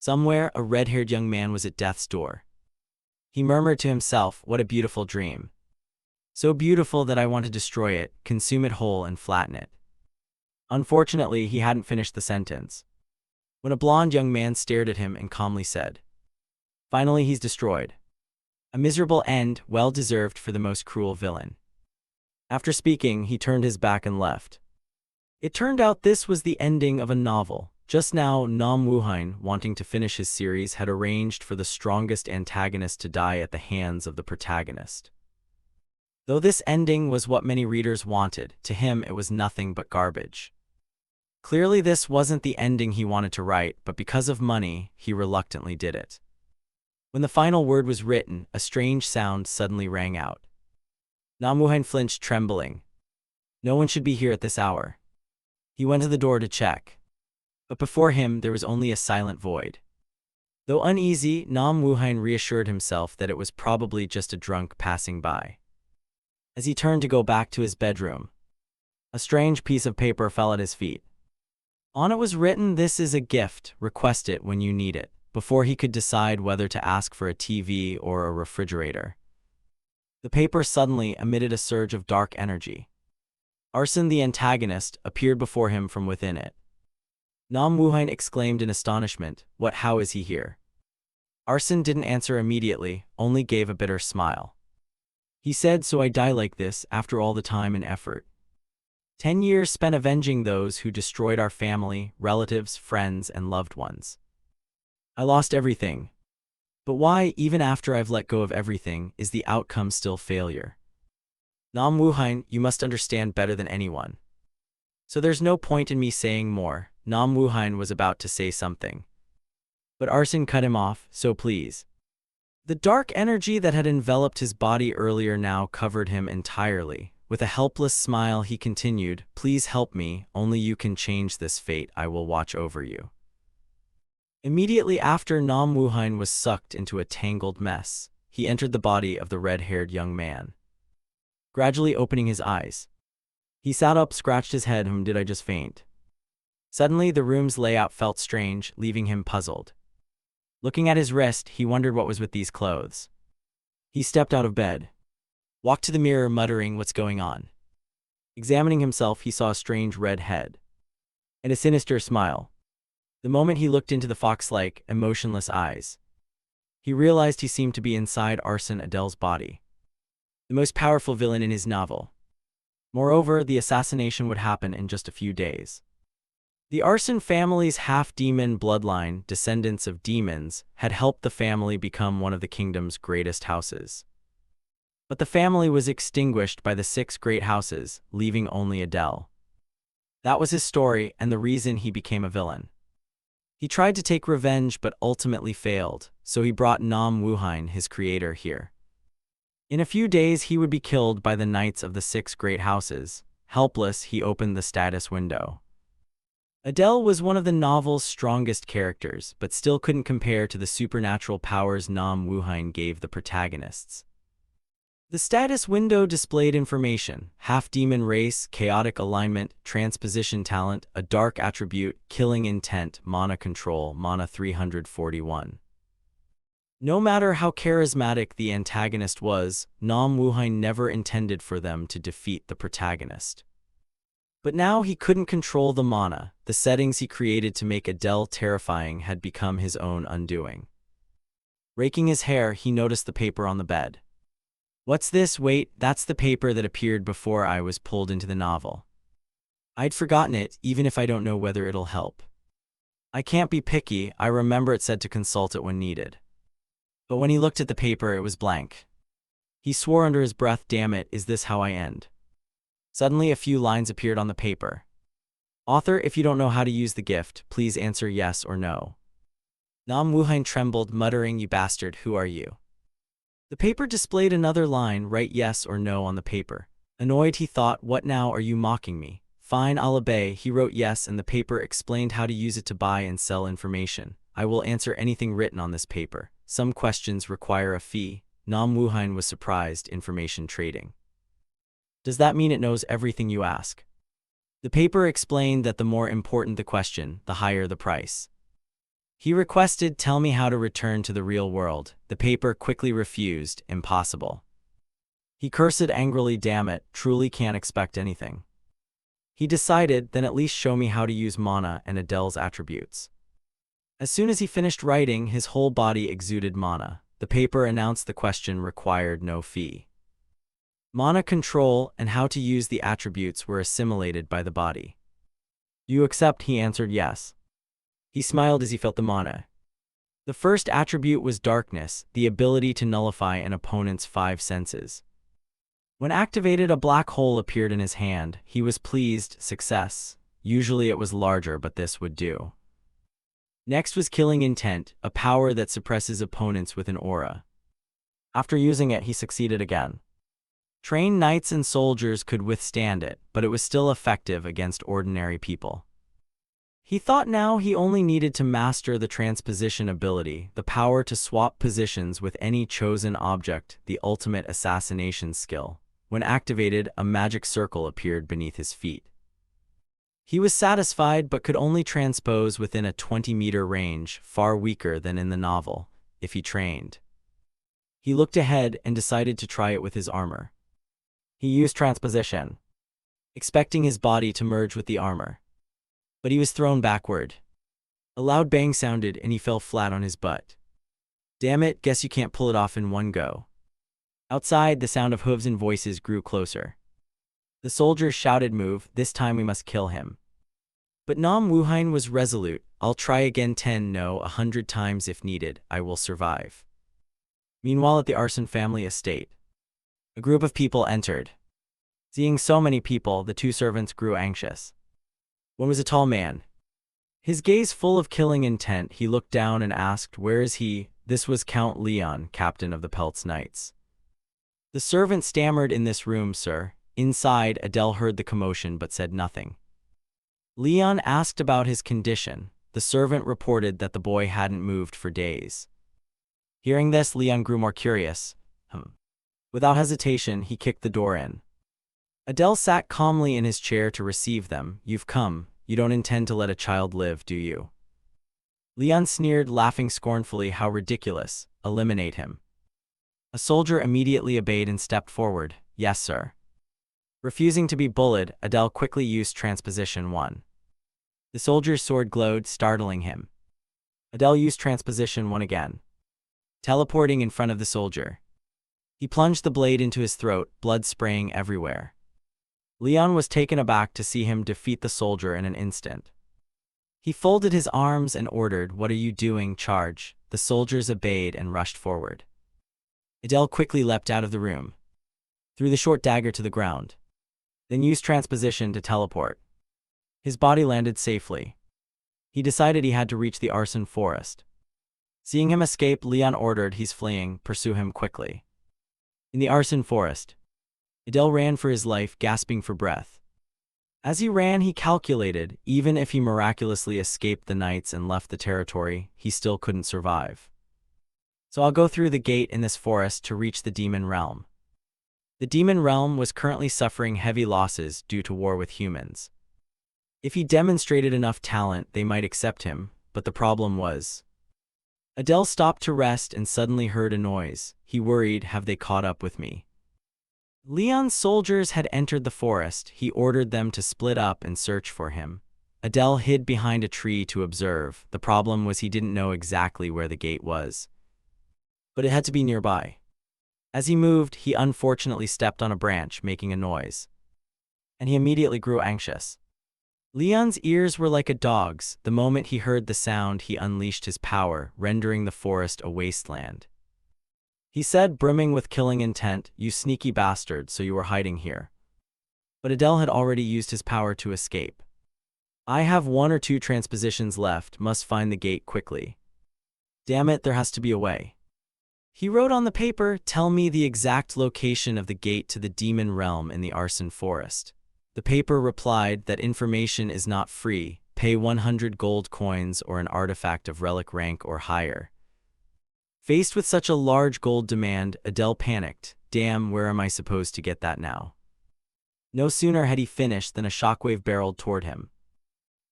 Somewhere, a red-haired young man was at death's door. He murmured to himself, "What a beautiful dream. So beautiful that I want to destroy it, consume it whole and flatten it." Unfortunately, he hadn't finished the sentence when a blond young man stared at him and calmly said, "Finally he's destroyed. A miserable end, well deserved for the most cruel villain." After speaking, he turned his back and left. It turned out this was the ending of a novel. Just now, Nam Woo-hein, wanting to finish his series, had arranged for the strongest antagonist to die at the hands of the protagonist. Though this ending was what many readers wanted, to him it was nothing but garbage. Clearly this wasn't the ending he wanted to write, but because of money, he reluctantly did it. When the final word was written, a strange sound suddenly rang out. Nam Woo-hein flinched, trembling. No one should be here at this hour. He went to the door to check. But before him there was only a silent void. Though uneasy, Nam Woo-hein reassured himself that it was probably just a drunk passing by. As he turned to go back to his bedroom, a strange piece of paper fell at his feet. On it was written, "This is a gift, request it when you need it." Before he could decide whether to ask for a TV or a refrigerator, the paper suddenly emitted a surge of dark energy. Arson, the antagonist, appeared before him from within it. Nam Woo-hein exclaimed in astonishment, How is he here?" Arson didn't answer immediately, only gave a bitter smile. He said, "So I die like this, after all the time and effort. 10 years spent avenging those who destroyed our family, relatives, friends, and loved ones. I lost everything. But why, even after I've let go of everything, is the outcome still failure? Nam Woo-hein, you must understand better than anyone. So there's no point in me saying more." Nam Woo-hein was about to say something, but Arson cut him off, "So please." The dark energy that had enveloped his body earlier now covered him entirely. With a helpless smile he continued, "Please help me, only you can change this fate. I will watch over you." Immediately after, Nam Woo-hein was sucked into a tangled mess. He entered the body of the red-haired young man, gradually opening his eyes. He sat up, scratched his head. Did I just faint?" Suddenly, the room's layout felt strange, leaving him puzzled. Looking at his wrist, he wondered what was with these clothes. He stepped out of bed, walked to the mirror, muttering, "What's going on?" Examining himself, he saw a strange red head and a sinister smile. The moment he looked into the fox-like, emotionless eyes, he realized he seemed to be inside Arson Adele's body, the most powerful villain in his novel. Moreover, the assassination would happen in just a few days. The Arson family's half-demon bloodline, descendants of demons, had helped the family become one of the kingdom's greatest houses. But the family was extinguished by the 6 great houses, leaving only Adele. That was his story and the reason he became a villain. He tried to take revenge but ultimately failed, so he brought Nam Woo-hein, his creator, here. In a few days he would be killed by the knights of the 6 great houses. Helpless, he opened the status window. Adele was one of the novel's strongest characters, but still couldn't compare to the supernatural powers Nam Woo-hein gave the protagonists. The status window displayed information: half-demon race, chaotic alignment, transposition talent, a dark attribute, killing intent, mana control, mana 341. No matter how charismatic the antagonist was, Nam Woo-hein never intended for them to defeat the protagonist. But now he couldn't control the mana. The settings he created to make Adele terrifying had become his own undoing. Raking his hair, he noticed the paper on the bed. "What's this? Wait, that's the paper that appeared before I was pulled into the novel. I'd forgotten it, even if I don't know whether it'll help. I can't be picky, I remember it said to consult it when needed." But when he looked at the paper, it was blank. He swore under his breath, "Damn it, is this how I end?" Suddenly, a few lines appeared on the paper. "Author, if you don't know how to use the gift, please answer yes or no." Nam Woo-hein trembled, muttering, "You bastard, who are you?" The paper displayed another line: "Write yes or no on the paper." Annoyed, he thought, "What now, are you mocking me?" "Fine, I'll obey." He wrote yes, and the paper explained how to use it to buy and sell information. "I will answer anything written on this paper. Some questions require a fee." Nam Woo-hein was surprised. Information trading. Does that mean it knows everything you ask? The paper explained that the more important the question, the higher the price. He requested, "Tell me how to return to the real world." The paper quickly refused, "Impossible." He cursed angrily, "Damn it, truly can't expect anything." He decided, "Then at least show me how to use mana and Adele's attributes." As soon as he finished writing, his whole body exuded mana. The paper announced the question required no fee. Mana control and how to use the attributes were assimilated by the body. "Do you accept?" He answered yes. He smiled as he felt the mana. The first attribute was darkness, the ability to nullify an opponent's 5 senses. When activated, a black hole appeared in his hand. He was pleased. Success. Usually it was larger, but this would do. Next was killing intent, a power that suppresses opponents with an aura. After using it, he succeeded again. Trained knights and soldiers could withstand it, but it was still effective against ordinary people. He thought now he only needed to master the transposition ability, the power to swap positions with any chosen object, the ultimate assassination skill. When activated, a magic circle appeared beneath his feet. He was satisfied but could only transpose within a 20-meter range, far weaker than in the novel, if he trained. He looked ahead and decided to try it with his armor. He used transposition, expecting his body to merge with the armor. But he was thrown backward. A loud bang sounded and he fell flat on his butt. "Damn it, guess you can't pull it off in one go." Outside, the sound of hooves and voices grew closer. The soldiers shouted, "Move, this time we must kill him." But Nam Wuhain was resolute. "I'll try again 10, no, 100 times if needed, I will survive." Meanwhile, at the Arson family estate, a group of people entered. Seeing so many people, the 2 servants grew anxious. One was a tall man. His gaze full of killing intent, he looked down and asked, "Where is he?" This was Count Leon, captain of the Peltz Knights. The servant stammered, "In this room, sir." Inside, Adele heard the commotion but said nothing. Leon asked about his condition. The servant reported that the boy hadn't moved for days. Hearing this, Leon grew more curious. Without hesitation, he kicked the door in. Adele sat calmly in his chair to receive them. "You've come. You don't intend to let a child live, do you?" Leon sneered, laughing scornfully. "How ridiculous. Eliminate him." A soldier immediately obeyed and stepped forward. "Yes, sir." Refusing to be bullied, Adele quickly used transposition 1. The soldier's sword glowed, startling him. Adele used transposition 1 again, teleporting in front of the soldier. He plunged the blade into his throat, blood spraying everywhere. Leon was taken aback to see him defeat the soldier in an instant. He folded his arms and ordered, "What are you doing? Charge." The soldiers obeyed and rushed forward. Adele quickly leapt out of the room, threw the short dagger to the ground, then used transposition to teleport. His body landed safely. He decided he had to reach the Arson forest. Seeing him escape, Leon ordered, "He's fleeing, pursue him quickly." In the Arson forest, Adele ran for his life, gasping for breath. As he ran, he calculated, even if he miraculously escaped the knights and left the territory, he still couldn't survive. "So I'll go through the gate in this forest to reach the demon realm." The demon realm was currently suffering heavy losses due to war with humans. If he demonstrated enough talent, they might accept him, but the problem was... Adele stopped to rest and suddenly heard a noise. He worried, "Have they caught up with me?" Leon's soldiers had entered the forest. He ordered them to split up and search for him. Adele hid behind a tree to observe. The problem was he didn't know exactly where the gate was, but it had to be nearby. As he moved, he unfortunately stepped on a branch, making a noise, and he immediately grew anxious. Leon's ears were like a dog's. The moment he heard the sound, he unleashed his power, rendering the forest a wasteland. He said, brimming with killing intent, "You sneaky bastard, so you were hiding here." But Adele had already used his power to escape. "I have 1 or 2 transpositions left, must find the gate quickly." "Damn it, there has to be a way." He wrote on the paper, "Tell me the exact location of the gate to the demon realm in the Arson forest." The paper replied that information is not free. Pay 100 gold coins or an artifact of relic rank or higher. Faced with such a large gold demand, Adele panicked. "Damn, where am I supposed to get that now?" No sooner had he finished than a shockwave barreled toward him,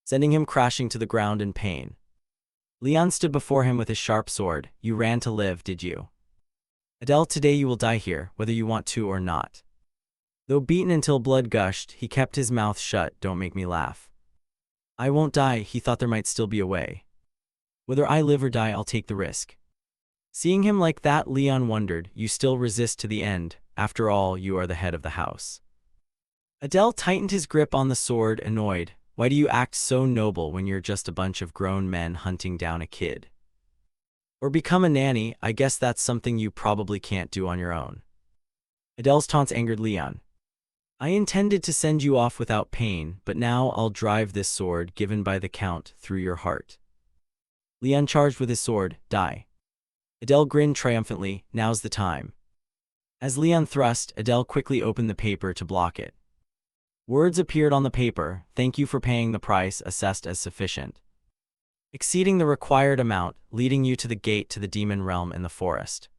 sending him crashing to the ground in pain. Leon stood before him with his sharp sword. You ran to live, did you? Adele, today you will die here, whether you want to or not. Though beaten until blood gushed, he kept his mouth shut. Don't make me laugh. I won't die, he thought there might still be a way. Whether I live or die, I'll take the risk. Seeing him like that, Leon wondered, you still resist to the end. After all, you are the head of the house. Adele tightened his grip on the sword, annoyed. Why do you act so noble when you're just a bunch of grown men hunting down a kid? Or become a nanny, I guess that's something you probably can't do on your own. Adele's taunts angered Leon. I intended to send you off without pain, but now I'll drive this sword given by the Count through your heart. Leon charged with his sword. Die. Adele grinned triumphantly. Now's the time. As Leon thrust, Adele quickly opened the paper to block it. Words appeared on the paper. Thank you for paying the price assessed as sufficient, exceeding the required amount, leading you to the gate to the demon realm in the forest.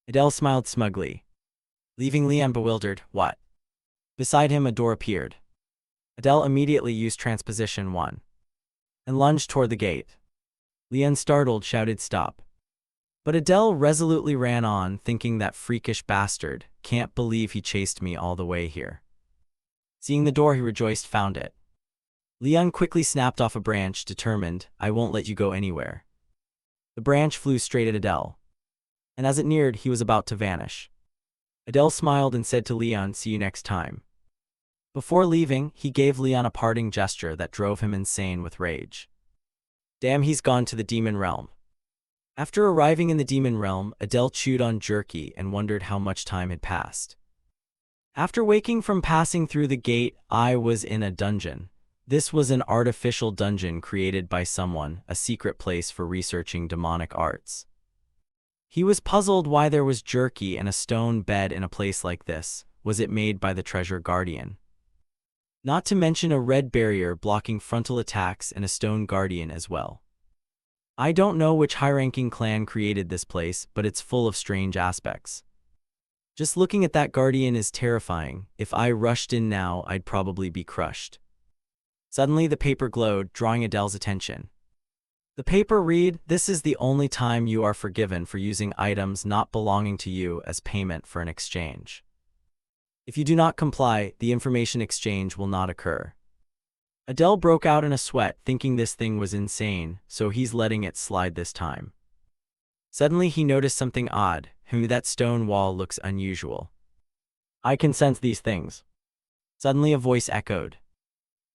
Adele smiled smugly, leaving Leon bewildered. What? Beside him, a door appeared. Adele immediately used transposition 1 and lunged toward the gate. Leon, startled, shouted, Stop. But Adele resolutely ran on, thinking, that freakish bastard, can't believe he chased me all the way here. Seeing the door, he rejoiced, found it. Leon quickly snapped off a branch, determined, I won't let you go anywhere. The branch flew straight at Adele, and as it neared, he was about to vanish. Adele smiled and said to Leon, see you next time. Before leaving, he gave Leon a parting gesture that drove him insane with rage. Damn, he's gone to the demon realm. After arriving in the demon realm, Adele chewed on jerky and wondered how much time had passed. After waking from passing through the gate, I was in a dungeon. This was an artificial dungeon created by someone, a secret place for researching demonic arts. He was puzzled why there was jerky and a stone bed in a place like this. Was it made by the treasure guardian? Not to mention a red barrier blocking frontal attacks and a stone guardian as well. I don't know which high-ranking clan created this place, but it's full of strange aspects. Just looking at that guardian is terrifying. If I rushed in now, I'd probably be crushed. Suddenly, the paper glowed, drawing Adele's attention. The paper read, this is the only time you are forgiven for using items not belonging to you as payment for an exchange. If you do not comply, the information exchange will not occur. Adele broke out in a sweat, thinking this thing was insane, so he's letting it slide this time. Suddenly, he noticed something odd. That stone wall looks unusual. I can sense these things. Suddenly, a voice echoed.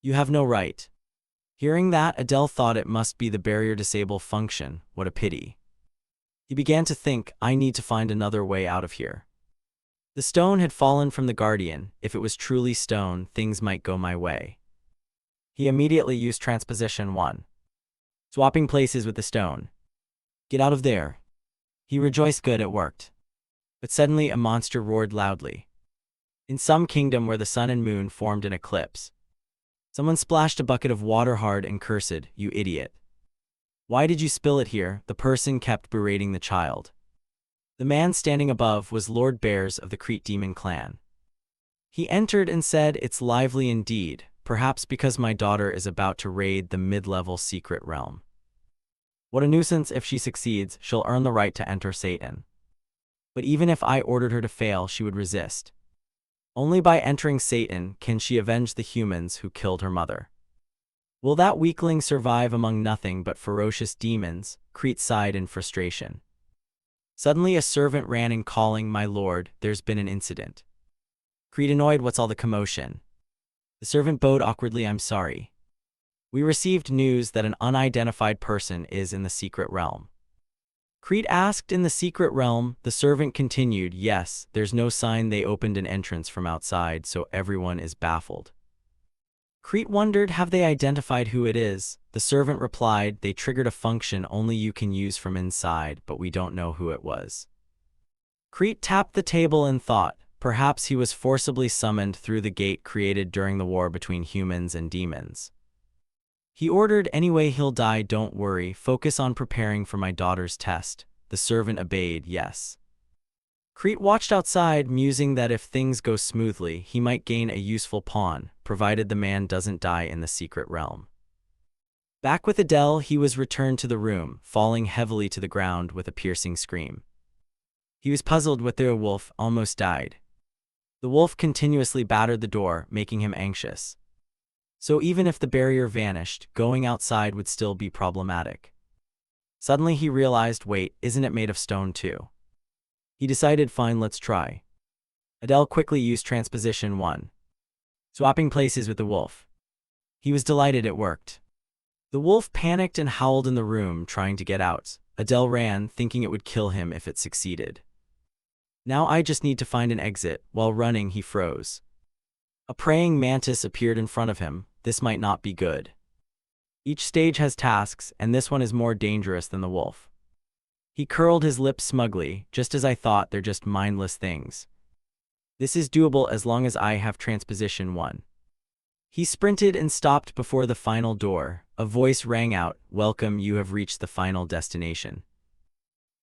You have no right. Hearing that, Adele thought it must be the barrier disable function. What a pity. He began to think, I need to find another way out of here. The stone had fallen from the guardian. If it was truly stone, things might go my way. He immediately used transposition 1, swapping places with the stone. Get out of there. He rejoiced, good, it worked. But suddenly a monster roared loudly. In some kingdom where the sun and moon formed an eclipse, someone splashed a bucket of water hard and cursed, you idiot. Why did you spill it here? The person kept berating the child. The man standing above was Lord Bears of the Crete Demon clan. He entered and said, it's lively indeed, perhaps because my daughter is about to raid the mid-level secret realm. What a nuisance. If she succeeds, she'll earn the right to enter Satan. But even if I ordered her to fail, she would resist. Only by entering Satan can she avenge the humans who killed her mother. Will that weakling survive among nothing but ferocious demons? Crete sighed in frustration. Suddenly a servant ran in calling, my lord, there's been an incident. Crete annoyed, what's all the commotion? The servant bowed awkwardly, I'm sorry. We received news that an unidentified person is in the secret realm. Crete asked, in the secret realm? The servant continued, yes, there's no sign they opened an entrance from outside, so everyone is baffled. Crete wondered, have they identified who it is? The servant replied, they triggered a function only you can use from inside, but we don't know who it was. Crete tapped the table and thought, perhaps he was forcibly summoned through the gate created during the war between humans and demons. He ordered, anyway he'll die, don't worry, focus on preparing for my daughter's test. The servant obeyed, yes. Crete watched outside, musing that if things go smoothly, he might gain a useful pawn, provided the man doesn't die in the secret realm. Back with Adele, he was returned to the room, falling heavily to the ground with a piercing scream. He was puzzled whether the wolf almost died. The wolf continuously battered the door, making him anxious. So even if the barrier vanished, going outside would still be problematic. Suddenly he realized, wait, isn't it made of stone too? He decided, fine, let's try. Adele quickly used transposition 1, swapping places with the wolf. He was delighted it worked. The wolf panicked and howled in the room, trying to get out. Adele ran, thinking it would kill him if it succeeded. Now I just need to find an exit. While running, he froze. A praying mantis appeared in front of him. This might not be good. Each stage has tasks, and this one is more dangerous than the wolf. He curled his lips smugly, just as I thought, they're just mindless things. This is doable as long as I have transposition 1. He sprinted and stopped before the final door. A voice rang out, welcome, you have reached the final destination.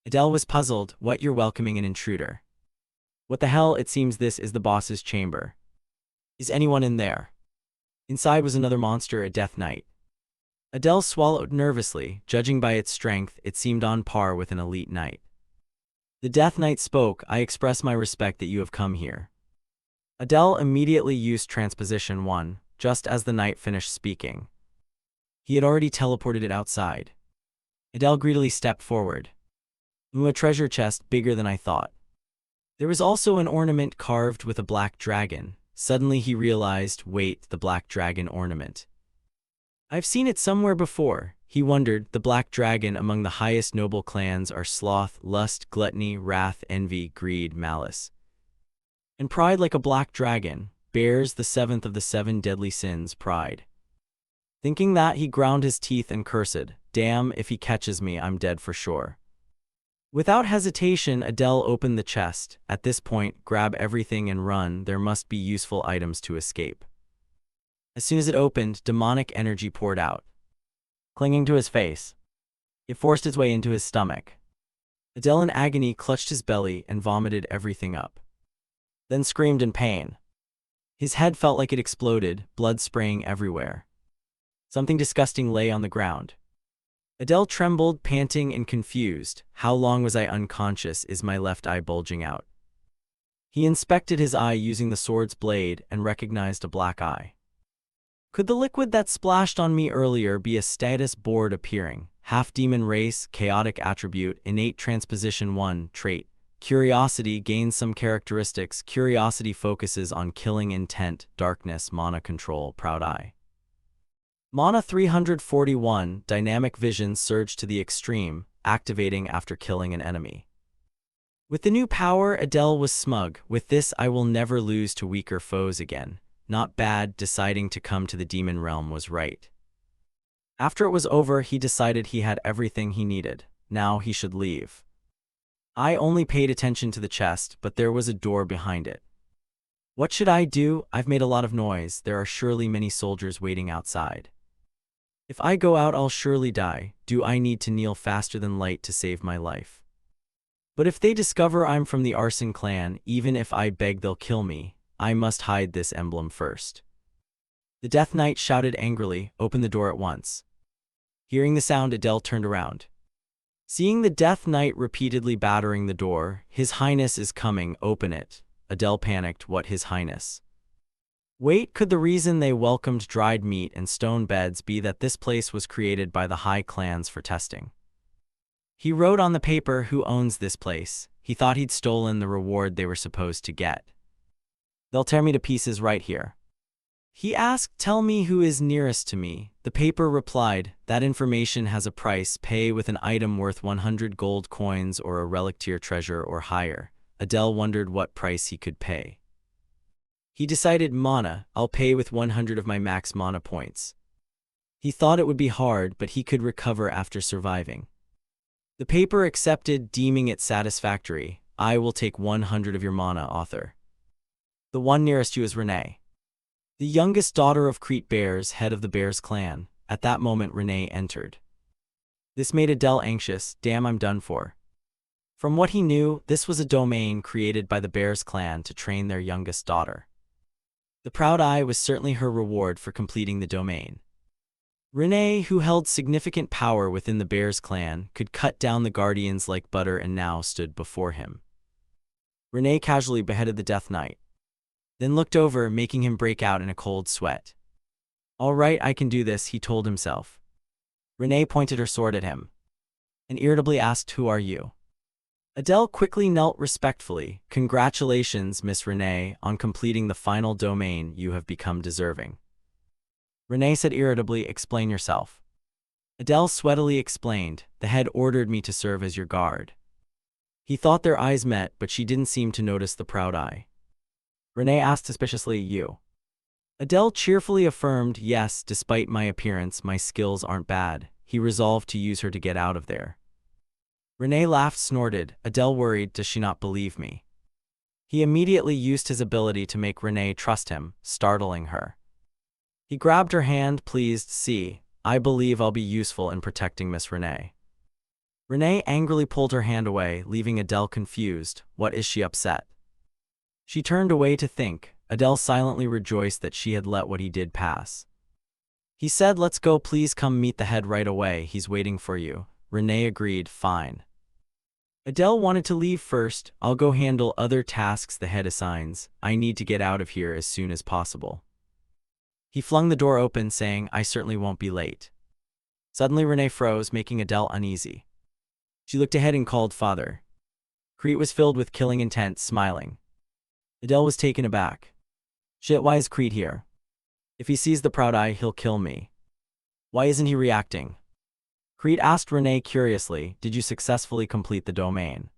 Adele was puzzled, what, you're welcoming an intruder? What the hell, it seems this is the boss's chamber. Is anyone in there? Inside was another monster, a death knight. Adele swallowed nervously. Judging by its strength, it seemed on par with an elite knight. The death knight spoke, I express my respect that you have come here. Adele immediately used transposition 1, just as the knight finished speaking. He had already teleported it outside. Adele greedily stepped forward. Ooh, a treasure chest bigger than I thought. There was also an ornament carved with a black dragon. Suddenly he realized, wait, the black dragon ornament. I've seen it somewhere before. He wondered. The black dragon among the highest noble clans are sloth, lust, gluttony, wrath, envy, greed, malice, and pride. Like a black dragon bears the 7th of the 7 deadly sins, pride. Thinking that, he ground his teeth and cursed, damn, if he catches me, I'm dead for sure. Without hesitation, Adele opened the chest. At this point, grab everything and run, there must be useful items to escape. As soon as it opened, demonic energy poured out, clinging to his face. It forced its way into his stomach. Adele in agony clutched his belly and vomited everything up, then screamed in pain. His head felt like it exploded, blood spraying everywhere. Something disgusting lay on the ground. Adele trembled, panting and confused. How long was I unconscious? Is my left eye bulging out? He inspected his eye using the sword's blade and recognized a black eye. Could the liquid that splashed on me earlier be a status board appearing? Half-demon race, chaotic attribute, innate transposition 1, trait. Curiosity gains some characteristics. Curiosity focuses on killing intent, darkness, mana control, proud eye. Mana 341, dynamic vision surge to the extreme, activating after killing an enemy. With the new power, Adele was smug. With this, I will never lose to weaker foes again. Not bad. Deciding to come to the demon realm was right. After it was over, he decided he had everything he needed. Now he should leave. I only paid attention to the chest, but there was a door behind it. What should I do? I've made a lot of noise. There are surely many soldiers waiting outside. If I go out, I'll surely die. Do I need to kneel faster than light to save my life? But if they discover I'm from the arson clan, even if I beg, they'll kill me. I must hide this emblem first. The Death Knight shouted angrily, open the door at once. Hearing the sound, Adele turned around. Seeing the Death Knight repeatedly battering the door, His Highness is coming, open it. Adele panicked, what His Highness? Wait, could the reason they welcomed dried meat and stone beds be that this place was created by the high clans for testing? He wrote on the paper, who owns this place? He thought he'd stolen the reward they were supposed to get. They'll tear me to pieces right here. He asked, tell me who is nearest to me. The paper replied, that information has a price. Pay with an item worth 100 gold coins or a relic tier treasure or higher. Adele wondered what price he could pay. He decided, mana, I'll pay with 100 of my max mana points. He thought it would be hard, but he could recover after surviving. The paper accepted, deeming it satisfactory. I will take 100 of your mana, author. The one nearest you is Renee, the youngest daughter of Crete Bears, head of the Bears clan. At that moment, Renee entered. This made Adele anxious. Damn, I'm done for. From what he knew, this was a domain created by the Bears clan to train their youngest daughter. The proud eye was certainly her reward for completing the domain. Renee, who held significant power within the bear's clan, could cut down the guardians like butter and now stood before him. Renee casually beheaded the Death Knight, then looked over, making him break out in a cold sweat. All right, I can do this, he told himself. Renee pointed her sword at him and irritably asked, "Who are you?" Adele quickly knelt respectfully. "Congratulations, Miss Renee, on completing the final domain. You have become deserving." Renee said irritably, "Explain yourself." Adele sweatily explained, "The head ordered me to serve as your guard." He thought their eyes met, but she didn't seem to notice the proud eye. Renee asked suspiciously, "You?" Adele cheerfully affirmed, "Yes, despite my appearance, my skills aren't bad." He resolved to use her to get out of there. Renee laughed, snorted. Adele worried, "Does she not believe me?" He immediately used his ability to make Renee trust him, startling her. He grabbed her hand, pleased. "See, I believe I'll be useful in protecting Miss Renee." Renee angrily pulled her hand away, leaving Adele confused. What is she upset? She turned away to think. Adele silently rejoiced that she had let what he did pass. He said, "Let's go, please come meet the head right away. He's waiting for you." Renee agreed, "Fine." Adele wanted to leave first. "I'll go handle other tasks the head assigns. I need to get out of here as soon as possible." He flung the door open, saying, "I certainly won't be late." Suddenly Renee froze, making Adele uneasy. She looked ahead and called, "Father." Crete was filled with killing intent, smiling. Adele was taken aback. "Shit, why is Crete here? If he sees the proud eye, he'll kill me. Why isn't he reacting?" Crete asked Renee curiously, "Did you successfully complete the domain?"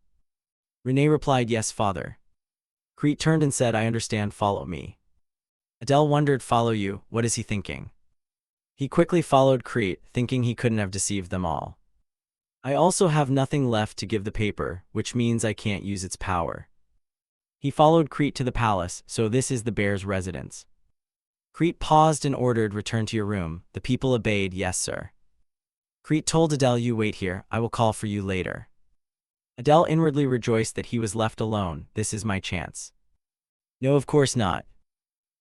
Renee replied, "Yes, father." Crete turned and said, "I understand, follow me." Adele wondered, "Follow you? What is he thinking?" He quickly followed Crete, thinking he couldn't have deceived them all. "I also have nothing left to give the paper, which means I can't use its power." He followed Crete to the palace, so this is the bear's residence. Crete paused and ordered, "Return to your room." The people obeyed, "Yes, sir." Crete told Adele, "You wait here, I will call for you later." Adele inwardly rejoiced that he was left alone. "This is my chance." "No, of course not."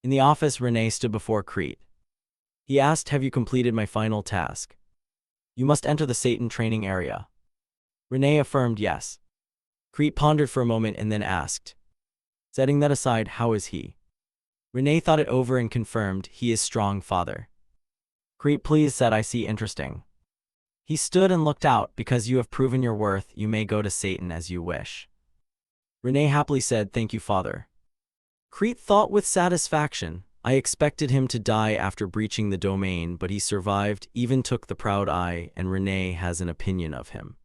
In the office, Renee stood before Crete. He asked, "Have you completed my final task? You must enter the Satan training area." Renee affirmed yes. Crete pondered for a moment and then asked, "Setting that aside, how is he?" Renee thought it over and confirmed, "He is strong, father." Crete pleased said, "I see, interesting." He stood and looked out. "Because you have proven your worth, you may go to Satan as you wish." Renee happily said, "Thank you, father." Crete thought with satisfaction, "I expected him to die after breaching the domain, but he survived, even took the proud eye, and Renee has an opinion of him.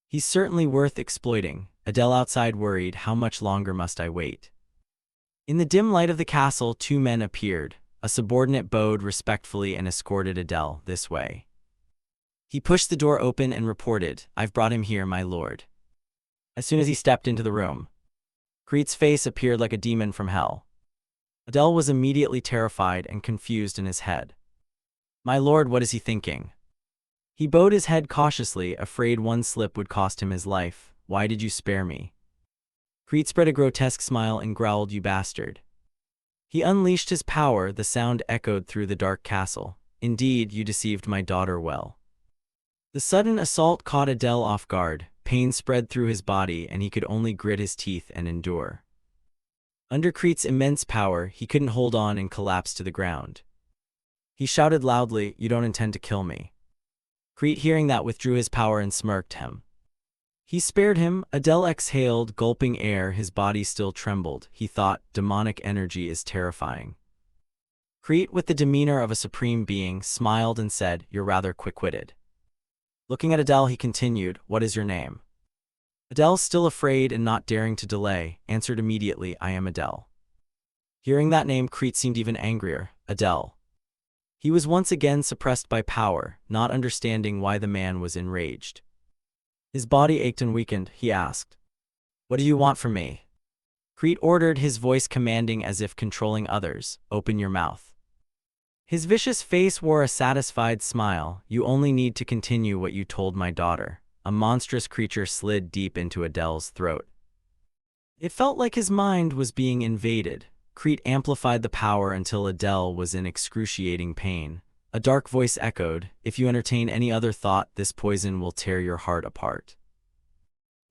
He's certainly worth exploiting." Adele outside worried, "How much longer must I wait?" In the dim light of the castle, two men appeared. A subordinate bowed respectfully and escorted Adele, "This way." He pushed the door open and reported, "I've brought him here, my lord." As soon as he stepped into the room, Crete's face appeared like a demon from hell. Adele was immediately terrified and confused in his head. "My lord, what is he thinking?" He bowed his head cautiously, afraid one slip would cost him his life. "Why did you spare me?" Crete spread a grotesque smile and growled, "You bastard." He unleashed his power. The sound echoed through the dark castle. "Indeed, you deceived my daughter well." The sudden assault caught Adele off guard. Pain spread through his body and he could only grit his teeth and endure. Under Crete's immense power, he couldn't hold on and collapsed to the ground. He shouted loudly, "You don't intend to kill me." Crete, hearing that, withdrew his power and smirked him. He spared him. Adele exhaled, gulping air. His body still trembled. He thought, demonic energy is terrifying. Crete, with the demeanor of a supreme being, smiled and said, "You're rather quick-witted." Looking at Adele, he continued, "What is your name?" Adele, still afraid and not daring to delay, answered immediately, "I am Adele." Hearing that name, Crete seemed even angrier. Adele. He was once again suppressed by power, not understanding why the man was enraged. His body ached and weakened. He asked, "What do you want from me?" Crete ordered, his voice commanding as if controlling others, "Open your mouth." His vicious face wore a satisfied smile. "You only need to continue what you told my daughter." A monstrous creature slid deep into Adele's throat. It felt like his mind was being invaded. Crete amplified the power until Adele was in excruciating pain. A dark voice echoed, "If you entertain any other thought, this poison will tear your heart apart."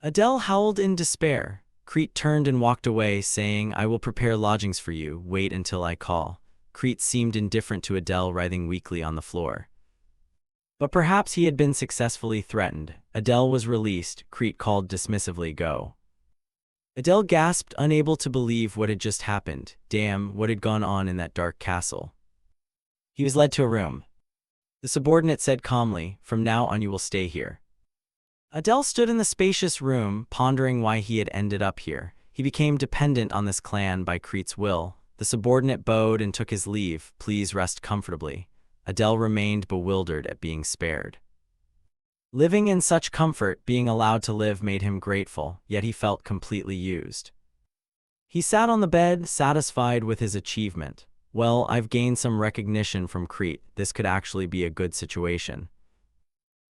Adele howled in despair. Crete turned and walked away, saying, "I will prepare lodgings for you. Wait until I call." Crete seemed indifferent to Adele writhing weakly on the floor. But perhaps he had been successfully threatened. Adele was released. Crete called dismissively, "Go." Adele gasped, unable to believe what had just happened. Damn, what had gone on in that dark castle? He was led to a room. The subordinate said calmly, "From now on you will stay here." Adele stood in the spacious room, pondering why he had ended up here. He became dependent on this clan by Crete's will. The subordinate bowed and took his leave. "Please rest comfortably." Adele remained bewildered at being spared. Living in such comfort, being allowed to live made him grateful, yet he felt completely used. He sat on the bed, satisfied with his achievement. Well, I've gained some recognition from Crete. This could actually be a good situation.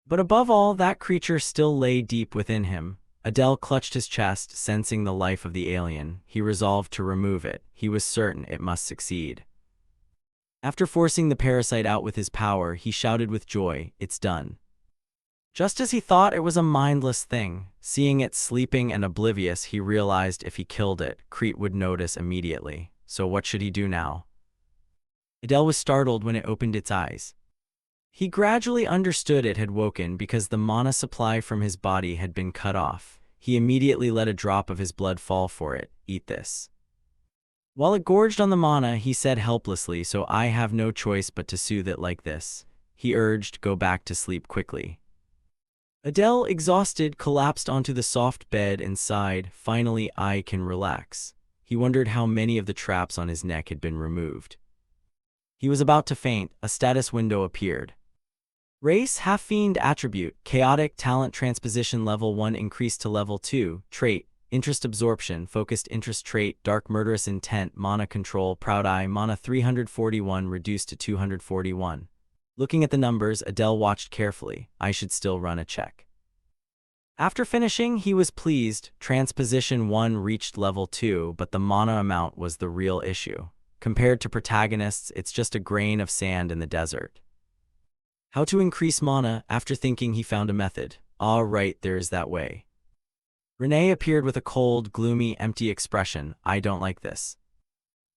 But above all, that creature still lay deep within him. Adele clutched his chest, sensing the life of the alien. He resolved to remove it. He was certain it must succeed. After forcing the parasite out with his power, he shouted with joy, "It's done." Just as he thought it was a mindless thing, seeing it sleeping and oblivious, he realized if he killed it, Crete would notice immediately. So what should he do now? Adele was startled when it opened its eyes. He gradually understood it had woken because the mana supply from his body had been cut off. He immediately let a drop of his blood fall for it. "Eat this." While it gorged on the mana, he said helplessly, "So I have no choice but to soothe it like this." He urged, "Go back to sleep quickly." Adele, exhausted, collapsed onto the soft bed and sighed, "Finally, I can relax." He wondered how many of the traps on his neck had been removed. He was about to faint. A status window appeared. Race, half-fiend attribute, chaotic, talent transposition level 1 increased to level 2, trait, interest absorption, focused interest trait, dark murderous intent, mana control, proud eye, mana 341 reduced to 241. Looking at the numbers, Adele watched carefully. "I should still run a check." After finishing, he was pleased. Transposition 1 reached level 2, but the mana amount was the real issue. Compared to protagonists, it's just a grain of sand in the desert. How to increase mana? After thinking, he found a method. All right, there is that way. Renee appeared with a cold, gloomy, empty expression. "I don't like this."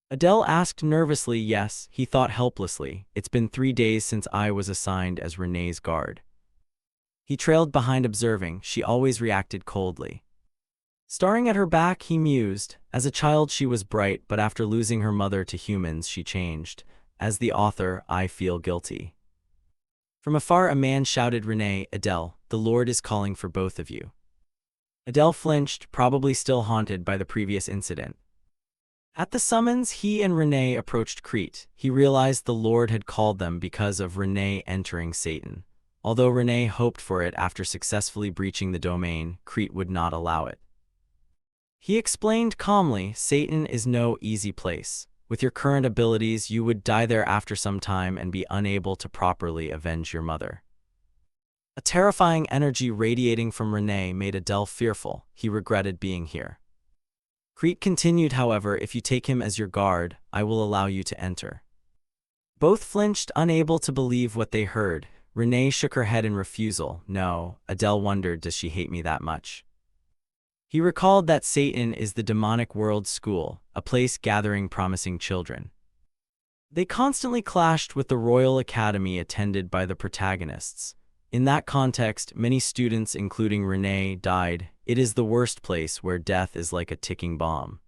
Adele asked nervously. "Yes," he thought helplessly. "It's been 3 days since I was assigned as Renee's guard." He trailed behind, observing. She always reacted coldly. Staring at her back, he mused. As a child she was bright, but after losing her mother to humans she changed. As the author, I feel guilty. From afar a man shouted, "Renee, Adele, the Lord is calling for both of you." Adele flinched, probably still haunted by the previous incident. At the summons, he and Renee approached Crete. He realized the Lord had called them because of Renee entering Satan. Although Renee hoped for it after successfully breaching the domain, Crete would not allow it. He explained calmly, "Satan is no easy place. With your current abilities, you would die there after some time and be unable to properly avenge your mother." A terrifying energy radiating from Renee made Adele fearful. He regretted being here. Crete continued, "However, if you take him as your guard, I will allow you to enter." Both flinched, unable to believe what they heard. Renee shook her head in refusal. "No." Adele wondered, "Does she hate me that much?" He recalled that Satan is the demonic world school, a place gathering promising children. They constantly clashed with the Royal Academy attended by the protagonists. In that context, many students, including Renee, died. It is the worst place where death is like a ticking bomb.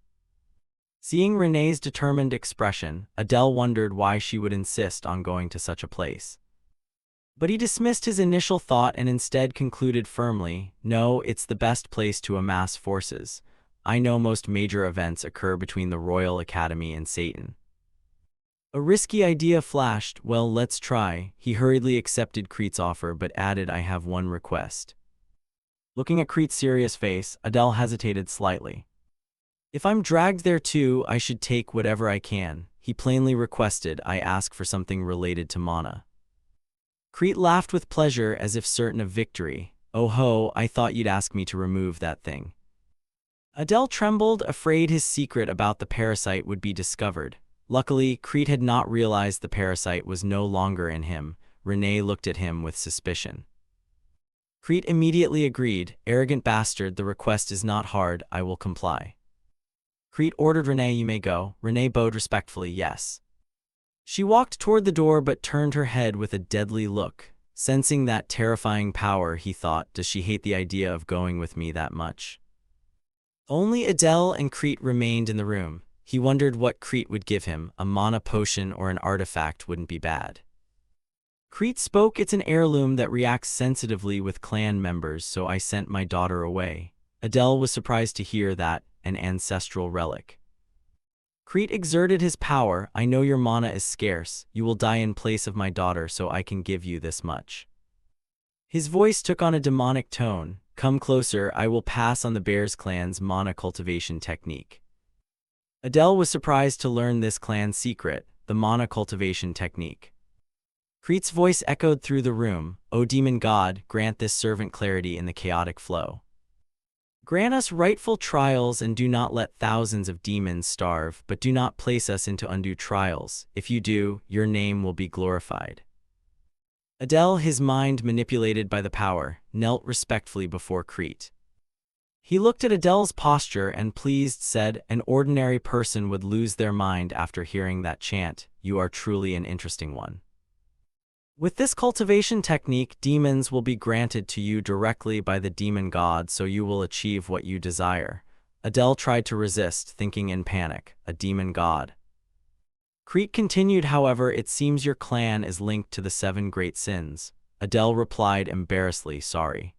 Seeing Renee's determined expression, Adele wondered why she would insist on going to such a place. But he dismissed his initial thought and instead concluded firmly, "No, it's the best place to amass forces. I know most major events occur between the Royal Academy and Satan." A risky idea flashed. "Well, let's try." He hurriedly accepted Crete's offer but added, "I have one request." Looking at Crete's serious face, Adele hesitated slightly. "If I'm dragged there too, I should take whatever I can." He plainly requested, "I ask for something related to mana." Crete laughed with pleasure as if certain of victory. "Oh ho, I thought you'd ask me to remove that thing." Adele trembled, afraid his secret about the parasite would be discovered. Luckily, Crete had not realized the parasite was no longer in him. Renee looked at him with suspicion. Crete immediately agreed. Arrogant bastard, the request is not hard, I will comply. Crete ordered Renee, you may go. Renee bowed respectfully, yes. She walked toward the door but turned her head with a deadly look. Sensing that terrifying power, he thought, does she hate the idea of going with me that much? Only Adele and Crete remained in the room. He wondered what Crete would give him. A mana potion or an artifact wouldn't be bad. Crete spoke, it's an heirloom that reacts sensitively with clan members, so I sent my daughter away. Adele was surprised to hear that, an ancestral relic. Crete exerted his power. I know your mana is scarce. You will die in place of my daughter, so I can give you this much. His voice took on a demonic tone. Come closer, I will pass on the Bears clan's mana cultivation technique. Adele was surprised to learn this clan's secret, the mana cultivation technique. Crete's voice echoed through the room. O demon god, grant this servant clarity in the chaotic flow. Grant us rightful trials and do not let thousands of demons starve, but do not place us into undue trials. If you do, your name will be glorified. Adele, his mind manipulated by the power, knelt respectfully before Crete. He looked at Adele's posture and pleased said, an ordinary person would lose their mind after hearing that chant. You are truly an interesting one. With this cultivation technique, demons will be granted to you directly by the demon god, so you will achieve what you desire. Adele tried to resist, thinking in panic, a demon god. Crete continued, however, it seems your clan is linked to the 7 great sins. Adele replied embarrassedly, sorry.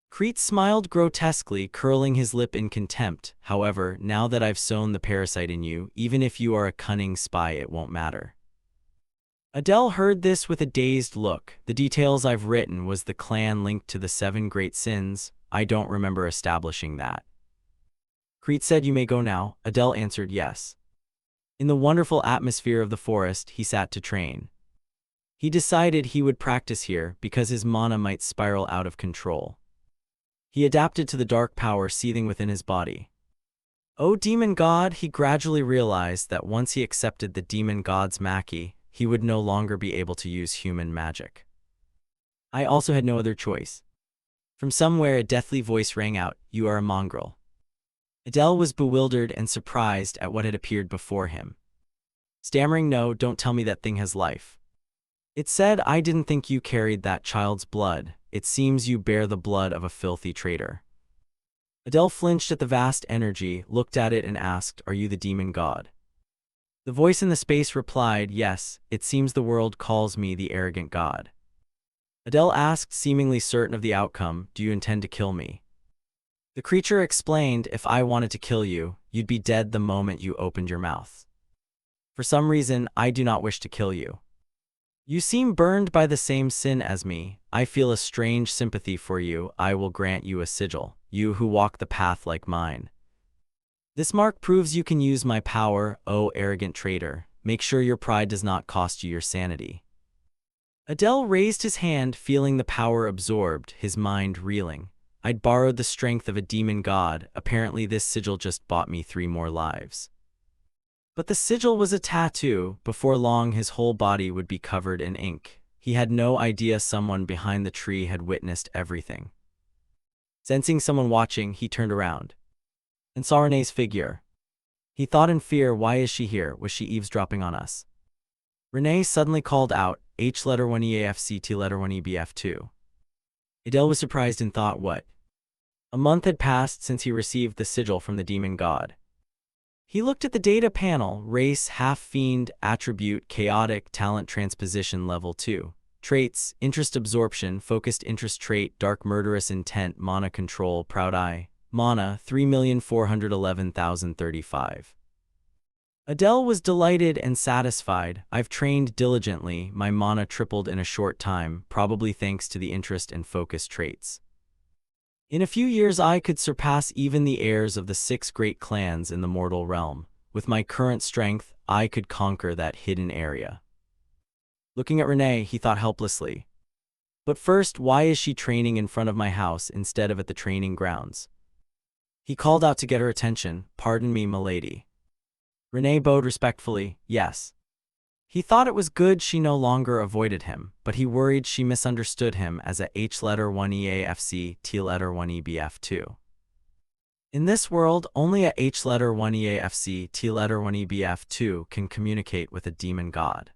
Crete smiled grotesquely, curling his lip in contempt. However, now that I've sown the parasite in you, even if you are a cunning spy, it won't matter. Adele heard this with a dazed look. The details I've written was the clan linked to the 7 great sins. I don't remember establishing that. Crete said, you may go now. Adele answered yes. In the wonderful atmosphere of the forest, he sat to train. He decided he would practice here because his mana might spiral out of control. He adapted to the dark power seething within his body. O demon god, he gradually realized that once he accepted the demon god's Maki, he would no longer be able to use human magic. I also had no other choice. From somewhere a deathly voice rang out, you are a mongrel. Adele was bewildered and surprised at what had appeared before him. Stammering, no, don't tell me that thing has life. It said, I didn't think you carried that child's blood. It seems you bear the blood of a filthy traitor. Adele flinched at the vast energy, looked at it and asked, are you the demon god? The voice in the space replied, yes, it seems the world calls me the arrogant god. Adele asked, seemingly certain of the outcome, do you intend to kill me? The creature explained, if I wanted to kill you, you'd be dead the moment you opened your mouth. For some reason, I do not wish to kill you. You seem burned by the same sin as me. I feel a strange sympathy for you. I will grant you a sigil, you who walk the path like mine. This mark proves you can use my power, O arrogant traitor. Make sure your pride does not cost you your sanity. Adele raised his hand, feeling the power absorbed, his mind reeling. I'd borrowed the strength of a demon god. Apparently this sigil just bought me 3 more lives. But the sigil was a tattoo. Before long his whole body would be covered in ink. He had no idea someone behind the tree had witnessed everything. Sensing someone watching, he turned around and saw Renee's figure. He thought in fear, why is she here? Was she eavesdropping on us? Renee suddenly called out, H letter 1 EAFCT letter 1 EBF2. Adele was surprised and thought, what? A month had passed since he received the sigil from the demon god. He looked at the data panel, race, half-fiend, attribute, chaotic, talent transposition level 2. Traits, interest absorption, focused interest trait, dark murderous intent, mana control, proud eye. Mana, 3,411,035. Adele was delighted and satisfied. I've trained diligently, my mana tripled in a short time, probably thanks to the interest and focus traits. In a few years I could surpass even the heirs of the 6 great clans in the mortal realm. With my current strength, I could conquer that hidden area. Looking at Renee, he thought helplessly. But first, why is she training in front of my house instead of at the training grounds? He called out to get her attention, pardon me, milady. Renee bowed respectfully, yes. He thought it was good she no longer avoided him, but he worried she misunderstood him as a H letter 1EAFC T letter 1EBF2. In this world, only a H letter 1EAFC T letter 1EBF2 can communicate with a demon god.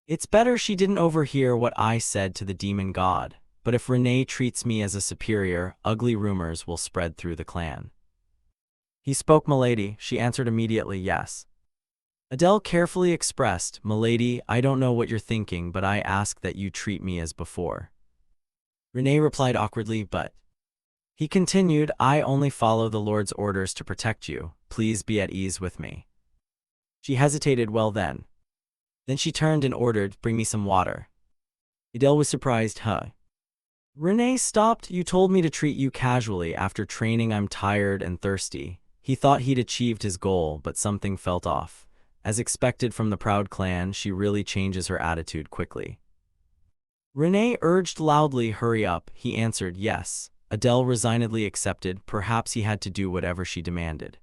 It's better she didn't overhear what I said to the demon god, but if Renee treats me as a superior, ugly rumors will spread through the clan. He spoke, milady. She answered immediately, yes. Adele carefully expressed, milady, I don't know what you're thinking, but I ask that you treat me as before. Renee replied awkwardly, but... He continued, I only follow the Lord's orders to protect you. Please be at ease with me. She hesitated, well then. Then she turned and ordered, bring me some water. Adele was surprised, huh? Renee stopped, you told me to treat you casually after training. I'm tired and thirsty. He thought he'd achieved his goal, but something felt off. As expected from the proud clan, she really changes her attitude quickly. Renee urged loudly, hurry up. He answered, yes. Adele resignedly accepted, perhaps he had to do whatever she demanded.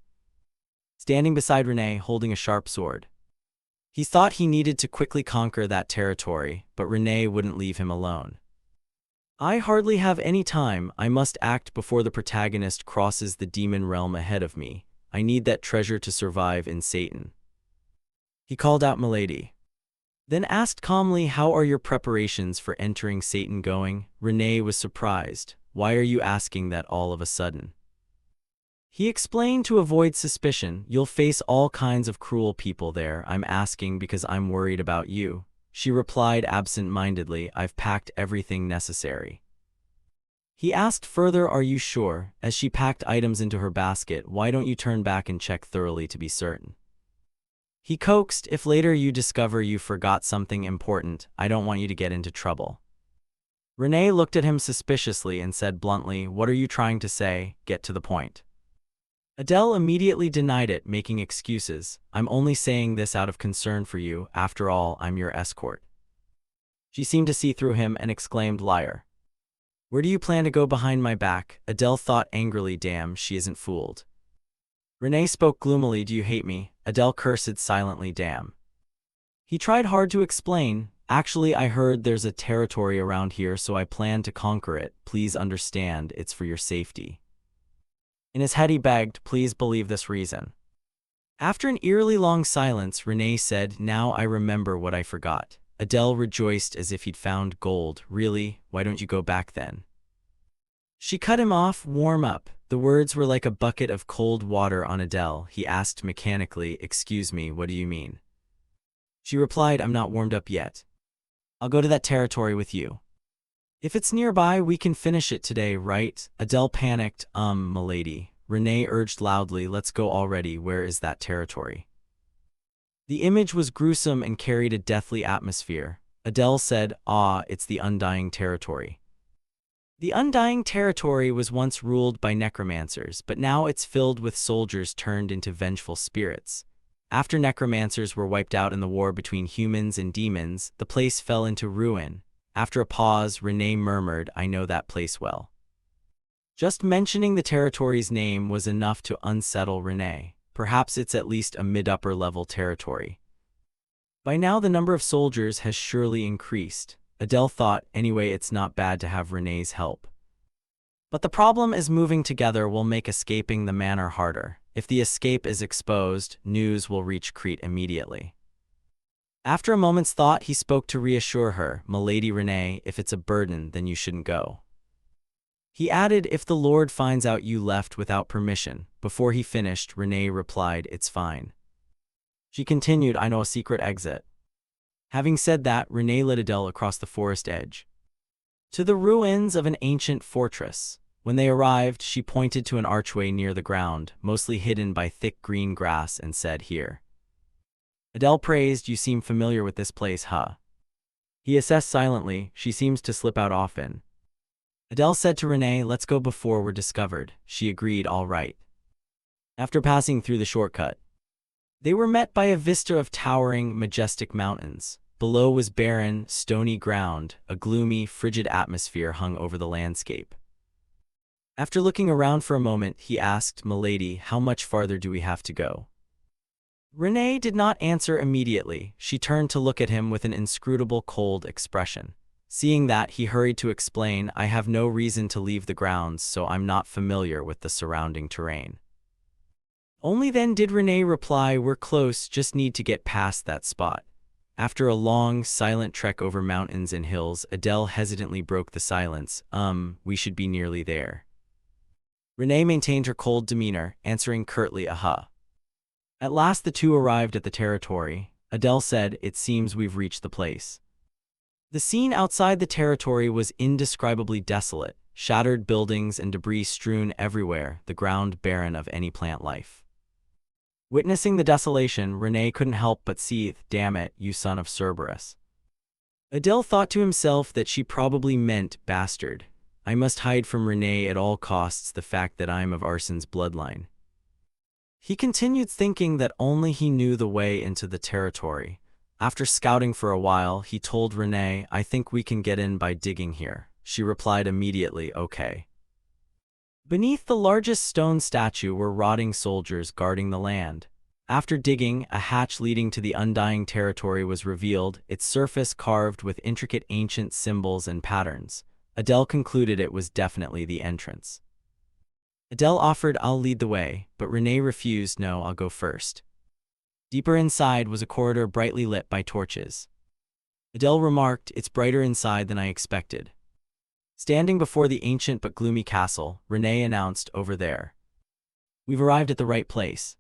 Standing beside Renee, holding a sharp sword. He thought he needed to quickly conquer that territory, but Renee wouldn't leave him alone. I hardly have any time. I must act before the protagonist crosses the demon realm ahead of me. I need that treasure to survive in Satan. He called out, milady. Then asked calmly, how are your preparations for entering Satan going? Renee was surprised. Why are you asking that all of a sudden? He explained, to avoid suspicion. You'll face all kinds of cruel people there. I'm asking because I'm worried about you. She replied absent-mindedly, I've packed everything necessary. He asked further, are you sure? As she packed items into her basket, why don't you turn back and check thoroughly to be certain? He coaxed, if later you discover you forgot something important, I don't want you to get into trouble. Renee looked at him suspiciously and said bluntly, what are you trying to say? Get to the point. Adele immediately denied it, making excuses. I'm only saying this out of concern for you. After all, I'm your escort. She seemed to see through him and exclaimed, liar. Where do you plan to go behind my back? Adele thought angrily, damn, she isn't fooled. Renee spoke gloomily, do you hate me? Adele cursed silently, damn. He tried hard to explain. Actually, I heard there's a territory around here, so I plan to conquer it. Please understand, it's for your safety. In his head he begged, please believe this reason. After an eerily long silence, Renee said, now I remember what I forgot. Adele rejoiced as if he'd found gold. Really? Why don't you go back then? She cut him off, warm up. The words were like a bucket of cold water on Adele. He asked mechanically, excuse me, what do you mean? She replied, I'm not warmed up yet. I'll go to that territory with you. If it's nearby, we can finish it today, right? Adele panicked, milady. Renee urged loudly, let's go already. Where is that territory? The image was gruesome and carried a deathly atmosphere. Adele said, it's the Undying Territory. The Undying Territory was once ruled by necromancers, but now it's filled with soldiers turned into vengeful spirits. After necromancers were wiped out in the war between humans and demons, the place fell into ruin. After a pause, Renee murmured, I know that place well. Just mentioning the territory's name was enough to unsettle Renee. Perhaps it's at least a mid-upper level territory. By now the number of soldiers has surely increased. Adele thought, anyway, it's not bad to have Renee's help. But the problem is moving together will make escaping the manor harder. If the escape is exposed, news will reach Crete immediately. After a moment's thought, he spoke to reassure her, milady Renee, if it's a burden, then you shouldn't go. He added, if the Lord finds out you left without permission. Before he finished, Renee replied, it's fine. She continued, I know a secret exit. Having said that, Renee led Adele across the forest edge to the ruins of an ancient fortress. When they arrived, she pointed to an archway near the ground, mostly hidden by thick green grass, and said, here. Adele praised, you seem familiar with this place, huh? He assessed silently, she seems to slip out often. Adele said to Renee, let's go before we're discovered. She agreed, all right. After passing through the shortcut, they were met by a vista of towering, majestic mountains. Below was barren, stony ground. A gloomy, frigid atmosphere hung over the landscape. After looking around for a moment, he asked, milady, how much farther do we have to go? Renee did not answer immediately. She turned to look at him with an inscrutable cold expression. Seeing that, he hurried to explain, I have no reason to leave the grounds, so I'm not familiar with the surrounding terrain. Only then did Renee reply, we're close, just need to get past that spot. After a long, silent trek over mountains and hills, Adele hesitantly broke the silence. We should be nearly there. Renee maintained her cold demeanor, answering curtly, aha. At last the two arrived at the territory. Adele said, it seems we've reached the place. The scene outside the territory was indescribably desolate, shattered buildings and debris strewn everywhere, the ground barren of any plant life. Witnessing the desolation, Renee couldn't help but seethe, damn it, you son of Cerberus. Adele thought to himself that she probably meant bastard. I must hide from Renee at all costs the fact that I'm of Arson's bloodline. He continued thinking that only he knew the way into the territory. After scouting for a while, he told Renee, I think we can get in by digging here. She replied immediately, okay. Beneath the largest stone statue were rotting soldiers guarding the land. After digging, a hatch leading to the undying territory was revealed, its surface carved with intricate ancient symbols and patterns. Adele concluded it was definitely the entrance. Adele offered, I'll lead the way, but Renee refused, no, I'll go first. Deeper inside was a corridor brightly lit by torches. Adele remarked, it's brighter inside than I expected. Standing before the ancient but gloomy castle, Renee announced, over there. We've arrived at the right place.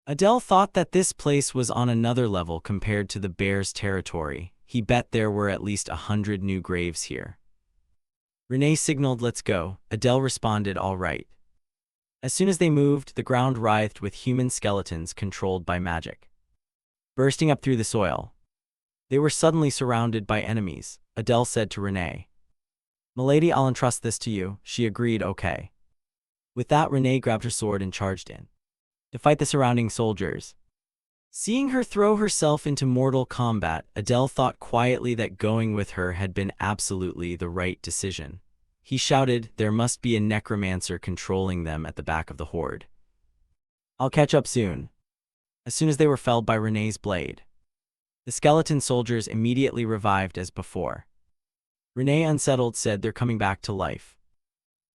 Adele thought that this place was on another level compared to the bear's territory. He bet there were at least 100 new graves here. Renee signaled, let's go. Adele responded, all right. As soon as they moved, the ground writhed with human skeletons controlled by magic. Bursting up through the soil, they were suddenly surrounded by enemies. Adele said to Renee, Milady, I'll entrust this to you. She agreed, okay. With that, Renee grabbed her sword and charged in to fight the surrounding soldiers. Seeing her throw herself into mortal combat, Adele thought quietly that going with her had been absolutely the right decision. He shouted, there must be a necromancer controlling them at the back of the horde. I'll catch up soon. As soon as they were felled by Renee's blade, the skeleton soldiers immediately revived as before. Renee, unsettled, said, they're coming back to life.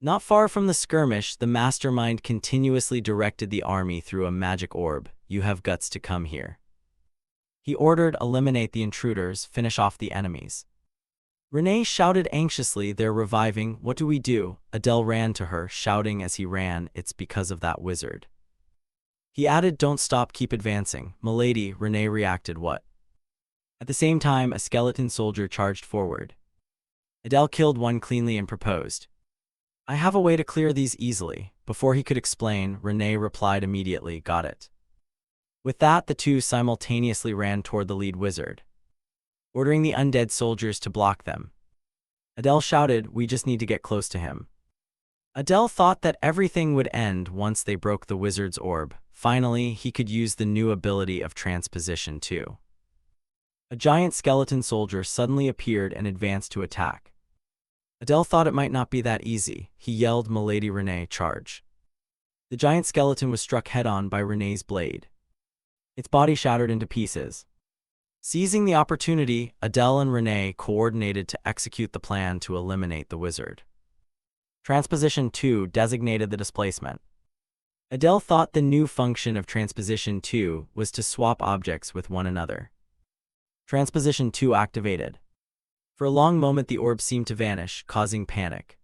Not far from the skirmish, the mastermind continuously directed the army through a magic orb. You have guts to come here. He ordered, eliminate the intruders, finish off the enemies. Renee shouted anxiously, they're reviving, what do we do? Adele ran to her, shouting as he ran, it's because of that wizard. He added, don't stop, keep advancing. Milady, Renee reacted, what? At the same time, a skeleton soldier charged forward. Adele killed one cleanly and proposed, I have a way to clear these easily. Before he could explain, Renee replied immediately, got it. With that, the two simultaneously ran toward the lead wizard, ordering the undead soldiers to block them. Adele shouted, we just need to get close to him. Adele thought that everything would end once they broke the wizard's orb. Finally, he could use the new ability of transposition too. A giant skeleton soldier suddenly appeared and advanced to attack. Adele thought it might not be that easy. He yelled, Milady, Renee, charge. The giant skeleton was struck head-on by Renee's blade. Its body shattered into pieces. Seizing the opportunity, Adele and Renee coordinated to execute the plan to eliminate the wizard. Transposition 2 designated the displacement. Adele thought the new function of Transposition 2 was to swap objects with one another. Transposition 2 activated. For a long moment the orb seemed to vanish, causing panic.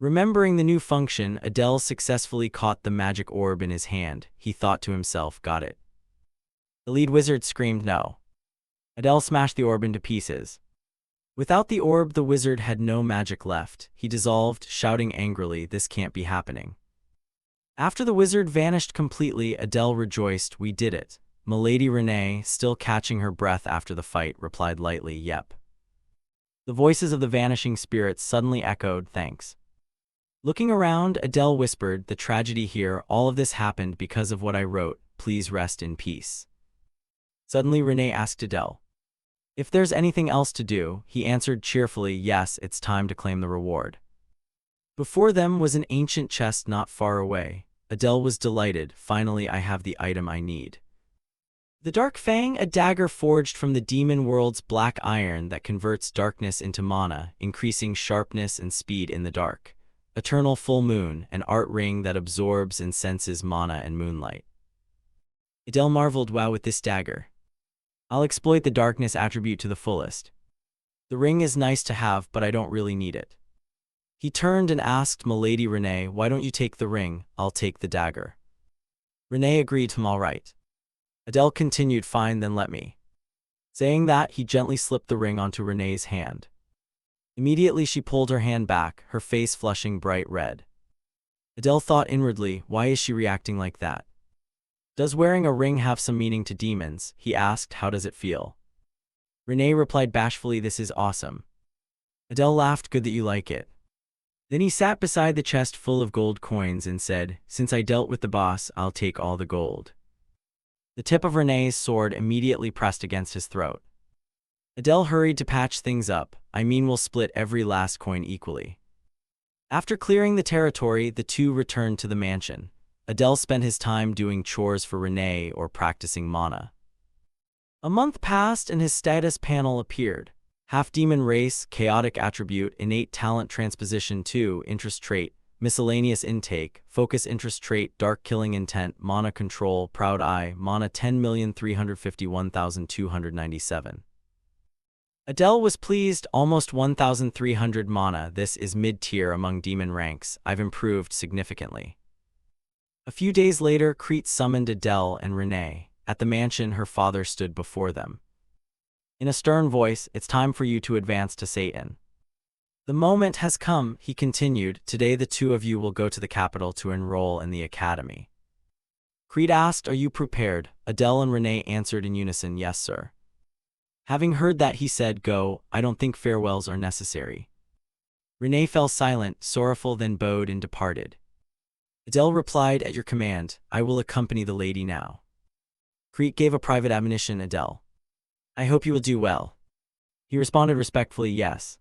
Remembering the new function, Adele successfully caught the magic orb in his hand. He thought to himself, got it. The lead wizard screamed, no. Adele smashed the orb into pieces. Without the orb, the wizard had no magic left. He dissolved, shouting angrily, this can't be happening. After the wizard vanished completely, Adele rejoiced, we did it. Milady, Renee, still catching her breath after the fight, replied lightly, yep. The voices of the vanishing spirits suddenly echoed, thanks. Looking around, Adele whispered, the tragedy here, all of this happened because of what I wrote, please rest in peace. Suddenly Renee asked Adele if there's anything else to do. He answered cheerfully, yes, it's time to claim the reward. Before them was an ancient chest not far away. Adele was delighted, finally I have the item I need. The Dark Fang, a dagger forged from the demon world's black iron that converts darkness into mana, increasing sharpness and speed in the dark. Eternal Full Moon, an art ring that absorbs and senses mana and moonlight. Adele marveled, wow, with this dagger, I'll exploit the darkness attribute to the fullest. The ring is nice to have, but I don't really need it. He turned and asked Milady Renee, why don't you take the ring, I'll take the dagger. Renee agreed, all right. Adele continued, fine, then let me. Saying that, he gently slipped the ring onto Renee's hand. Immediately she pulled her hand back, her face flushing bright red. Adele thought inwardly, why is she reacting like that? Does wearing a ring have some meaning to demons? He asked, how does it feel? Renee replied bashfully, this is awesome. Adele laughed, good that you like it. Then he sat beside the chest full of gold coins and said, since I dealt with the boss, I'll take all the gold. The tip of Renee's sword immediately pressed against his throat. Adele hurried to patch things up, we'll split every last coin equally. After clearing the territory, the two returned to the mansion. Adele spent his time doing chores for Renee or practicing mana. A month passed and his status panel appeared. Half-demon race, chaotic attribute, innate talent, transposition 2, interest trait, miscellaneous intake, focus interest trait, dark killing intent, mana control, proud eye, mana 10,351,297. Adele was pleased, almost 1,300 mana, this is mid-tier among demon ranks, I've improved significantly. A few days later, Crete summoned Adele and Renee. At the mansion, her father stood before them. In a stern voice, it's time for you to advance to Satan. The moment has come, he continued, today the two of you will go to the capital to enroll in the academy. Crete asked, are you prepared? Adele and Renee answered in unison, yes, sir. Having heard that, he said, go, I don't think farewells are necessary. Renee fell silent, sorrowful, then bowed and departed. Adele replied, at your command, I will accompany the lady now. Crete gave a private admonition, Adele. I hope you will do well. He responded respectfully, yes.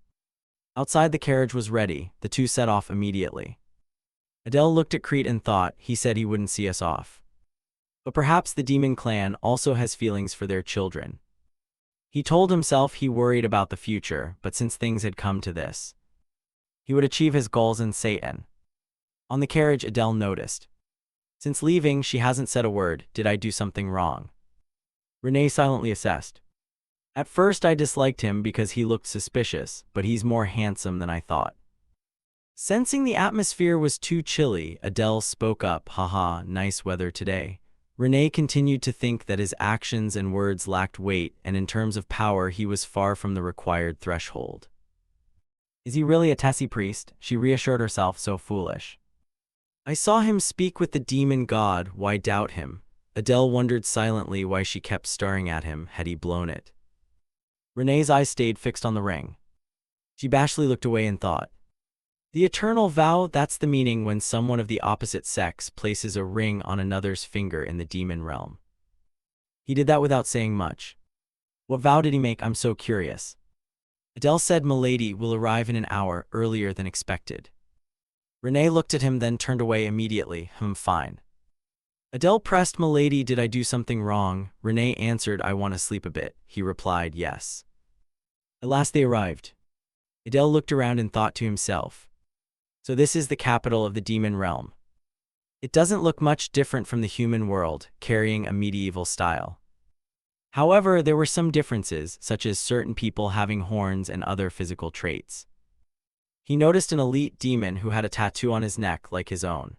Outside, the carriage was ready, the two set off immediately. Adele looked at Crete and thought, he said he wouldn't see us off. But perhaps the demon clan also has feelings for their children. He told himself he worried about the future, but since things had come to this, he would achieve his goals in Satan. On the carriage, Adele noticed. Since leaving, she hasn't said a word. Did I do something wrong? Renee silently assessed. At first I disliked him because he looked suspicious, but he's more handsome than I thought. Sensing the atmosphere was too chilly, Adele spoke up, haha, nice weather today. Renee continued to think that his actions and words lacked weight, and in terms of power he was far from the required threshold. Is he really a Tessie priest? She reassured herself, so foolish. I saw him speak with the demon god, why doubt him? Adele wondered silently why she kept staring at him, had he blown it? Renee's eyes stayed fixed on the ring. She bashfully looked away and thought. The eternal vow, that's the meaning when someone of the opposite sex places a ring on another's finger in the demon realm. He did that without saying much. What vow did he make? I'm so curious. Adele said, Milady will arrive in an hour, earlier than expected. Renee looked at him, then turned away immediately. Fine. Adele pressed, Milady, did I do something wrong? Renee answered, I want to sleep a bit. He replied, yes. At last they arrived. Adele looked around and thought to himself. So this is the capital of the demon realm. It doesn't look much different from the human world, carrying a medieval style. However, there were some differences, such as certain people having horns and other physical traits. He noticed an elite demon who had a tattoo on his neck like his own.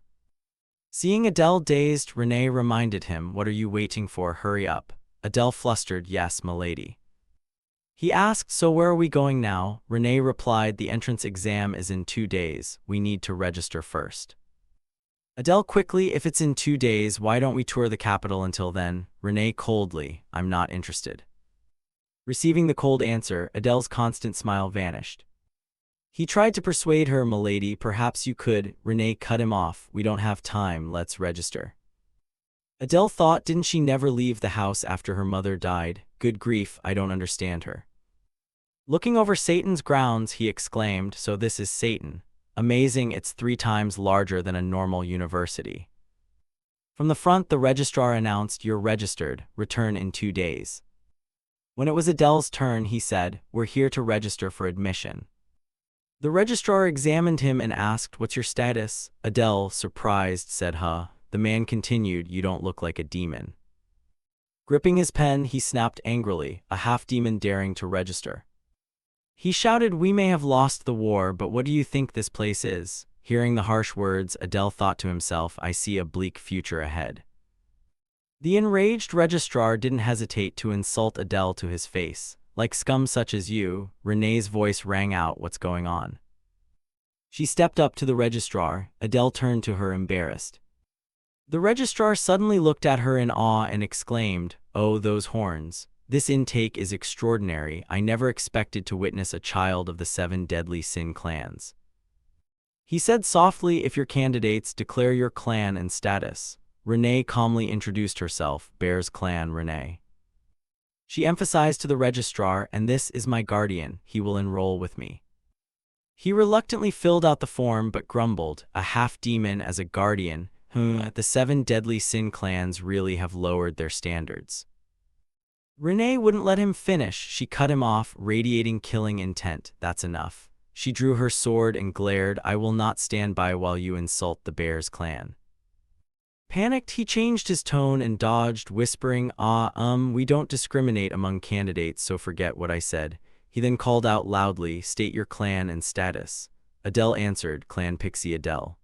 Seeing Adele dazed, Renee reminded him, what are you waiting for? Hurry up. Adele flustered, yes, milady. He asked, so where are we going now? Renee replied, the entrance exam is in 2 days. We need to register first. Adele quickly, if it's in 2 days, why don't we tour the capital until then? Renee coldly, I'm not interested. Receiving the cold answer, Adele's constant smile vanished. He tried to persuade her, milady, perhaps you could. Renee cut him off, we don't have time, let's register. Adele thought, didn't she never leave the house after her mother died? Good grief, I don't understand her. Looking over Satan's grounds, he exclaimed, so this is Satan. Amazing, it's 3 times larger than a normal university. From the front, the registrar announced, "You're registered, return in 2 days." When it was Adele's turn, he said, "We're here to register for admission." The registrar examined him and asked, "What's your status?" Adele, surprised, said, "Huh." The man continued, "You don't look like a demon." Gripping his pen, he snapped angrily, a half-demon daring to register. He shouted, "We may have lost the war, but what do you think this place is?" Hearing the harsh words, Adele thought to himself, "I see a bleak future ahead." The enraged registrar didn't hesitate to insult Adele to his face. "Like scum such as you," Renee's voice rang out, "what's going on?" She stepped up to the registrar. Adele turned to her, embarrassed. The registrar suddenly looked at her in awe and exclaimed, "Oh, those horns. This intake is extraordinary. I never expected to witness a child of the 7 deadly sin clans." He said softly, "If you're candidates, declare your clan and status." Renee calmly introduced herself, "Bear's Clan Renee." She emphasized to the registrar, "And this is my guardian. He will enroll with me." He reluctantly filled out the form but grumbled, "A half-demon as a guardian? The 7 deadly sin clans really have lowered their standards." Renee wouldn't let him finish. She cut him off, radiating killing intent. "That's enough." She drew her sword and glared, "I will not stand by while you insult the Bear's clan." Panicked, he changed his tone and dodged, whispering, We don't discriminate among candidates, so forget what I said." He then called out loudly, "State your clan and status." Adele answered, "Clan Pixie Adele."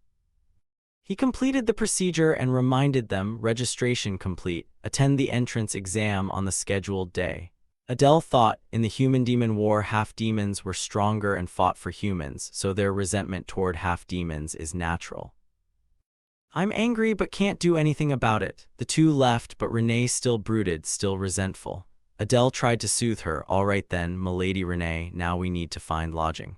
He completed the procedure and reminded them, "Registration complete. Attend the entrance exam on the scheduled day." Adele thought, in the human-demon war, half-demons were stronger and fought for humans, so their resentment toward half-demons is natural. "I'm angry but can't do anything about it." The two left, but Renee still brooded, still resentful. Adele tried to soothe her. "All right then, milady Renee, now we need to find lodging."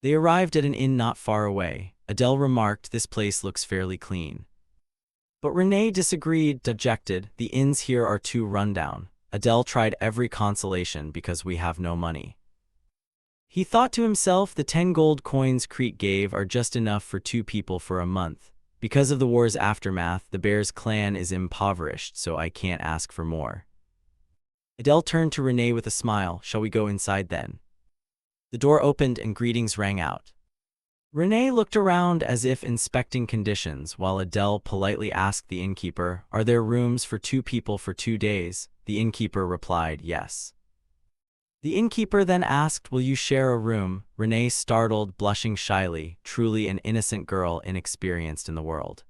They arrived at an inn not far away. Adele remarked, "This place looks fairly clean." But Renee disagreed, dejected, "The inns here are too rundown." Adele tried every consolation, "Because we have no money." He thought to himself, the 10 gold coins Crete gave are just enough for 2 people for a month. Because of the war's aftermath, the Bear's clan is impoverished, so I can't ask for more. Adele turned to Renee with a smile, "Shall we go inside then?" The door opened and greetings rang out. Renee looked around as if inspecting conditions, while Adele politely asked the innkeeper, "Are there rooms for 2 people for 2 days?" The innkeeper replied, "Yes." The innkeeper then asked, "Will you share a room?" Renee startled, blushing shyly, truly an innocent girl inexperienced in the world.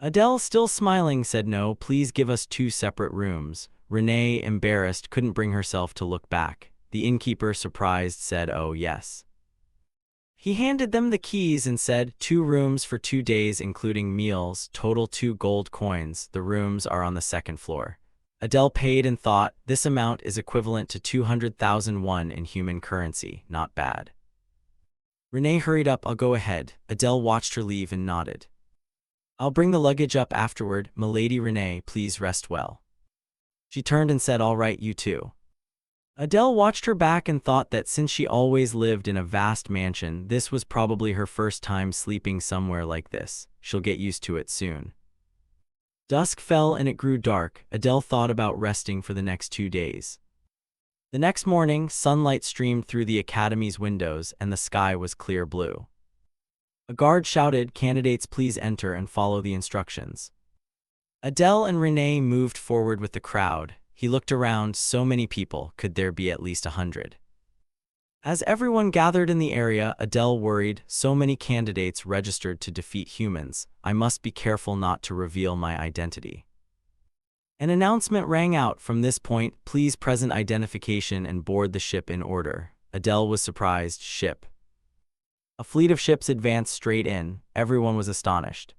Adele, still smiling, said, "No, please give us 2 separate rooms." Renee, embarrassed, couldn't bring herself to look back. The innkeeper, surprised, said, "Oh, yes." He handed them the keys and said, 2 rooms for 2 days including meals, total 2 gold coins. The rooms are on the 2nd floor. Adele paid and thought, this amount is equivalent to 200,000 won in human currency. Not bad. Renee hurried up, "I'll go ahead." Adele watched her leave and nodded. "I'll bring the luggage up afterward. Milady Renee, please rest well." She turned and said, "All right, you too." Adele watched her back and thought that since she always lived in a vast mansion, this was probably her first time sleeping somewhere like this. She'll get used to it soon. Dusk fell and it grew dark. Adele thought about resting for the next 2 days. The next morning, sunlight streamed through the academy's windows and the sky was clear blue. A guard shouted, "Candidates, please enter and follow the instructions." Adele and Renee moved forward with the crowd. He looked around, so many people, could there be at least 100? As everyone gathered in the area, Adele worried, so many candidates registered to defeat humans. I must be careful not to reveal my identity. An announcement rang out, "From this point, please present identification and board the ship in order." Adele was surprised. Ship. A fleet of ships advanced straight in. Everyone was astonished.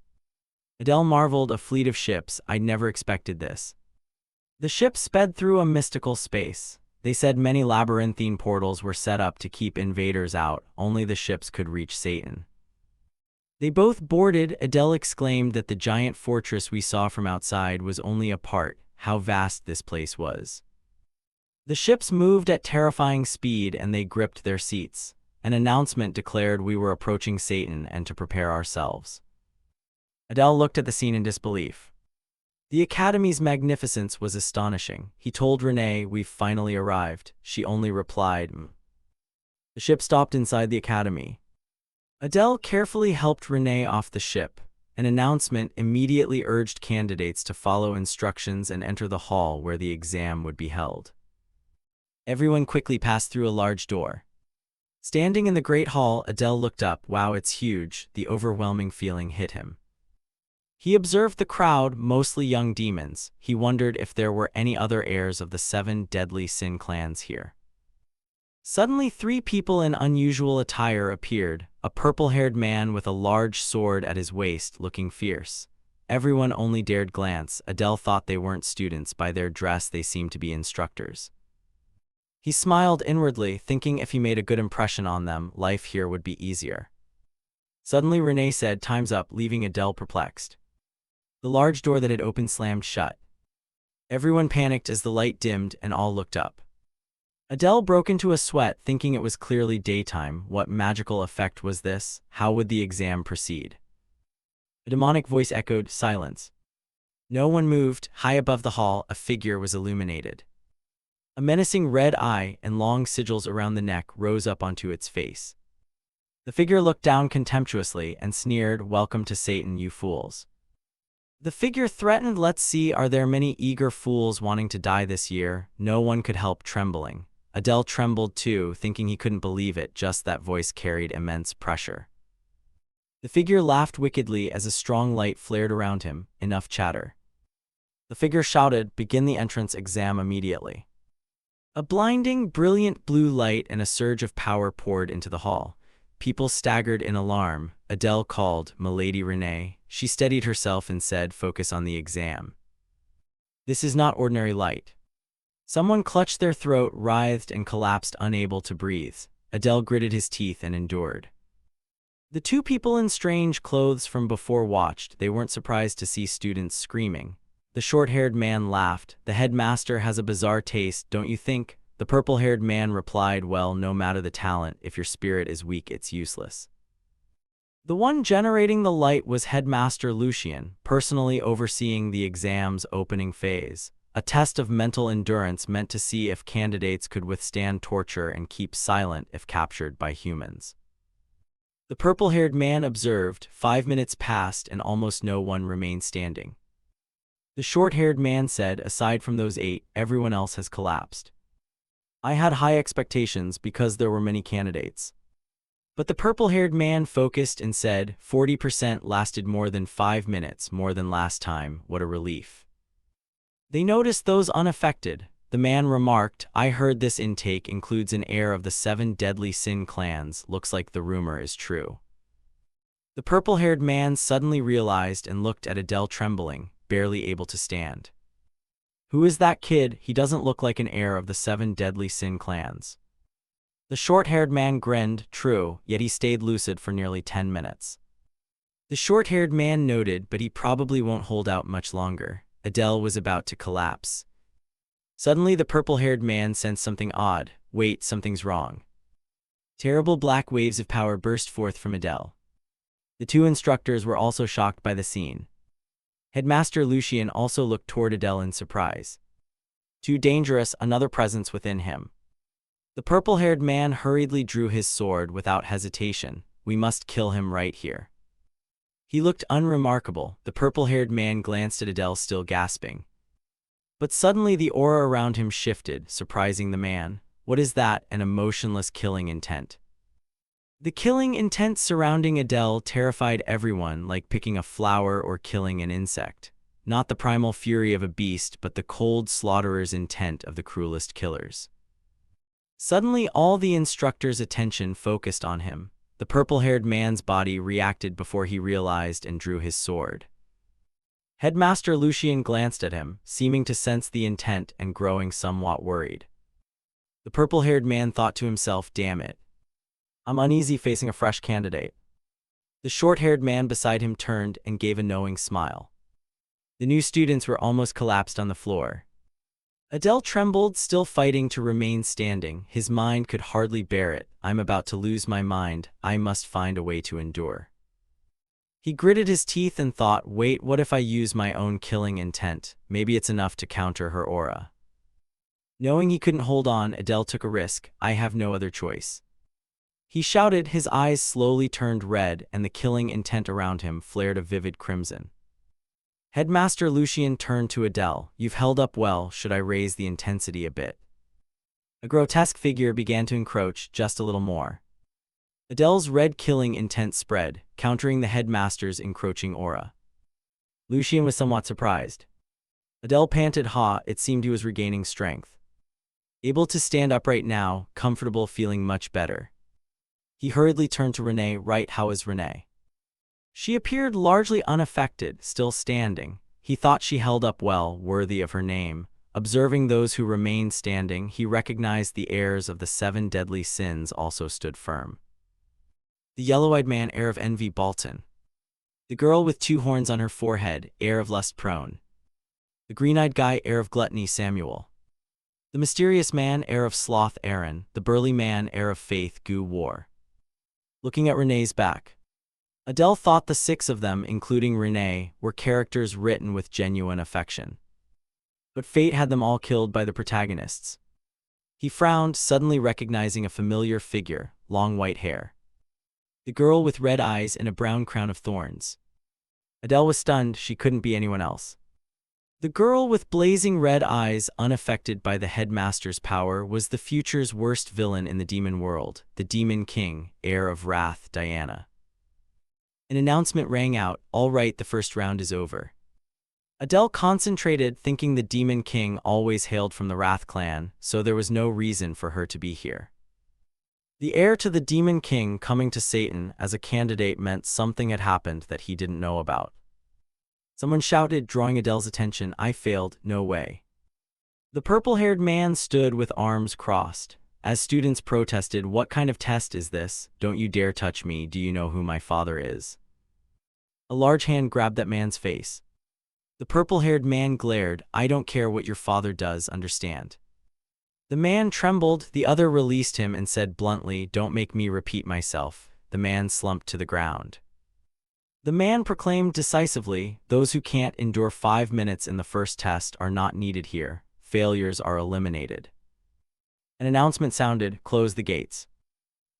Adele marveled, a fleet of ships, I'd never expected this. The ship sped through a mystical space. They said many labyrinthine portals were set up to keep invaders out, only the ships could reach Satan. They both boarded. Adele exclaimed that the giant fortress we saw from outside was only a part. How vast this place was. The ships moved at terrifying speed and they gripped their seats. An announcement declared we were approaching Satan and to prepare ourselves. Adele looked at the scene in disbelief. The Academy's magnificence was astonishing. He told Renee, "We've finally arrived." She only replied, "Mm." The ship stopped inside the Academy. Adele carefully helped Renee off the ship. An announcement immediately urged candidates to follow instructions and enter the hall where the exam would be held. Everyone quickly passed through a large door. Standing in the great hall, Adele looked up. Wow, it's huge. The overwhelming feeling hit him. He observed the crowd, mostly young demons. He wondered if there were any other heirs of the 7 deadly sin clans here. Suddenly, 3 people in unusual attire appeared, a purple-haired man with a large sword at his waist, looking fierce. Everyone only dared glance. Adele thought they weren't students. By their dress, they seemed to be instructors. He smiled inwardly, thinking if he made a good impression on them, life here would be easier. Suddenly, Renee said, "Time's up," leaving Adele perplexed. The large door that had opened slammed shut. Everyone panicked as the light dimmed and all looked up. Adele broke into a sweat, thinking it was clearly daytime. What magical effect was this? How would the exam proceed? A demonic voice echoed, "Silence." No one moved. High above the hall, a figure was illuminated. A menacing red eye and long sigils around the neck rose up onto its face. The figure looked down contemptuously and sneered, "Welcome to Satan, you fools." The figure threatened, "Let's see, are there many eager fools wanting to die this year?" No one could help trembling. Adele trembled too, thinking he couldn't believe it, just that voice carried immense pressure. The figure laughed wickedly as a strong light flared around him. Enough chatter. The figure shouted, "Begin the entrance exam immediately." A blinding, brilliant blue light and a surge of power poured into the hall. People staggered in alarm. Adele called, "Milady Renee." She steadied herself and said, "Focus on the exam. This is not ordinary light." Someone clutched their throat, writhed, and collapsed, unable to breathe. Adele gritted his teeth and endured. The 2 people in strange clothes from before watched. They weren't surprised to see students screaming. The short-haired man laughed. "The headmaster has a bizarre taste, don't you think?" The purple-haired man replied, "Well, no matter the talent, if your spirit is weak, it's useless." The one generating the light was Headmaster Lucien, personally overseeing the exam's opening phase, a test of mental endurance meant to see if candidates could withstand torture and keep silent if captured by humans. The purple-haired man observed. 5 minutes passed and almost no one remained standing. The short-haired man said, "Aside from those 8, everyone else has collapsed. I had high expectations because there were many candidates." But the purple-haired man focused and said, 40% lasted more than 5 minutes, more than last time. What a relief. They noticed those unaffected. The man remarked, "I heard this intake includes an heir of the 7 deadly sin clans. Looks like the rumor is true." The purple-haired man suddenly realized and looked at Adele, trembling, barely able to stand. "Who is that kid? He doesn't look like an heir of the 7 deadly sin clans." The short-haired man grinned. "True, yet he stayed lucid for nearly 10 minutes. The short-haired man noted, "But he probably won't hold out much longer." Adele was about to collapse. Suddenly, the purple-haired man sensed something odd. "Wait, something's wrong." Terrible black waves of power burst forth from Adele. The 2 instructors were also shocked by the scene. Headmaster Lucien also looked toward Adele in surprise. Too dangerous, another presence within him. The purple-haired man hurriedly drew his sword without hesitation. "We must kill him right here." He looked unremarkable. The purple-haired man glanced at Adele, still gasping. But suddenly the aura around him shifted, surprising the man. What is that? An emotionless killing intent. The killing intent surrounding Adele terrified everyone, like picking a flower or killing an insect. Not the primal fury of a beast, but the cold slaughterer's intent of the cruelest killers. Suddenly, all the instructors' attention focused on him. The purple-haired man's body reacted before he realized and drew his sword. Headmaster Lucien glanced at him, seeming to sense the intent and growing somewhat worried. The purple-haired man thought to himself, "Damn it. I'm uneasy facing a fresh candidate." The short-haired man beside him turned and gave a knowing smile. The new students were almost collapsed on the floor. Adele trembled, still fighting to remain standing. His mind could hardly bear it. "I'm about to lose my mind. I must find a way to endure." He gritted his teeth and thought, wait, what if I use my own killing intent? Maybe it's enough to counter her aura. Knowing he couldn't hold on, Adele took a risk. I have no other choice. He shouted, his eyes slowly turned red, and the killing intent around him flared a vivid crimson. Headmaster Lucien turned to Adele. You've held up well, should I raise the intensity a bit? A grotesque figure began to encroach just a little more. Adele's red killing intent spread, countering the headmaster's encroaching aura. Lucien was somewhat surprised. Adele panted, it seemed he was regaining strength. Able to stand upright now, comfortable, feeling much better. He hurriedly turned to Renee. Right, how is Renee? She appeared largely unaffected, still standing. He thought she held up well, worthy of her name. Observing those who remained standing, he recognized the heirs of the 7 deadly sins also stood firm. The yellow-eyed man, heir of envy, Balton. The girl with 2 horns on her forehead, heir of lust, Prone. The green-eyed guy, heir of gluttony, Samuel. The mysterious man, heir of sloth, Aaron. The burly man, heir of faith, Gu War. Looking at Renee's back, Adele thought the 6 of them, including Renee, were characters written with genuine affection. But fate had them all killed by the protagonists. He frowned, suddenly recognizing a familiar figure, long white hair. The girl with red eyes and a brown crown of thorns. Adele was stunned, she couldn't be anyone else. The girl with blazing red eyes, unaffected by the headmaster's power, was the future's worst villain in the demon world, the Demon King, heir of wrath, Diana. An announcement rang out, all right, the first round is over. Adele concentrated, thinking the Demon King always hailed from the Wrath clan, so there was no reason for her to be here. The heir to the Demon King coming to Satan as a candidate meant something had happened that he didn't know about. Someone shouted, drawing Adele's attention. I failed, no way. The purple-haired man stood with arms crossed. As students protested, what kind of test is this? Don't you dare touch me, do you know who my father is? A large hand grabbed that man's face. The purple-haired man glared, I don't care what your father does, understand? The man trembled, the other released him and said bluntly, don't make me repeat myself. The man slumped to the ground. The man proclaimed decisively, those who can't endure 5 minutes in the first test are not needed here. Failures are eliminated. An announcement sounded, close the gates.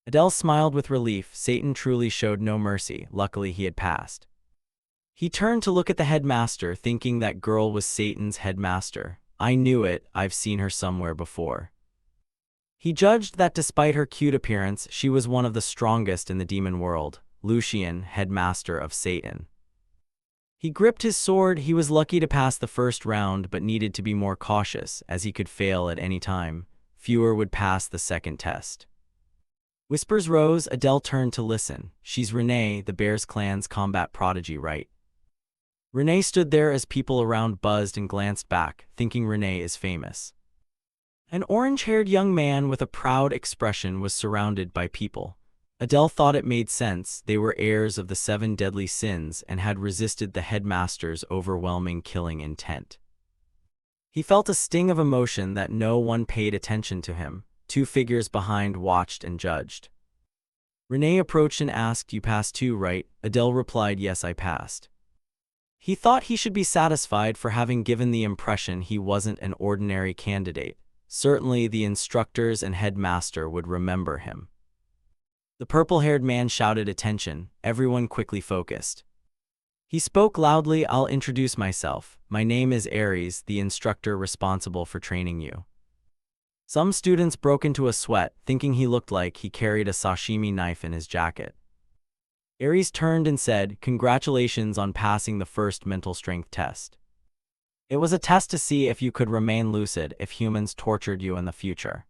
Adele smiled with relief. Satan truly showed no mercy. Luckily he had passed. He turned to look at the headmaster, thinking that girl was Satan's headmaster. I knew it, I've seen her somewhere before. He judged that despite her cute appearance, she was one of the strongest in the demon world. Lucien, headmaster of Satan. He gripped his sword. He was lucky to pass the first round, but needed to be more cautious, as he could fail at any time. Fewer would pass the second test. Whispers rose. Adele turned to listen. She's Renee, the Bears clan's combat prodigy, right? Renee stood there as people around buzzed and glanced back, thinking Renee is famous. An orange-haired young man with a proud expression was surrounded by people. Adele thought it made sense. They were heirs of the 7 deadly sins and had resisted the headmaster's overwhelming killing intent. He felt a sting of emotion that no one paid attention to him. 2 figures behind watched and judged. Renee approached and asked, you passed too, right? Adele replied, yes, I passed. He thought he should be satisfied for having given the impression he wasn't an ordinary candidate. Certainly the instructors and headmaster would remember him. The purple-haired man shouted, attention, everyone quickly focused. He spoke loudly, I'll introduce myself. My name is Aries, the instructor responsible for training you. Some students broke into a sweat, thinking he looked like he carried a sashimi knife in his jacket. Aries turned and said, congratulations on passing the first mental strength test. It was a test to see if you could remain lucid if humans tortured you in the future.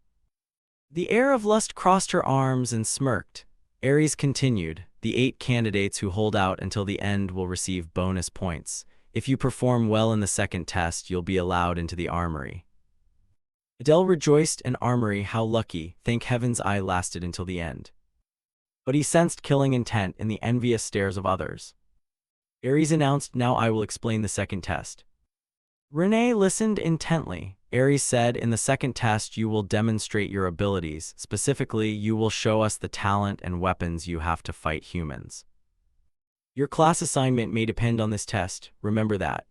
The heir of lust crossed her arms and smirked. Aries continued, the 8 candidates who hold out until the end will receive bonus points. If you perform well in the second test, you'll be allowed into the armory. Adele rejoiced, an armory, how lucky, thank heavens I lasted until the end. But he sensed killing intent in the envious stares of others. Aries announced, now I will explain the second test. Renee listened intently. Aries said, in the second test you will demonstrate your abilities. Specifically, you will show us the talent and weapons you have to fight humans. Your class assignment may depend on this test, remember that.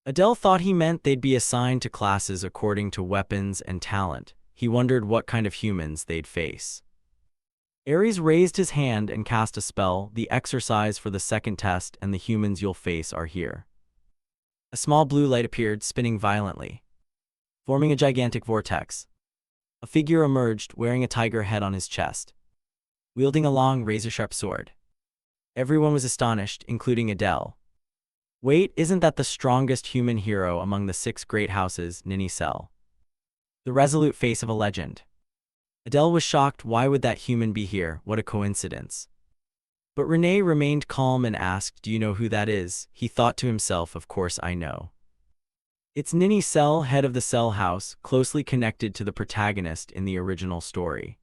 Adele thought he meant they'd be assigned to classes according to weapons and talent. He wondered what kind of humans they'd face. Aries raised his hand and cast a spell. The exercise for the second test and the humans you'll face are here. A small blue light appeared, spinning violently, forming a gigantic vortex. A figure emerged, wearing a tiger head on his chest, wielding a long, razor-sharp sword. Everyone was astonished, including Adele. Wait, isn't that the strongest human hero among the 6 great houses, Nini Cell? The resolute face of a legend. Adele was shocked. Why would that human be here? What a coincidence. But Renee remained calm and asked, do you know who that is? He thought to himself, of course I know. It's Nini Cell, head of the Cell House, closely connected to the protagonist in the original story.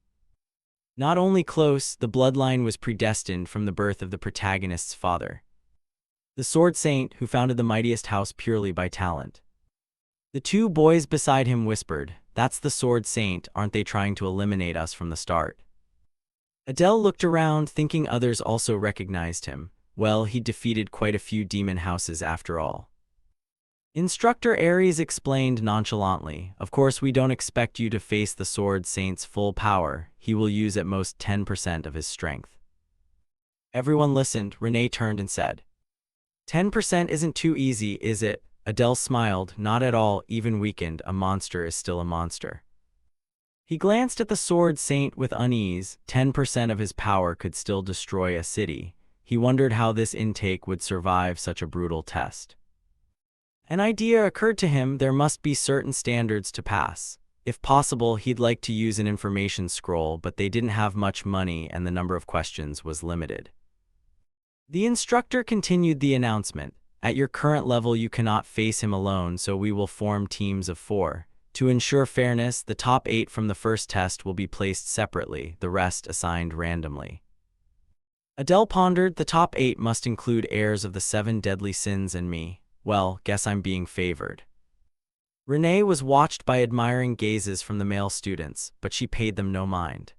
Not only close, the bloodline was predestined from the birth of the protagonist's father, the Sword Saint, who founded the mightiest house purely by talent. The 2 boys beside him whispered, that's the Sword Saint, aren't they trying to eliminate us from the start? Adele looked around, thinking others also recognized him. Well, he'd defeated quite a few demon houses after all. Instructor Aries explained nonchalantly, of course we don't expect you to face the Sword Saint's full power. He will use at most 10% of his strength. Everyone listened. Renee turned and said, 10% isn't too easy, is it? Adele smiled, not at all. Even weakened, a monster is still a monster. He glanced at the Sword Saint with unease. 10% of his power could still destroy a city. He wondered how this intake would survive such a brutal test. An idea occurred to him. There must be certain standards to pass. If possible, he'd like to use an information scroll, but they didn't have much money and the number of questions was limited. The instructor continued the announcement. At your current level, you cannot face him alone, so we will form teams of 4. To ensure fairness, the top 8 from the first test will be placed separately, the rest assigned randomly. Adele pondered. The top 8 must include heirs of the 7 deadly sins and me. Well, guess I'm being favored. Renee was watched by admiring gazes from the male students, but she paid them no mind.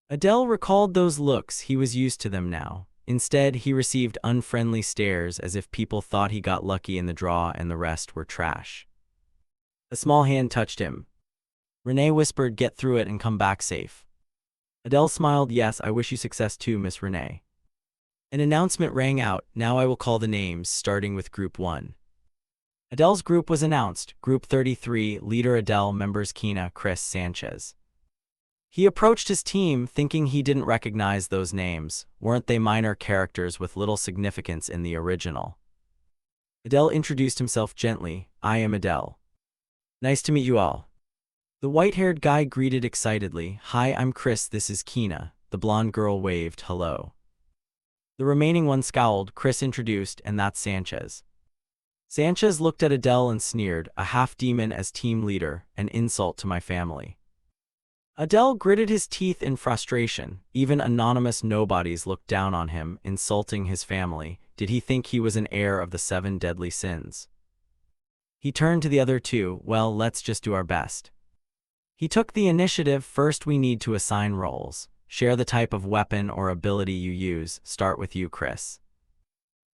Adele recalled those looks. He was used to them now. Instead, he received unfriendly stares, as if people thought he got lucky in the draw and the rest were trash. A small hand touched him. Renee whispered, get through it and come back safe. Adele smiled, yes, I wish you success too, Miss Renee. An announcement rang out. Now I will call the names, starting with Group 1. Adele's group was announced. Group 33, leader Adele, members Kina, Chris, Sanchez. He approached his team, thinking he didn't recognize those names. Weren't they minor characters with little significance in the original? Adele introduced himself gently. I am Adele. Nice to meet you all. The white-haired guy greeted excitedly. Hi, I'm Chris, this is Kina. The blonde girl waved hello. The remaining one scowled. Chris introduced, and that's Sanchez. Sanchez looked at Adele and sneered, a half-demon as team leader, an insult to my family. Adele gritted his teeth in frustration. Even anonymous nobodies looked down on him, insulting his family. Did he think he was an heir of the 7 deadly sins? He turned to the other 2. Well, let's just do our best. He took the initiative. First, we need to assign roles. Share the type of weapon or ability you use. Start with you, Chris.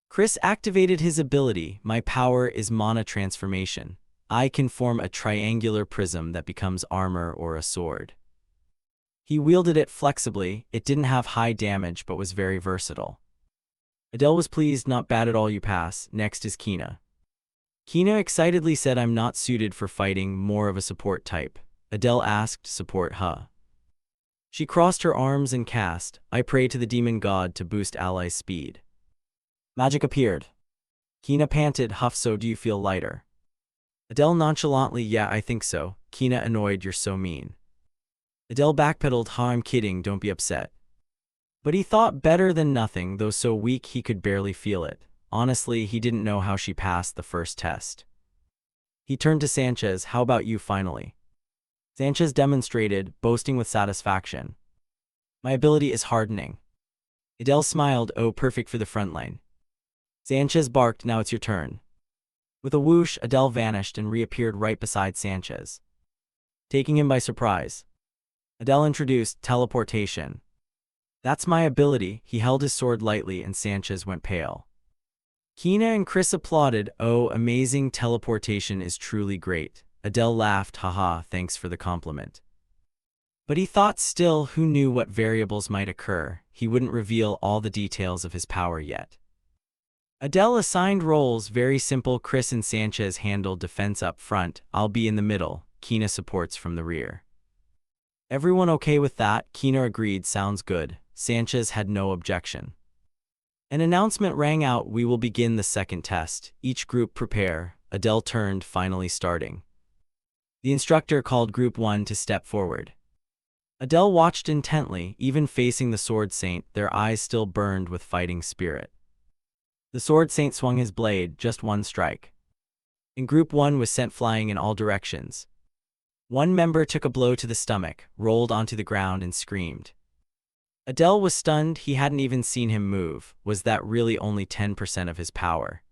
Chris activated his ability. My power is mana transformation. I can form a triangular prism that becomes armor or a sword. He wielded it flexibly. It didn't have high damage but was very versatile. Adele was pleased. Not bad at all, you pass. Next is Kina. Kina excitedly said, I'm not suited for fighting, more of a support type. Adele asked, support, huh? She crossed her arms and cast, I pray to the demon god to boost allies' speed. Magic appeared. Kina panted, huff, so do you feel lighter? Adele nonchalantly, yeah, I think so. Kina annoyed, you're so mean. Adele backpedaled, huh, I'm kidding, don't be upset. But he thought better than nothing, though so weak he could barely feel it. Honestly, he didn't know how she passed the first test. He turned to Sanchez, how about you finally? Sanchez demonstrated, boasting with satisfaction. My ability is hardening. Adele smiled, oh, perfect for the front line. Sanchez barked, now it's your turn. With a whoosh, Adele vanished and reappeared right beside Sanchez, taking him by surprise. Adele introduced teleportation. That's my ability. He held his sword lightly and Sanchez went pale. Kina and Chris applauded. Oh, amazing teleportation is truly great. Adele laughed, haha, thanks for the compliment. But he thought still, who knew what variables might occur? He wouldn't reveal all the details of his power yet. Adele assigned roles, very simple. Chris and Sanchez handled defense up front. I'll be in the middle. Kina supports from the rear. Everyone okay with that? Kina agreed, sounds good. Sanchez had no objection. An announcement rang out, we will begin the second test. Each group prepare. Adele turned, finally starting. The instructor called Group 1 to step forward. Adele watched intently, even facing the Sword Saint, their eyes still burned with fighting spirit. The Sword Saint swung his blade, just one strike. And Group 1 was sent flying in all directions. One member took a blow to the stomach, rolled onto the ground and screamed. Adele was stunned, he hadn't even seen him move. Was that really only 10% of his power?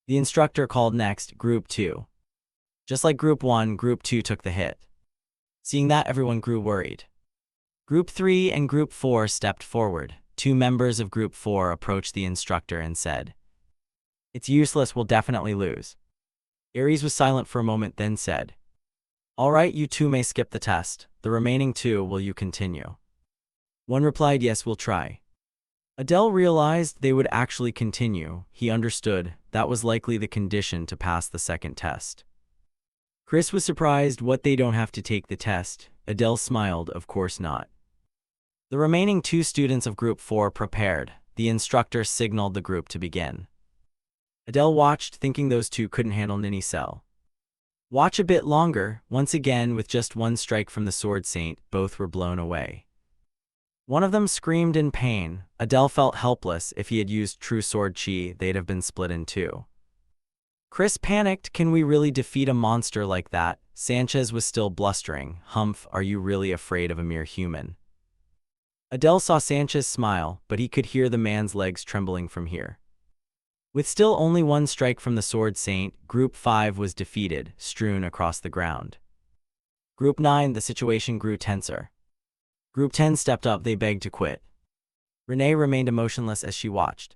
The instructor called next, Group 2. Just like Group 1, Group 2 took the hit. Seeing that, everyone grew worried. Group 3 and Group 4 stepped forward. Two members of Group 4 approached the instructor and said, "It's useless, we'll definitely lose." Ares was silent for a moment, then said, "All right, you two may skip the test. The remaining two, will you continue?" One replied, "Yes, we'll try." Adele realized they would actually continue. He understood that was likely the condition to pass the second test. Chris was surprised, what, they don't have to take the test? Adele smiled, of course not. The remaining two students of Group 4 prepared. The instructor signaled the group to begin. Adele watched, thinking those two couldn't handle Nini Cell. Watch a bit longer. Once again, with just one strike from the Sword Saint, both were blown away. One of them screamed in pain. Adele felt helpless. If he had used true sword chi, they'd have been split in two. Chris panicked, can we really defeat a monster like that? Sanchez was still blustering. Humph, are you really afraid of a mere human? Adele saw Sanchez smile, but he could hear the man's legs trembling from here. With still only one strike from the Sword Saint, Group 5 was defeated, strewn across the ground. Group 9, the situation grew tenser. Group 10 stepped up, they begged to quit. Renee remained emotionless as she watched.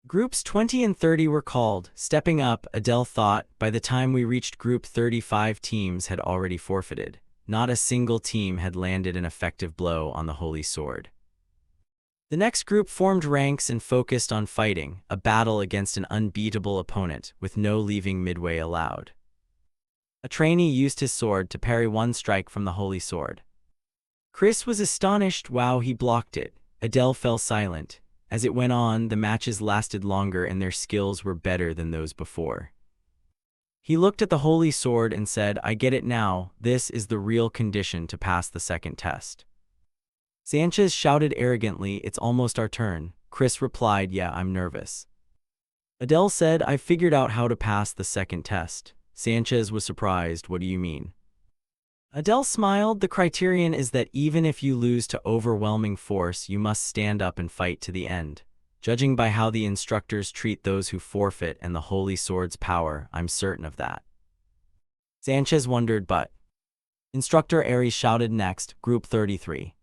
Groups 20 and 30 were called. Stepping up, Adele thought, by the time we reached Group 35, teams had already forfeited. Not a single team had landed an effective blow on the Holy Sword. The next group formed ranks and focused on fighting, a battle against an unbeatable opponent, with no leaving midway allowed. A trainee used his sword to parry one strike from the Holy Sword. Chris was astonished, wow, he blocked it. Adele fell silent. As it went on, the matches lasted longer and their skills were better than those before. He looked at the Holy Sword and said, I get it now, this is the real condition to pass the second test. Sanchez shouted arrogantly, it's almost our turn. Chris replied, yeah, I'm nervous. Adele said, I figured out how to pass the second test. Sanchez was surprised, what do you mean? Adele smiled, the criterion is that even if you lose to overwhelming force, you must stand up and fight to the end. Judging by how the instructors treat those who forfeit and the Holy Sword's power, I'm certain of that. Sanchez wondered, but... Instructor Aries shouted next, Group 33.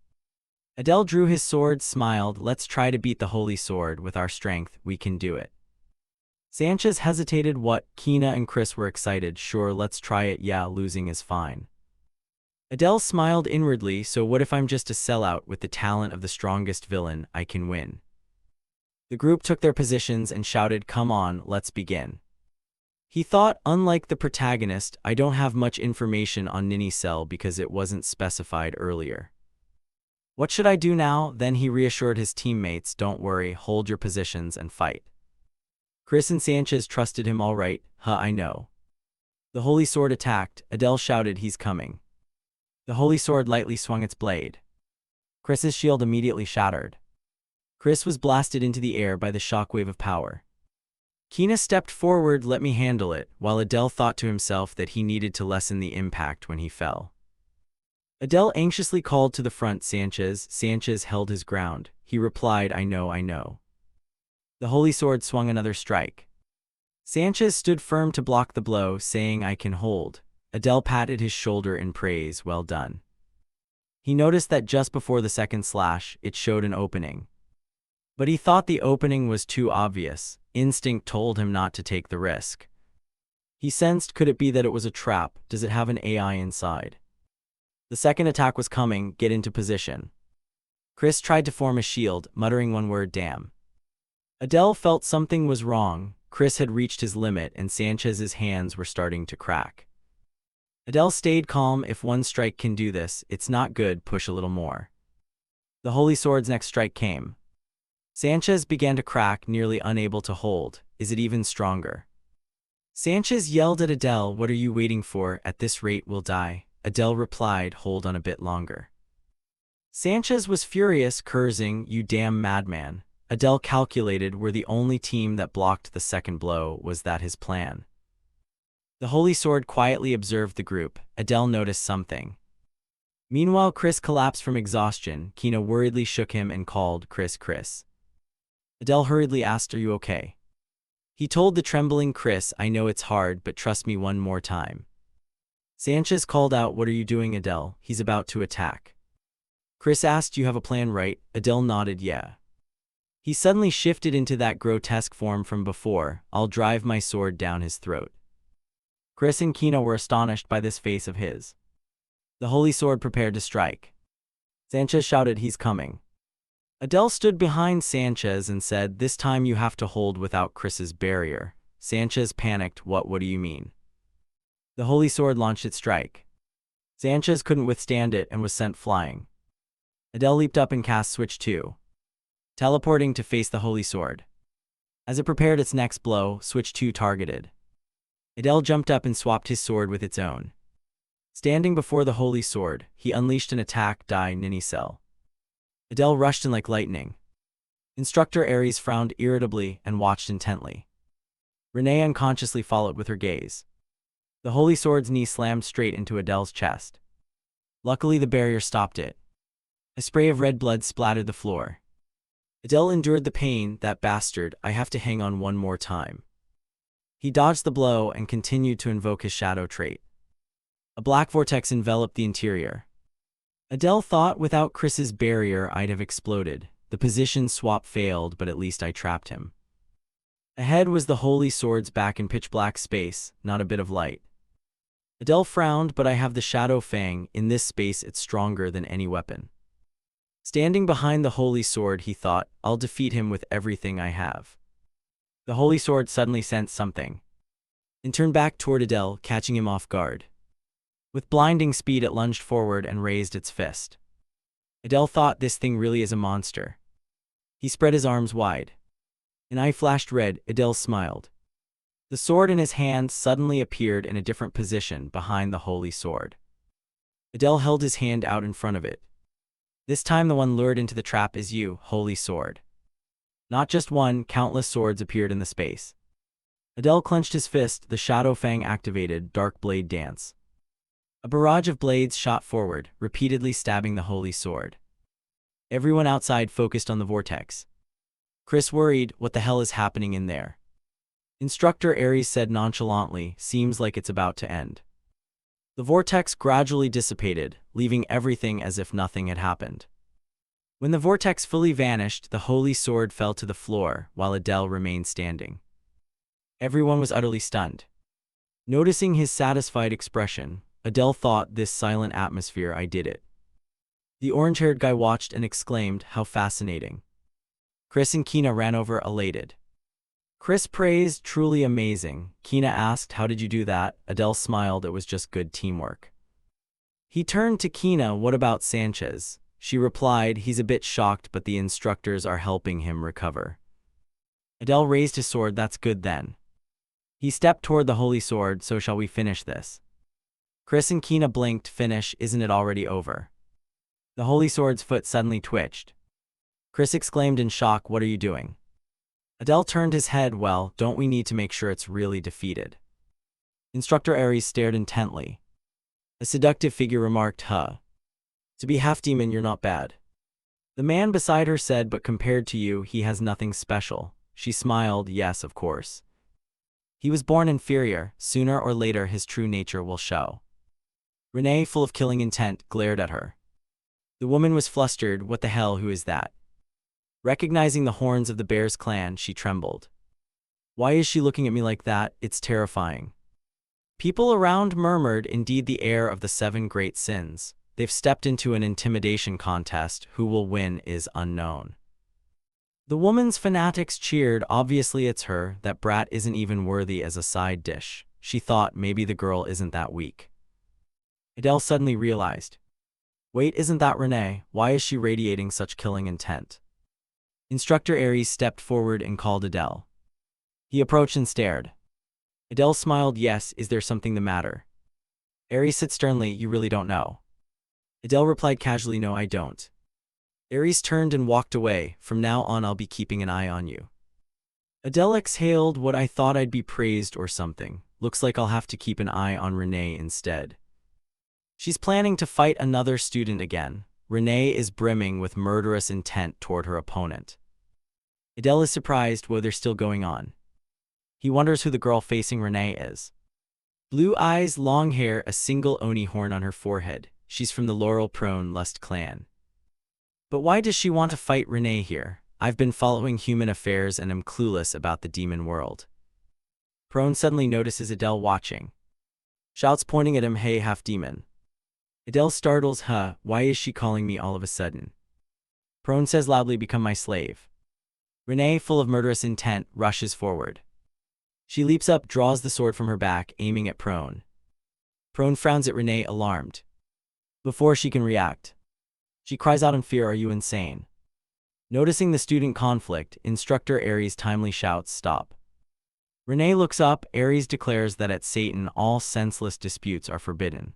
Adele drew his sword, smiled, let's try to beat the Holy Sword, with our strength, we can do it. Sanchez hesitated, what? Kina and Chris were excited, sure, let's try it, yeah, losing is fine. Adele smiled inwardly, so what if I'm just a sellout with the talent of the strongest villain, I can win. The group took their positions and shouted, come on, let's begin. He thought, unlike the protagonist, I don't have much information on Nini Cell because it wasn't specified earlier. What should I do now? Then he reassured his teammates, don't worry, hold your positions and fight. Chris and Sanchez trusted him, all right, I know. The Holy Sword attacked. Adele shouted, he's coming. The Holy Sword lightly swung its blade. Chris's shield immediately shattered. Chris was blasted into the air by the shockwave of power. Kina stepped forward, let me handle it, while Adele thought to himself that he needed to lessen the impact when he fell. Adele anxiously called to the front, Sanchez. Sanchez held his ground. He replied, I know, I know. The Holy Sword swung another strike. Sanchez stood firm to block the blow, saying, I can hold. Adele patted his shoulder in praise, well done. He noticed that just before the second slash, it showed an opening. But he thought the opening was too obvious. Instinct told him not to take the risk. He sensed, could it be that it was a trap? Does it have an AI inside? The second attack was coming. Get into position. Chris tried to form a shield, muttering one word, damn. Adele felt something was wrong. Chris had reached his limit and Sanchez's hands were starting to crack. Adele stayed calm. If one strike can do this, it's not good. Push a little more. The Holy Sword's next strike came. Sanchez began to crack, nearly unable to hold. Is it even stronger? Sanchez yelled at Adele, what are you waiting for? At this rate we'll die. Adele replied, hold on a bit longer. Sanchez was furious, cursing, you damn madman. Adele calculated we're the only team that blocked the second blow. Was that his plan? The Holy Sword quietly observed the group. Adele noticed something. Meanwhile, Chris collapsed from exhaustion. Kina worriedly shook him and called, Chris. Adele hurriedly asked, are you okay? He told the trembling Chris, I know it's hard, but trust me one more time. Sanchez called out, what are you doing, Adele? He's about to attack. Chris asked, you have a plan, right? Adele nodded, yeah. He suddenly shifted into that grotesque form from before. I'll drive my sword down his throat. Chris and Kina were astonished by this face of his. The Holy Sword prepared to strike. Sanchez shouted, he's coming. Adele stood behind Sanchez and said, this time you have to hold without Chris's barrier. Sanchez panicked, what do you mean? The Holy Sword launched its strike. Sanchez couldn't withstand it and was sent flying. Adele leaped up and cast Switch 2, teleporting to face the Holy Sword. As it prepared its next blow, Switch 2 targeted. Adele jumped up and swapped his sword with its own. Standing before the Holy Sword, he unleashed an attack, Die Nini Cell. Adele rushed in like lightning. Instructor Ares frowned irritably and watched intently. Renee unconsciously followed with her gaze. The Holy Sword's knee slammed straight into Adele's chest. Luckily, the barrier stopped it. A spray of red blood splattered the floor. Adele endured the pain. That bastard, I have to hang on one more time. He dodged the blow and continued to invoke his shadow trait. A black vortex enveloped the interior. Adele thought, without Chris's barrier, I'd have exploded. The position swap failed, but at least I trapped him. Ahead was the Holy Sword's back in pitch-black space, not a bit of light. Adele frowned, but I have the Shadow Fang. In this space, it's stronger than any weapon. Standing behind the Holy Sword, he thought, I'll defeat him with everything I have. The Holy Sword suddenly sensed something and turned back toward Adele, catching him off guard. With blinding speed, it lunged forward and raised its fist. Adele thought, this thing really is a monster. He spread his arms wide. An eye flashed red. Adele smiled. The sword in his hand suddenly appeared in a different position behind the Holy Sword. Adele held his hand out in front of it. This time the one lured into the trap is you, Holy Sword. Not just one, countless swords appeared in the space. Adele clenched his fist. The Shadow Fang activated. Dark Blade Dance. A barrage of blades shot forward, repeatedly stabbing the Holy Sword. Everyone outside focused on the vortex. Chris worried, what the hell is happening in there? Instructor Ares said nonchalantly, seems like it's about to end. The vortex gradually dissipated, leaving everything as if nothing had happened. When the vortex fully vanished, the Holy Sword fell to the floor, while Adele remained standing. Everyone was utterly stunned. Noticing his satisfied expression, Adele thought, this silent atmosphere, I did it. The orange-haired guy watched and exclaimed, how fascinating. Chris and Kina ran over, elated. Chris praised, truly amazing. Kina asked, how did you do that? Adele smiled, it was just good teamwork. He turned to Kina, what about Sanchez? She replied, he's a bit shocked, but the instructors are helping him recover. Adele raised his sword, that's good then. He stepped toward the Holy Sword, so shall we finish this? Chris and Kina blinked, finish, isn't it already over? The Holy Sword's foot suddenly twitched. Chris exclaimed in shock, what are you doing? Adele turned his head, well, don't we need to make sure it's really defeated? Instructor Ares stared intently. A seductive figure remarked, to be half-demon, you're not bad. The man beside her said, but compared to you, he has nothing special. She smiled, yes, of course. He was born inferior, sooner or later his true nature will show. Renee, full of killing intent, glared at her. The woman was flustered. What the hell, who is that? Recognizing the horns of the bear's clan, she trembled. Why is she looking at me like that? It's terrifying. People around murmured, indeed the heir of the 7 great sins. They've stepped into an intimidation contest. Who will win is unknown. The woman's fanatics cheered. Obviously it's her. That brat isn't even worthy as a side dish. She thought maybe the girl isn't that weak. Adele suddenly realized. Wait, isn't that Renee? Why is she radiating such killing intent? Instructor Aries stepped forward and called Adele. He approached and stared. Adele smiled. Yes, is there something the matter? Aries said sternly, you really don't know. Adele replied casually, no, I don't. Aries turned and walked away. From now on I'll be keeping an eye on you. Adele exhaled. What, I thought I'd be praised or something. Looks like I'll have to keep an eye on Renee instead. She's planning to fight another student again. Renee is brimming with murderous intent toward her opponent. Adele is surprised. Whoa, they're still going on. He wonders who the girl facing Renee is. Blue eyes, long hair, a single oni horn on her forehead. She's from the Laurel Prone Lust clan. But why does she want to fight Renee here? I've been following human affairs and am clueless about the demon world. Prone suddenly notices Adele watching. Shouts, pointing at him, hey, half-demon. Adele startles, why is she calling me all of a sudden? Prone says loudly, become my slave. Renee, full of murderous intent, rushes forward. She leaps up, draws the sword from her back, aiming at Prone. Prone frowns at Renee, alarmed. Before she can react, she cries out in fear, are you insane? Noticing the student conflict, Instructor Aries timely shouts, stop. Renee looks up. Aries declares that at Satan all senseless disputes are forbidden.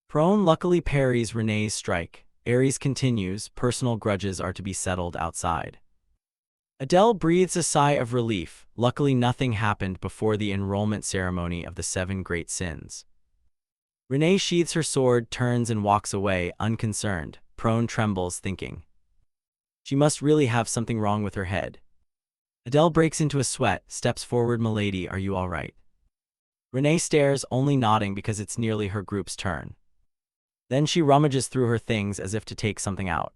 Prone luckily parries Renee's strike. Aries continues, personal grudges are to be settled outside. Adele breathes a sigh of relief. Luckily nothing happened before the enrollment ceremony of the 7 great sins. Renee sheathes her sword, turns and walks away, unconcerned. Prone trembles, thinking. She must really have something wrong with her head. Adele breaks into a sweat, steps forward. Milady, are you all right? Renee stares, only nodding because it's nearly her group's turn. Then she rummages through her things as if to take something out.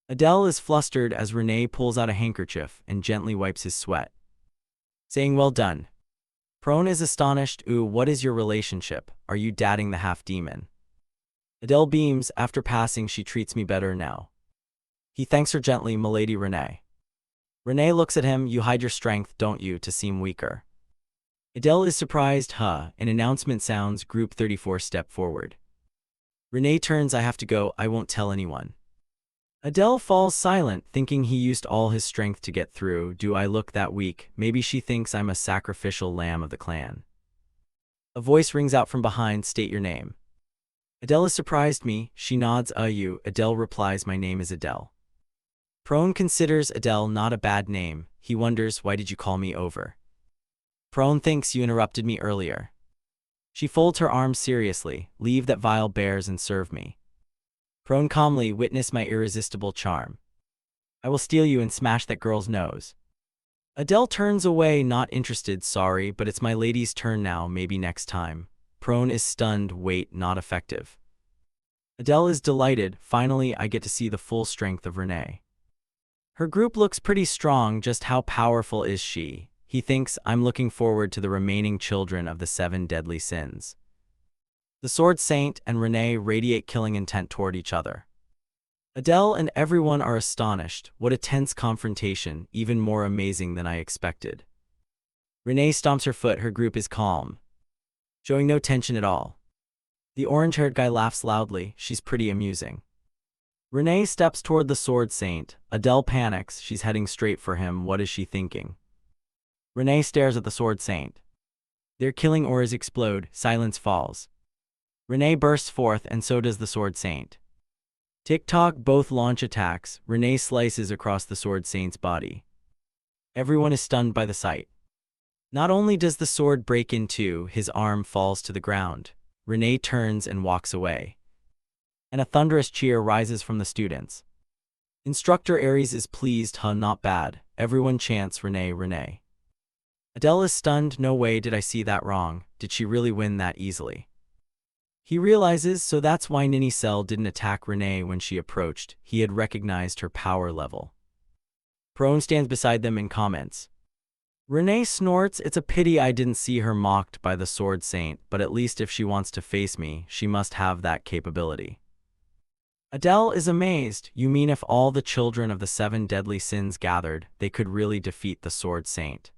Adele is flustered as Renee pulls out a handkerchief and gently wipes his sweat, saying, well done. Prone is astonished. Ooh, what is your relationship? Are you dating the half-demon? Adele beams. After passing, she treats me better now. He thanks her gently. Milady, Renee. Renee looks at him. You hide your strength, don't you, to seem weaker? Adele is surprised. An announcement sounds. Group 34 step forward. Renee turns. I have to go. I won't tell anyone. Adele falls silent, thinking he used all his strength to get through. Do I look that weak? Maybe she thinks I'm a sacrificial lamb of the clan. A voice rings out from behind. State your name. Adele is surprised. Me. She nods. You. Adele replies, my name is Adele. Prone considers Adele not a bad name. He wonders, why did you call me over? Prone thinks you interrupted me earlier. She folds her arms seriously. Leave that vile bears and serve me. Prone calmly, witness my irresistible charm. I will steal you and smash that girl's nose. Adele turns away, not interested. Sorry, but it's my lady's turn now, maybe next time. Prone is stunned. Wait, not effective. Adele is delighted. Finally, I get to see the full strength of Renee. Her group looks pretty strong. Just how powerful is she? He thinks. I'm looking forward to the remaining children of the 7 deadly sins. The Sword Saint and Renee radiate killing intent toward each other. Adele and everyone are astonished. What a tense confrontation, even more amazing than I expected. Renee stomps her foot. Her group is calm, showing no tension at all. The orange-haired guy laughs loudly. She's pretty amusing. Renee steps toward the Sword Saint. Adele panics. She's heading straight for him. What is she thinking? Renee stares at the Sword Saint. Their killing auras explode. Silence falls. Renee bursts forth, and so does the Sword Saint. Tick-tock, both launch attacks. Renee slices across the Sword Saint's body. Everyone is stunned by the sight. Not only does the sword break in two, his arm falls to the ground. Renee turns and walks away. And a thunderous cheer rises from the students. Instructor Aries is pleased. Not bad. Everyone chants, Renee, Renee. Adele is stunned. No way did I see that wrong. Did she really win that easily? He realizes, so that's why Ninny Cell didn't attack Renee when she approached. He had recognized her power level. Prone stands beside them and comments. Renee snorts, "It's a pity I didn't see her mocked by the Sword Saint, but at least if she wants to face me, she must have that capability." Adele is amazed. "You mean if all the children of the 7 deadly sins gathered, they could really defeat the Sword Saint?"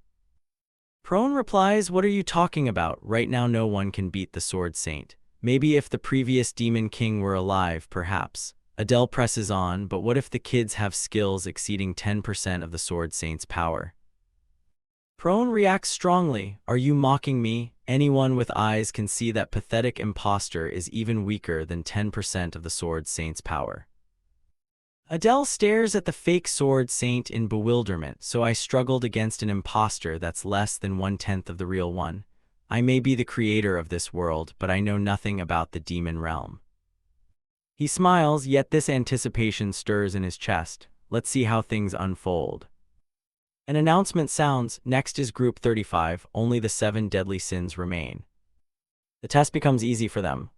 Prone replies, "What are you talking about? Right now no one can beat the Sword Saint. Maybe if the previous Demon King were alive, perhaps." Adele presses on, "But what if the kids have skills exceeding 10% of the Sword Saint's power?" Prone reacts strongly, "Are you mocking me? Anyone with eyes can see that pathetic impostor is even weaker than 10% of the Sword Saint's power." Adele stares at the fake Sword Saint in bewilderment. "So I struggled against an impostor that's less than 1/10 of the real one. I may be the creator of this world, but I know nothing about the demon realm." He smiles, yet this anticipation stirs in his chest. Let's see how things unfold. An announcement sounds. Next is Group 35, only the 7 deadly sins remain. The test becomes easy for them.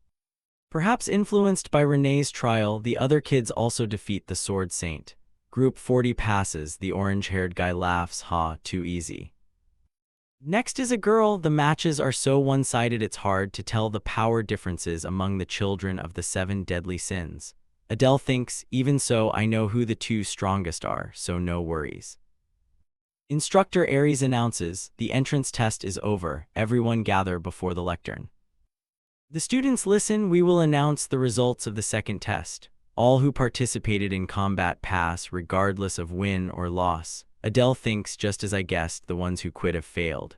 Perhaps influenced by Renee's trial, the other kids also defeat the Sword Saint. Group 40 passes. The orange-haired guy laughs, "Ha, too easy." Next is a girl. The matches are so one-sided it's hard to tell the power differences among the children of the 7 deadly sins. Adele thinks, "Even so, I know who the 2 strongest are, so no worries." Instructor Aries announces, "The entrance test is over. Everyone gather before the lectern." The students listen. "We will announce the results of the second test. All who participated in combat pass regardless of win or loss." Adele thinks, "Just as I guessed, the ones who quit have failed."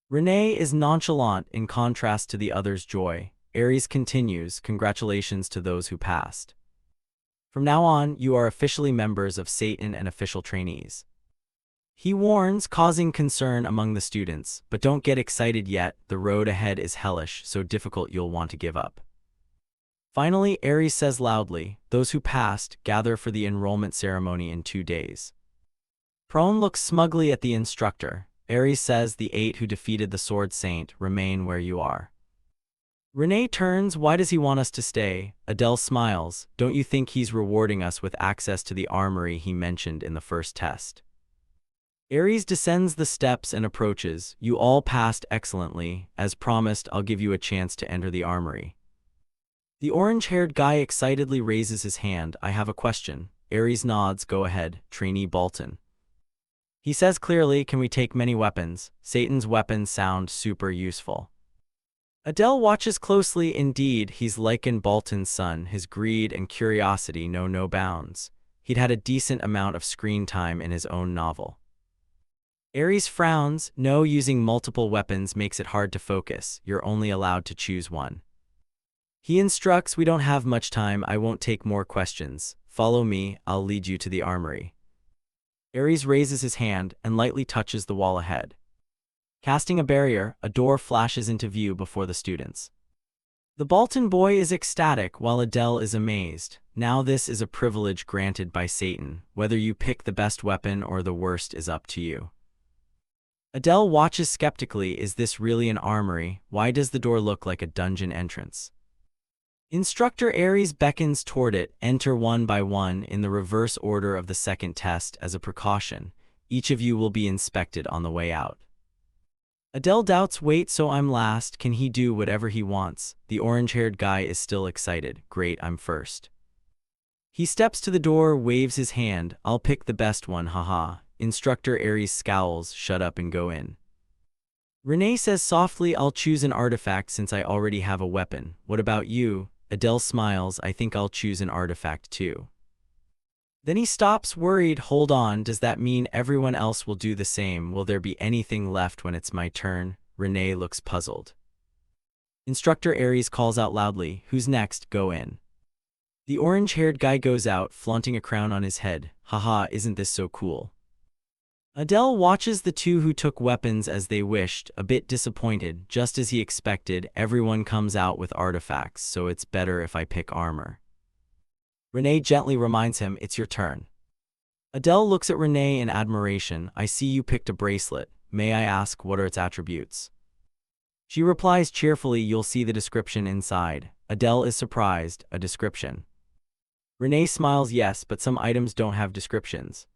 Renee is nonchalant in contrast to the others' joy. Aries continues, "Congratulations to those who passed. From now on, you are officially members of Satan and official trainees." He warns, causing concern among the students, "But don't get excited yet, the road ahead is hellish, so difficult you'll want to give up." Finally, Aries says loudly, "Those who passed, gather for the enrollment ceremony in 2 days." Prone looks smugly at the instructor. Aries says, "The 8 who defeated the Sword Saint, remain where you are." Renee turns, "Why does he want us to stay?" Adele smiles, "Don't you think he's rewarding us with access to the armory he mentioned in the first test?" Aries descends the steps and approaches. "You all passed excellently. As promised, I'll give you a chance to enter the armory." The orange-haired guy excitedly raises his hand. "I have a question." Aries nods. "Go ahead, trainee Bolton." He says clearly, "Can we take many weapons?" Satan's weapons sound super useful. Adele watches closely. Indeed, he's like in Bolton's son. His greed and curiosity know no bounds. He'd had a decent amount of screen time in his own novel. Aries frowns. "No, using multiple weapons makes it hard to focus. You're only allowed to choose one." He instructs, "We don't have much time. I won't take more questions. Follow me, I'll lead you to the armory." Aries raises his hand and lightly touches the wall ahead. Casting a barrier, a door flashes into view before the students. The Bolton boy is ecstatic while Adele is amazed. Now this is a privilege granted by Satan. Whether you pick the best weapon or the worst is up to you. Adele watches skeptically. Is this really an armory? Why does the door look like a dungeon entrance? Instructor Aries beckons toward it. Enter one by one in the reverse order of the second test as a precaution. Each of you will be inspected on the way out. Adele doubts. "Wait, so I'm last? Can he do whatever he wants?" The orange-haired guy is still excited. "Great, I'm first." He steps to the door, waves his hand. "I'll pick the best one, haha." Instructor Aries scowls. "Shut up and go in." Renee says softly, "I'll choose an artifact since I already have a weapon. What about you?" Adele smiles. "I think I'll choose an artifact too." Then he stops, worried. "Hold on, does that mean everyone else will do the same? Will there be anything left when it's my turn?" Renee looks puzzled. Instructor Aries calls out loudly, "Who's next? Go in." The orange-haired guy goes out, flaunting a crown on his head. "Haha, isn't this so cool?" Adele watches the 2 who took weapons as they wished, a bit disappointed. Just as he expected, everyone comes out with artifacts, so it's better if I pick armor. Renee gently reminds him, "It's your turn." Adele looks at Renee in admiration. "I see you picked a bracelet. May I ask, what are its attributes?" She replies cheerfully, "You'll see the description inside." Adele is surprised, "A description?" Renee smiles, "Yes, but some items don't have descriptions."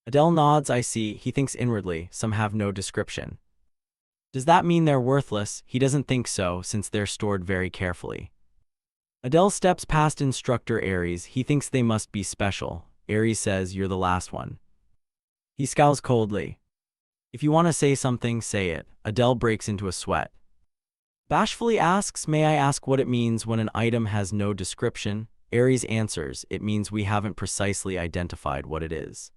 Adele nods, "I see." He thinks inwardly, "Some have no description. Does that mean they're worthless?" He doesn't think so, since they're stored very carefully. Adele steps past instructor Aries. He thinks they must be special. Aries says, "You're the last one." He scowls coldly. "If you want to say something, say it." Adele breaks into a sweat. Bashfully asks, "May I ask what it means when an item has no description?" Aries answers, "It means we haven't precisely identified what it is."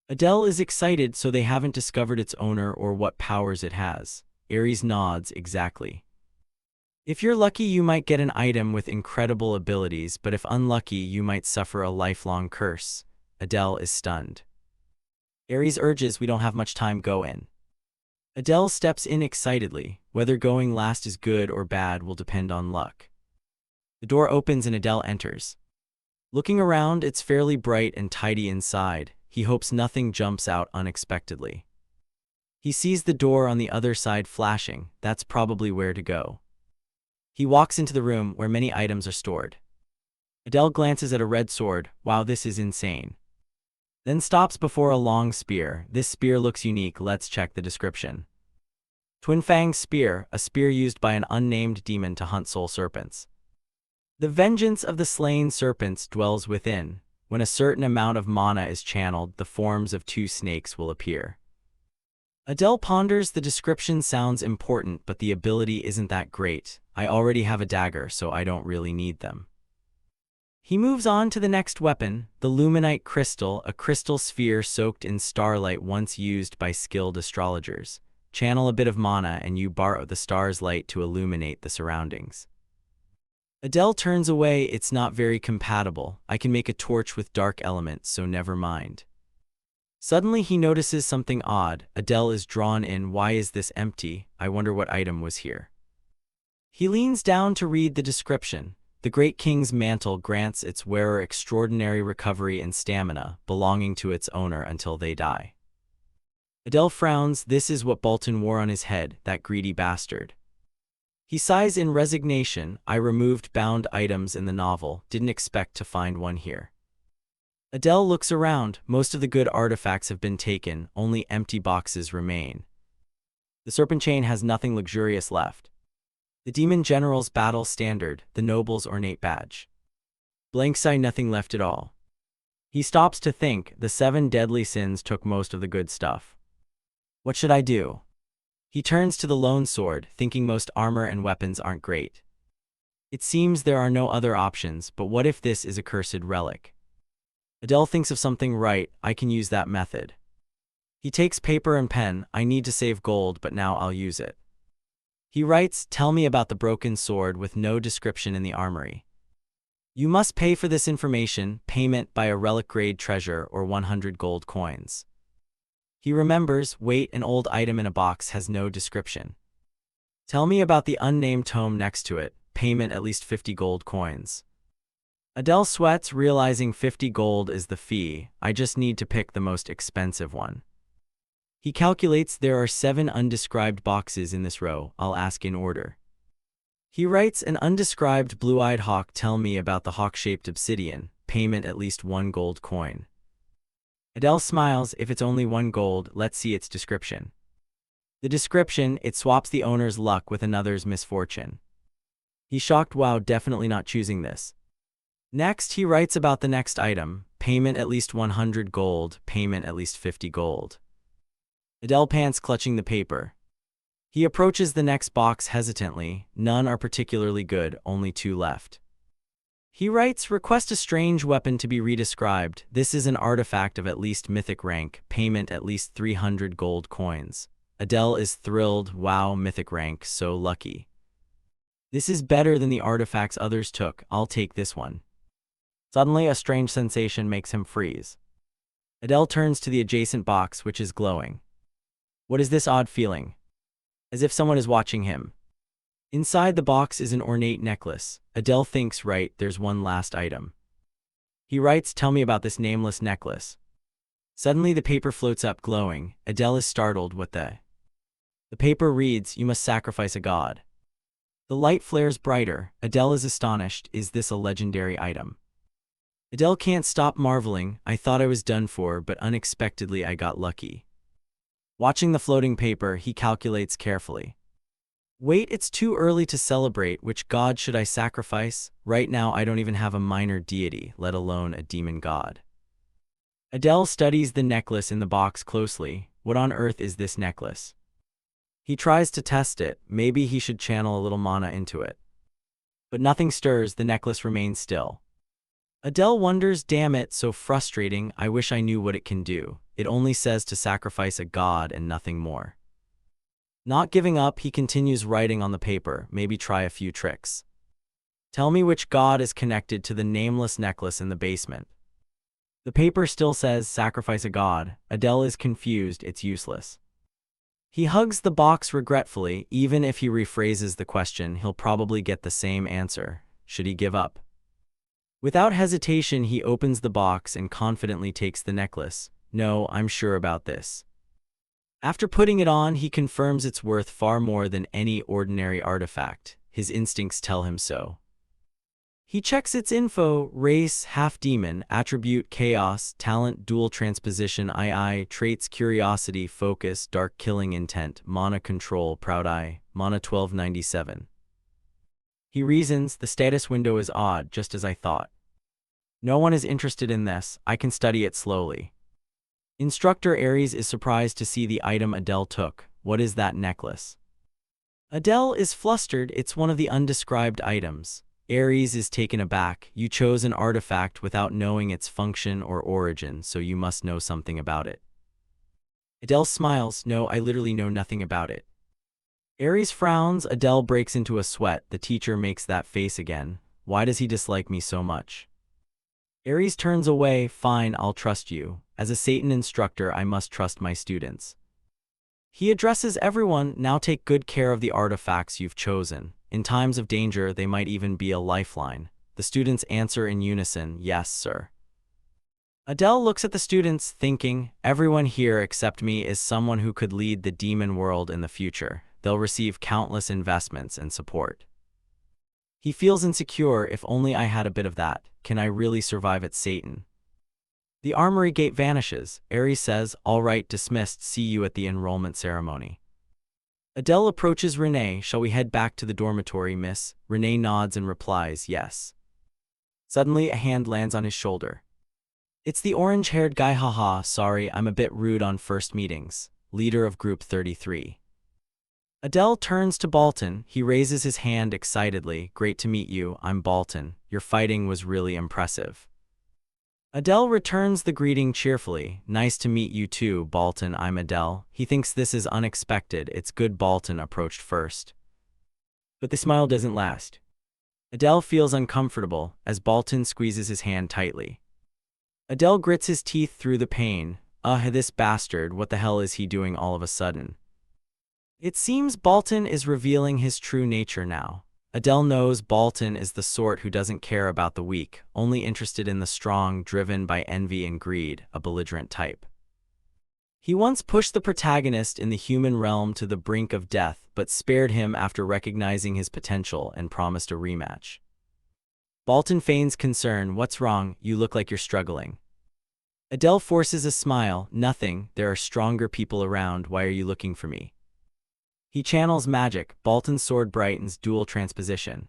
Adele is excited, so they haven't discovered its owner or what powers it has. Aries nods, "Exactly. If you're lucky, you might get an item with incredible abilities, but if unlucky, you might suffer a lifelong curse." Adele is stunned. Aries urges, "We don't have much time, go in." Adele steps in excitedly. Whether going last is good or bad will depend on luck. The door opens and Adele enters. Looking around, it's fairly bright and tidy inside. He hopes nothing jumps out unexpectedly. He sees the door on the other side flashing. That's probably where to go. He walks into the room where many items are stored. Adele glances at a red sword. "Wow, this is insane." Then stops before a long spear. "This spear looks unique, let's check the description." Twin Fang Spear, a spear used by an unnamed demon to hunt soul serpents. The vengeance of the slain serpents dwells within. When a certain amount of mana is channeled, the forms of 2 snakes will appear. Adele ponders. The description sounds important, but the ability isn't that great. I already have a dagger, so I don't really need them. He moves on to the next weapon, the luminite crystal, a crystal sphere soaked in starlight once used by skilled astrologers. Channel a bit of mana and you borrow the star's light to illuminate the surroundings. Adele turns away. "It's not very compatible. I can make a torch with dark elements, so never mind." Suddenly he notices something odd. Adele is drawn in. "Why is this empty? I wonder what item was here." He leans down to read the description. The Great King's mantle grants its wearer extraordinary recovery and stamina, belonging to its owner until they die. Adele frowns. This is what Bolton wore on his head, that greedy bastard. He sighs in resignation. "I removed bound items in the novel, didn't expect to find one here." Adele looks around. Most of the good artifacts have been taken, only empty boxes remain. The serpent chain has nothing luxurious left. The demon general's battle standard, the noble's ornate badge. Blank sigh, nothing left at all. He stops to think. The 7 deadly sins took most of the good stuff. What should I do? He turns to the lone sword, thinking most armor and weapons aren't great. It seems there are no other options, but what if this is a cursed relic? Adele thinks of something. "Right, I can use that method." He takes paper and pen. "I need to save gold, but now I'll use it." He writes, "Tell me about the broken sword," with no description in the armory. "You must pay for this information, payment by a relic-grade treasure or 100 gold coins." He remembers. Wait, an old item in a box has no description. "Tell me about the unnamed tome next to it, payment at least 50 gold coins." Adele sweats, realizing 50 gold is the fee. "I just need to pick the most expensive one." He calculates. There are 7 undescribed boxes in this row. I'll ask in order. He writes, "An undescribed blue-eyed hawk. Tell me about the hawk-shaped obsidian, payment at least 1 gold coin." Adele smiles. "If it's only 1 gold, let's see its description." The description: it swaps the owner's luck with another's misfortune. He's shocked. Wow, definitely not choosing this. Next, he writes about the next item, payment at least 100 gold, payment at least 50 gold. Adele pants, clutching the paper. He approaches the next box hesitantly. None are particularly good, only 2 left. He writes, "Request a strange weapon to be redescribed. This is an artifact of at least mythic rank, payment at least 300 gold coins." Adele is thrilled. Wow, mythic rank, so lucky. This is better than the artifacts others took. I'll take this one. Suddenly, a strange sensation makes him freeze. Adele turns to the adjacent box, which is glowing. What is this odd feeling? As if someone is watching him. Inside the box is an ornate necklace. Adele thinks, right, there's one last item. He writes, "Tell me about this nameless necklace." Suddenly the paper floats up glowing. Adele is startled. What the? The paper reads, "You must sacrifice a god." The light flares brighter. Adele is astonished. Is this a legendary item? Adele can't stop marveling. I thought I was done for, but unexpectedly I got lucky. Watching the floating paper, he calculates carefully. Wait, it's too early to celebrate. Which god should I sacrifice? Right now I don't even have a minor deity, let alone a demon god. Adele studies the necklace in the box closely. What on earth is this necklace? He tries to test it. Maybe he should channel a little mana into it. But nothing stirs. The necklace remains still. Adele wonders, damn it, so frustrating. I wish I knew what it can do. It only says to sacrifice a god and nothing more. Not giving up, he continues writing on the paper. Maybe try a few tricks. Tell me which god is connected to the nameless necklace in the basement. The paper still says sacrifice a god. Adele is confused. It's useless. He hugs the box regretfully. Even if he rephrases the question, he'll probably get the same answer. Should he give up? Without hesitation, he opens the box and confidently takes the necklace. No, I'm sure about this. After putting it on, he confirms it's worth far more than any ordinary artifact. His instincts tell him so. He checks its info: race, half-demon, attribute, chaos, talent, dual transposition, II, traits, curiosity, focus, dark killing intent, mana control, proud eye, mana 1297. He reasons, the status window is odd, just as I thought. No one is interested in this. I can study it slowly. Instructor Aries is surprised to see the item Adele took. What is that necklace? Adele is flustered. It's one of the undescribed items. Aries is taken aback. You chose an artifact without knowing its function or origin, so you must know something about it. Adele smiles. No, I literally know nothing about it. Aries frowns. Adele breaks into a sweat. The teacher makes that face again. Why does he dislike me so much? Aries turns away. Fine, I'll trust you. As a Satan instructor, I must trust my students. He addresses everyone. Now take good care of the artifacts you've chosen. In times of danger, they might even be a lifeline. The students answer in unison, yes, sir. Adele looks at the students, thinking, everyone here except me is someone who could lead the demon world in the future. They'll receive countless investments and support. He feels insecure. If only I had a bit of that. Can I really survive at Satan? The armory gate vanishes. Aries says, all right, dismissed. See you at the enrollment ceremony. Adele approaches Renee. Shall we head back to the dormitory, miss? Renee nods and replies, yes. Suddenly, a hand lands on his shoulder. It's the orange-haired guy. Haha, sorry, I'm a bit rude on first meetings. Leader of Group 33. Adele turns to Balton. He raises his hand excitedly. Great to meet you. I'm Balton. Your fighting was really impressive. Adele returns the greeting cheerfully. Nice to meet you too, Balton. I'm Adele. He thinks this is unexpected. It's good Balton approached first. But the smile doesn't last. Adele feels uncomfortable as Balton squeezes his hand tightly. Adele grits his teeth through the pain. This bastard, what the hell is he doing all of a sudden? It seems Balton is revealing his true nature now. Adele knows Balton is the sort who doesn't care about the weak, only interested in the strong, driven by envy and greed, a belligerent type. He once pushed the protagonist in the human realm to the brink of death, but spared him after recognizing his potential and promised a rematch. Balton feigns concern. What's wrong? You look like you're struggling. Adele forces a smile. Nothing, there are stronger people around. Why are you looking for me? He channels magic. Balton's sword brightens. Dual transposition.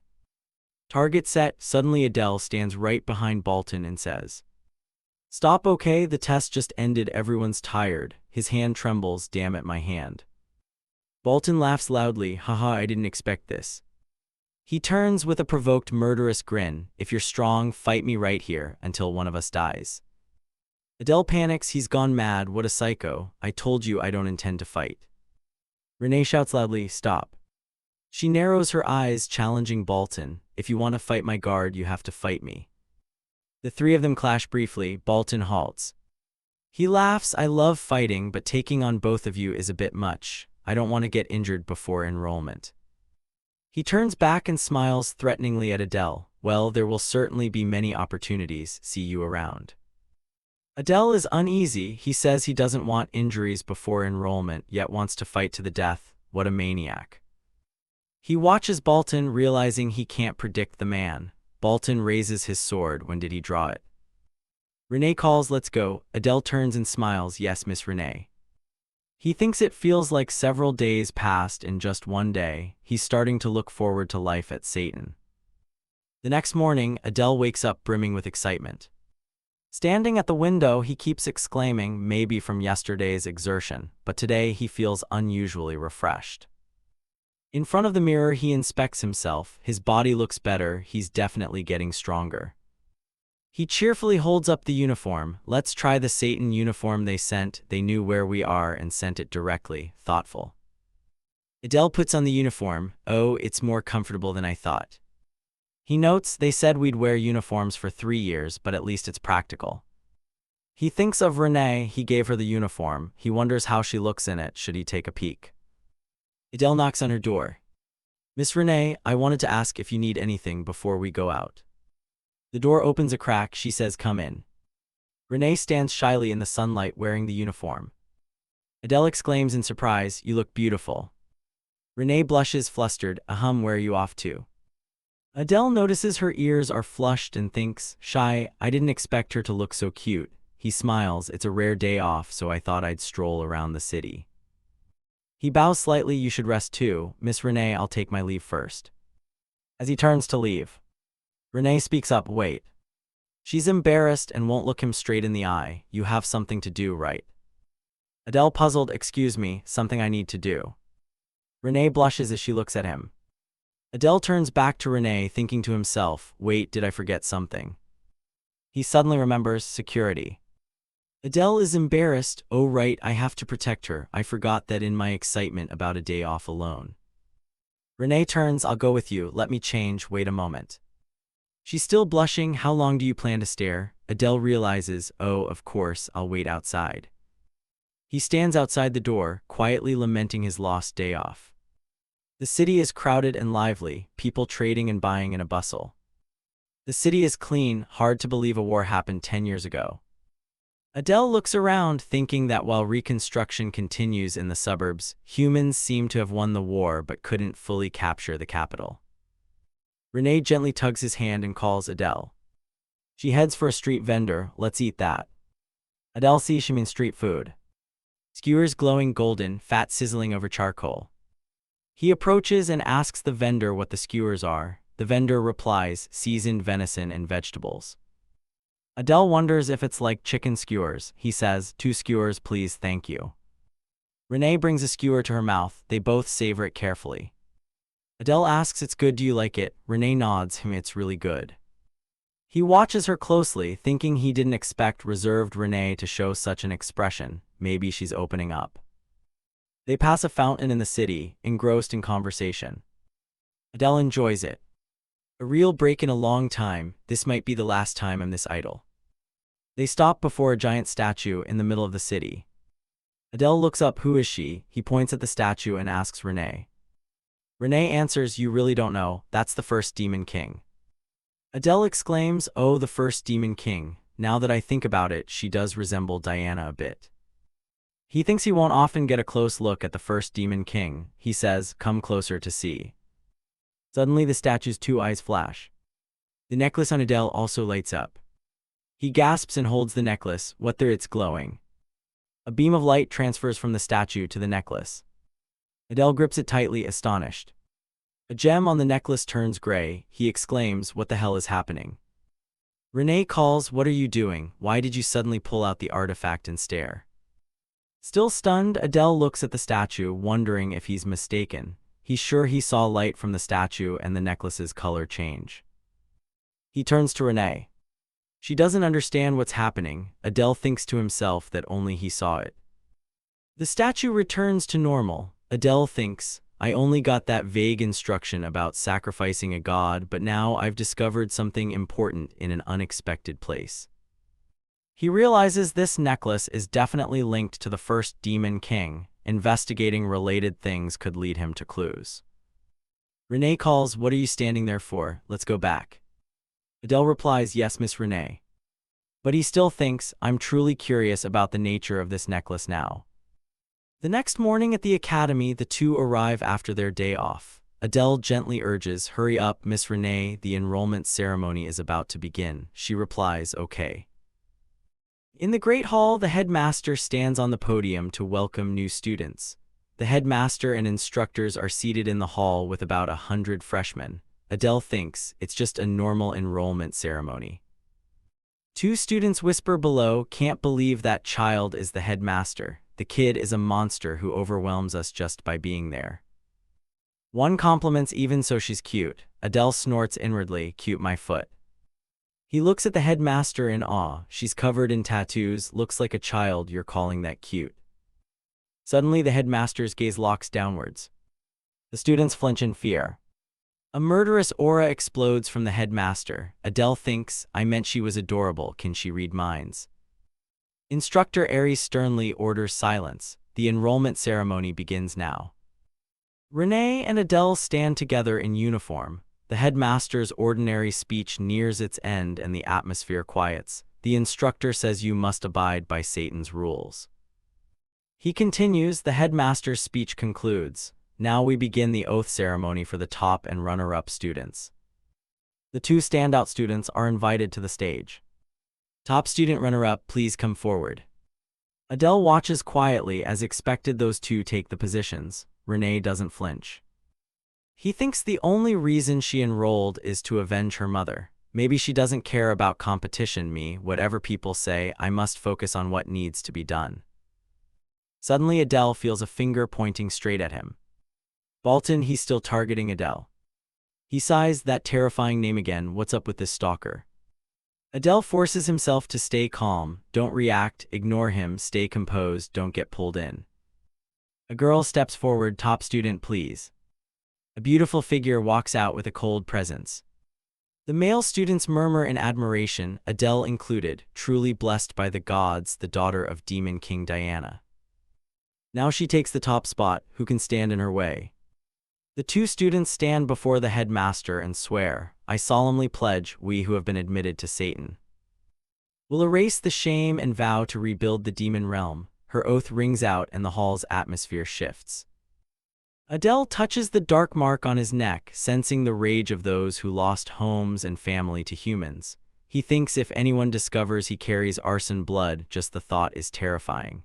Target set. Suddenly Adele stands right behind Balton and says, stop, okay? The test just ended. Everyone's tired. His hand trembles. Damn it, my hand. Balton laughs loudly. Haha, I didn't expect this. He turns with a provoked, murderous grin. If you're strong, fight me right here, until one of us dies. Adele panics. He's gone mad. What a psycho. I told you I don't intend to fight. Renee shouts loudly, stop. She narrows her eyes, challenging Balton. If you want to fight my guard, you have to fight me. The three of them clash briefly. Balton halts. He laughs. I love fighting, but taking on both of you is a bit much. I don't want to get injured before enrollment. He turns back and smiles threateningly at Adele. Well, there will certainly be many opportunities. See you around. Adele is uneasy. He says he doesn't want injuries before enrollment, yet wants to fight to the death. what a maniac. He watches Bolton, realizing he can't predict the man. Bolton raises his sword. When did he draw it? Renee calls, let's go. Adele turns and smiles, yes, Miss Renee. He thinks it feels like several days passed in just one day. He's starting to look forward to life at Satan. The next morning, Adele wakes up brimming with excitement. Standing at the window, he keeps exclaiming, maybe from yesterday's exertion, but today he feels unusually refreshed. In front of the mirror, he inspects himself. His body looks better. He's definitely getting stronger. He cheerfully holds up the uniform. Let's try the Satan uniform they sent. They knew where we are and sent it directly. Thoughtful. Adele puts on the uniform. Oh, it's more comfortable than I thought. He notes, they said we'd wear uniforms for 3 years, but at least it's practical. He thinks of Renee. He gave her the uniform. He wonders how she looks in it. Should he take a peek? Adele knocks on her door. Miss Renee, I wanted to ask if you need anything before we go out. The door opens a crack. She says, come in. Renee stands shyly in the sunlight wearing the uniform. Adele exclaims in surprise, you look beautiful. Renee blushes, flustered, where are you off to? Adele notices her ears are flushed and thinks, shy, I didn't expect her to look so cute. He smiles, it's a rare day off, so I thought I'd stroll around the city. He bows slightly, you should rest too. Miss Renee, I'll take my leave first. As he turns to leave, Renee speaks up, wait. She's embarrassed and won't look him straight in the eye. You have something to do, right? Adele puzzled, excuse me, something I need to do. Renee blushes as she looks at him. Adele turns back to Renee, thinking to himself, wait, did I forget something? He suddenly remembers security. Adele is embarrassed, oh right, I have to protect her. I forgot that in my excitement about a day off alone. Renee turns, I'll go with you, let me change, wait a moment. She's still blushing, how long do you plan to stare? Adele realizes, oh, of course, I'll wait outside. He stands outside the door, quietly lamenting his lost day off. The city is crowded and lively, people trading and buying in a bustle. The city is clean, hard to believe a war happened 10 years ago. Adele looks around, thinking that while reconstruction continues in the suburbs, humans seem to have won the war but couldn't fully capture the capital. Renee gently tugs his hand and calls Adele. She heads for a street vendor, let's eat that. Adele sees she means street food. Skewers glowing golden, fat sizzling over charcoal. He approaches and asks the vendor what the skewers are. The vendor replies, seasoned venison and vegetables. Adele wonders if it's like chicken skewers. He says, 2 skewers please, thank you. Renee brings a skewer to her mouth. They both savor it carefully. Adele asks, it's good, do you like it? Renee nods, it's really good. He watches her closely, thinking he didn't expect reserved Renee to show such an expression. Maybe she's opening up. They pass a fountain in the city, engrossed in conversation. Adele enjoys it. A real break in a long time, this might be the last time I'm this idle. They stop before a giant statue in the middle of the city. Adele looks up, who is she? He points at the statue and asks Renee. Renee answers, you really don't know, that's the first demon king. Adele exclaims, oh, the first demon king. Now that I think about it, she does resemble Diana a bit. He thinks he won't often get a close look at the first demon king. He says, come closer to see. Suddenly the statue's 2 eyes flash. The necklace on Adele also lights up. He gasps and holds the necklace, what there, it's glowing. A beam of light transfers from the statue to the necklace. Adele grips it tightly, astonished. A gem on the necklace turns gray. He exclaims, what the hell is happening? Renee calls, what are you doing? Why did you suddenly pull out the artifact and stare? Still stunned, Adele looks at the statue, wondering if he's mistaken. He's sure he saw light from the statue and the necklace's color change. He turns to Renee. She doesn't understand what's happening. Adele thinks to himself that only he saw it. The statue returns to normal. Adele thinks, I only got that vague instruction about sacrificing a god, but now I've discovered something important in an unexpected place. He realizes this necklace is definitely linked to the first demon king. Investigating related things could lead him to clues. Renee calls, what are you standing there for? Let's go back. Adele replies, yes, Miss Renee. But he still thinks, I'm truly curious about the nature of this necklace now. The next morning at the academy, the two arrive after their day off. Adele gently urges, "Hurry up, Miss Renee, the enrollment ceremony is about to begin." She replies, "Okay." In the Great Hall, the headmaster stands on the podium to welcome new students. The headmaster and instructors are seated in the hall with about 100 freshmen. Adele thinks it's just a normal enrollment ceremony. Two students whisper below, "Can't believe that child is the headmaster. The kid is a monster who overwhelms us just by being there." One compliments, "Even so she's cute." Adele snorts inwardly, "Cute my foot." He looks at the headmaster in awe. "She's covered in tattoos, looks like a child, you're calling that cute." Suddenly the headmaster's gaze locks downwards. The students flinch in fear. A murderous aura explodes from the headmaster. Adele thinks, "I meant she was adorable, can she read minds?" Instructor Aries sternly orders silence. The enrollment ceremony begins now. Renee and Adele stand together in uniform. The headmaster's ordinary speech nears its end and the atmosphere quiets. The instructor says, "You must abide by Satan's rules." He continues. The headmaster's speech concludes. Now we begin the oath ceremony for the top and runner-up students. The two standout students are invited to the stage. Top student runner-up, please come forward. Adele watches quietly. As expected, those two take the positions. Renee doesn't flinch. He thinks the only reason she enrolled is to avenge her mother. Maybe she doesn't care about competition. Whatever people say, I must focus on what needs to be done. Suddenly Adele feels a finger pointing straight at him. Bolton, he's still targeting Adele. He sighs, that terrifying name again, what's up with this stalker? Adele forces himself to stay calm. Don't react, ignore him, stay composed, don't get pulled in. A girl steps forward, top student please. A beautiful figure walks out with a cold presence. The male students murmur in admiration, Adele included, truly blessed by the gods, the daughter of Demon King Diana. Now she takes the top spot, who can stand in her way? The two students stand before the headmaster and swear, I solemnly pledge, we who have been admitted to Satan will erase the shame and vow to rebuild the demon realm. Her oath rings out and the hall's atmosphere shifts. Adele touches the dark mark on his neck, sensing the rage of those who lost homes and family to humans. He thinks if anyone discovers he carries arson blood, just the thought is terrifying.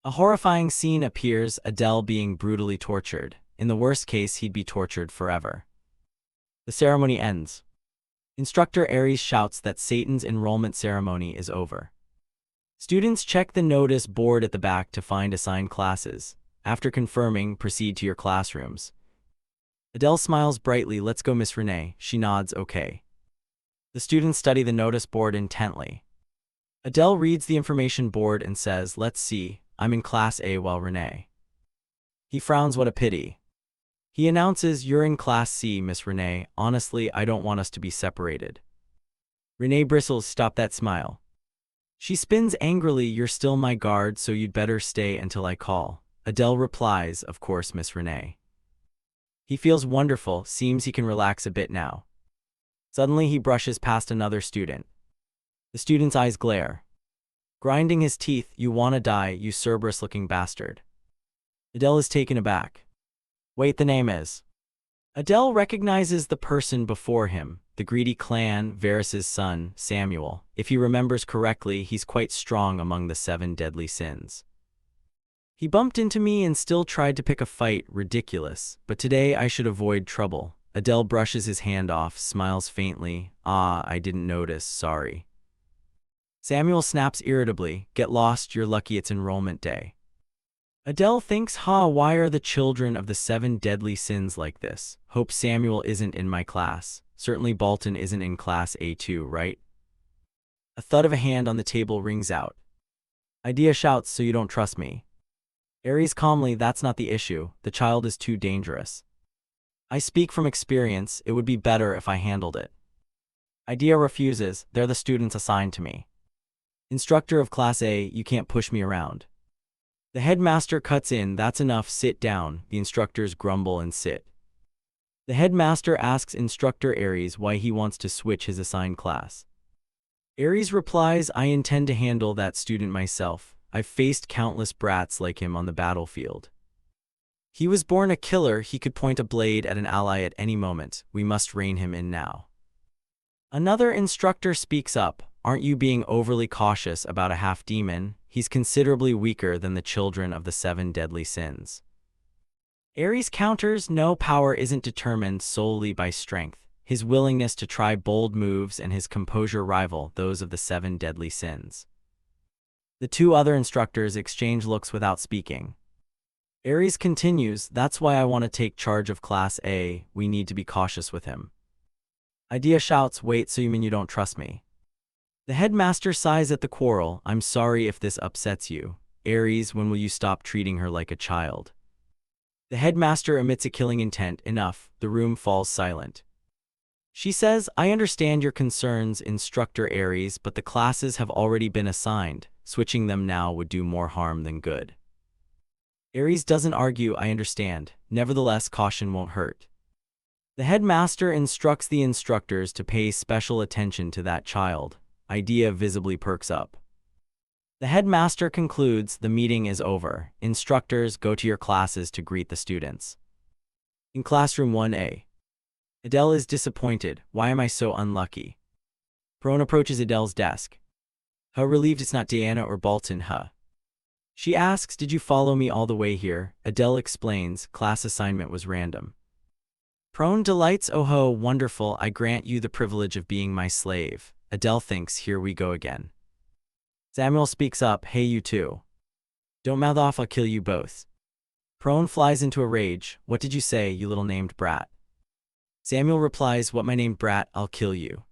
A horrifying scene appears, Adele being brutally tortured. In the worst case, he'd be tortured forever. The ceremony ends. Instructor Aries shouts that Satan's enrollment ceremony is over. Students check the notice board at the back to find assigned classes. After confirming, proceed to your classrooms. Adele smiles brightly, let's go Miss Renee. She nods, okay. The students study the notice board intently. Adele reads the information board and says, let's see, I'm in class A while Renee. He frowns, what a pity. He announces, you're in class C, Miss Renee. Honestly, I don't want us to be separated. Renee bristles, stop that smile. She spins angrily, you're still my guard, so you'd better stay until I call. Adele replies, of course, Miss Renee. He feels wonderful, seems he can relax a bit now. Suddenly he brushes past another student. The student's eyes glare. Grinding his teeth, you wanna die, you Cerberus-looking bastard. Adele is taken aback. Wait, the name is. Adele recognizes the person before him, the greedy clan, Varys's son, Samuel. If he remembers correctly, he's quite strong among the 7 deadly sins. He bumped into me and still tried to pick a fight, ridiculous, but today I should avoid trouble. Adele brushes his hand off, smiles faintly, I didn't notice, sorry. Samuel snaps irritably, get lost, you're lucky it's enrollment day. Adele thinks, why are the children of the 7 deadly sins like this? Hope Samuel isn't in my class. Certainly Bolton isn't in class A2, right? A thud of a hand on the table rings out. Idea shouts, so you don't trust me. Aries calmly, that's not the issue, the child is too dangerous. I speak from experience, it would be better if I handled it. Idea refuses, they're the students assigned to me. Instructor of class A, you can't push me around. The headmaster cuts in, that's enough, sit down. The instructors grumble and sit. The headmaster asks Instructor Aries why he wants to switch his assigned class. Aries replies, I intend to handle that student myself. I've faced countless brats like him on the battlefield. He was born a killer. He could point a blade at an ally at any moment. We must rein him in now. Another instructor speaks up. Aren't you being overly cautious about a half-demon? He's considerably weaker than the children of the 7 deadly sins. Ares counters, no, power isn't determined solely by strength. His willingness to try bold moves and his composure rival those of the 7 deadly sins. The 2 other instructors exchange looks without speaking. Ares continues, that's why I want to take charge of Class A. We need to be cautious with him. Idea shouts, wait, so you mean you don't trust me? The headmaster sighs at the quarrel. I'm sorry if this upsets you. Ares, when will you stop treating her like a child? The headmaster emits a killing intent. Enough. The room falls silent. She says, I understand your concerns, Instructor Ares, but the classes have already been assigned. Switching them now would do more harm than good. Ares doesn't argue, I understand. Nevertheless, caution won't hurt. The headmaster instructs the instructors to pay special attention to that child. Idea visibly perks up. The headmaster concludes, the meeting is over. Instructors, go to your classes to greet the students. In classroom 1A. Adele is disappointed. Why am I so unlucky? Prone approaches Adele's desk. How relieved it's not Diana or Bolton, huh? She asks, did you follow me all the way here? Adele explains, class assignment was random. Prone delights, oh ho, wonderful, I grant you the privilege of being my slave. Adele thinks, here we go again. Samuel speaks up, hey you two. Don't mouth off, I'll kill you both. Prone flies into a rage, what did you say, you little named brat? Samuel replies, what my named brat, I'll kill you.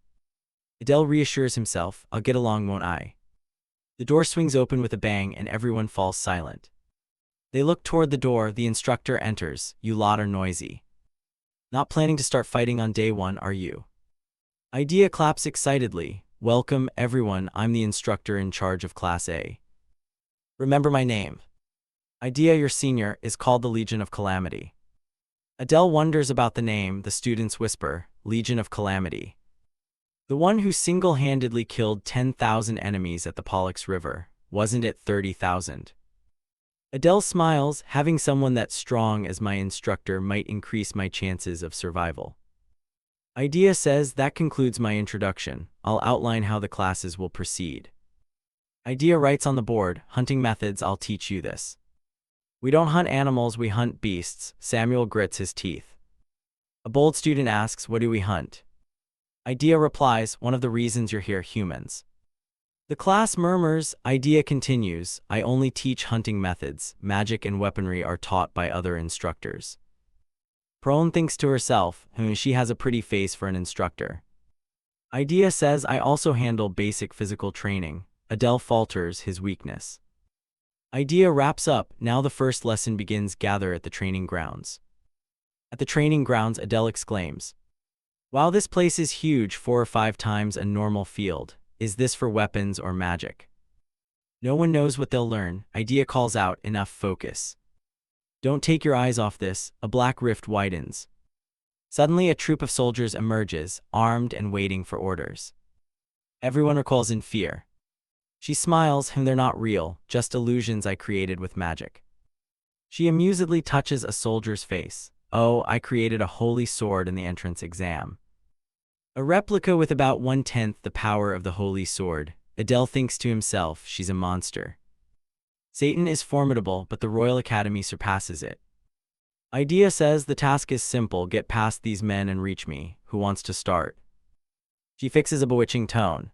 Adele reassures himself, I'll get along, won't I? The door swings open with a bang and everyone falls silent. They look toward the door, the instructor enters, you lot are noisy. Not planning to start fighting on day 1, are you? Idea claps excitedly. Welcome, everyone, I'm the instructor in charge of Class A. Remember my name. Idea, your senior, is called the Legion of Calamity. Adele wonders about the name, the students whisper, Legion of Calamity. The one who single-handedly killed 10,000 enemies at the Pollux River, wasn't it 30,000? Adele smiles, having someone that strong as my instructor might increase my chances of survival. Idea says, that concludes my introduction. I'll outline how the classes will proceed. Idea writes on the board, hunting methods, I'll teach you this. We don't hunt animals, we hunt beasts. Samuel grits his teeth. A bold student asks, what do we hunt? Idea replies, one of the reasons you're here, humans. The class murmurs. Idea continues, I only teach hunting methods. Magic and weaponry are taught by other instructors. Prone thinks to herself, she has a pretty face for an instructor. Idea says, I also handle basic physical training. Adele falters, his weakness. Idea wraps up, now the first lesson begins, gather at the training grounds. At the training grounds, Adele exclaims, wow, this place is huge, 4 or 5 times a normal field. Is this for weapons or magic? No one knows what they'll learn. Idea calls out, enough, focus. Don't take your eyes off this. A black rift widens. Suddenly a troop of soldiers emerges, armed and waiting for orders. Everyone recoils in fear. She smiles, they're not real, just illusions I created with magic. She amusedly touches a soldier's face. Oh, I created a holy sword in the entrance exam. A replica with about 1/10 the power of the holy sword. Adele thinks to himself, she's a monster. Satan is formidable, but the Royal Academy surpasses it. Idea says, the task is simple, get past these men and reach me. Who wants to start? She fixes a bewitching tone.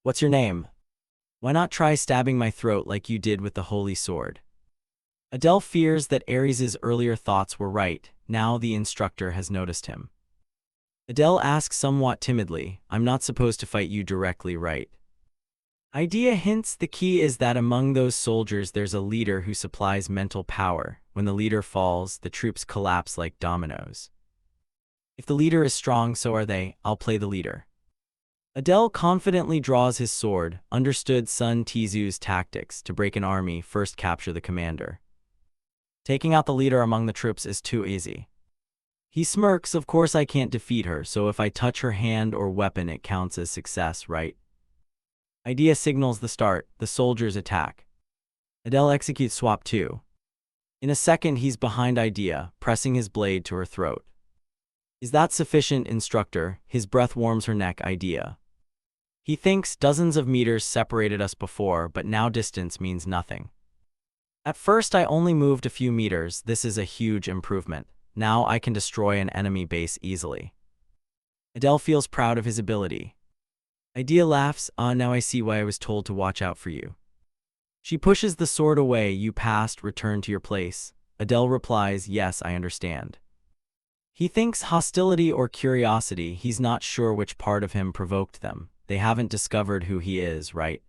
What's your name? Why not try stabbing my throat like you did with the holy sword? Adele fears that Ares's earlier thoughts were right, now the instructor has noticed him. Adele asks somewhat timidly, I'm not supposed to fight you directly, right? Idea hints the key is that among those soldiers there's a leader who supplies mental power. When the leader falls, the troops collapse like dominoes. If the leader is strong, so are they. I'll play the leader. Adele confidently draws his sword. Understood Sun Tzu's tactics. To break an army, first capture the commander. Taking out the leader among the troops is too easy. He smirks, of course I can't defeat her, so if I touch her hand or weapon it counts as success, right? Idea signals the start, the soldiers attack. Adele executes swap 2. In a second, he's behind Idea, pressing his blade to her throat. Is that sufficient, instructor? His breath warms her neck. Idea. He thinks dozens of meters separated us before, but now distance means nothing. At first I only moved a few meters. This is a huge improvement. Now I can destroy an enemy base easily. Adele feels proud of his ability. Idea laughs. Now I see why I was told to watch out for you. She pushes the sword away. You passed, return to your place. Adele replies, yes, I understand. He thinks hostility or curiosity. He's not sure which part of him provoked them. They haven't discovered who he is, right?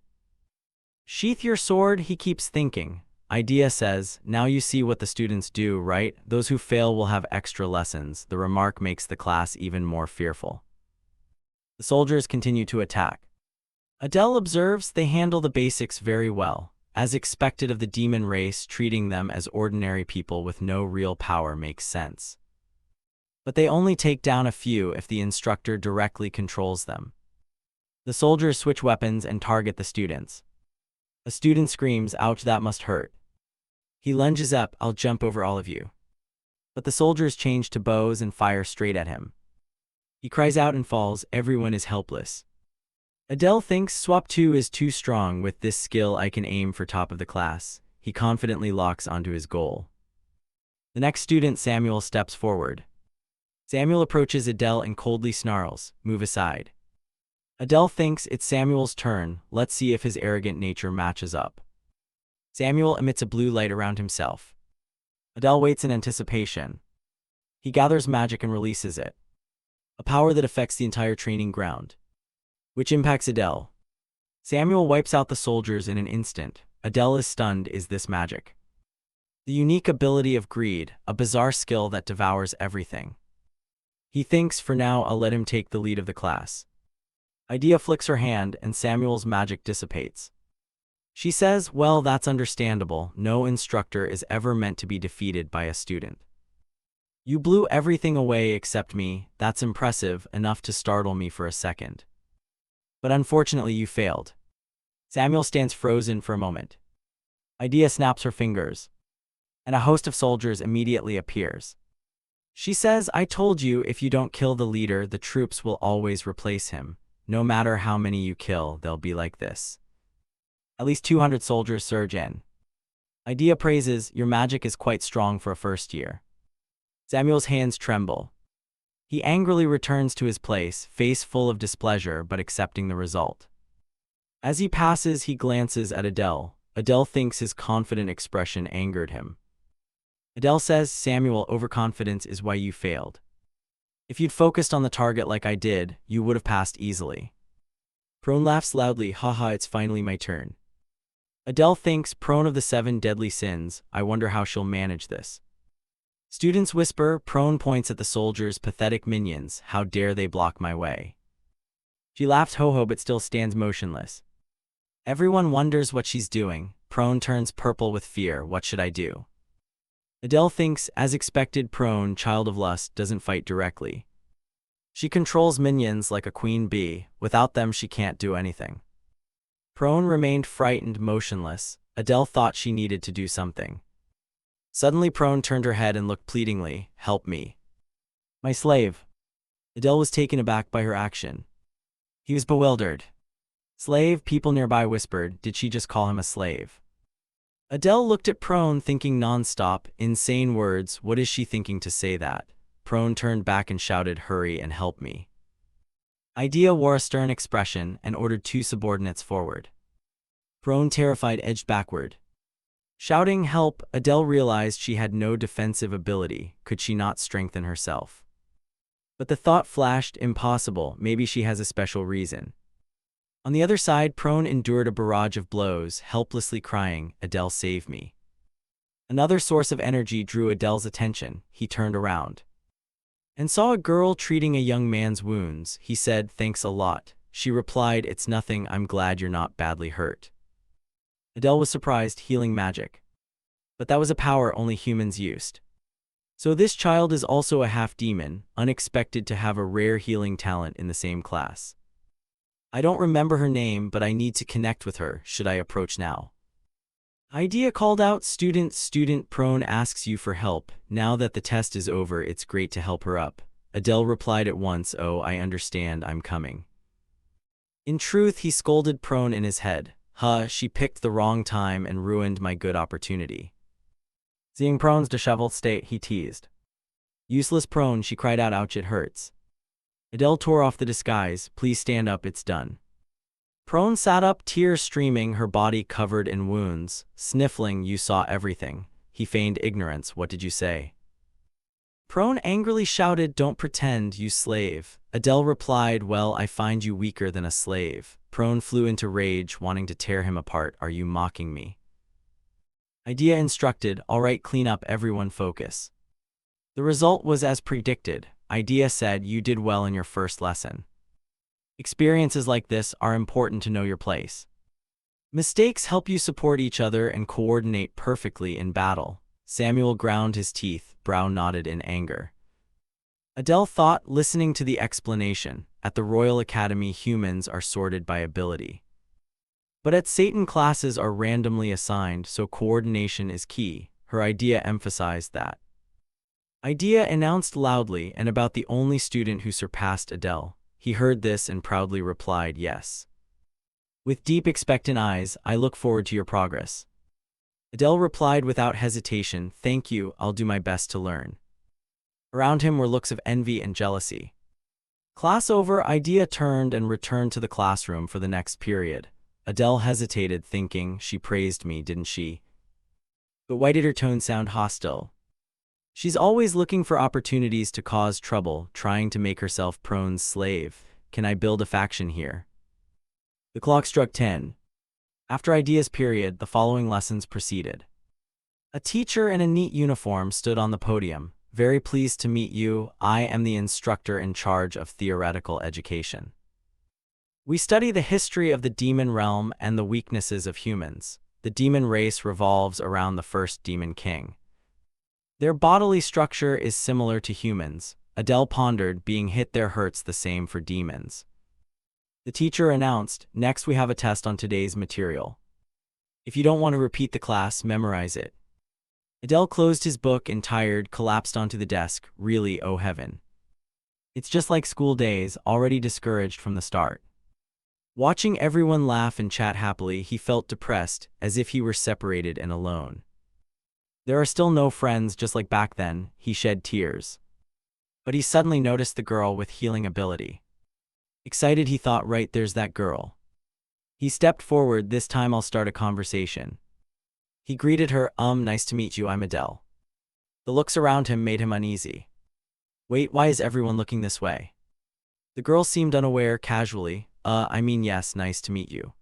Sheath your sword, he keeps thinking. Idea says, now you see what the students do, right? Those who fail will have extra lessons. The remark makes the class even more fearful. The soldiers continue to attack. Adele observes they handle the basics very well. As expected of the demon race, treating them as ordinary people with no real power makes sense. But they only take down a few if the instructor directly controls them. The soldiers switch weapons and target the students. A student screams, ouch, that must hurt. He lunges up, I'll jump over all of you. But the soldiers change to bows and fire straight at him. He cries out and falls, everyone is helpless. Adele thinks swap 2 is too strong. With this skill I can aim for top of the class. He confidently locks onto his goal. The next student, Samuel, steps forward. Samuel approaches Adele and coldly snarls, move aside. Adele thinks it's Samuel's turn. Let's see if his arrogant nature matches up. Samuel emits a blue light around himself. Adele waits in anticipation. He gathers magic and releases it. A power that affects the entire training ground, which impacts Adele. Samuel wipes out the soldiers in an instant. Adele is stunned. Is this magic? The unique ability of greed, a bizarre skill that devours everything. He thinks, for now I'll let him take the lead of the class. Idea flicks her hand and Samuel's magic dissipates. She says, well, that's understandable. No instructor is ever meant to be defeated by a student. You blew everything away except me. That's impressive, enough to startle me for a second. But unfortunately you failed. Samuel stands frozen for a moment. Idea snaps her fingers, and a host of soldiers immediately appears. She says, I told you, if you don't kill the leader, the troops will always replace him. No matter how many you kill, they'll be like this. At least 200 soldiers surge in. Idea praises, your magic is quite strong for a first year. Samuel's hands tremble. He angrily returns to his place, face full of displeasure but accepting the result. As he passes, he glances at Adele. Adele thinks his confident expression angered him. Adele says, Samuel, overconfidence is why you failed. If you'd focused on the target like I did, you would have passed easily. Prone laughs loudly, haha, it's finally my turn. Adele thinks, Prone of the 7 deadly sins, I wonder how she'll manage this. Students whisper. Prone points at the soldiers, pathetic minions, how dare they block my way. She laughs ho-ho but still stands motionless. Everyone wonders what she's doing. Prone turns purple with fear, what should I do? Adele thinks, as expected, Prone, child of lust, doesn't fight directly. She controls minions like a queen bee. Without them she can't do anything. Prone remained frightened, motionless. Adele thought she needed to do something. Suddenly Prone turned her head and looked pleadingly, help me. My slave. Adele was taken aback by her action. He was bewildered. Slave, people nearby whispered, did she just call him a slave? Adele looked at Prone, thinking non-stop, insane words, what is she thinking to say that? Prone turned back and shouted, hurry and help me. Idea wore a stern expression and ordered 2 subordinates forward. Prone, terrified, edged backward. Shouting help, Adele realized she had no defensive ability. Could she not strengthen herself? But the thought flashed, impossible, maybe she has a special reason. On the other side, Prone endured a barrage of blows, helplessly crying, Adele, save me. Another source of energy drew Adele's attention. He turned around and saw a girl treating a young man's wounds. He said, thanks a lot. She replied, it's nothing, I'm glad you're not badly hurt. Adele was surprised, healing magic. But that was a power only humans used. So this child is also a half-demon, unexpected to have a rare healing talent in the same class. I don't remember her name, but I need to connect with her. Should I approach now? Idea called out, student prone asks you for help. Now that the test is over, it's great to help her up. Adele replied at once, oh, I understand, I'm coming. In truth, he scolded prone in his head. Huh, she picked the wrong time and ruined my good opportunity. Seeing prone's disheveled state, he teased. Useless prone, she cried out, ouch, it hurts. Adele tore off the disguise, please stand up, it's done. Prone sat up, tears streaming, her body covered in wounds. Sniffling, you saw everything. He feigned ignorance, what did you say? Prone angrily shouted, don't pretend, you slave. Adele replied, well, I find you weaker than a slave. Prone flew into rage, wanting to tear him apart, are you mocking me? Idea instructed, all right, clean up, everyone focus. The result was as predicted. Idea said, you did well in your first lesson. Experiences like this are important to know your place. Mistakes help you support each other and coordinate perfectly in battle. Samuel ground his teeth, brow knotted in anger. Adele thought, listening to the explanation, at the Royal Academy humans are sorted by ability. But at Satan classes are randomly assigned, so coordination is key. Her idea emphasized that. Idea announced loudly and about the only student who surpassed Adele. He heard this and proudly replied, yes. With deep expectant eyes, I look forward to your progress. Adele replied without hesitation, thank you, I'll do my best to learn. Around him were looks of envy and jealousy. Class over, Idea turned and returned to the classroom for the next period. Adele hesitated, thinking, she praised me, didn't she? But why did her tone sound hostile? She's always looking for opportunities to cause trouble, trying to make herself Prone's slave. Can I build a faction here? The clock struck 10. After Idea's period, the following lessons proceeded. A teacher in a neat uniform stood on the podium. Very pleased to meet you. I am the instructor in charge of theoretical education. We study the history of the demon realm and the weaknesses of humans. The demon race revolves around the first demon king. Their bodily structure is similar to humans. Adele pondered, being hit there hurts the same for demons. The teacher announced, next we have a test on today's material. If you don't want to repeat the class, memorize it. Adele closed his book and tired, collapsed onto the desk. Really, oh heaven. It's just like school days, already discouraged from the start. Watching everyone laugh and chat happily, he felt depressed, as if he were separated and alone. There are still no friends, just like back then. He shed tears. But he suddenly noticed the girl with healing ability. Excited, he thought, right, there's that girl. He stepped forward, this time I'll start a conversation. He greeted her, nice to meet you, I'm Adele. The looks around him made him uneasy. Wait, why is everyone looking this way? The girl seemed unaware, casually, yes, nice to meet you.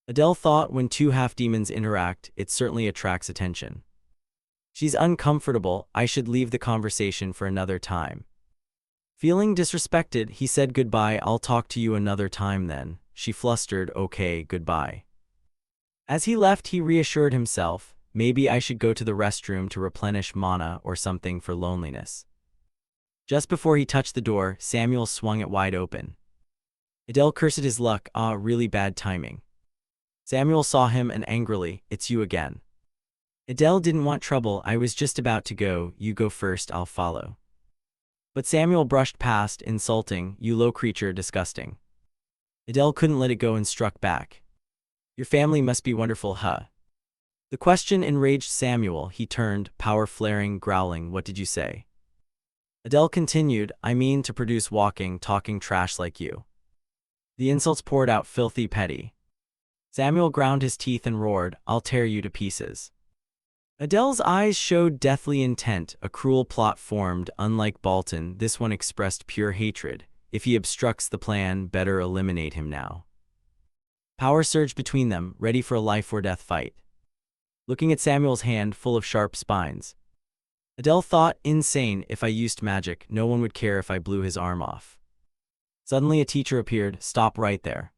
Adele thought, when two half-demons interact, it certainly attracts attention. She's uncomfortable, I should leave the conversation for another time. Feeling disrespected, he said goodbye, I'll talk to you another time then. She flustered, okay, goodbye. As he left, he reassured himself, maybe I should go to the restroom to replenish mana or something for loneliness. Just before he touched the door, Samuel swung it wide open. Adele cursed his luck, really bad timing. Samuel saw him and angrily, it's you again. Adele didn't want trouble, I was just about to go, you go first, I'll follow. But Samuel brushed past, insulting, you low creature, disgusting. Adele couldn't let it go and struck back. Your family must be wonderful, huh? The question enraged Samuel, he turned, power flaring, growling, what did you say? Adele continued, I mean to produce walking, talking trash like you. The insults poured out, filthy, petty. Samuel ground his teeth and roared, I'll tear you to pieces. Adele's eyes showed deathly intent, a cruel plot formed. Unlike Bolton, this one expressed pure hatred. If he obstructs the plan, better eliminate him now. Power surged between them, ready for a life-or-death fight. Looking at Samuel's hand full of sharp spines, Adele thought, insane, if I used magic, no one would care if I blew his arm off. Suddenly a teacher appeared, stop right there.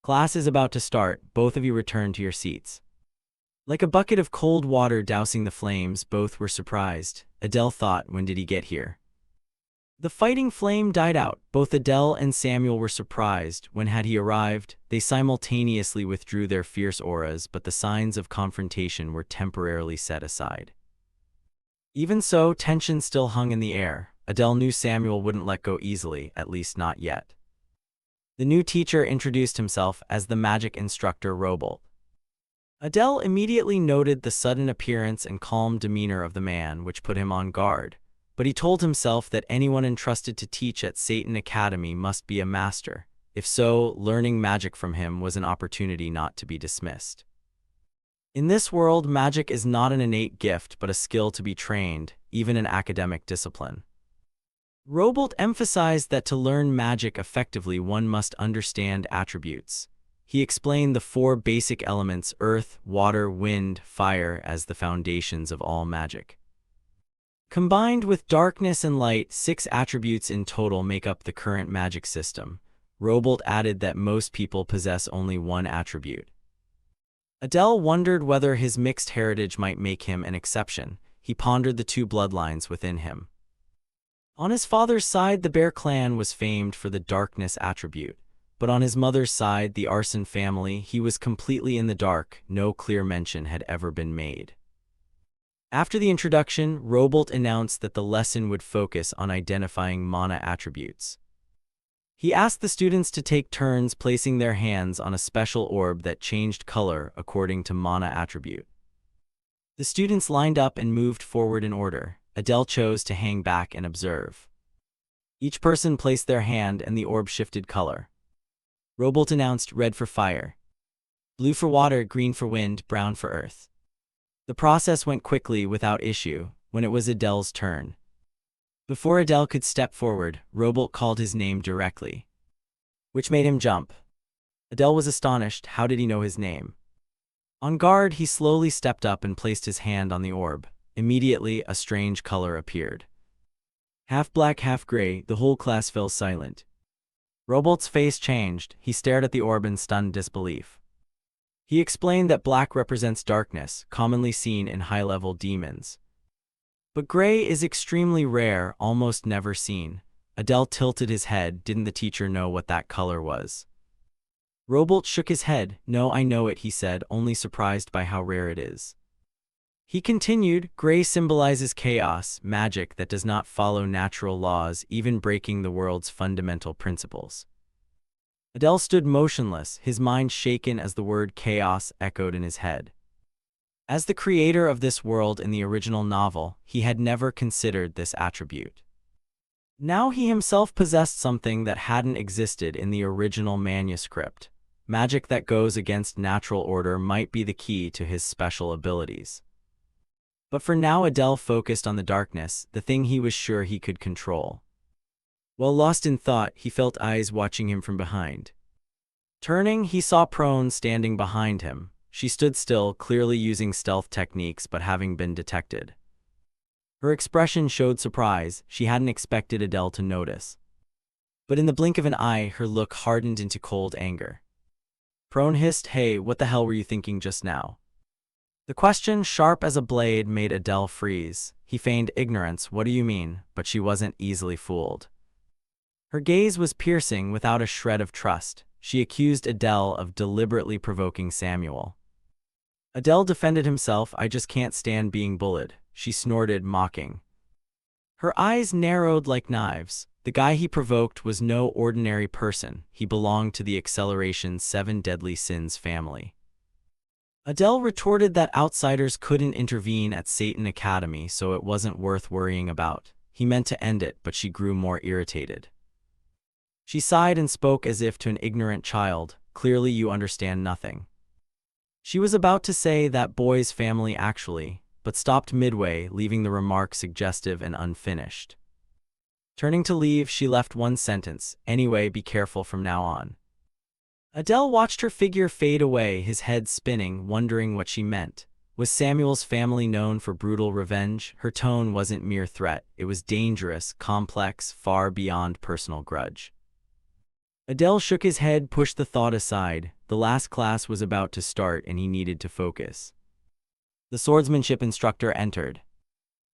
Class is about to start, both of you return to your seats. Like a bucket of cold water dousing the flames, both were surprised. Adele thought, when did he get here? The fighting flame died out. Both Adele and Samuel were surprised when, had he arrived, they simultaneously withdrew their fierce auras, but the signs of confrontation were temporarily set aside. Even so, tension still hung in the air. Adele knew Samuel wouldn't let go easily, at least not yet. The new teacher introduced himself as the magic instructor Robolt. Adele immediately noted the sudden appearance and calm demeanor of the man, which put him on guard. But he told himself that anyone entrusted to teach at Satan Academy must be a master. If so, learning magic from him was an opportunity not to be dismissed. In this world, magic is not an innate gift but a skill to be trained, even in academic discipline. Robolt emphasized that to learn magic effectively one must understand attributes. He explained the 4 basic elements: earth, water, wind, fire as the foundations of all magic. Combined with darkness and light, 6 attributes in total make up the current magic system. Robolt added that most people possess only 1 attribute. Adele wondered whether his mixed heritage might make him an exception. He pondered the 2 bloodlines within him. On his father's side, the Bear clan was famed for the darkness attribute, but on his mother's side, the Arson family, he was completely in the dark. No clear mention had ever been made. After the introduction, Robolt announced that the lesson would focus on identifying mana attributes. He asked the students to take turns placing their hands on a special orb that changed color according to mana attribute. The students lined up and moved forward in order. Adele chose to hang back and observe. Each person placed their hand and the orb shifted color. Robolt announced red for fire, blue for water, green for wind, brown for earth. The process went quickly without issue when it was Adele's turn. Before Adele could step forward, Robolt called his name directly, which made him jump. Adele was astonished. How did he know his name? On guard, he slowly stepped up and placed his hand on the orb. Immediately, a strange color appeared. Half black, half gray, the whole class fell silent. Robolt's face changed. He stared at the orb in stunned disbelief. He explained that black represents darkness, commonly seen in high-level demons. But gray is extremely rare, almost never seen. Adele tilted his head. Didn't the teacher know what that color was? Robolt shook his head. No, I know it, he said, only surprised by how rare it is. He continued, gray symbolizes chaos, magic that does not follow natural laws, even breaking the world's fundamental principles. Adele stood motionless, his mind shaken as the word chaos echoed in his head. As the creator of this world in the original novel, he had never considered this attribute. Now he himself possessed something that hadn't existed in the original manuscript. Magic that goes against natural order might be the key to his special abilities. But for now, Adele focused on the darkness, the thing he was sure he could control. While lost in thought, he felt eyes watching him from behind. Turning, he saw Prone standing behind him. She stood still, clearly using stealth techniques but having been detected. Her expression showed surprise. She hadn't expected Adele to notice. But in the blink of an eye, her look hardened into cold anger. Prone hissed, "Hey, what the hell were you thinking just now?" The question, sharp as a blade, made Adele freeze. He feigned ignorance. "What do you mean?" But she wasn't easily fooled. Her gaze was piercing without a shred of trust. She accused Adele of deliberately provoking Samuel. Adele defended himself. "I just can't stand being bullied," she snorted, mocking. Her eyes narrowed like knives. The guy he provoked was no ordinary person. He belonged to the Acceleration's 7 Deadly Sins family. Adele retorted that outsiders couldn't intervene at Satan Academy, so it wasn't worth worrying about. He meant to end it, but she grew more irritated. She sighed and spoke as if to an ignorant child. "Clearly you understand nothing." She was about to say "that boy's family actually," but stopped midway, leaving the remark suggestive and unfinished. Turning to leave, she left one sentence, "Anyway, be careful from now on." Adele watched her figure fade away, his head spinning, wondering what she meant. Was Samuel's family known for brutal revenge? Her tone wasn't mere threat. It was dangerous, complex, far beyond personal grudge. Adele shook his head, pushed the thought aside. The last class was about to start and he needed to focus. The swordsmanship instructor entered.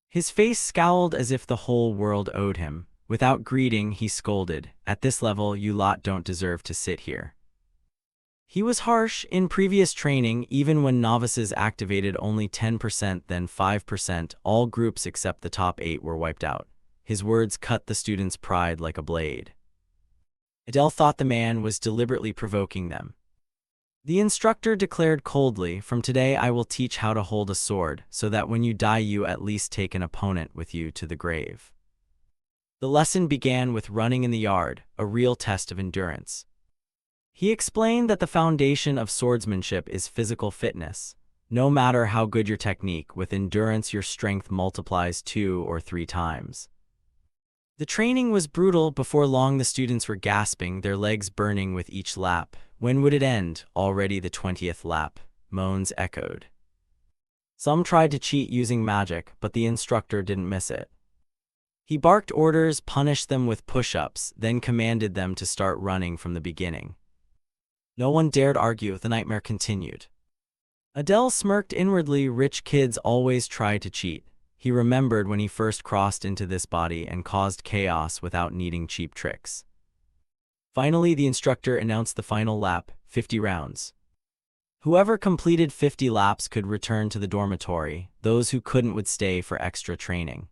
His face scowled as if the whole world owed him. Without greeting, he scolded, "At this level, you lot don't deserve to sit here." He was harsh. In previous training, even when novices activated only 10%, then 5%, all groups except the top 8 were wiped out. His words cut the students' pride like a blade. Adele thought the man was deliberately provoking them. The instructor declared coldly, "From today I will teach how to hold a sword, so that when you die you at least take an opponent with you to the grave." The lesson began with running in the yard, a real test of endurance. He explained that the foundation of swordsmanship is physical fitness. No matter how good your technique, with endurance your strength multiplies 2 or 3 times. The training was brutal. Before long the students were gasping, their legs burning with each lap. When would it end? Already the 20th lap. Moans echoed. Some tried to cheat using magic, but the instructor didn't miss it. He barked orders, punished them with push-ups, then commanded them to start running from the beginning. No one dared argue. The nightmare continued. Adele smirked inwardly. Rich kids always try to cheat. He remembered when he first crossed into this body and caused chaos without needing cheap tricks. Finally, the instructor announced the final lap, 50 rounds. Whoever completed 50 laps could return to the dormitory. Those who couldn't would stay for extra training.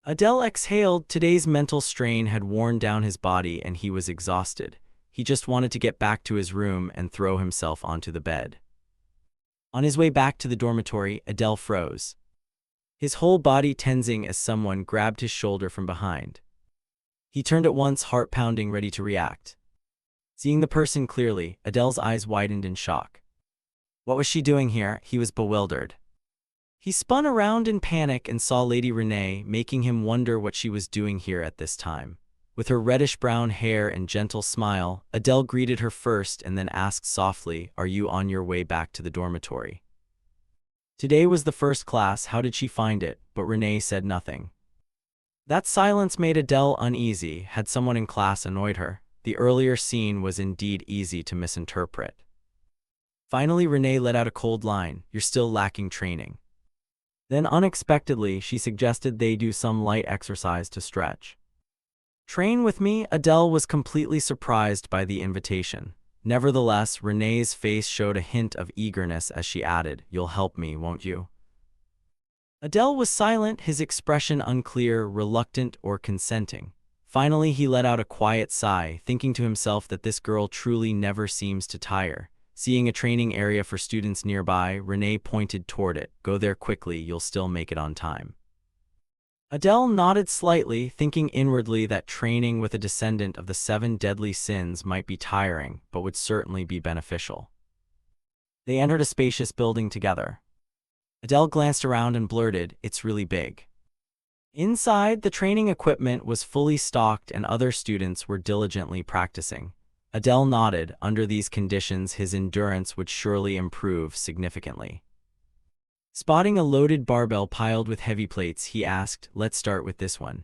Adele exhaled. Today's mental strain had worn down his body and he was exhausted. He just wanted to get back to his room and throw himself onto the bed. On his way back to the dormitory, Adele froze, his whole body tensing as someone grabbed his shoulder from behind. He turned at once, heart pounding, ready to react. Seeing the person clearly, Adele's eyes widened in shock. What was she doing here? He was bewildered. He spun around in panic and saw Lady Renee, making him wonder what she was doing here at this time. With her reddish-brown hair and gentle smile, Adele greeted her first and then asked softly, "Are you on your way back to the dormitory?" Today was the first class. How did she find it? But Renee said nothing. That silence made Adele uneasy. Had someone in class annoyed her? The earlier scene was indeed easy to misinterpret. Finally, Renee let out a cold line, "You're still lacking training." Then unexpectedly, she suggested they do some light exercise to stretch. "Train with me?" Adele was completely surprised by the invitation. Nevertheless, Renee's face showed a hint of eagerness as she added, "You'll help me, won't you?" Adele was silent, his expression unclear, reluctant or consenting. Finally, he let out a quiet sigh, thinking to himself that this girl truly never seems to tire. Seeing a training area for students nearby, Renee pointed toward it. "Go there quickly, you'll still make it on time." Adele nodded slightly, thinking inwardly that training with a descendant of the 7 deadly sins might be tiring, but would certainly be beneficial. They entered a spacious building together. Adele glanced around and blurted, "It's really big." Inside, the training equipment was fully stocked and other students were diligently practicing. Adele nodded. Under these conditions, his endurance would surely improve significantly. Spotting a loaded barbell piled with heavy plates, he asked, "Let's start with this one."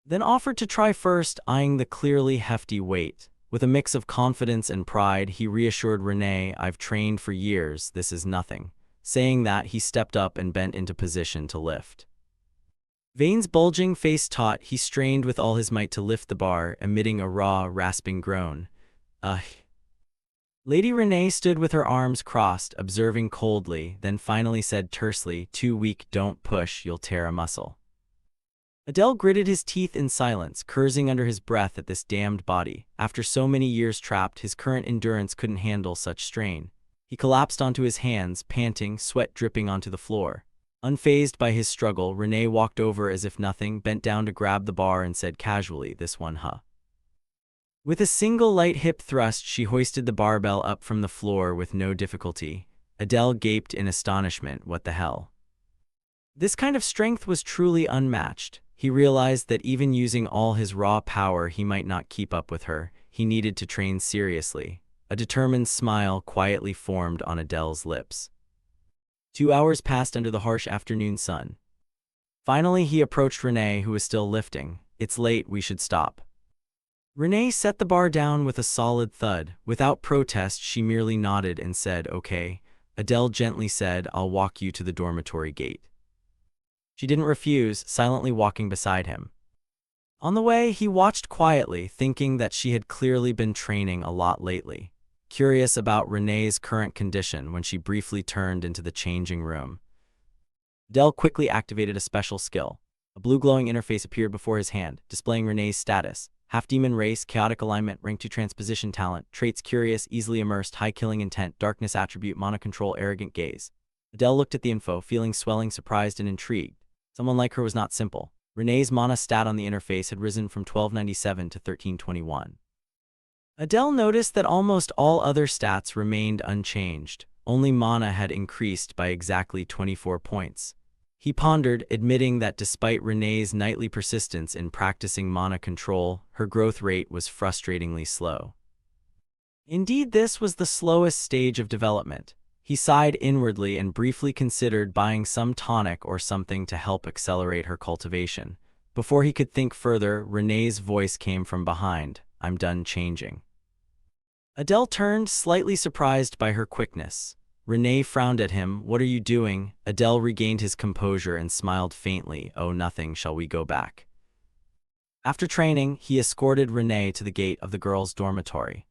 Then offered to try first, eyeing the clearly hefty weight. With a mix of confidence and pride, he reassured Renee, "I've trained for years, this is nothing." Saying that, he stepped up and bent into position to lift. Veins bulging, face taut, he strained with all his might to lift the bar, emitting a raw, rasping groan. "Ugh." Lady Renee stood with her arms crossed, observing coldly, then finally said tersely, "Too weak, don't push, you'll tear a muscle." Adele gritted his teeth in silence, cursing under his breath at this damned body. After so many years trapped, his current endurance couldn't handle such strain. He collapsed onto his hands, panting, sweat dripping onto the floor. Unfazed by his struggle, Renee walked over as if nothing, bent down to grab the bar and said casually, "This one, huh?" With a single light hip thrust, she hoisted the barbell up from the floor with no difficulty. Adele gaped in astonishment. What the hell? This kind of strength was truly unmatched. He realized that even using all his raw power, he might not keep up with her. He needed to train seriously. A determined smile quietly formed on Adele's lips. 2 hours passed under the harsh afternoon sun. Finally, he approached Renee, who was still lifting. "It's late, we should stop." Renee set the bar down with a solid thud. Without protest, she merely nodded and said, "Okay." Adele gently said, "I'll walk you to the dormitory gate." She didn't refuse, silently walking beside him. On the way, he watched quietly, thinking that she had clearly been training a lot lately. Curious about Renee's current condition when she briefly turned into the changing room, Adele quickly activated a special skill. A blue glowing interface appeared before his hand, displaying Renee's status. Half-demon race, chaotic alignment, rank 2 transposition talent, traits curious, easily immersed, high killing intent, darkness attribute, mana control, arrogant gaze. Adele looked at the info, feeling swelling, surprised and intrigued. Someone like her was not simple. Renee's mana stat on the interface had risen from 1297 to 1321. Adele noticed that almost all other stats remained unchanged. Only mana had increased by exactly 24 points. He pondered, admitting that despite Renee's nightly persistence in practicing mana control, her growth rate was frustratingly slow. Indeed, this was the slowest stage of development. He sighed inwardly and briefly considered buying some tonic or something to help accelerate her cultivation. Before he could think further, Renee's voice came from behind. "I'm done changing." Adele turned, slightly surprised by her quickness. Renee frowned at him. "What are you doing?" Adele regained his composure and smiled faintly. "Oh, nothing. Shall we go back?" After training, he escorted Renee to the gate of the girls' dormitory.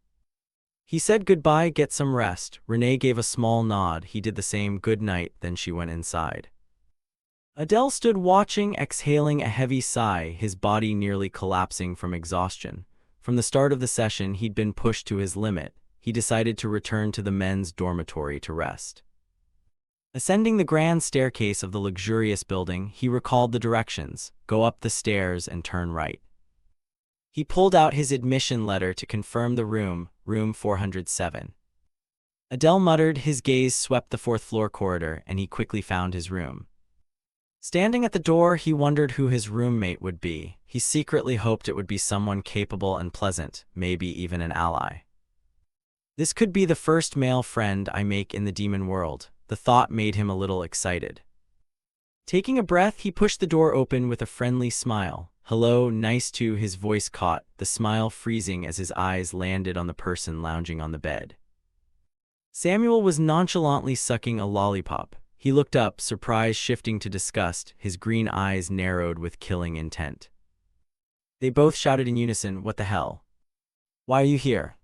He said goodbye, "Get some rest." Renee gave a small nod. He did the same. "Good night." Then she went inside. Adele stood watching, exhaling a heavy sigh, his body nearly collapsing from exhaustion. From the start of the session, he'd been pushed to his limit. He decided to return to the men's dormitory to rest. Ascending the grand staircase of the luxurious building, he recalled the directions: go up the stairs and turn right. He pulled out his admission letter to confirm the room 407. Adele muttered. His gaze swept the fourth-floor corridor, and he quickly found his room. Standing at the door, he wondered who his roommate would be. He secretly hoped it would be someone capable and pleasant, maybe even an ally. This could be the first male friend I make in the demon world. The thought made him a little excited. Taking a breath, he pushed the door open with a friendly smile. "Hello, nice to." His voice caught, the smile freezing as his eyes landed on the person lounging on the bed. Samuel was nonchalantly sucking a lollipop. He looked up, surprise shifting to disgust, his green eyes narrowed with killing intent. They both shouted in unison, "What the hell? Why are you here?"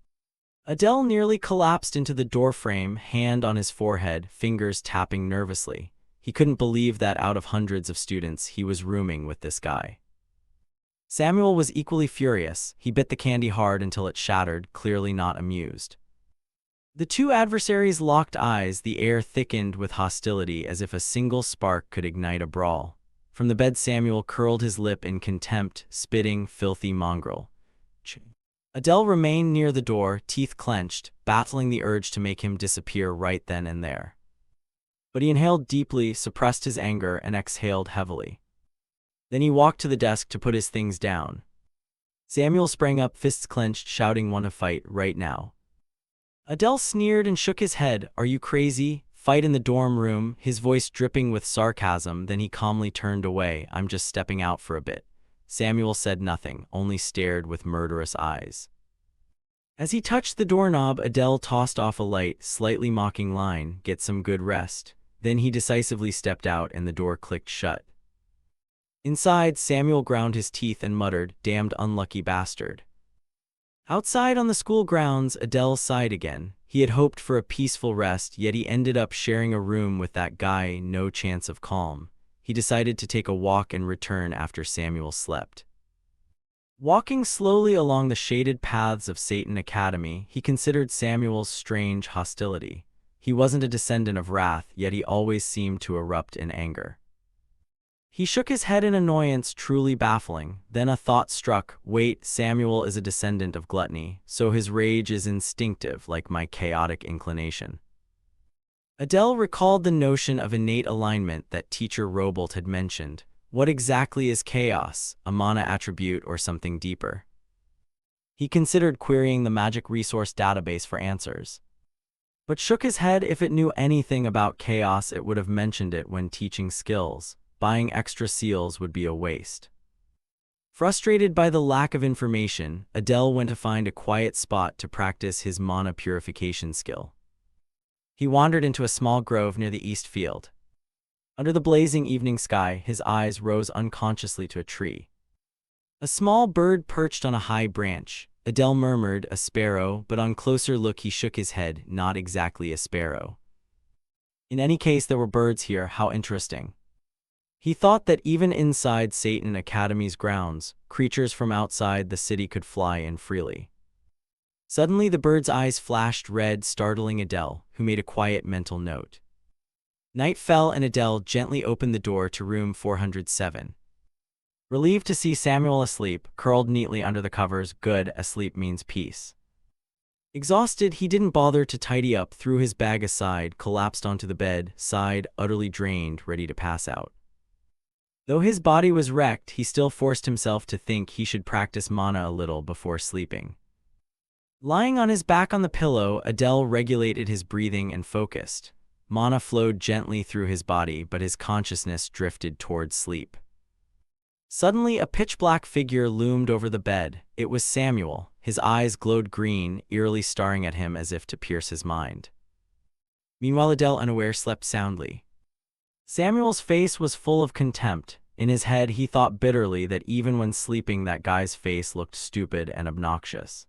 Adele nearly collapsed into the doorframe, hand on his forehead, fingers tapping nervously. He couldn't believe that out of hundreds of students, he was rooming with this guy. Samuel was equally furious. He bit the candy hard until it shattered, clearly not amused. The two adversaries locked eyes, the air thickened with hostility as if a single spark could ignite a brawl. From the bed, Samuel curled his lip in contempt, spitting, "Filthy mongrel." Adele remained near the door, teeth clenched, battling the urge to make him disappear right then and there. But he inhaled deeply, suppressed his anger, and exhaled heavily. Then he walked to the desk to put his things down. Samuel sprang up, fists clenched, shouting, "Want to fight right now?" Adele sneered and shook his head. "Are you crazy? Fight in the dorm room?" His voice dripping with sarcasm. Then he calmly turned away. "I'm just stepping out for a bit." Samuel said nothing, only stared with murderous eyes. As he touched the doorknob, Adele tossed off a light, slightly mocking line, "Get some good rest." Then he decisively stepped out and the door clicked shut. Inside, Samuel ground his teeth and muttered, "Damned unlucky bastard." Outside on the school grounds, Adele sighed again. He had hoped for a peaceful rest, yet he ended up sharing a room with that guy. No chance of calm. He decided to take a walk and return after Samuel slept. Walking slowly along the shaded paths of Satan Academy, he considered Samuel's strange hostility. He wasn't a descendant of wrath, yet he always seemed to erupt in anger. He shook his head in annoyance, truly baffling. Then a thought struck. Wait, Samuel is a descendant of gluttony, so his rage is instinctive, like my chaotic inclination. Adele recalled the notion of innate alignment that teacher Robolt had mentioned. What exactly is chaos, a mana attribute or something deeper? He considered querying the magic resource database for answers, but shook his head. If it knew anything about chaos, it would have mentioned it when teaching skills. Buying extra seals would be a waste. Frustrated by the lack of information, Adele went to find a quiet spot to practice his mana purification skill. He wandered into a small grove near the east field. Under the blazing evening sky, his eyes rose unconsciously to a tree. A small bird perched on a high branch. Adele murmured, "A sparrow," but on closer look he shook his head, "Not exactly a sparrow." In any case, there were birds here, how interesting. He thought that even inside Satan Academy's grounds, creatures from outside the city could fly in freely. Suddenly the bird's eyes flashed red, startling Adele, who made a quiet mental note. Night fell and Adele gently opened the door to room 407. Relieved to see Samuel asleep, curled neatly under the covers. Good, asleep means peace. Exhausted, he didn't bother to tidy up, threw his bag aside, collapsed onto the bed, sighed, utterly drained, ready to pass out. Though his body was wrecked, he still forced himself to think he should practice mana a little before sleeping. Lying on his back on the pillow, Adele regulated his breathing and focused. Mana flowed gently through his body, but his consciousness drifted towards sleep. Suddenly, a pitch-black figure loomed over the bed. It was Samuel. His eyes glowed green, eerily staring at him as if to pierce his mind. Meanwhile, Adele, unaware, slept soundly. Samuel's face was full of contempt. In his head, he thought bitterly that even when sleeping, that guy's face looked stupid and obnoxious.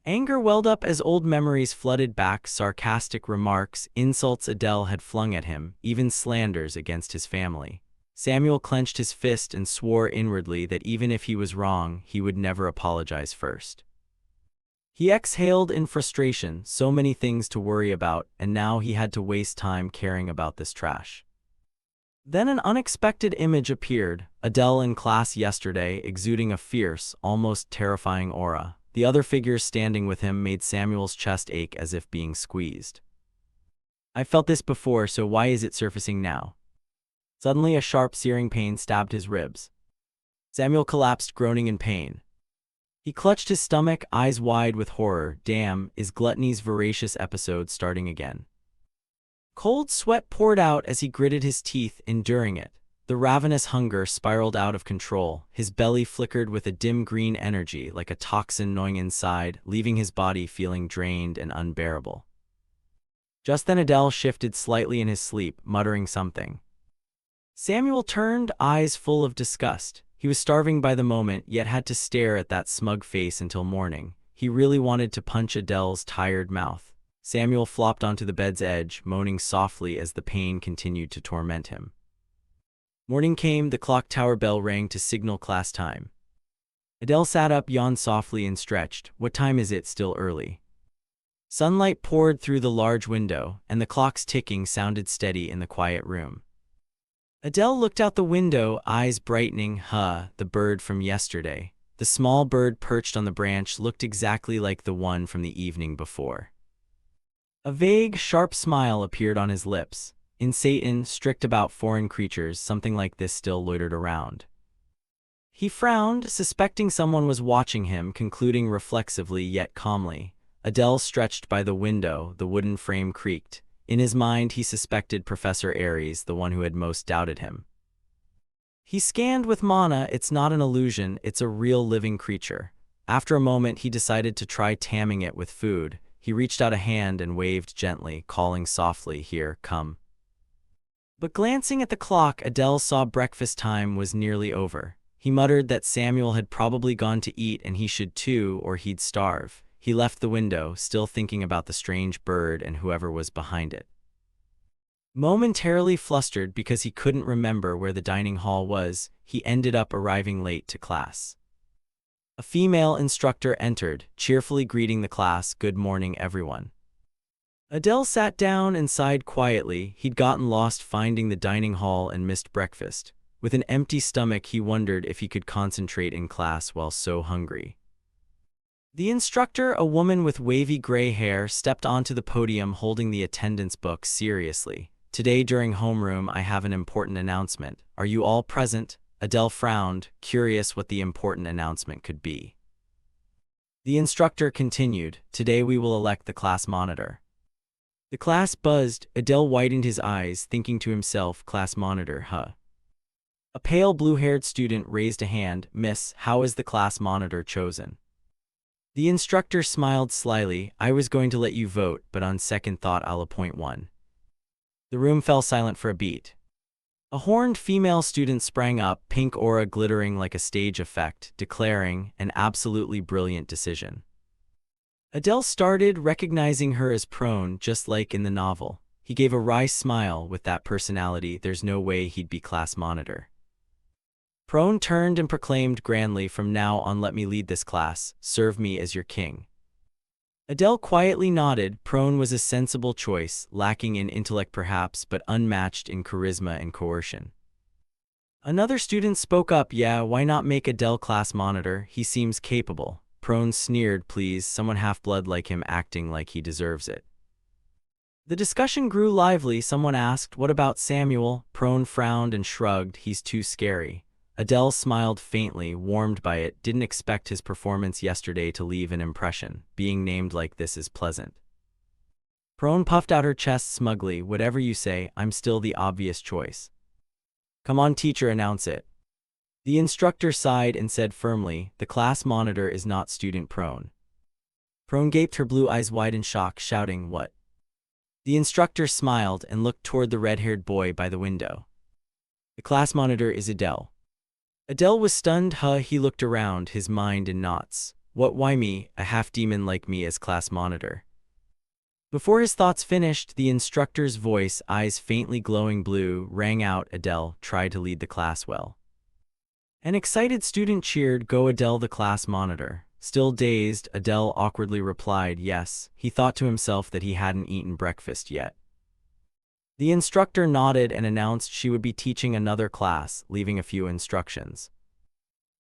Anger welled up as old memories flooded back, sarcastic remarks, insults Adele had flung at him, even slanders against his family. Samuel clenched his fist and swore inwardly that even if he was wrong, he would never apologize first. He exhaled in frustration, so many things to worry about, and now he had to waste time caring about this trash. Then an unexpected image appeared, Adele in class yesterday, exuding a fierce, almost terrifying aura. The other figures standing with him made Samuel's chest ache as if being squeezed. "I felt this before, so why is it surfacing now?" Suddenly a sharp, searing pain stabbed his ribs. Samuel collapsed, groaning in pain. He clutched his stomach, eyes wide with horror. Damn, is Gluttony's voracious episode starting again? Cold sweat poured out as he gritted his teeth, enduring it. The ravenous hunger spiraled out of control. His belly flickered with a dim green energy, like a toxin gnawing inside, leaving his body feeling drained and unbearable. Just then Adele shifted slightly in his sleep, muttering something. Samuel turned, eyes full of disgust. He was starving by the moment, yet had to stare at that smug face until morning. He really wanted to punch Adele's tired mouth. Samuel flopped onto the bed's edge, moaning softly as the pain continued to torment him. Morning came, the clock tower bell rang to signal class time. Adele sat up, yawned softly and stretched. What time is it? Still early. Sunlight poured through the large window, and the clock's ticking sounded steady in the quiet room. Adele looked out the window, eyes brightening. The bird from yesterday. The small bird perched on the branch looked exactly like the one from the evening before. A vague, sharp smile appeared on his lips. In Satan, strict about foreign creatures, something like this still loitered around. He frowned, suspecting someone was watching him, concluding reflexively yet calmly. Adele stretched by the window, the wooden frame creaked. In his mind, he suspected Professor Aries, the one who had most doubted him. He scanned with mana. It's not an illusion, it's a real living creature. After a moment, he decided to try tamming it with food. He reached out a hand and waved gently, calling softly, "Here, come." But glancing at the clock, Adele saw breakfast time was nearly over. He muttered that Samuel had probably gone to eat and he should too, or he'd starve. He left the window, still thinking about the strange bird and whoever was behind it. Momentarily flustered because he couldn't remember where the dining hall was, he ended up arriving late to class. A female instructor entered, cheerfully greeting the class, "Good morning, everyone." Adele sat down and sighed quietly. He'd gotten lost finding the dining hall and missed breakfast. With an empty stomach, he wondered if he could concentrate in class while so hungry. The instructor, a woman with wavy gray hair, stepped onto the podium holding the attendance book seriously. "Today during homeroom, I have an important announcement. Are you all present?" Adele frowned, curious what the important announcement could be. The instructor continued, "Today we will elect the class monitor." The class buzzed. Adele widened his eyes, thinking to himself, "Class monitor, huh?" A pale blue-haired student raised a hand. "Miss, how is the class monitor chosen?" The instructor smiled slyly. "I was going to let you vote, but on second thought I'll appoint one." The room fell silent for a beat. A horned female student sprang up, pink aura glittering like a stage effect, declaring an absolutely brilliant decision. Adele started, recognizing her as prone, just like in the novel. He gave a wry smile. With that personality, there's no way he'd be class monitor. Prone turned and proclaimed grandly, from now on let me lead this class, serve me as your king. Adele quietly nodded. Prone was a sensible choice, lacking in intellect perhaps, but unmatched in charisma and coercion. Another student spoke up, yeah, why not make Adele class monitor, he seems capable. Prone sneered, please, someone half-blood like him acting like he deserves it. The discussion grew lively. Someone asked, what about Samuel? Prone frowned and shrugged, he's too scary. Adele smiled faintly, warmed by it, didn't expect his performance yesterday to leave an impression. Being named like this is pleasant. Prone puffed out her chest smugly, whatever you say, I'm still the obvious choice. Come on teacher, announce it. The instructor sighed and said firmly, the class monitor is not student Prone. Prone gaped, her blue eyes wide in shock, shouting, what? The instructor smiled and looked toward the red-haired boy by the window. The class monitor is Adele. Adele was stunned. He looked around, his mind in knots. What, why me, a half-demon like me as class monitor? Before his thoughts finished, the instructor's voice, eyes faintly glowing blue, rang out, Adele, try to lead the class well. An excited student cheered, go Adele, the class monitor. Still dazed, Adele awkwardly replied, yes. He thought to himself that he hadn't eaten breakfast yet. The instructor nodded and announced she would be teaching another class, leaving a few instructions.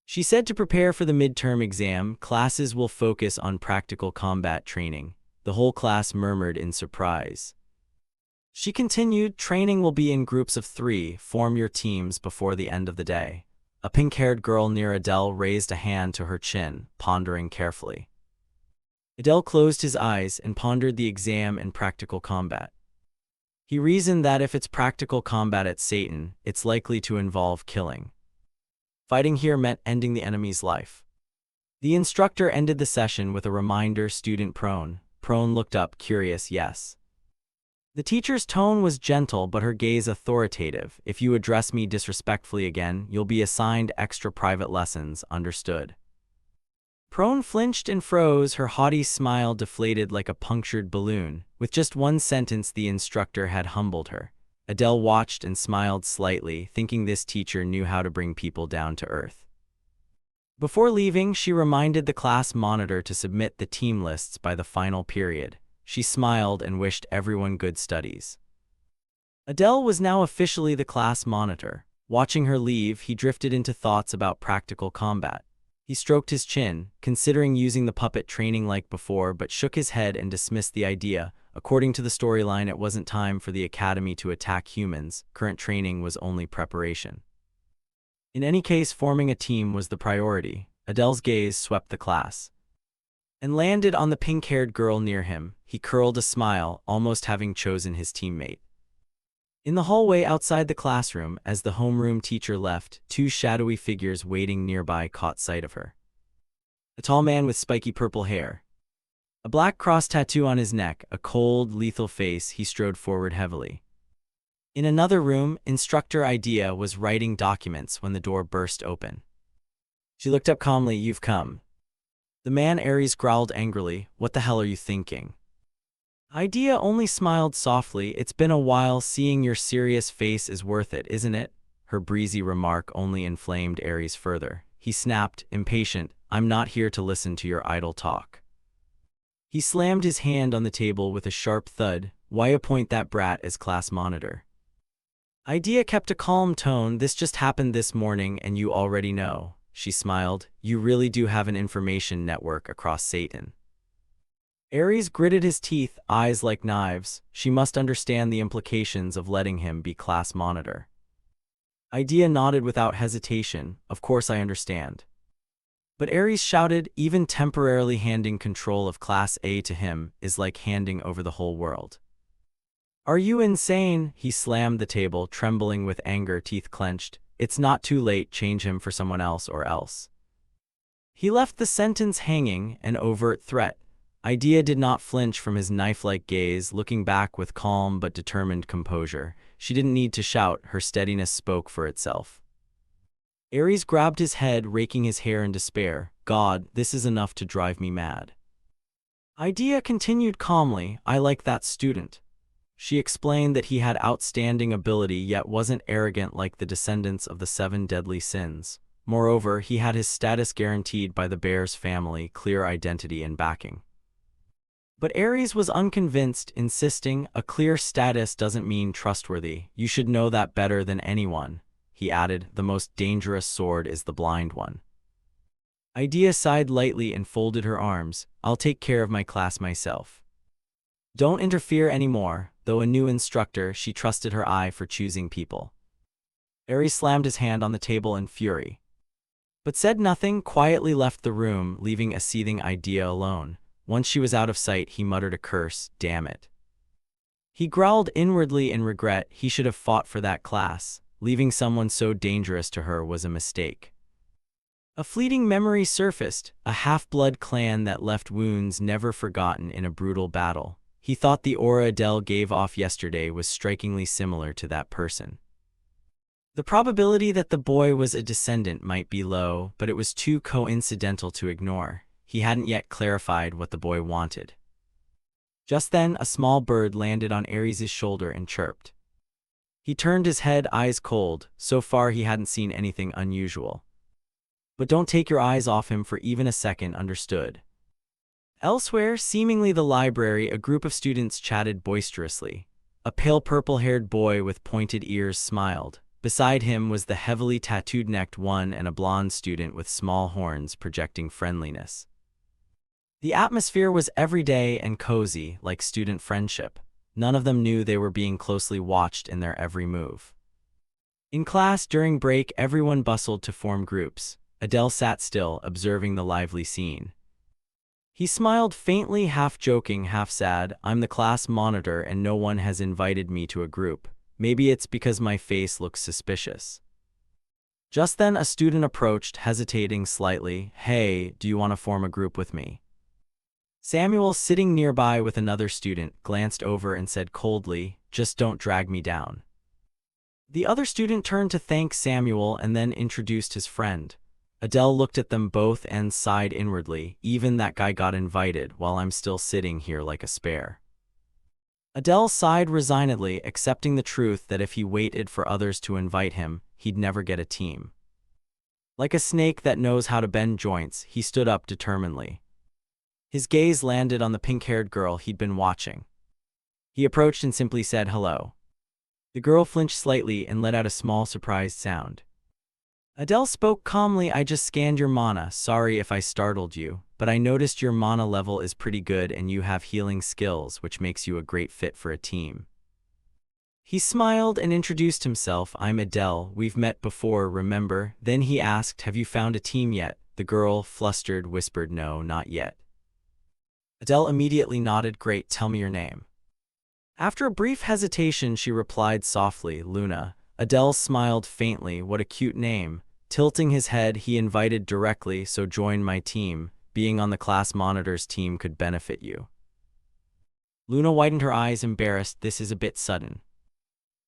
She said to prepare for the midterm exam, classes will focus on practical combat training. The whole class murmured in surprise. She continued, training will be in groups of 3, form your teams before the end of the day. A pink-haired girl near Adele raised a hand to her chin, pondering carefully. Adele closed his eyes and pondered the exam and practical combat. He reasoned that if it's practical combat at Satan, it's likely to involve killing. Fighting here meant ending the enemy's life. The instructor ended the session with a reminder, student Prone. Prone looked up, curious, yes. The teacher's tone was gentle but her gaze authoritative. If you address me disrespectfully again, you'll be assigned extra private lessons, understood? Prone flinched and froze, her haughty smile deflated like a punctured balloon. With just one sentence the instructor had humbled her. Adele watched and smiled slightly, thinking this teacher knew how to bring people down to earth. Before leaving, she reminded the class monitor to submit the team lists by the final period. She smiled and wished everyone good studies. Adele was now officially the class monitor. Watching her leave, he drifted into thoughts about practical combat. He stroked his chin, considering using the puppet training like before, but shook his head and dismissed the idea. According to the storyline, it wasn't time for the academy to attack humans. Current training was only preparation. In any case, forming a team was the priority. Adele's gaze swept the class and landed on the pink-haired girl near him. He curled a smile, almost having chosen his teammate. In the hallway outside the classroom, as the homeroom teacher left, 2 shadowy figures waiting nearby caught sight of her. A tall man with spiky purple hair, a black cross tattoo on his neck, a cold, lethal face, he strode forward heavily. In another room, Instructor Idea was writing documents when the door burst open. She looked up calmly, you've come. The man Aries growled angrily, what the hell are you thinking? Idea only smiled softly, it's been a while, seeing your serious face is worth it, isn't it? Her breezy remark only inflamed Aries further. He snapped, impatient, I'm not here to listen to your idle talk. He slammed his hand on the table with a sharp thud, why appoint that brat as class monitor? Idea kept a calm tone, this just happened this morning and you already know. She smiled, you really do have an information network across Satan. Aries gritted his teeth, eyes like knives. She must understand the implications of letting him be class monitor. Idea nodded without hesitation, of course I understand. But Aries shouted, even temporarily handing control of Class A to him is like handing over the whole world. Are you insane? He slammed the table, trembling with anger, teeth clenched. It's not too late, change him for someone else or else. He left the sentence hanging, an overt threat. Idea did not flinch from his knife-like gaze, looking back with calm but determined composure. She didn't need to shout, her steadiness spoke for itself. Aries grabbed his head, raking his hair in despair. God, this is enough to drive me mad. Idea continued calmly, I like that student. She explained that he had outstanding ability yet wasn't arrogant like the descendants of the 7 deadly sins. Moreover, he had his status guaranteed by the bear's family, clear identity and backing. But Aries was unconvinced, insisting, a clear status doesn't mean trustworthy. You should know that better than anyone. He added, the most dangerous sword is the blind one. Idea sighed lightly and folded her arms. I'll take care of my class myself. Don't interfere anymore. Though a new instructor, she trusted her eye for choosing people. Aries slammed his hand on the table in fury, but said nothing, quietly left the room, leaving a seething Idea alone. Once she was out of sight, he muttered a curse, damn it. He growled inwardly in regret. He should have fought for that class. Leaving someone so dangerous to her was a mistake. A fleeting memory surfaced, a half-blood clan that left wounds never forgotten in a brutal battle. He thought the aura Adele gave off yesterday was strikingly similar to that person. The probability that the boy was a descendant might be low, but it was too coincidental to ignore. He hadn't yet clarified what the boy wanted. Just then, a small bird landed on Aries' shoulder and chirped. He turned his head, eyes cold. So far he hadn't seen anything unusual. But don't take your eyes off him for even a second, understood? Elsewhere, seemingly the library, a group of students chatted boisterously. A pale purple-haired boy with pointed ears smiled. Beside him was the heavily tattooed-necked one and a blonde student with small horns projecting friendliness. The atmosphere was everyday and cozy, like student friendship. None of them knew they were being closely watched in their every move. In class, during break, everyone bustled to form groups. Adele sat still, observing the lively scene. He smiled faintly, half joking, half sad. I'm the class monitor and no one has invited me to a group. Maybe it's because my face looks suspicious. Just then a student approached, hesitating slightly. Hey, do you want to form a group with me? Samuel, sitting nearby with another student, glanced over and said coldly, just don't drag me down. The other student turned to thank Samuel and then introduced his friend. Adele looked at them both and sighed inwardly. Even that guy got invited while I'm still sitting here like a spare. Adele sighed resignedly, accepting the truth that if he waited for others to invite him, he'd never get a team. Like a snake that knows how to bend joints, he stood up determinedly. His gaze landed on the pink-haired girl he'd been watching. He approached and simply said hello. The girl flinched slightly and let out a small surprised sound. Adele spoke calmly, I just scanned your mana, sorry if I startled you, but I noticed your mana level is pretty good and you have healing skills, which makes you a great fit for a team. He smiled and introduced himself, I'm Adele, we've met before, remember? Then he asked, have you found a team yet? The girl, flustered, whispered, no, not yet. Adele immediately nodded, great, tell me your name. After a brief hesitation, she replied softly, Luna. Adele smiled faintly, what a cute name. Tilting his head, he invited directly, so join my team. Being on the class monitor's team could benefit you. Luna widened her eyes, embarrassed, this is a bit sudden.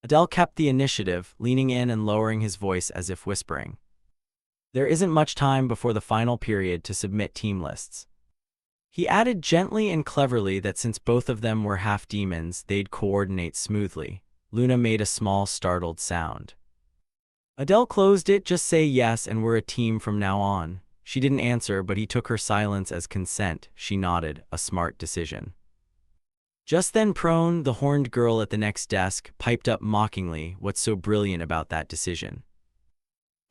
Adele kept the initiative, leaning in and lowering his voice as if whispering. There isn't much time before the final period to submit team lists. He added gently and cleverly that since both of them were half demons, they'd coordinate smoothly. Luna made a small, startled sound. Adele closed it, just say yes and we're a team from now on. She didn't answer, but he took her silence as consent. She nodded, a smart decision. Just then Prone, the horned girl at the next desk, piped up mockingly, what's so brilliant about that decision?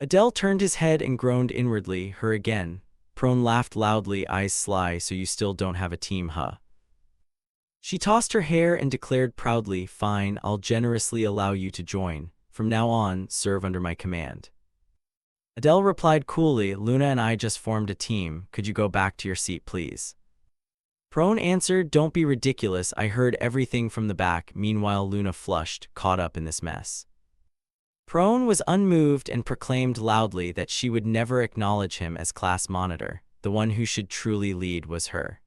Adele turned his head and groaned inwardly, her again. Prone laughed loudly, eyes sly, so you still don't have a team, huh? She tossed her hair and declared proudly, fine, I'll generously allow you to join. From now on, serve under my command. Adele replied coolly, Luna and I just formed a team, could you go back to your seat please? Prone answered, don't be ridiculous, I heard everything from the back. Meanwhile Luna flushed, caught up in this mess. Prone was unmoved and proclaimed loudly that she would never acknowledge him as class monitor. The one who should truly lead was her.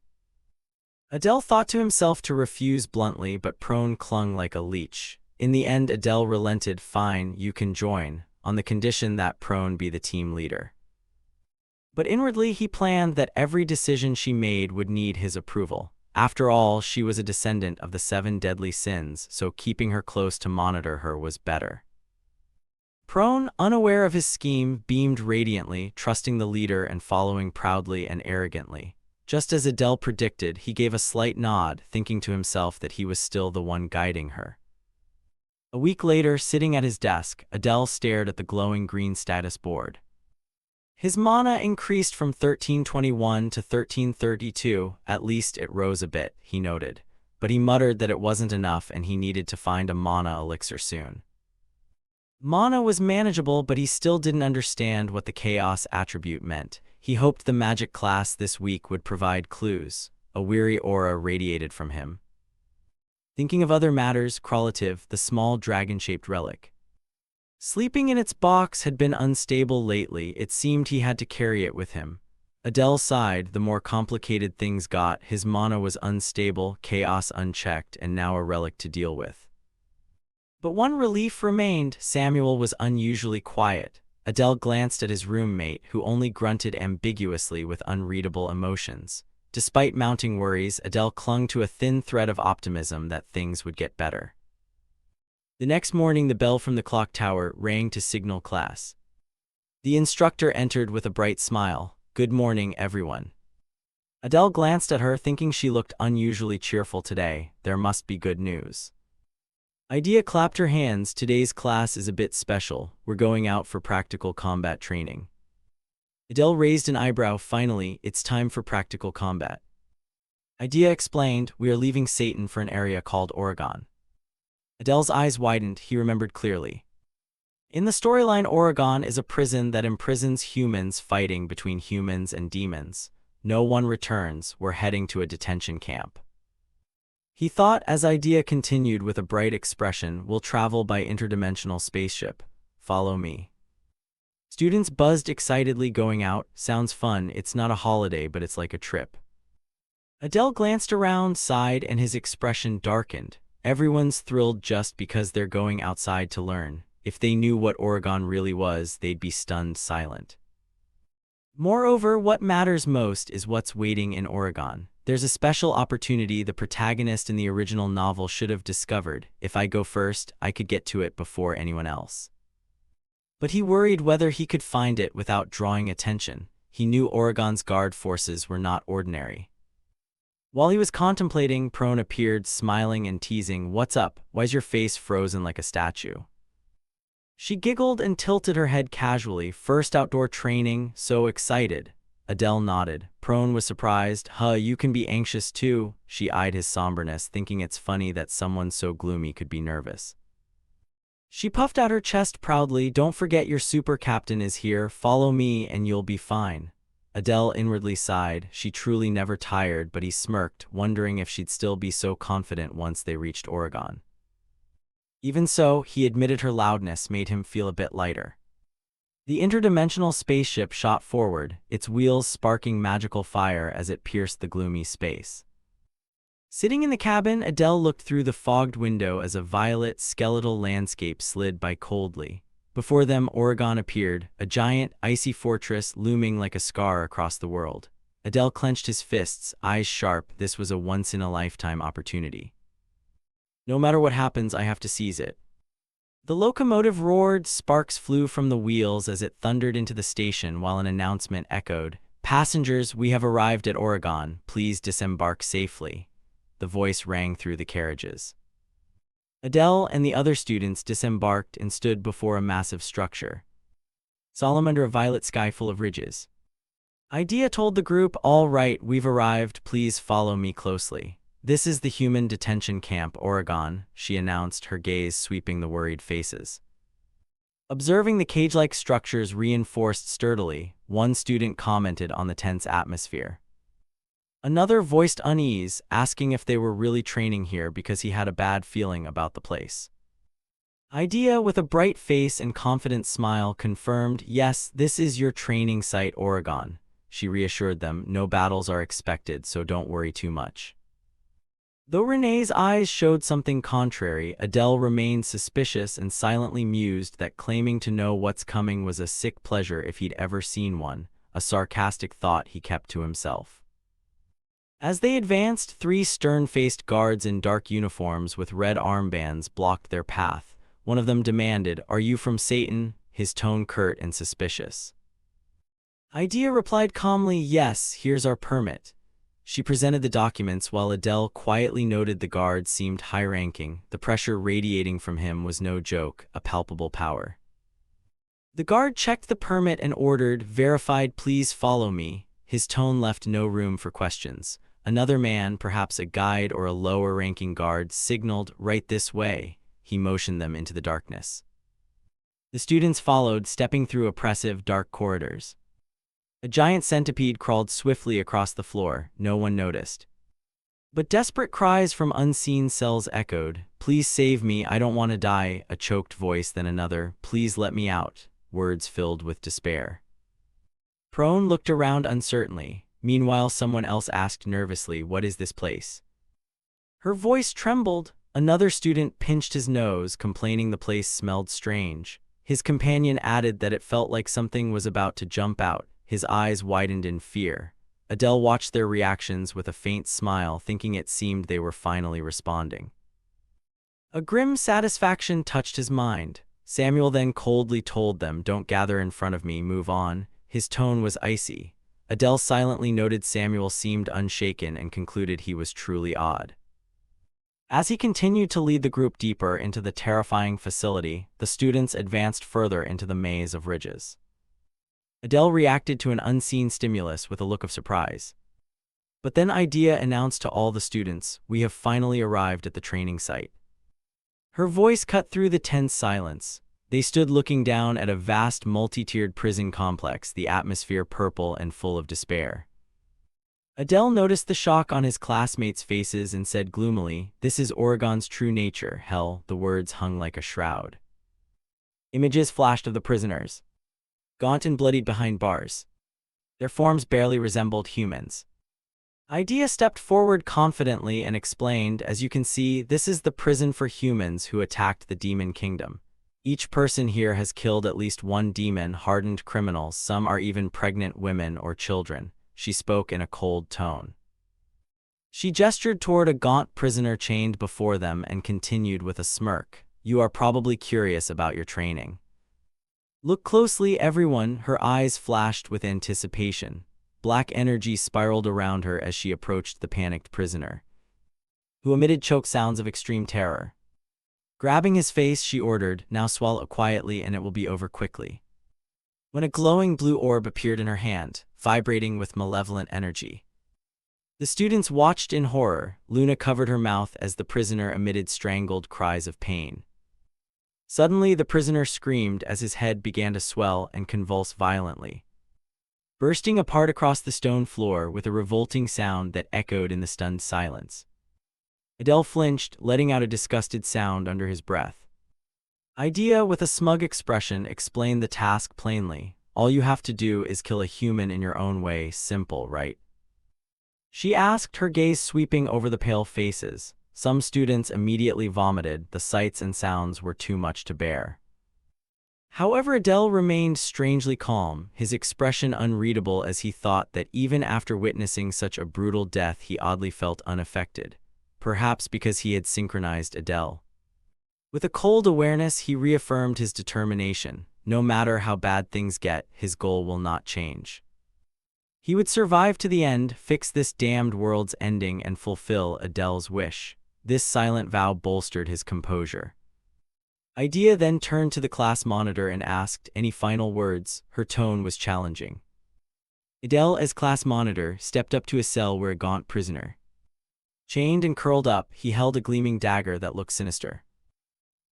Adele thought to himself to refuse bluntly, but Prone clung like a leech. In the end, Adele relented. Fine, you can join, on the condition that Prone be the team leader. But inwardly he planned that every decision she made would need his approval. After all, she was a descendant of the 7 deadly sins, so keeping her close to monitor her was better. Prone, unaware of his scheme, beamed radiantly, trusting the leader and following proudly and arrogantly. Just as Adele predicted, he gave a slight nod, thinking to himself that he was still the one guiding her. A week later, sitting at his desk, Adele stared at the glowing green status board. His mana increased from 1321 to 1332, at least it rose a bit, he noted. But he muttered that it wasn't enough and he needed to find a mana elixir soon. Mana was manageable, but he still didn't understand what the chaos attribute meant. He hoped the magic class this week would provide clues. A weary aura radiated from him. Thinking of other matters, Correlative, the small dragon-shaped relic. Sleeping in its box had been unstable lately. It seemed he had to carry it with him. Adele sighed. The more complicated things got, his mana was unstable, chaos unchecked, and now a relic to deal with. But one relief remained. Samuel was unusually quiet. Adele glanced at his roommate, who only grunted ambiguously with unreadable emotions. Despite mounting worries, Adele clung to a thin thread of optimism that things would get better. The next morning, the bell from the clock tower rang to signal class. The instructor entered with a bright smile. "Good morning, everyone." Adele glanced at her, thinking she looked unusually cheerful today. There must be good news. Idea clapped her hands. "Today's class is a bit special. We're going out for practical combat training." Adele raised an eyebrow. "Finally, it's time for practical combat." Idea explained, "We are leaving Satan for an area called Oregon." Adele's eyes widened. He remembered clearly. In the storyline, Oregon is a prison that imprisons humans fighting between humans and demons. No one returns. We're heading to a detention camp. He thought as Idea continued with a bright expression, "We'll travel by interdimensional spaceship. Follow me." Students buzzed excitedly. "Going out? Sounds fun. It's not a holiday, but it's like a trip." Adele glanced around, sighed, and his expression darkened. Everyone's thrilled just because they're going outside to learn. If they knew what Oregon really was, they'd be stunned silent. Moreover, what matters most is what's waiting in Oregon. There's a special opportunity the protagonist in the original novel should have discovered. If I go first, I could get to it before anyone else. But he worried whether he could find it without drawing attention. He knew Oregon's guard forces were not ordinary. While he was contemplating, Prone appeared, smiling and teasing. "What's up? Why's your face frozen like a statue?" She giggled and tilted her head casually. "First outdoor training, so excited." Adele nodded. Prone was surprised. You can be anxious too." She eyed his somberness, thinking it's funny that someone so gloomy could be nervous. She puffed out her chest proudly. "Don't forget your super captain is here. Follow me and you'll be fine." Adele inwardly sighed. She truly never tired, but he smirked, wondering if she'd still be so confident once they reached Oregon. Even so, he admitted her loudness made him feel a bit lighter. The interdimensional spaceship shot forward, its wheels sparking magical fire as it pierced the gloomy space. Sitting in the cabin, Adele looked through the fogged window as a violet, skeletal landscape slid by coldly. Before them, Oregon appeared, a giant, icy fortress looming like a scar across the world. Adele clenched his fists, eyes sharp. This was a once-in-a-lifetime opportunity. "No matter what happens, I have to seize it." The locomotive roared, sparks flew from the wheels as it thundered into the station while an announcement echoed. "Passengers, we have arrived at Oregon. Please disembark safely." The voice rang through the carriages. Adele and the other students disembarked and stood before a massive structure, solemn under a violet sky full of ridges. Idea told the group, "All right, we've arrived. Please follow me closely. This is the human detention camp, Oregon," she announced, her gaze sweeping the worried faces. Observing the cage-like structures reinforced sturdily, one student commented on the tense atmosphere. Another voiced unease, asking if they were really training here because he had a bad feeling about the place. Idea, with a bright face and confident smile, confirmed, "Yes, this is your training site, Oregon." She reassured them, "No battles are expected, so don't worry too much." Though Renee's eyes showed something contrary, Adele remained suspicious and silently mused that claiming to know what's coming was a sick pleasure if he'd ever seen one, a sarcastic thought he kept to himself. As they advanced, three stern-faced guards in dark uniforms with red armbands blocked their path. One of them demanded, "Are you from Satan?" his tone curt and suspicious. Idea replied calmly, "Yes, here's our permit." She presented the documents while Adele quietly noted the guard seemed high-ranking. The pressure radiating from him was no joke, a palpable power. The guard checked the permit and ordered, "Verified, please follow me." His tone left no room for questions. Another man, perhaps a guide or a lower-ranking guard, signaled, "Right this way." He motioned them into the darkness. The students followed, stepping through oppressive, dark corridors. A giant centipede crawled swiftly across the floor. No one noticed. But desperate cries from unseen cells echoed. "Please save me, I don't want to die." A choked voice, then another, "Please let me out." Words filled with despair. Prone looked around uncertainly. Meanwhile, someone else asked nervously, "What is this place?" Her voice trembled. Another student pinched his nose, complaining the place smelled strange. His companion added that it felt like something was about to jump out. His eyes widened in fear. Adele watched their reactions with a faint smile, thinking it seemed they were finally responding. A grim satisfaction touched his mind. Samuel then coldly told them, "Don't gather in front of me, move on." His tone was icy. Adele silently noted Samuel seemed unshaken and concluded he was truly odd. As he continued to lead the group deeper into the terrifying facility, the students advanced further into the maze of ridges. Adele reacted to an unseen stimulus with a look of surprise. But then Idea announced to all the students, "We have finally arrived at the training site." Her voice cut through the tense silence. They stood looking down at a vast multi-tiered prison complex, the atmosphere purple and full of despair. Adele noticed the shock on his classmates' faces and said gloomily, "This is Oregon's true nature, hell." The words hung like a shroud. Images flashed of the prisoners, gaunt and bloodied behind bars. Their forms barely resembled humans. Idea stepped forward confidently and explained, "As you can see, this is the prison for humans who attacked the demon kingdom. Each person here has killed at least one demon-hardened criminal. Some are even pregnant women or children." She spoke in a cold tone. She gestured toward a gaunt prisoner chained before them and continued with a smirk, "You are probably curious about your training. Look closely, everyone." Her eyes flashed with anticipation. Black energy spiraled around her as she approached the panicked prisoner, who emitted choked sounds of extreme terror. Grabbing his face, she ordered, "Now swallow quietly and it will be over quickly." When a glowing blue orb appeared in her hand, vibrating with malevolent energy. The students watched in horror. Luna covered her mouth as the prisoner emitted strangled cries of pain. Suddenly, the prisoner screamed as his head began to swell and convulse violently, bursting apart across the stone floor with a revolting sound that echoed in the stunned silence. Adele flinched, letting out a disgusted sound under his breath. Idea, with a smug expression, explained the task plainly. "All you have to do is kill a human in your own way. Simple, right?" She asked, her gaze sweeping over the pale faces. Some students immediately vomited. The sights and sounds were too much to bear. However, Adele remained strangely calm, his expression unreadable as he thought that even after witnessing such a brutal death he oddly felt unaffected. Perhaps because he had synchronized Adele. With a cold awareness, he reaffirmed his determination. No matter how bad things get, his goal will not change. He would survive to the end, fix this damned world's ending, and fulfill Adele's wish. This silent vow bolstered his composure. Idea then turned to the class monitor and asked, "Any final words?" Her tone was challenging. Adele, as class monitor, stepped up to a cell where a gaunt prisoner, chained and curled up, he held a gleaming dagger that looked sinister.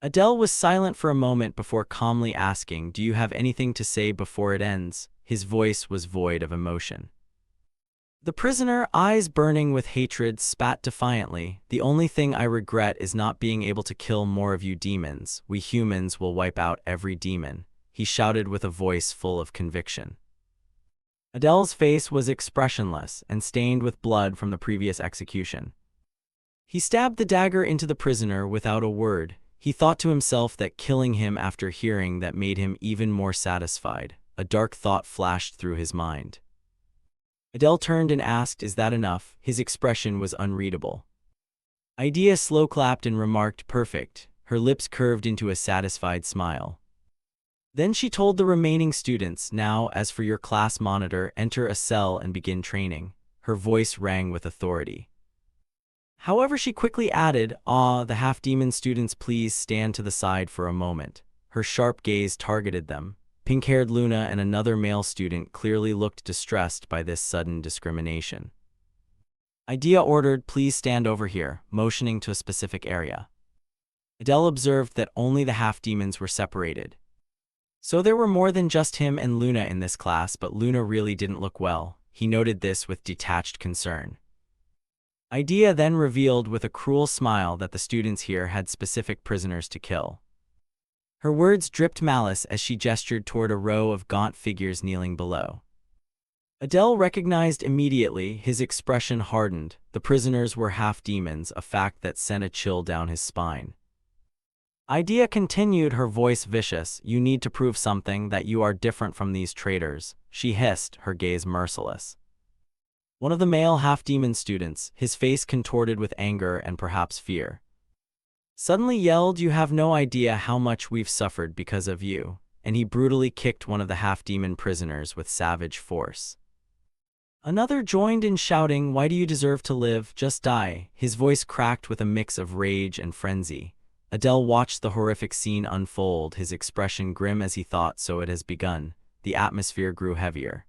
Adele was silent for a moment before calmly asking, "Do you have anything to say before it ends?" His voice was void of emotion. The prisoner, eyes burning with hatred, spat defiantly, "The only thing I regret is not being able to kill more of you demons. We humans will wipe out every demon," he shouted with a voice full of conviction. Adele's face was expressionless and stained with blood from the previous execution. He stabbed the dagger into the prisoner without a word. He thought to himself that killing him after hearing that made him even more satisfied. A dark thought flashed through his mind. Adele turned and asked, "Is that enough?" His expression was unreadable. Idea slow-clapped and remarked, "Perfect." Her lips curved into a satisfied smile. Then she told the remaining students, "Now, as for your class monitor, enter a cell and begin training." Her voice rang with authority. However, she quickly added, the half-demon students, please stand to the side for a moment." Her sharp gaze targeted them. Pink-haired Luna and another male student clearly looked distressed by this sudden discrimination. Idea ordered, "Please stand over here," motioning to a specific area. Adele observed that only the half-demons were separated. So there were more than just him and Luna in this class, but Luna really didn't look well. He noted this with detached concern. Idea then revealed with a cruel smile that the students here had specific prisoners to kill. Her words dripped malice as she gestured toward a row of gaunt figures kneeling below. Adele recognized immediately. His expression hardened. The prisoners were half-demons, a fact that sent a chill down his spine. Idea continued, her voice vicious, "You need to prove something, that you are different from these traitors," she hissed, her gaze merciless. One of the male half-demon students, his face contorted with anger and perhaps fear, suddenly yelled, "You have no idea how much we've suffered because of you," and he brutally kicked one of the half-demon prisoners with savage force. Another joined in shouting, "Why do you deserve to live? Just die." His voice cracked with a mix of rage and frenzy. Adele watched the horrific scene unfold, his expression grim as he thought, "So it has begun." The atmosphere grew heavier.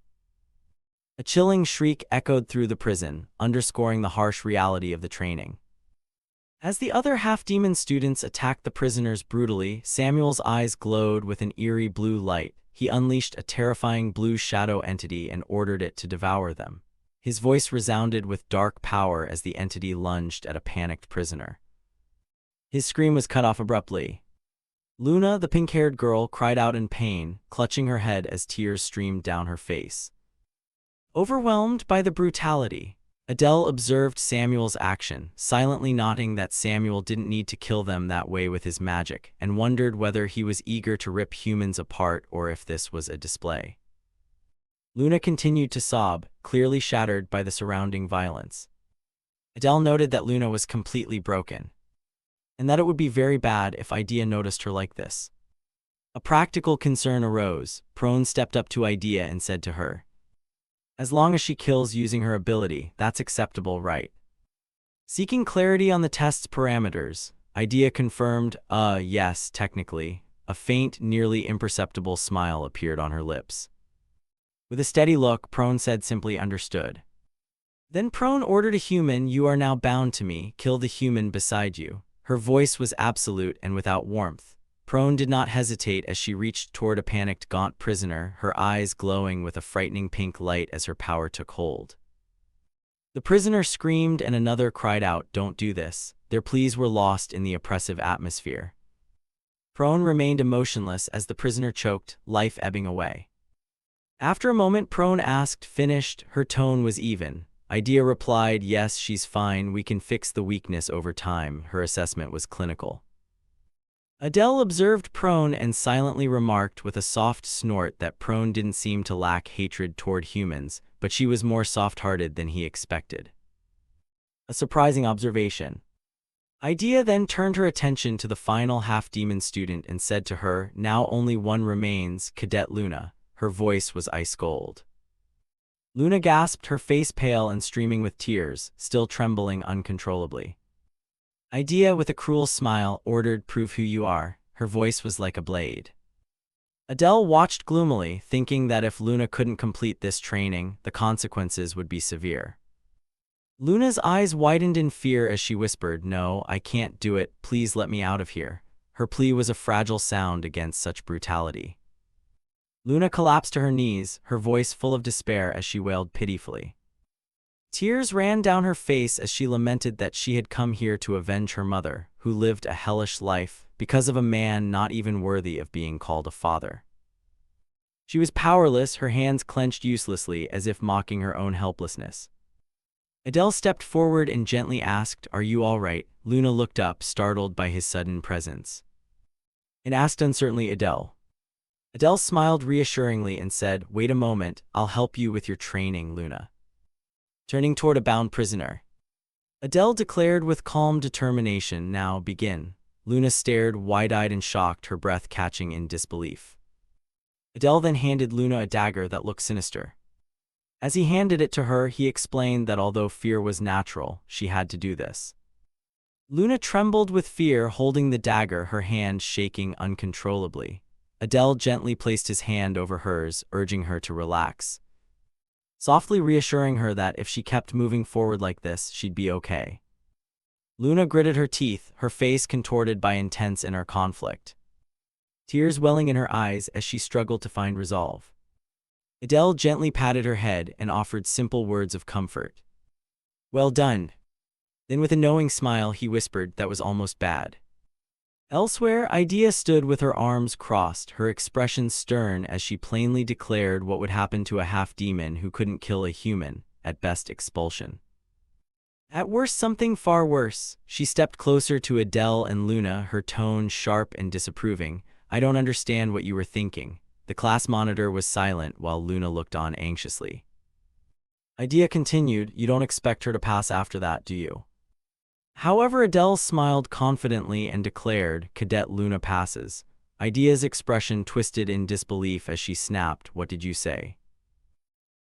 A chilling shriek echoed through the prison, underscoring the harsh reality of the training. As the other half-demon students attacked the prisoners brutally, Samuel's eyes glowed with an eerie blue light. He unleashed a terrifying blue shadow entity and ordered it to devour them. His voice resounded with dark power as the entity lunged at a panicked prisoner. His scream was cut off abruptly. Luna, the pink-haired girl, cried out in pain, clutching her head as tears streamed down her face. Overwhelmed by the brutality, Adele observed Samuel's action, silently noting that Samuel didn't need to kill them that way with his magic, and wondered whether he was eager to rip humans apart or if this was a display. Luna continued to sob, clearly shattered by the surrounding violence. Adele noted that Luna was completely broken, and that it would be very bad if Idea noticed her like this. A practical concern arose. Prone stepped up to Idea and said to her, "As long as she kills using her ability, that's acceptable, right?" Seeking clarity on the test's parameters, Idea confirmed, yes, technically." A faint, nearly imperceptible smile appeared on her lips. With a steady look, Prone said simply, "Understood." Then Prone ordered a human, "You are now bound to me. Kill the human beside you." Her voice was absolute and without warmth. Prone did not hesitate as she reached toward a panicked, gaunt prisoner, her eyes glowing with a frightening pink light as her power took hold. The prisoner screamed and another cried out, "Don't do this." Their pleas were lost in the oppressive atmosphere. Prone remained emotionless as the prisoner choked, life ebbing away. After a moment, Prone asked, "Finished?" Her tone was even. Idea replied, "Yes, she's fine. We can fix the weakness over time." Her assessment was clinical. Adele observed Prone and silently remarked with a soft snort that Prone didn't seem to lack hatred toward humans, but she was more soft-hearted than he expected. A surprising observation. Idea then turned her attention to the final half-demon student and said to her, "Now only one remains, Cadet Luna." Her voice was ice-cold. Luna gasped, her face pale and streaming with tears, still trembling uncontrollably. Idea, with a cruel smile, ordered, "Prove who you are." Her voice was like a blade. Adele watched gloomily, thinking that if Luna couldn't complete this training, the consequences would be severe. Luna's eyes widened in fear as she whispered, "No, I can't do it. Please let me out of here." Her plea was a fragile sound against such brutality. Luna collapsed to her knees, her voice full of despair as she wailed pitifully. Tears ran down her face as she lamented that she had come here to avenge her mother, who lived a hellish life, because of a man not even worthy of being called a father. She was powerless, her hands clenched uselessly as if mocking her own helplessness. Adele stepped forward and gently asked, "Are you all right?" Luna looked up, startled by his sudden presence, and asked uncertainly, "Adele?" Adele smiled reassuringly and said, "Wait a moment, I'll help you with your training, Luna." Turning toward a bound prisoner, Adele declared with calm determination, "Now begin." Luna stared, wide-eyed and shocked, her breath catching in disbelief. Adele then handed Luna a dagger that looked sinister. As he handed it to her, he explained that although fear was natural, she had to do this. Luna trembled with fear, holding the dagger, her hand shaking uncontrollably. Adele gently placed his hand over hers, urging her to relax, softly reassuring her that if she kept moving forward like this, she'd be okay. Luna gritted her teeth, her face contorted by intense inner conflict, tears welling in her eyes as she struggled to find resolve. Adele gently patted her head and offered simple words of comfort. "Well done." Then with a knowing smile he whispered, "That was almost bad." Elsewhere, Idea stood with her arms crossed, her expression stern as she plainly declared what would happen to a half-demon who couldn't kill a human, at best expulsion. At worst something far worse. She stepped closer to Adele and Luna, her tone sharp and disapproving. "I don't understand what you were thinking." The class monitor was silent while Luna looked on anxiously. Idea continued, "You don't expect her to pass after that, do you?" However, Adele smiled confidently and declared, "Cadet Luna passes." Idea's expression twisted in disbelief as she snapped, "What did you say?"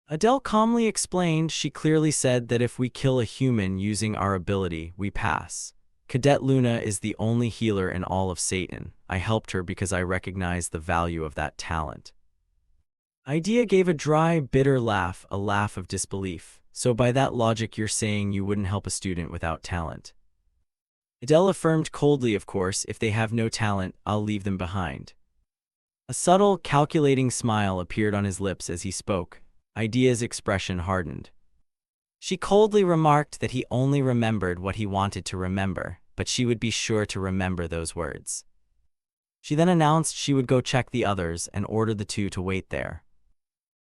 Adele calmly explained, "She clearly said that if we kill a human using our ability, we pass. Cadet Luna is the only healer in all of Satan. I helped her because I recognized the value of that talent." Idea gave a dry, bitter laugh, a laugh of disbelief. "So by that logic you're saying you wouldn't help a student without talent?" Adele affirmed coldly, "Of course, if they have no talent, I'll leave them behind." A subtle, calculating smile appeared on his lips as he spoke. Idea's expression hardened. She coldly remarked that he only remembered what he wanted to remember, but she would be sure to remember those words. She then announced she would go check the others and ordered the two to wait there.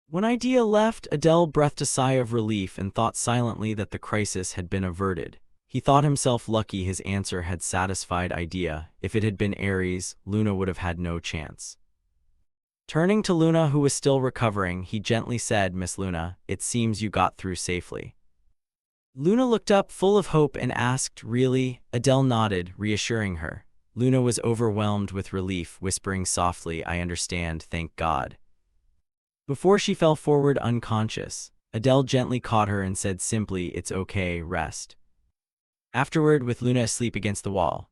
When Idea left, Adele breathed a sigh of relief and thought silently that the crisis had been averted. He thought himself lucky his answer had satisfied Idea. If it had been Aries, Luna would have had no chance. Turning to Luna, who was still recovering, he gently said, "Miss Luna, it seems you got through safely." Luna looked up full of hope and asked, "Really?" Adele nodded, reassuring her. Luna was overwhelmed with relief, whispering softly, "I understand, thank God." Before she fell forward unconscious, Adele gently caught her and said simply, "It's okay, rest." Afterward, with Luna asleep against the wall,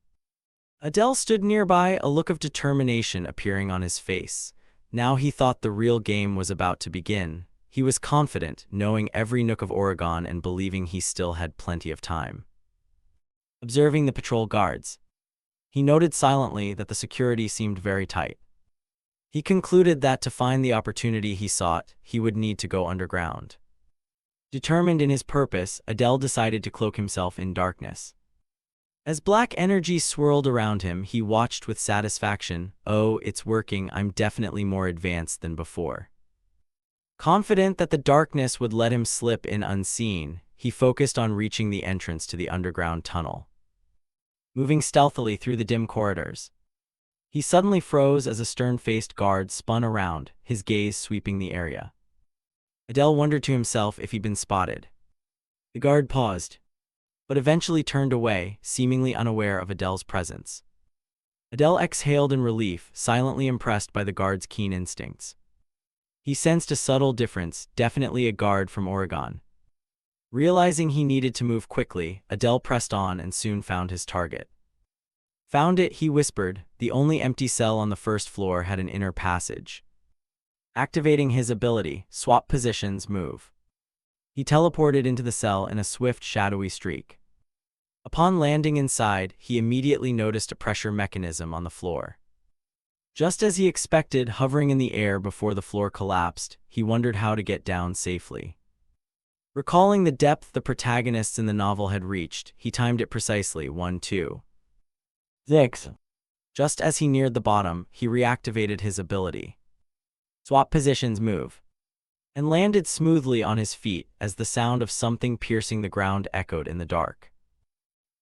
Adele stood nearby, a look of determination appearing on his face. Now he thought the real game was about to begin. He was confident, knowing every nook of Oregon and believing he still had plenty of time. Observing the patrol guards, he noted silently that the security seemed very tight. He concluded that to find the opportunity he sought, he would need to go underground. Determined in his purpose, Adele decided to cloak himself in darkness. As black energy swirled around him, he watched with satisfaction. "Oh, it's working. I'm definitely more advanced than before." Confident that the darkness would let him slip in unseen, he focused on reaching the entrance to the underground tunnel. Moving stealthily through the dim corridors, he suddenly froze as a stern-faced guard spun around, his gaze sweeping the area. Adele wondered to himself if he'd been spotted. The guard paused, but eventually turned away, seemingly unaware of Adele's presence. Adele exhaled in relief, silently impressed by the guard's keen instincts. He sensed a subtle difference, definitely a guard from Oregon. Realizing he needed to move quickly, Adele pressed on and soon found his target. "Found it," he whispered. The only empty cell on the first floor had an inner passage. Activating his ability, swap positions, move, he teleported into the cell in a swift, shadowy streak. Upon landing inside, he immediately noticed a pressure mechanism on the floor. Just as he expected, hovering in the air before the floor collapsed, he wondered how to get down safely. Recalling the depth the protagonists in the novel had reached, he timed it precisely, 1, 2, 6. Just as he neared the bottom, he reactivated his ability. Swap positions, move. and landed smoothly on his feet as the sound of something piercing the ground echoed in the dark.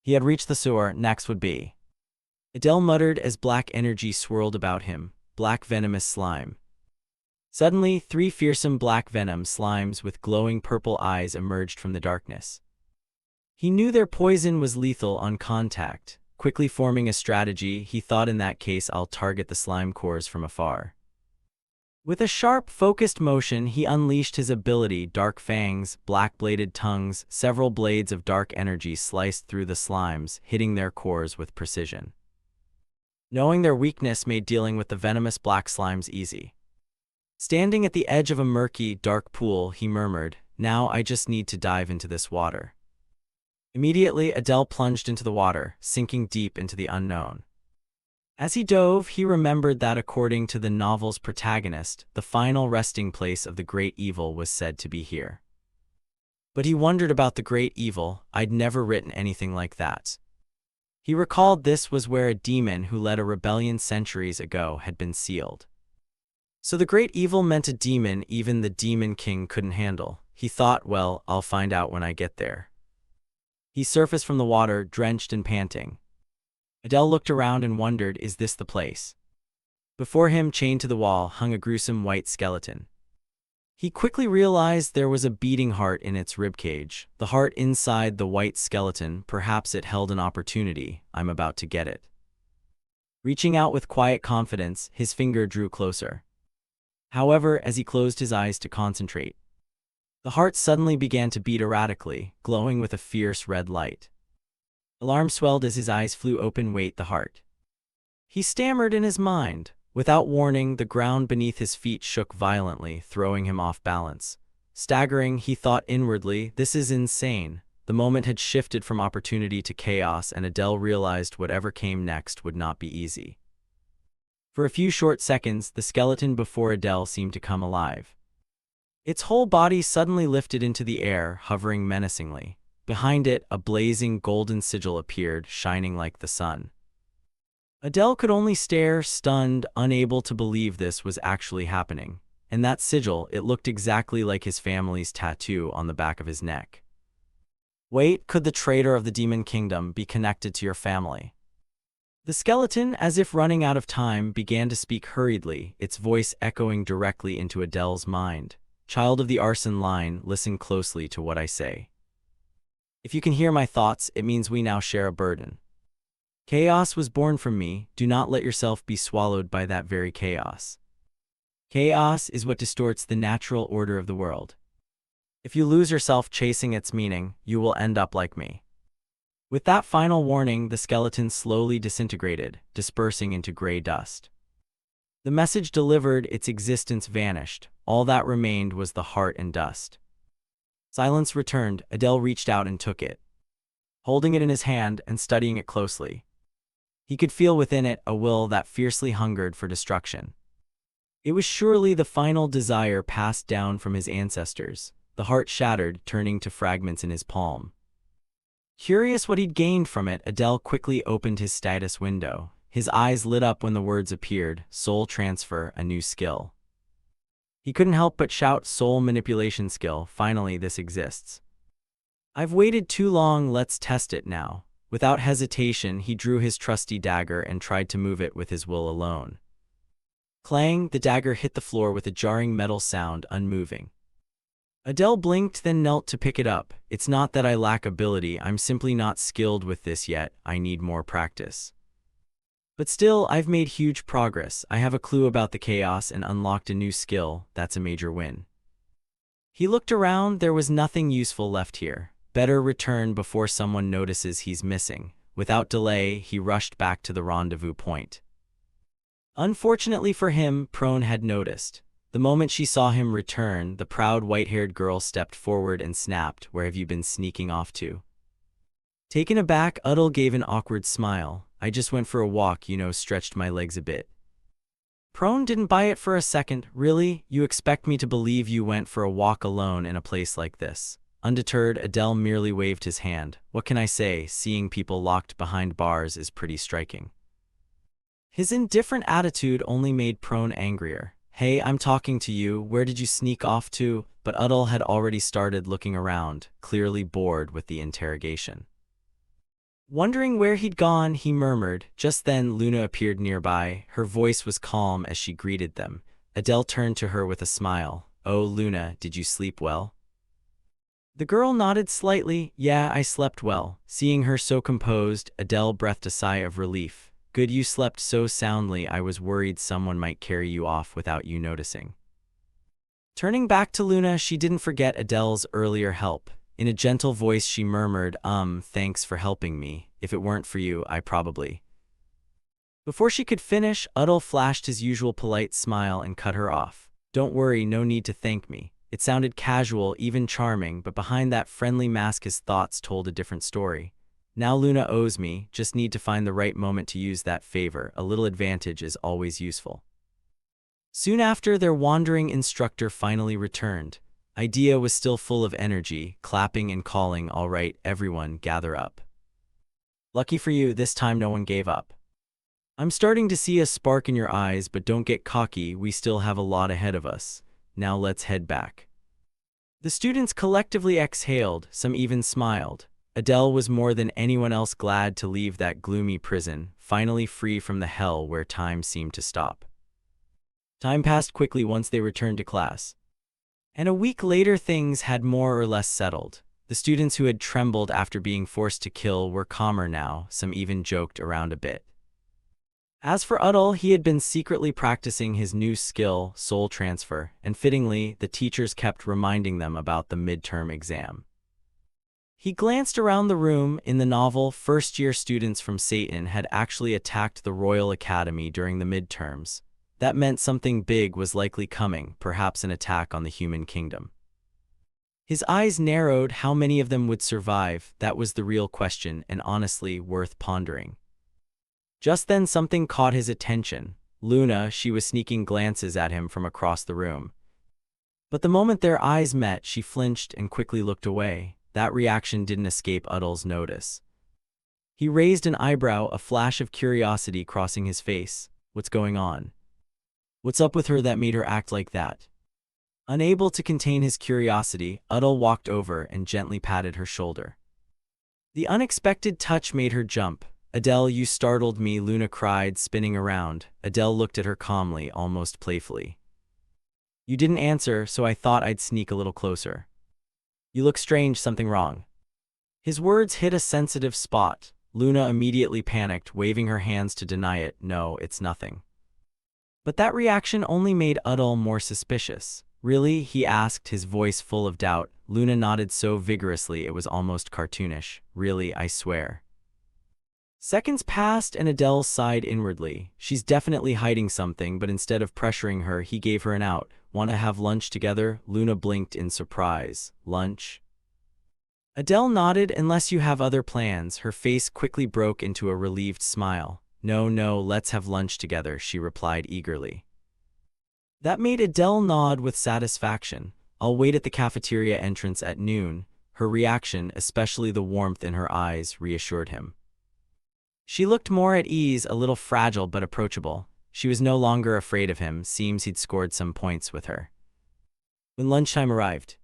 He had reached the sewer. Next would be. Adele muttered as black energy swirled about him, black venomous slime. Suddenly, 3 fearsome black venom slimes with glowing purple eyes emerged from the darkness. He knew their poison was lethal on contact. Quickly forming a strategy, he thought, in that case I'll target the slime cores from afar. With a sharp, focused motion, he unleashed his ability. Dark fangs, black-bladed tongues, several blades of dark energy sliced through the slimes, hitting their cores with precision. Knowing their weakness made dealing with the venomous black slimes easy. Standing at the edge of a murky, dark pool, he murmured, "Now I just need to dive into this water." Immediately, Adele plunged into the water, sinking deep into the unknown. As he dove, he remembered that according to the novel's protagonist, the final resting place of the great evil was said to be here. But he wondered about the great evil. I'd never written anything like that. He recalled this was where a demon who led a rebellion centuries ago had been sealed. So the great evil meant a demon even the Demon King couldn't handle. He thought, well, I'll find out when I get there. He surfaced from the water, drenched and panting. Adele looked around and wondered, is this the place? Before him, chained to the wall, hung a gruesome white skeleton. He quickly realized there was a beating heart in its ribcage, the heart inside the white skeleton. Perhaps it held an opportunity. I'm about to get it. Reaching out with quiet confidence, his finger drew closer. However, as he closed his eyes to concentrate, the heart suddenly began to beat erratically, glowing with a fierce red light. Alarm swelled as his eyes flew open. Wait, the heart. He stammered in his mind. Without warning, the ground beneath his feet shook violently, throwing him off balance. Staggering, he thought inwardly, this is insane. The moment had shifted from opportunity to chaos, and Adele realized whatever came next would not be easy. For a few short seconds, the skeleton before Adele seemed to come alive. Its whole body suddenly lifted into the air, hovering menacingly. Behind it, a blazing golden sigil appeared, shining like the sun. Adele could only stare, stunned, unable to believe this was actually happening. And that sigil, it looked exactly like his family's tattoo on the back of his neck. Wait, could the traitor of the Demon Kingdom be connected to your family? The skeleton, as if running out of time, began to speak hurriedly, its voice echoing directly into Adele's mind. Child of the arson line, listen closely to what I say. If you can hear my thoughts, it means we now share a burden. Chaos was born from me. Do not let yourself be swallowed by that very chaos. Chaos is what distorts the natural order of the world. If you lose yourself chasing its meaning, you will end up like me. With that final warning, the skeleton slowly disintegrated, dispersing into gray dust. The message delivered, its existence vanished. All that remained was the heart and dust. Silence returned. Adele reached out and took it. Holding it in his hand and studying it closely, he could feel within it a will that fiercely hungered for destruction. It was surely the final desire passed down from his ancestors. The heart shattered, turning to fragments in his palm. Curious what he'd gained from it, Adele quickly opened his status window. His eyes lit up when the words appeared, soul transfer, a new skill. He couldn't help but shout, soul manipulation skill, finally this exists. I've waited too long, let's test it now. Without hesitation, he drew his trusty dagger and tried to move it with his will alone. Clang, the dagger hit the floor with a jarring metal sound, unmoving. Adele blinked, then knelt to pick it up. It's not that I lack ability, I'm simply not skilled with this yet, I need more practice. But still, I've made huge progress. I have a clue about the chaos and unlocked a new skill. That's a major win. He looked around, there was nothing useful left here. Better return before someone notices he's missing. Without delay, he rushed back to the rendezvous point. Unfortunately for him, Prone had noticed. The moment she saw him return, the proud white-haired girl stepped forward and snapped, "Where have you been sneaking off to?" Taken aback, Udall gave an awkward smile. "I just went for a walk, stretched my legs a bit." Prone didn't buy it for a second. "Really? You expect me to believe you went for a walk alone in a place like this?" Undeterred, Adele merely waved his hand. "What can I say? Seeing people locked behind bars is pretty striking." His indifferent attitude only made Prone angrier. "Hey, I'm talking to you. Where did you sneak off to?" But Udall had already started looking around, clearly bored with the interrogation. Wondering where he'd gone, he murmured. Just then, Luna appeared nearby. Her voice was calm as she greeted them. Adele turned to her with a smile. "Oh, Luna, did you sleep well?" The girl nodded slightly. "Yeah, I slept well." Seeing her so composed, Adele breathed a sigh of relief. "Good, you slept so soundly. I was worried someone might carry you off without you noticing." Turning back to Luna, she didn't forget Adele's earlier help. In a gentle voice, she murmured, Thanks for helping me. If it weren't for you, I probably—" Before she could finish, Udall flashed his usual polite smile and cut her off. "Don't worry, no need to thank me." It sounded casual, even charming, but behind that friendly mask his thoughts told a different story. "Now Luna owes me, just need to find the right moment to use that favor. A little advantage is always useful." Soon after, their wandering instructor finally returned. Idea was still full of energy, clapping and calling, "All right, everyone, gather up." Lucky for you, this time no one gave up. "I'm starting to see a spark in your eyes, but don't get cocky, we still have a lot ahead of us. Now let's head back." The students collectively exhaled, some even smiled. Adele was more than anyone else glad to leave that gloomy prison, finally free from the hell where time seemed to stop. Time passed quickly once they returned to class. And a week later things had more or less settled. The students who had trembled after being forced to kill were calmer now, some even joked around a bit. As for Udall, he had been secretly practicing his new skill, soul transfer, and fittingly, the teachers kept reminding them about the midterm exam. He glanced around the room. In the novel, first-year students from Satan had actually attacked the Royal Academy during the midterms. That meant something big was likely coming, perhaps an attack on the human kingdom. His eyes narrowed. How many of them would survive? That was the real question, and honestly worth pondering. Just then something caught his attention. Luna, she was sneaking glances at him from across the room. But the moment their eyes met, she flinched and quickly looked away. That reaction didn't escape Udall's notice. He raised an eyebrow, a flash of curiosity crossing his face. "What's going on? What's up with her that made her act like that?" Unable to contain his curiosity, Udall walked over and gently patted her shoulder. The unexpected touch made her jump. "Adele, you startled me," Luna cried, spinning around. Adele looked at her calmly, almost playfully. "You didn't answer, so I thought I'd sneak a little closer." "You look strange, something wrong?" His words hit a sensitive spot. Luna immediately panicked, waving her hands to deny it. "No, it's nothing." But that reaction only made Udall more suspicious. "Really?" he asked, his voice full of doubt. Luna nodded so vigorously it was almost cartoonish. "Really, I swear." Seconds passed and Adele sighed inwardly. She's definitely hiding something, but instead of pressuring her, he gave her an out. "Want to have lunch together?" Luna blinked in surprise. "Lunch?" Adele nodded. "Unless you have other plans." Her face quickly broke into a relieved smile. "No, no, let's have lunch together," she replied eagerly. That made Adele nod with satisfaction. "I'll wait at the cafeteria entrance at noon." Her reaction, especially the warmth in her eyes, reassured him. She looked more at ease, a little fragile but approachable. She was no longer afraid of him. Seems he'd scored some points with her. When lunchtime arrived,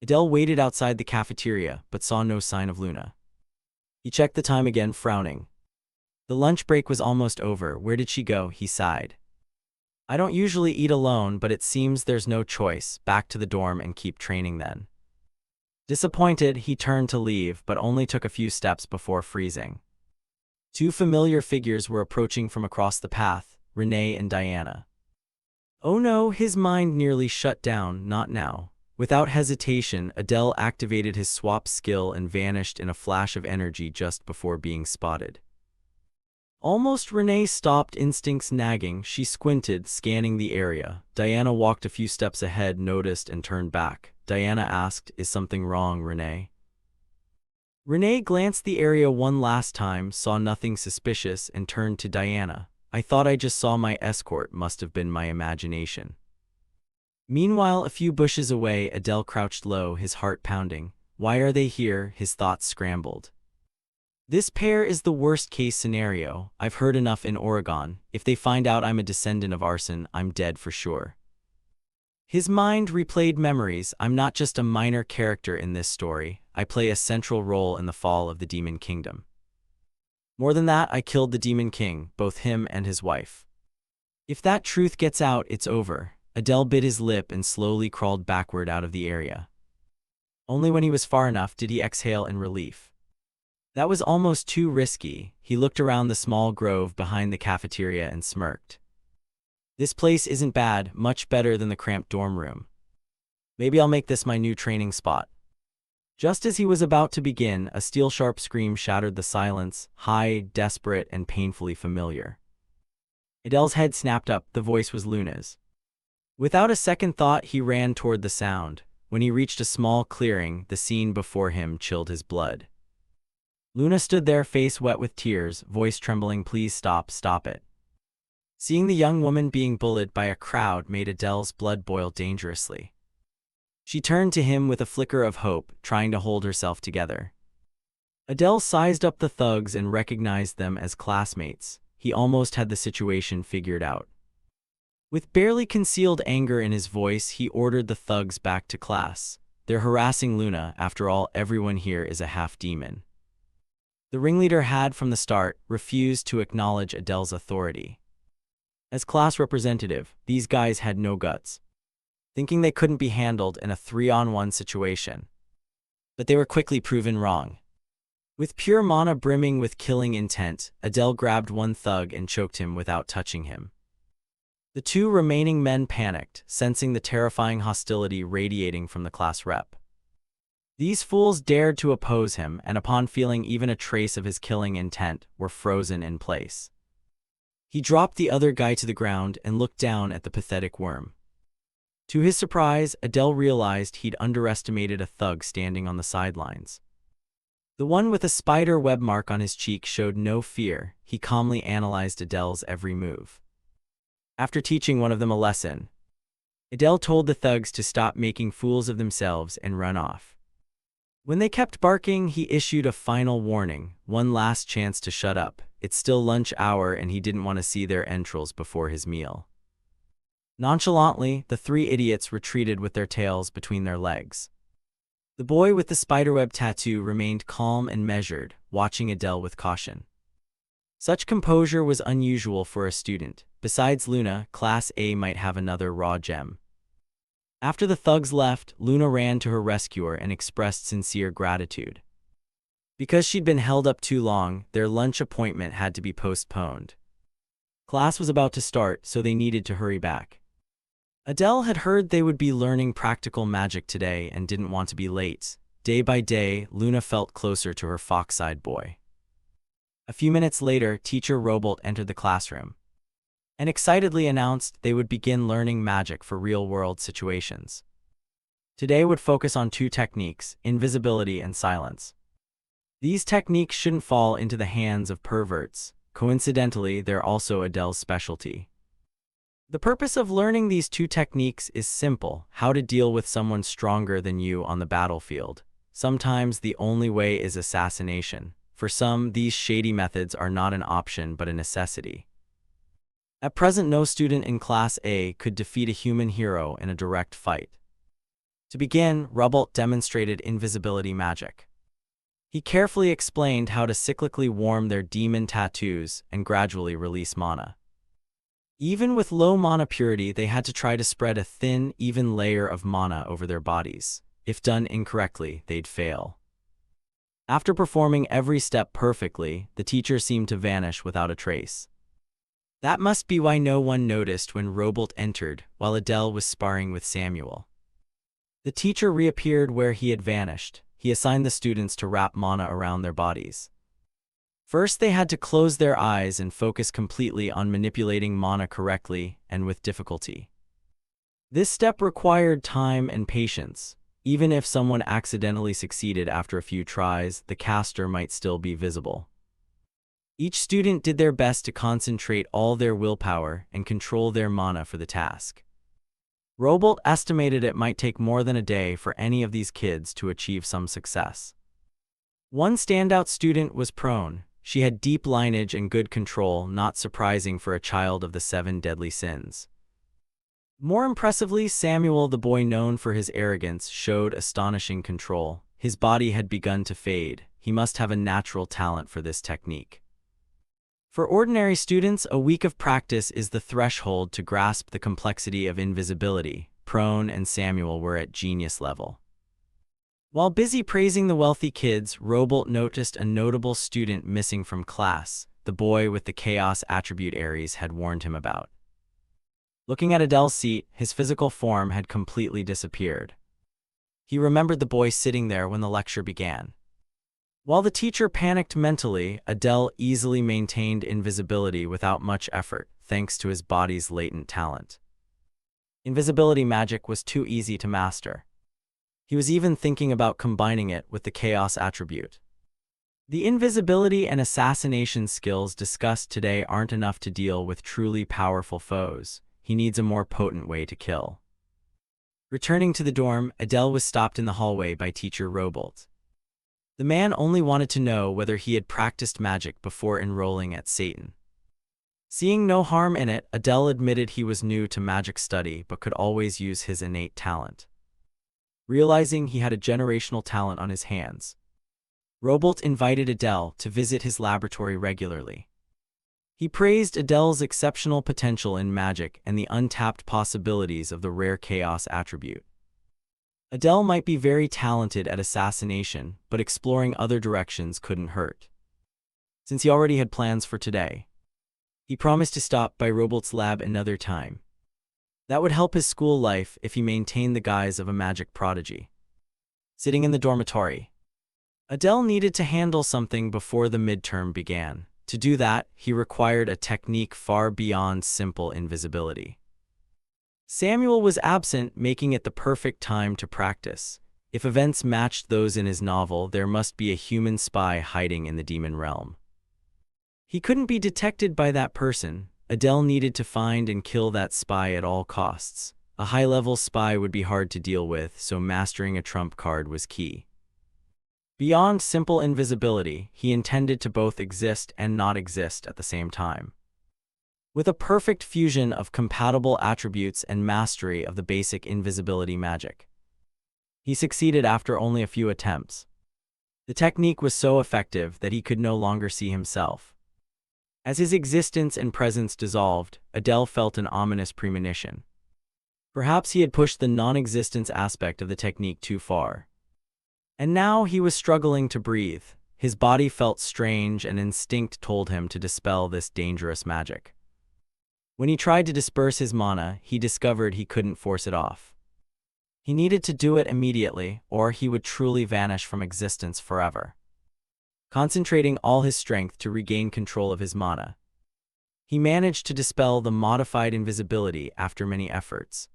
Adele waited outside the cafeteria, but saw no sign of Luna. He checked the time again, frowning. The lunch break was almost over. "Where did she go?" he sighed. "I don't usually eat alone, but it seems there's no choice. Back to the dorm and keep training then." Disappointed, he turned to leave, but only took a few steps before freezing. Two familiar figures were approaching from across the path, Renee and Diana. Oh no, his mind nearly shut down. Not now. Without hesitation, Adele activated his swap skill and vanished in a flash of energy just before being spotted. Almost Renee stopped, instincts nagging. She squinted, scanning the area. Diana walked a few steps ahead, noticed, and turned back. Diana asked, "Is something wrong, Renee?" Renee glanced the area one last time, saw nothing suspicious, and turned to Diana. "I thought I just saw my escort. Must have been my imagination." Meanwhile, a few bushes away, Adele crouched low, his heart pounding. Why are they here? His thoughts scrambled. This pair is the worst-case scenario. I've heard enough in Oregon. If they find out I'm a descendant of arson, I'm dead for sure. His mind replayed memories. I'm not just a minor character in this story. I play a central role in the fall of the Demon Kingdom. More than that, I killed the Demon King, both him and his wife. If that truth gets out, it's over. Adele bit his lip and slowly crawled backward out of the area. Only when he was far enough did he exhale in relief. That was almost too risky. He looked around the small grove behind the cafeteria and smirked. This place isn't bad, much better than the cramped dorm room. Maybe I'll make this my new training spot. Just as he was about to begin, a steel-sharp scream shattered the silence, high, desperate, and painfully familiar. Adele's head snapped up. The voice was Luna's. Without a second thought, he ran toward the sound. When he reached a small clearing, the scene before him chilled his blood. Luna stood there, face wet with tears, voice trembling. Please stop, stop it. Seeing the young woman being bullied by a crowd made Adele's blood boil dangerously. She turned to him with a flicker of hope, trying to hold herself together. Adele sized up the thugs and recognized them as classmates. He almost had the situation figured out. With barely concealed anger in his voice, he ordered the thugs back to class. They're harassing Luna. After all, everyone here is a half-demon. The ringleader had, from the start, refused to acknowledge Adele's authority. As class representative, these guys had no guts, thinking they couldn't be handled in a 3-on-1 situation. But they were quickly proven wrong. With pure mana brimming with killing intent, Adele grabbed one thug and choked him without touching him. The two remaining men panicked, sensing the terrifying hostility radiating from the class rep. These fools dared to oppose him, and upon feeling even a trace of his killing intent, were frozen in place. He dropped the other guy to the ground and looked down at the pathetic worm. To his surprise, Adele realized he'd underestimated a thug standing on the sidelines. The one with a spider web mark on his cheek showed no fear. He calmly analyzed Adele's every move. After teaching one of them a lesson, Adele told the thugs to stop making fools of themselves and run off. When they kept barking, he issued a final warning, one last chance to shut up. It's still lunch hour and he didn't want to see their entrails before his meal. Nonchalantly, the three idiots retreated with their tails between their legs. The boy with the spiderweb tattoo remained calm and measured, watching Adele with caution. Such composure was unusual for a student. Besides Luna, Class A might have another raw gem. After the thugs left, Luna ran to her rescuer and expressed sincere gratitude. Because she'd been held up too long, their lunch appointment had to be postponed. Class was about to start, so they needed to hurry back. Adele had heard they would be learning practical magic today and didn't want to be late. Day by day, Luna felt closer to her fox-eyed boy. A few minutes later, Teacher Robolt entered the classroom and excitedly announced they would begin learning magic for real-world situations. Today would focus on 2 techniques, invisibility and silence. These techniques shouldn't fall into the hands of perverts. Coincidentally, they're also Adele's specialty. The purpose of learning these 2 techniques is simple: how to deal with someone stronger than you on the battlefield. Sometimes the only way is assassination. For some, these shady methods are not an option but a necessity. At present, no student in Class A could defeat a human hero in a direct fight. To begin, Robolt demonstrated invisibility magic. He carefully explained how to cyclically warm their demon tattoos and gradually release mana. Even with low mana purity, they had to try to spread a thin, even layer of mana over their bodies. If done incorrectly, they'd fail. After performing every step perfectly, the teacher seemed to vanish without a trace. That must be why no one noticed when Robolt entered, while Adele was sparring with Samuel. The teacher reappeared where he had vanished. He assigned the students to wrap mana around their bodies. First, they had to close their eyes and focus completely on manipulating mana correctly and with difficulty. This step required time and patience. Even if someone accidentally succeeded after a few tries, the caster might still be visible. Each student did their best to concentrate all their willpower and control their mana for the task. Robolt estimated it might take more than a day for any of these kids to achieve some success. One standout student was prone. She had deep lineage and good control, not surprising for a child of the 7 deadly sins. More impressively, Samuel, the boy known for his arrogance, showed astonishing control. His body had begun to fade. He must have a natural talent for this technique. For ordinary students, a week of practice is the threshold to grasp the complexity of invisibility. Prone and Samuel were at genius level. While busy praising the wealthy kids, Robolt noticed a notable student missing from class. The boy with the chaos attribute Aries had warned him about. Looking at Adele's seat, his physical form had completely disappeared. He remembered the boy sitting there when the lecture began. While the teacher panicked mentally, Adele easily maintained invisibility without much effort, thanks to his body's latent talent. Invisibility magic was too easy to master. He was even thinking about combining it with the chaos attribute. The invisibility and assassination skills discussed today aren't enough to deal with truly powerful foes. He needs a more potent way to kill. Returning to the dorm, Adele was stopped in the hallway by teacher Robolt. The man only wanted to know whether he had practiced magic before enrolling at Satan. Seeing no harm in it, Adele admitted he was new to magic study but could always use his innate talent. Realizing he had a generational talent on his hands, Robolt invited Adele to visit his laboratory regularly. He praised Adele's exceptional potential in magic and the untapped possibilities of the rare chaos attribute. Adele might be very talented at assassination, but exploring other directions couldn't hurt. Since he already had plans for today, he promised to stop by Robolt's lab another time. That would help his school life if he maintained the guise of a magic prodigy. Sitting in the dormitory, Adele needed to handle something before the midterm began. To do that, he required a technique far beyond simple invisibility. Samuel was absent, making it the perfect time to practice. If events matched those in his novel, there must be a human spy hiding in the demon realm. He couldn't be detected by that person. Adele needed to find and kill that spy at all costs. A high-level spy would be hard to deal with, so mastering a trump card was key. Beyond simple invisibility, he intended to both exist and not exist at the same time. With a perfect fusion of compatible attributes and mastery of the basic invisibility magic, he succeeded after only a few attempts. The technique was so effective that he could no longer see himself. As his existence and presence dissolved, Adele felt an ominous premonition. Perhaps he had pushed the non-existence aspect of the technique too far. And now he was struggling to breathe. His body felt strange, and instinct told him to dispel this dangerous magic. When he tried to disperse his mana, he discovered he couldn't force it off. He needed to do it immediately, or he would truly vanish from existence forever. Concentrating all his strength to regain control of his mana, he managed to dispel the modified invisibility after many efforts.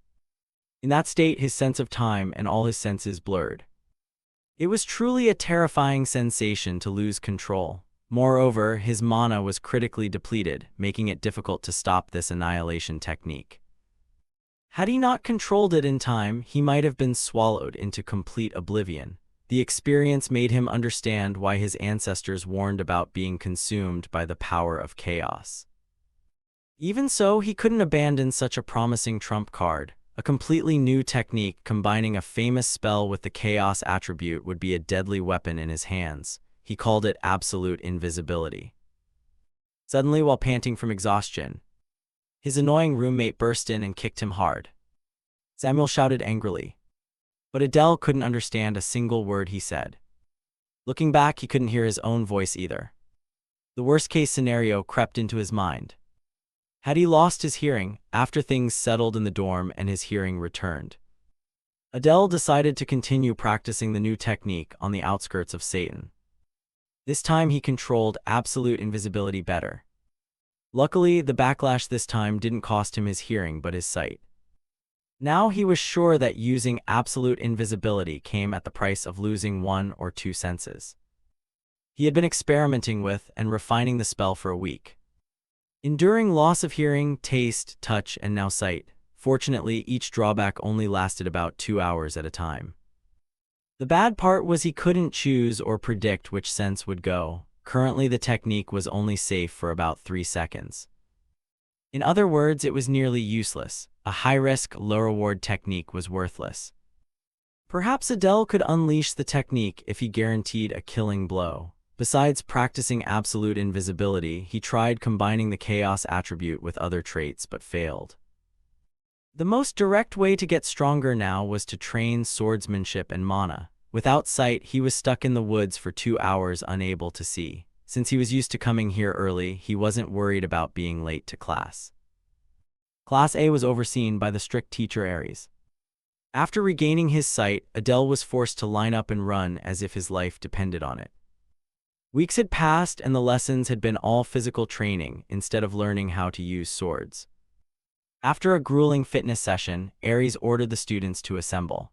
In that state, his sense of time and all his senses blurred. It was truly a terrifying sensation to lose control. Moreover, his mana was critically depleted, making it difficult to stop this annihilation technique. Had he not controlled it in time, he might have been swallowed into complete oblivion. The experience made him understand why his ancestors warned about being consumed by the power of chaos. Even so, he couldn't abandon such a promising trump card. A completely new technique combining a famous spell with the chaos attribute would be a deadly weapon in his hands. He called it absolute invisibility. Suddenly, while panting from exhaustion, his annoying roommate burst in and kicked him hard. Samuel shouted angrily, but Adele couldn't understand a single word he said. Looking back, he couldn't hear his own voice either. The worst-case scenario crept into his mind. Had he lost his hearing after things settled in the dorm and his hearing returned? Adele decided to continue practicing the new technique on the outskirts of Satan. This time he controlled absolute invisibility better. Luckily, the backlash this time didn't cost him his hearing but his sight. Now he was sure that using absolute invisibility came at the price of losing 1 or 2 senses. He had been experimenting with and refining the spell for a week, enduring loss of hearing, taste, touch, and now sight. Fortunately, each drawback only lasted about 2 hours at a time. The bad part was he couldn't choose or predict which sense would go. Currently, the technique was only safe for about 3 seconds. In other words, it was nearly useless. A high-risk, low-reward technique was worthless. Perhaps Adele could unleash the technique if he guaranteed a killing blow. Besides practicing absolute invisibility, he tried combining the chaos attribute with other traits but failed. The most direct way to get stronger now was to train swordsmanship and mana. Without sight, he was stuck in the woods for 2 hours, unable to see. Since he was used to coming here early, he wasn't worried about being late to class. Class A was overseen by the strict teacher Aries. After regaining his sight, Adele was forced to line up and run as if his life depended on it. Weeks had passed and the lessons had been all physical training instead of learning how to use swords. After a grueling fitness session, Aries ordered the students to assemble.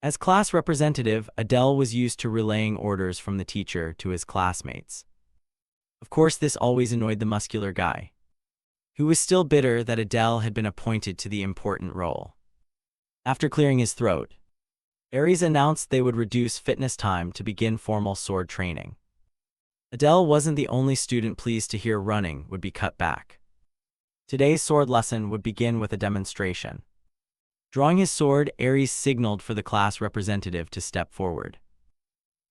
As class representative, Adele was used to relaying orders from the teacher to his classmates. Of course, this always annoyed the muscular guy, who was still bitter that Adele had been appointed to the important role. After clearing his throat, Aries announced they would reduce fitness time to begin formal sword training. Adele wasn't the only student pleased to hear running would be cut back. Today's sword lesson would begin with a demonstration. Drawing his sword, Aries signaled for the class representative to step forward.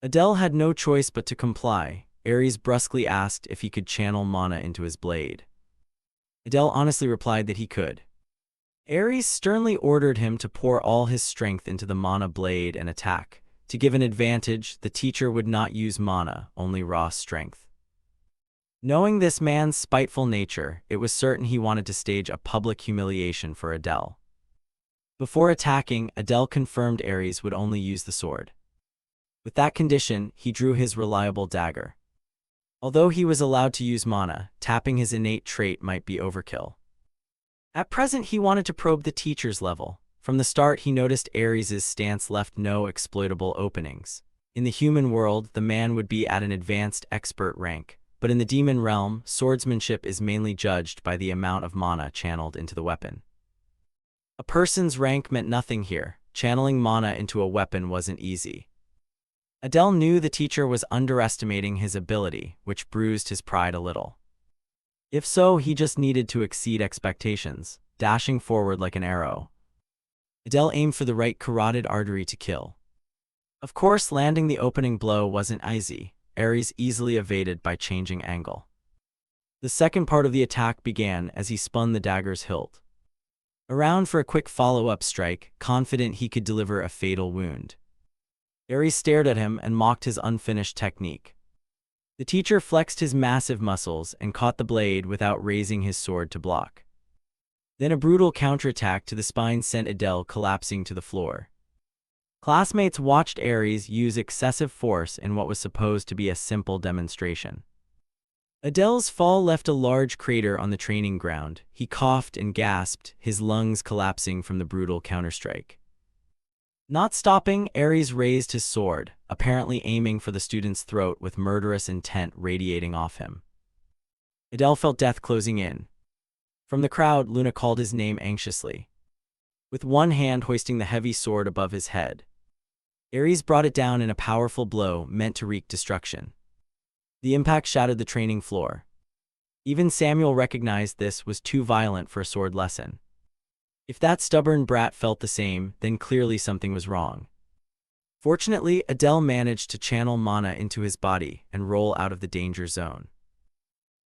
Adele had no choice but to comply. Aries brusquely asked if he could channel mana into his blade. Adele honestly replied that he could. Aries sternly ordered him to pour all his strength into the mana blade and attack. To give an advantage, the teacher would not use mana, only raw strength. Knowing this man's spiteful nature, it was certain he wanted to stage a public humiliation for Adele. Before attacking, Adele confirmed Aries would only use the sword. With that condition, he drew his reliable dagger. Although he was allowed to use mana, tapping his innate trait might be overkill. At present, he wanted to probe the teacher's level. From the start, he noticed Aries' stance left no exploitable openings. In the human world, the man would be at an advanced expert rank, but in the demon realm, swordsmanship is mainly judged by the amount of mana channeled into the weapon. A person's rank meant nothing here. Channeling mana into a weapon wasn't easy. Adele knew the teacher was underestimating his ability, which bruised his pride a little. If so, he just needed to exceed expectations, dashing forward like an arrow. Adele aimed for the right carotid artery to kill. Of course, landing the opening blow wasn't easy. Aries easily evaded by changing angle. The second part of the attack began as he spun the dagger's hilt around for a quick follow-up strike, confident he could deliver a fatal wound. Aries stared at him and mocked his unfinished technique. The teacher flexed his massive muscles and caught the blade without raising his sword to block. Then a brutal counterattack to the spine sent Adele collapsing to the floor. Classmates watched Aries use excessive force in what was supposed to be a simple demonstration. Adele's fall left a large crater on the training ground. He coughed and gasped, his lungs collapsing from the brutal counterstrike. Not stopping, Aries raised his sword, apparently aiming for the student's throat with murderous intent radiating off him. Adele felt death closing in. From the crowd, Luna called his name anxiously. With one hand hoisting the heavy sword above his head, Aries brought it down in a powerful blow meant to wreak destruction. The impact shattered the training floor. Even Samuel recognized this was too violent for a sword lesson. If that stubborn brat felt the same, then clearly something was wrong. Fortunately, Adele managed to channel mana into his body and roll out of the danger zone.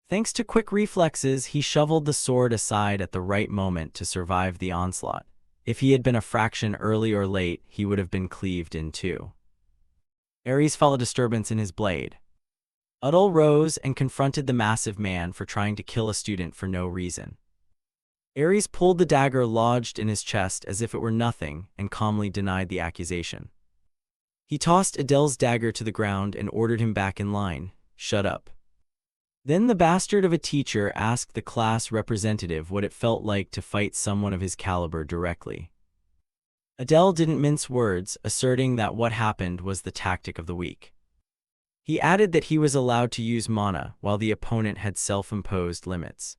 Thanks to quick reflexes, he shoveled the sword aside at the right moment to survive the onslaught. If he had been a fraction early or late, he would have been cleaved in two. Aries felt a disturbance in his blade. Adele rose and confronted the massive man for trying to kill a student for no reason. Aries pulled the dagger lodged in his chest as if it were nothing and calmly denied the accusation. He tossed Adele's dagger to the ground and ordered him back in line. Shut up. Then the bastard of a teacher asked the class representative what it felt like to fight someone of his caliber directly. Adele didn't mince words, asserting that what happened was the tactic of the week. He added that he was allowed to use mana while the opponent had self-imposed limits.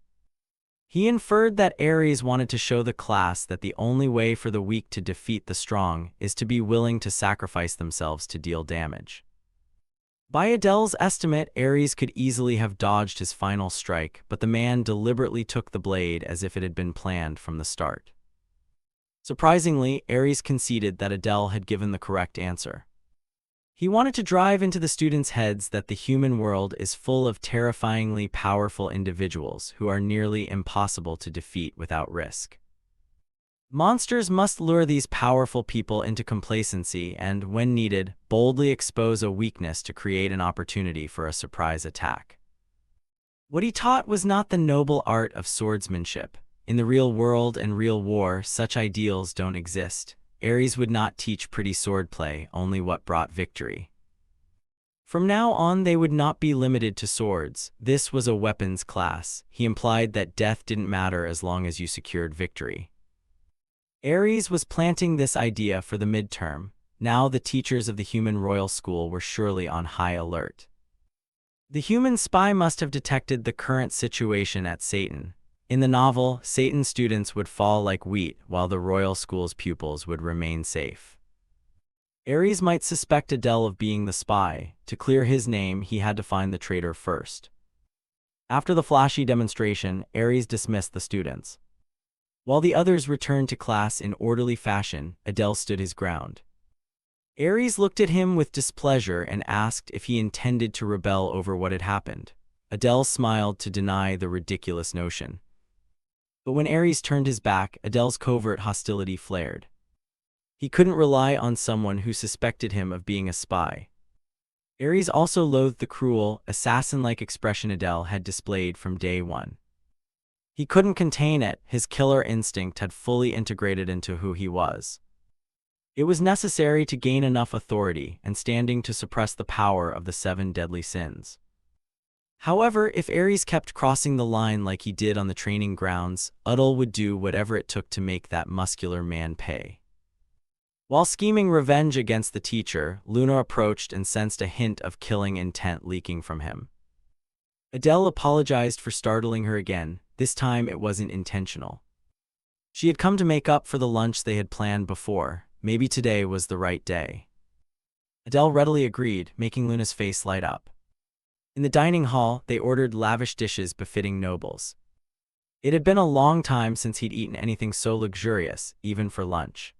He inferred that Ares wanted to show the class that the only way for the weak to defeat the strong is to be willing to sacrifice themselves to deal damage. By Adele's estimate, Ares could easily have dodged his final strike, but the man deliberately took the blade as if it had been planned from the start. Surprisingly, Ares conceded that Adele had given the correct answer. He wanted to drive into the students' heads that the human world is full of terrifyingly powerful individuals who are nearly impossible to defeat without risk. Monsters must lure these powerful people into complacency and, when needed, boldly expose a weakness to create an opportunity for a surprise attack. What he taught was not the noble art of swordsmanship. In the real world and real war, such ideals don't exist. Ares would not teach pretty swordplay, only what brought victory. From now on, they would not be limited to swords. This was a weapons class. He implied that death didn't matter as long as you secured victory. Ares was planting this idea for the midterm. Now the teachers of the human royal school were surely on high alert. The human spy must have detected the current situation at Satan. In the novel, Satan's students would fall like wheat, while the royal school's pupils would remain safe. Ares might suspect Adele of being the spy. To clear his name, he had to find the traitor first. After the flashy demonstration, Ares dismissed the students. While the others returned to class in orderly fashion, Adele stood his ground. Ares looked at him with displeasure and asked if he intended to rebel over what had happened. Adele smiled to deny the ridiculous notion. But when Ares turned his back, Adele's covert hostility flared. He couldn't rely on someone who suspected him of being a spy. Ares also loathed the cruel, assassin-like expression Adele had displayed from day one. He couldn't contain it. His killer instinct had fully integrated into who he was. It was necessary to gain enough authority and standing to suppress the power of the 7 deadly sins. However, if Ares kept crossing the line like he did on the training grounds, Adele would do whatever it took to make that muscular man pay. While scheming revenge against the teacher, Luna approached and sensed a hint of killing intent leaking from him. Adele apologized for startling her again. This time it wasn't intentional. She had come to make up for the lunch they had planned before. Maybe today was the right day. Adele readily agreed, making Luna's face light up. In the dining hall, they ordered lavish dishes befitting nobles. It had been a long time since he'd eaten anything so luxurious, even for lunch.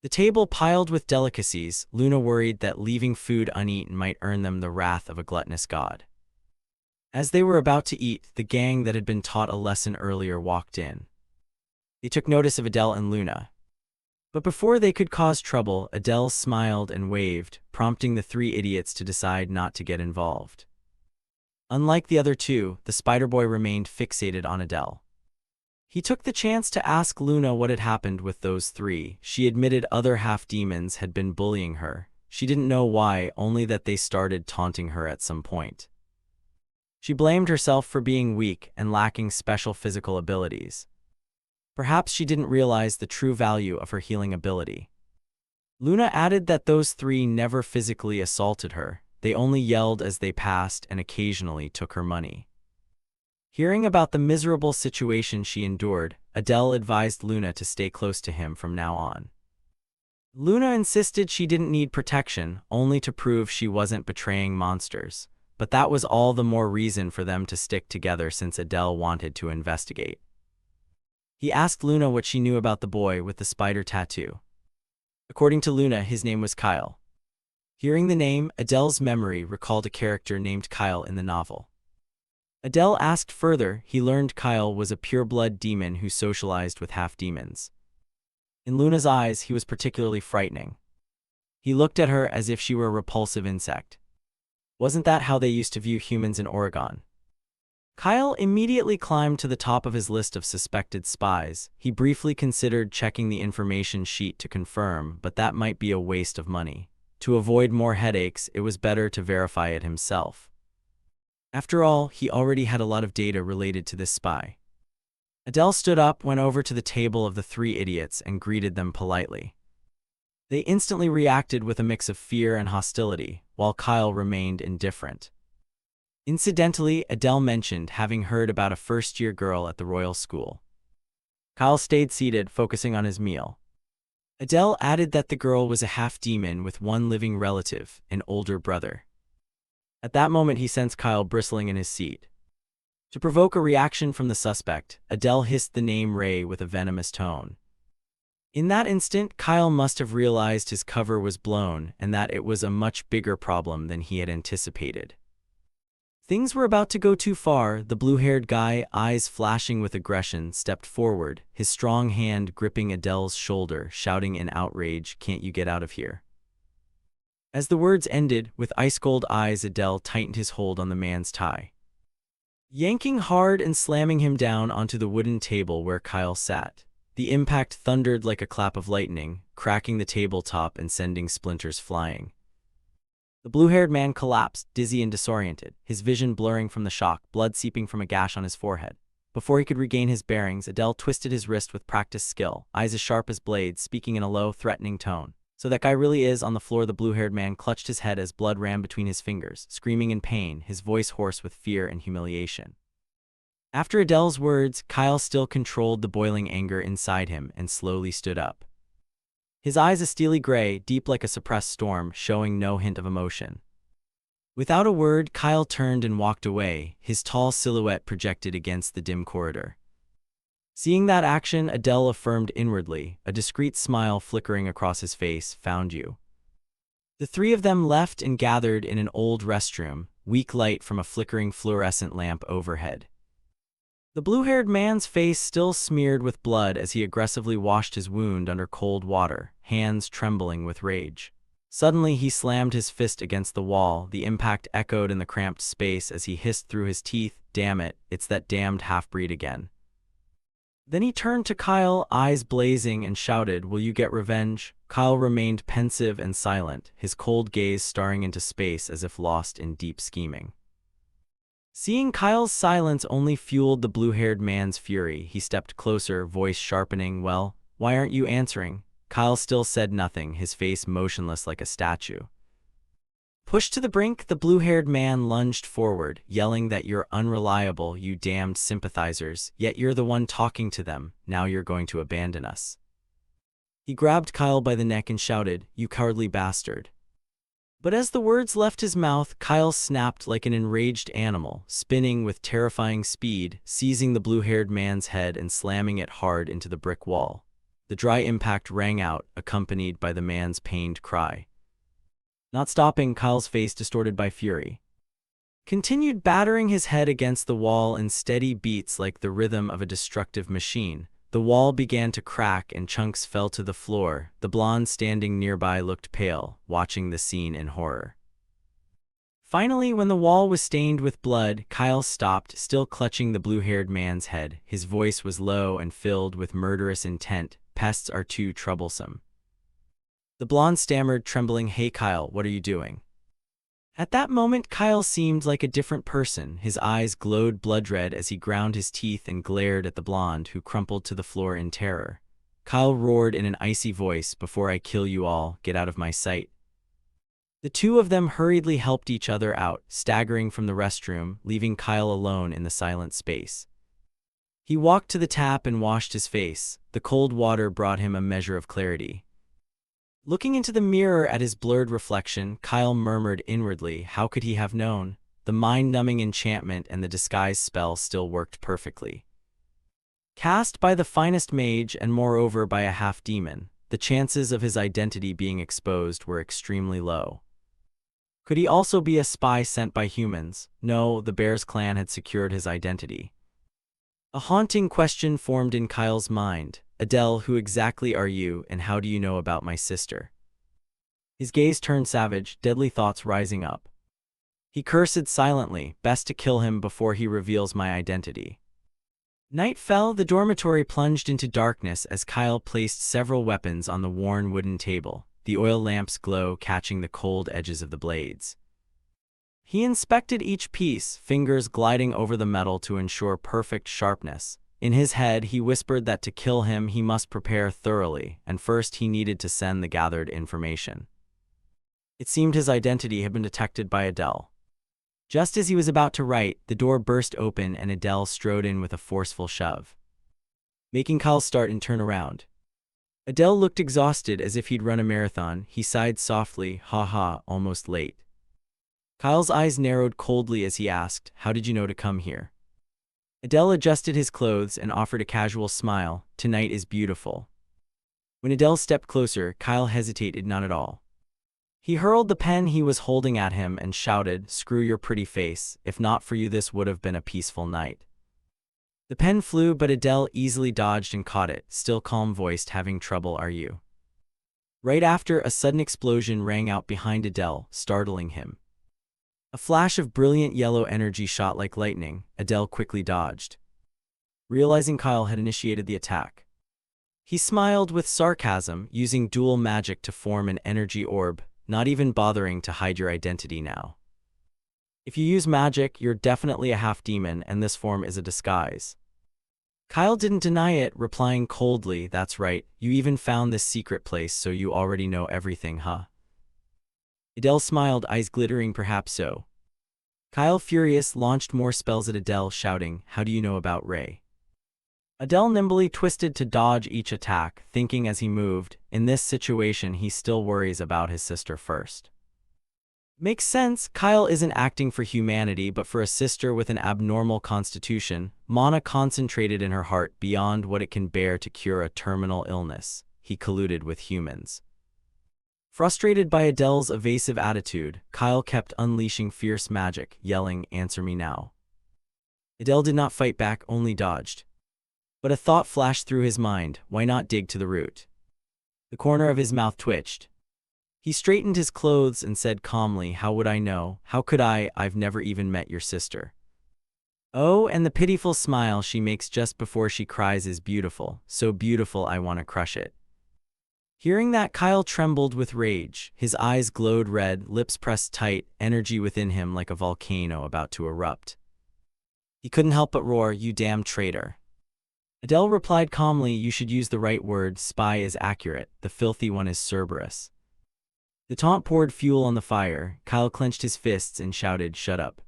The table piled with delicacies, Luna worried that leaving food uneaten might earn them the wrath of a gluttonous god. As they were about to eat, the gang that had been taught a lesson earlier walked in. They took notice of Adele and Luna. But before they could cause trouble, Adele smiled and waved, prompting the 3 idiots to decide not to get involved. Unlike the other 2, the Spider Boy remained fixated on Adele. He took the chance to ask Luna what had happened with those 3. She admitted other half-demons had been bullying her. She didn't know why, only that they started taunting her at some point. She blamed herself for being weak and lacking special physical abilities. Perhaps she didn't realize the true value of her healing ability. Luna added that those 3 never physically assaulted her. They only yelled as they passed and occasionally took her money. Hearing about the miserable situation she endured, Adele advised Luna to stay close to him from now on. Luna insisted she didn't need protection, only to prove she wasn't betraying monsters. But that was all the more reason for them to stick together since Adele wanted to investigate. He asked Luna what she knew about the boy with the spider tattoo. According to Luna, his name was Kyle. Hearing the name, Adele's memory recalled a character named Kyle in the novel. Adele asked further. He learned Kyle was a pure-blood demon who socialized with half-demons. In Luna's eyes, he was particularly frightening. He looked at her as if she were a repulsive insect. Wasn't that how they used to view humans in Oregon? Kyle immediately climbed to the top of his list of suspected spies. He briefly considered checking the information sheet to confirm, but that might be a waste of money. To avoid more headaches, it was better to verify it himself. After all, he already had a lot of data related to this spy. Adele stood up, went over to the table of the 3 idiots, and greeted them politely. They instantly reacted with a mix of fear and hostility, while Kyle remained indifferent. Incidentally, Adele mentioned having heard about a first-year girl at the royal school. Kyle stayed seated, focusing on his meal. Adele added that the girl was a half-demon with one living relative, an older brother. At that moment, he sensed Kyle bristling in his seat. To provoke a reaction from the suspect, Adele hissed the name Ray with a venomous tone. In that instant, Kyle must have realized his cover was blown and that it was a much bigger problem than he had anticipated. Things were about to go too far. The blue-haired guy, eyes flashing with aggression, stepped forward, his strong hand gripping Adele's shoulder, shouting in outrage, "Can't you get out of here?" As the words ended, with ice-cold eyes, Adele tightened his hold on the man's tie, yanking hard and slamming him down onto the wooden table where Kyle sat. The impact thundered like a clap of lightning, cracking the tabletop and sending splinters flying. The blue-haired man collapsed, dizzy and disoriented, his vision blurring from the shock, blood seeping from a gash on his forehead. Before he could regain his bearings, Adele twisted his wrist with practiced skill, eyes as sharp as blades, speaking in a low, threatening tone. "So that guy really is on the floor." The blue-haired man clutched his head as blood ran between his fingers, screaming in pain, his voice hoarse with fear and humiliation. After Adele's words, Kyle still controlled the boiling anger inside him and slowly stood up. His eyes a steely gray, deep like a suppressed storm, showing no hint of emotion. Without a word, Kyle turned and walked away, his tall silhouette projected against the dim corridor. Seeing that action, Adele affirmed inwardly, a discreet smile flickering across his face, "Found you." The three of them left and gathered in an old restroom, weak light from a flickering fluorescent lamp overhead. The blue-haired man's face still smeared with blood as he aggressively washed his wound under cold water, hands trembling with rage. Suddenly, he slammed his fist against the wall, the impact echoed in the cramped space as he hissed through his teeth, "Damn it, it's that damned half-breed again." Then he turned to Kyle, eyes blazing, and shouted, "Will you get revenge?" Kyle remained pensive and silent, his cold gaze staring into space as if lost in deep scheming. Seeing Kyle's silence only fueled the blue-haired man's fury. He stepped closer, voice sharpening. "Well, why aren't you answering?" Kyle still said nothing, his face motionless like a statue. Pushed to the brink, the blue-haired man lunged forward, yelling that "You're unreliable, you damned sympathizers, yet you're the one talking to them. Now you're going to abandon us." He grabbed Kyle by the neck and shouted, "You cowardly bastard." But as the words left his mouth, Kyle snapped like an enraged animal, spinning with terrifying speed, seizing the blue-haired man's head and slamming it hard into the brick wall. The dry impact rang out, accompanied by the man's pained cry. Not stopping, Kyle's face distorted by fury continued battering his head against the wall in steady beats like the rhythm of a destructive machine. The wall began to crack and chunks fell to the floor. The blonde standing nearby looked pale, watching the scene in horror. Finally, when the wall was stained with blood, Kyle stopped, still clutching the blue-haired man's head. His voice was low and filled with murderous intent. "Pests are too troublesome." The blonde stammered, trembling, "Hey Kyle, what are you doing?" At that moment, Kyle seemed like a different person. His eyes glowed blood-red as he ground his teeth and glared at the blonde, who crumpled to the floor in terror. Kyle roared in an icy voice, "Before I kill you all, get out of my sight." The two of them hurriedly helped each other out, staggering from the restroom, leaving Kyle alone in the silent space. He walked to the tap and washed his face. The cold water brought him a measure of clarity. Looking into the mirror at his blurred reflection, Kyle murmured inwardly, how could he have known? The mind-numbing enchantment and the disguise spell still worked perfectly. Cast by the finest mage and moreover by a half-demon, the chances of his identity being exposed were extremely low. Could he also be a spy sent by humans? No, the Bears clan had secured his identity. A haunting question formed in Kyle's mind. Adele, who exactly are you, and how do you know about my sister? His gaze turned savage, deadly thoughts rising up. He cursed silently, best to kill him before he reveals my identity. Night fell, the dormitory plunged into darkness as Kyle placed several weapons on the worn wooden table, the oil lamp's glow catching the cold edges of the blades. He inspected each piece, fingers gliding over the metal to ensure perfect sharpness. In his head, he whispered that to kill him he must prepare thoroughly, and first he needed to send the gathered information. It seemed his identity had been detected by Adele. Just as he was about to write, the door burst open and Adele strode in with a forceful shove, making Kyle start and turn around. Adele looked exhausted, as if he'd run a marathon. He sighed softly, "Ha ha, almost late." Kyle's eyes narrowed coldly as he asked, "How did you know to come here?" Adele adjusted his clothes and offered a casual smile, "Tonight is beautiful." When Adele stepped closer, Kyle hesitated not at all. He hurled the pen he was holding at him and shouted, "Screw your pretty face, if not for you this would have been a peaceful night." The pen flew, but Adele easily dodged and caught it, still calm-voiced, "Having trouble, are you?" Right after, a sudden explosion rang out behind Adele, startling him. A flash of brilliant yellow energy shot like lightning. Adele quickly dodged, realizing Kyle had initiated the attack. He smiled with sarcasm, using dual magic to form an energy orb, not even bothering to hide your identity now. "If you use magic, you're definitely a half-demon, and this form is a disguise." Kyle didn't deny it, replying coldly, "That's right, you even found this secret place, so you already know everything, huh?" Adele smiled, eyes glittering, "Perhaps so." Kyle, furious, launched more spells at Adele, shouting, "How do you know about Ray?" Adele nimbly twisted to dodge each attack, thinking as he moved, "In this situation he still worries about his sister first." Makes sense, Kyle isn't acting for humanity but for a sister with an abnormal constitution, mana concentrated in her heart beyond what it can bear to cure a terminal illness. He colluded with humans. Frustrated by Adele's evasive attitude, Kyle kept unleashing fierce magic, yelling, "Answer me now." Adele did not fight back, only dodged. But a thought flashed through his mind, why not dig to the root? The corner of his mouth twitched. He straightened his clothes and said calmly, "How would I know? How could I? I've never even met your sister." "Oh, and the pitiful smile she makes just before she cries is beautiful, so beautiful I want to crush it." Hearing that, Kyle trembled with rage. His eyes glowed red, lips pressed tight, energy within him like a volcano about to erupt. He couldn't help but roar, "You damn traitor." Adele replied calmly, "You should use the right word. Spy is accurate, the filthy one is Cerberus." The taunt poured fuel on the fire. Kyle clenched his fists and shouted, "Shut up."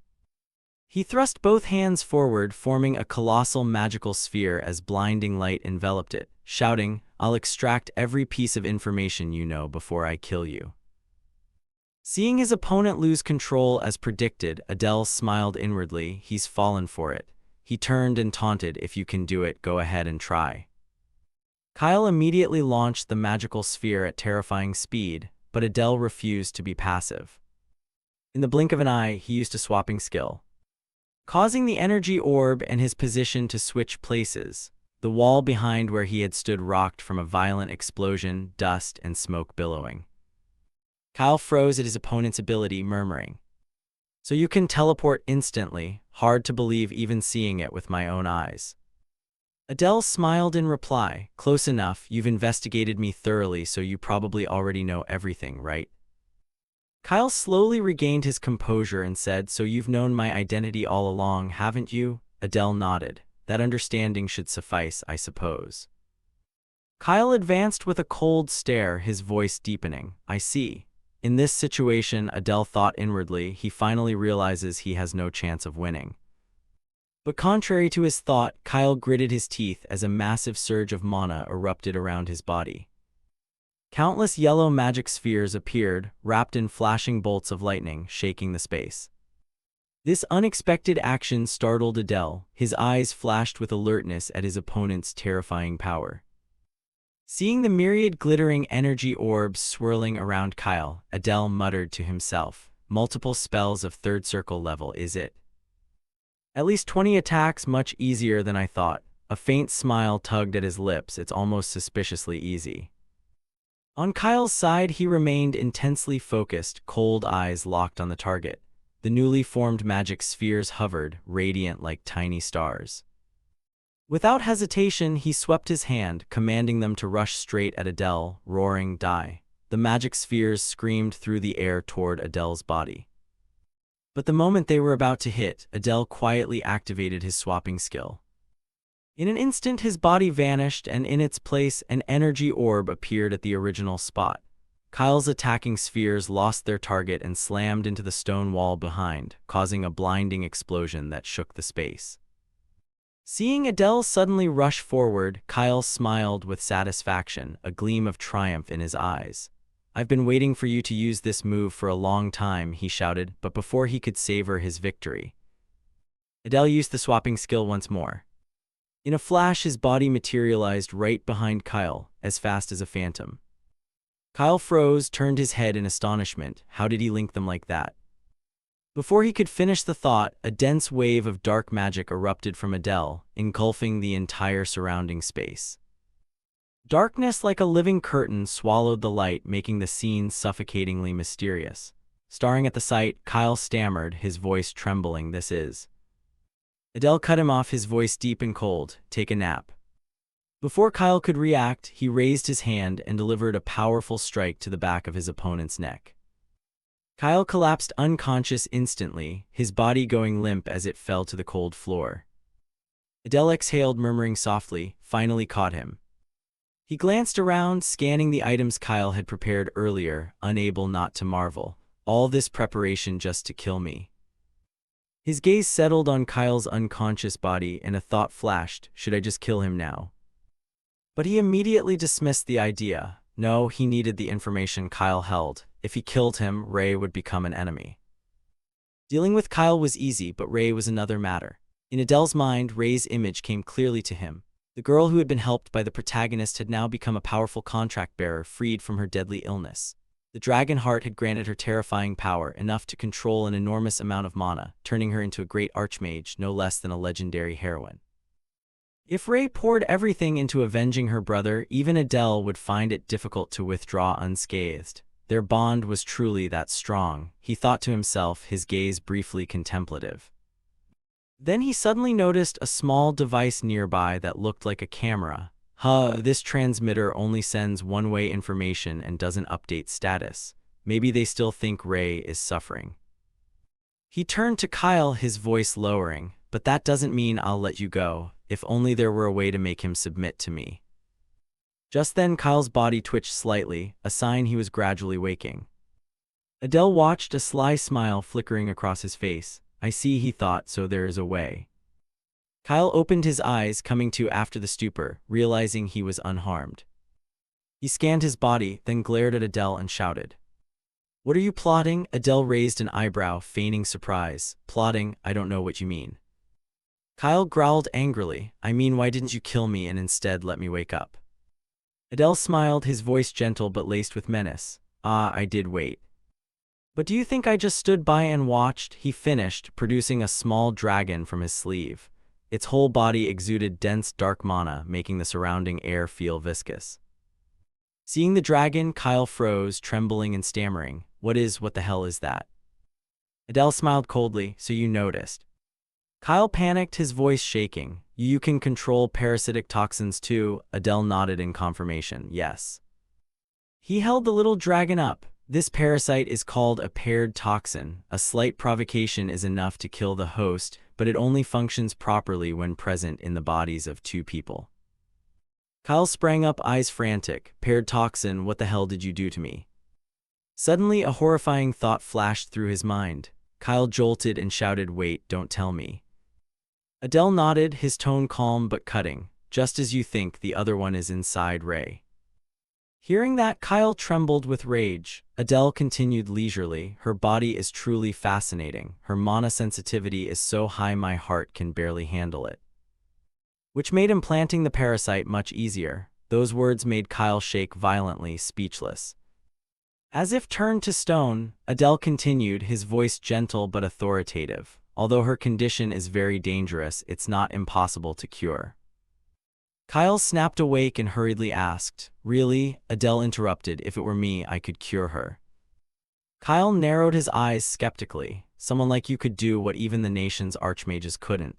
He thrust both hands forward, forming a colossal magical sphere as blinding light enveloped it, shouting, "I'll extract every piece of information you know before I kill you." Seeing his opponent lose control as predicted, Adele smiled inwardly. He's fallen for it. He turned and taunted, "If you can do it, go ahead and try." Kyle immediately launched the magical sphere at terrifying speed, but Adele refused to be passive. In the blink of an eye, he used a swapping skill, causing the energy orb and his position to switch places. The wall behind where he had stood rocked from a violent explosion, dust and smoke billowing. Kyle froze at his opponent's ability, murmuring, "So you can teleport instantly? Hard to believe even seeing it with my own eyes." Adele smiled in reply, "Close enough, you've investigated me thoroughly, so you probably already know everything, right?" Kyle slowly regained his composure and said, "So you've known my identity all along, haven't you?" Adele nodded. "That understanding should suffice, I suppose." Kyle advanced with a cold stare, his voice deepening. "I see. In this situation," Adele thought inwardly, "he finally realizes he has no chance of winning." But contrary to his thought, Kyle gritted his teeth as a massive surge of mana erupted around his body. Countless yellow magic spheres appeared, wrapped in flashing bolts of lightning, shaking the space. This unexpected action startled Adele. His eyes flashed with alertness at his opponent's terrifying power. Seeing the myriad glittering energy orbs swirling around Kyle, Adele muttered to himself, "Multiple spells of third circle level, is it? At least 20 attacks, much easier than I thought." A faint smile tugged at his lips, "It's almost suspiciously easy." On Kyle's side, he remained intensely focused, cold eyes locked on the target. The newly formed magic spheres hovered, radiant like tiny stars. Without hesitation, he swept his hand, commanding them to rush straight at Adele, roaring, "Die." The magic spheres screamed through the air toward Adele's body. But the moment they were about to hit, Adele quietly activated his swapping skill. In an instant, his body vanished, and in its place, an energy orb appeared at the original spot. Kyle's attacking spheres lost their target and slammed into the stone wall behind, causing a blinding explosion that shook the space. Seeing Adele suddenly rush forward, Kyle smiled with satisfaction, a gleam of triumph in his eyes. "I've been waiting for you to use this move for a long time," he shouted, but before he could savor his victory, Adele used the swapping skill once more. In a flash, his body materialized right behind Kyle, as fast as a phantom. Kyle froze, turned his head in astonishment. How did he link them like that? Before he could finish the thought, a dense wave of dark magic erupted from Adele, engulfing the entire surrounding space. Darkness like a living curtain swallowed the light, making the scene suffocatingly mysterious. Staring at the sight, Kyle stammered, his voice trembling, "This is..." Adele cut him off, his voice deep and cold, "Take a nap." Before Kyle could react, he raised his hand and delivered a powerful strike to the back of his opponent's neck. Kyle collapsed unconscious instantly, his body going limp as it fell to the cold floor. Adele exhaled, murmuring softly, "Finally caught him." He glanced around, scanning the items Kyle had prepared earlier, unable not to marvel. "All this preparation just to kill me?" His gaze settled on Kyle's unconscious body, and a thought flashed: should I just kill him now? But he immediately dismissed the idea. No, he needed the information Kyle held. If he killed him, Ray would become an enemy. Dealing with Kyle was easy, but Ray was another matter. In Adele's mind, Ray's image came clearly to him. The girl who had been helped by the protagonist had now become a powerful contract bearer, freed from her deadly illness. The dragon heart had granted her terrifying power, enough to control an enormous amount of mana, turning her into a great archmage, no less than a legendary heroine. If Ray poured everything into avenging her brother, even Adele would find it difficult to withdraw unscathed. Their bond was truly that strong, he thought to himself, his gaze briefly contemplative. Then he suddenly noticed a small device nearby that looked like a camera. This transmitter only sends one-way information and doesn't update status. Maybe they still think Ray is suffering. He turned to Kyle, his voice lowering, "But that doesn't mean I'll let you go. If only there were a way to make him submit to me." Just then Kyle's body twitched slightly, a sign he was gradually waking. Adele watched, a sly smile flickering across his face. "I see," he thought, "so there is a way." Kyle opened his eyes, coming to after the stupor, realizing he was unharmed. He scanned his body, then glared at Adele and shouted, "What are you plotting?" Adele raised an eyebrow, feigning surprise. "Plotting? I don't know what you mean." Kyle growled angrily, "I mean, why didn't you kill me and instead let me wake up?" Adele smiled, his voice gentle but laced with menace. I did wait. But do you think I just stood by and watched?" He finished, producing a small dragon from his sleeve. Its whole body exuded dense dark mana, making the surrounding air feel viscous. Seeing the dragon, Kyle froze, trembling and stammering, what the hell is that?" Adele smiled coldly, "So you noticed." Kyle panicked, his voice shaking. You can control parasitic toxins too?" Adele nodded in confirmation, "Yes." He held the little dragon up. "This parasite is called a paired toxin. A slight provocation is enough to kill the host, but it only functions properly when present in the bodies of two people." Kyle sprang up, eyes frantic. "Paired toxin, what the hell did you do to me?" Suddenly, a horrifying thought flashed through his mind. Kyle jolted and shouted, "Wait, don't tell me." Adele nodded, his tone calm but cutting. "Just as you think, the other one is inside Ray." Hearing that, Kyle trembled with rage. Adele continued leisurely, "Her body is truly fascinating. Her mana sensitivity is so high my heart can barely handle it." Which made implanting the parasite much easier. Those words made Kyle shake violently, speechless. As if turned to stone, Adele continued, his voice gentle but authoritative. "Although her condition is very dangerous, it's not impossible to cure." Kyle snapped awake and hurriedly asked, "Really?" Adele interrupted, "If it were me, I could cure her." Kyle narrowed his eyes skeptically. "Someone like you could do what even the nation's archmages couldn't."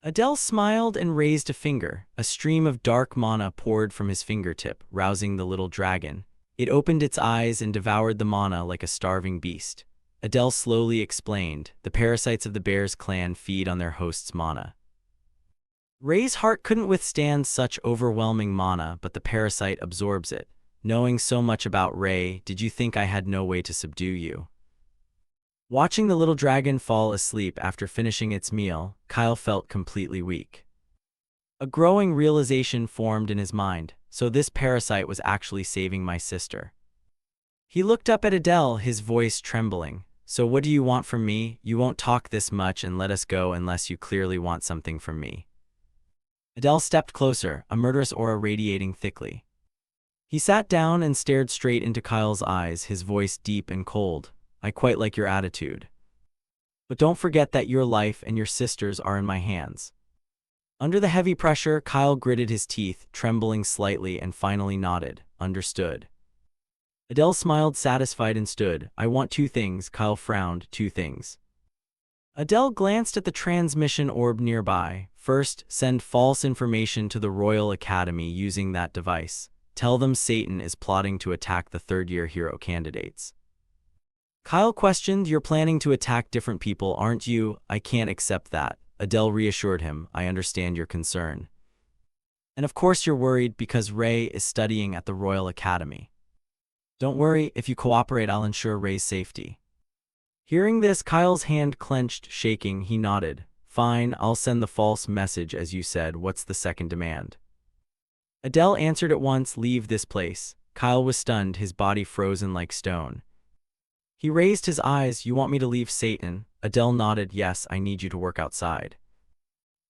Adele smiled and raised a finger. A stream of dark mana poured from his fingertip, rousing the little dragon. It opened its eyes and devoured the mana like a starving beast. Adele slowly explained, "The parasites of the Bear's clan feed on their host's mana. Ray's heart couldn't withstand such overwhelming mana, but the parasite absorbs it. knowing so much about Ray, did you think I had no way to subdue you? Watching the little dragon fall asleep after finishing its meal, Kyle felt completely weak. A growing realization formed in his mind, so this parasite was actually saving my sister. He looked up at Adele, his voice trembling. So what do you want from me? You won't talk this much and let us go unless you clearly want something from me. Adele stepped closer, a murderous aura radiating thickly. He sat down and stared straight into Kyle's eyes, his voice deep and cold. I quite like your attitude. But don't forget that your life and your sister's are in my hands. Under the heavy pressure, Kyle gritted his teeth, trembling slightly, and finally nodded. Understood. Adele smiled satisfied and stood. I want two things. Kyle frowned. Two things. Adele glanced at the transmission orb nearby. First, send false information to the Royal Academy using that device. Tell them Satan is plotting to attack the third-year hero candidates. Kyle questioned, you're planning to attack different people, aren't you? I can't accept that. Adele reassured him, I understand your concern. And of course you're worried because Ray is studying at the Royal Academy. Don't worry, if you cooperate I'll ensure Ray's safety. Hearing this, Kyle's hand clenched, shaking. He nodded. Fine, I'll send the false message as you said. What's the second demand? Adele answered at once, leave this place. Kyle was stunned, his body frozen like stone. He raised his eyes, you want me to leave Satan? Adele nodded, yes, I need you to work outside.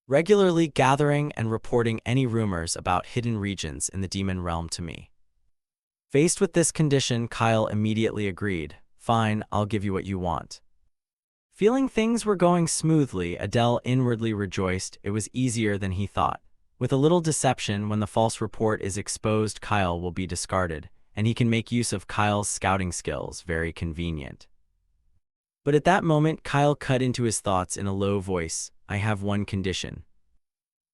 Regularly gathering and reporting any rumors about hidden regions in the demon realm to me. Faced with this condition, Kyle immediately agreed. Fine, I'll give you what you want. Feeling things were going smoothly, Adele inwardly rejoiced. It was easier than he thought. With a little deception, when the false report is exposed, Kyle will be discarded, and he can make use of Kyle's scouting skills. Very convenient. But at that moment, Kyle cut into his thoughts in a low voice. I have one condition.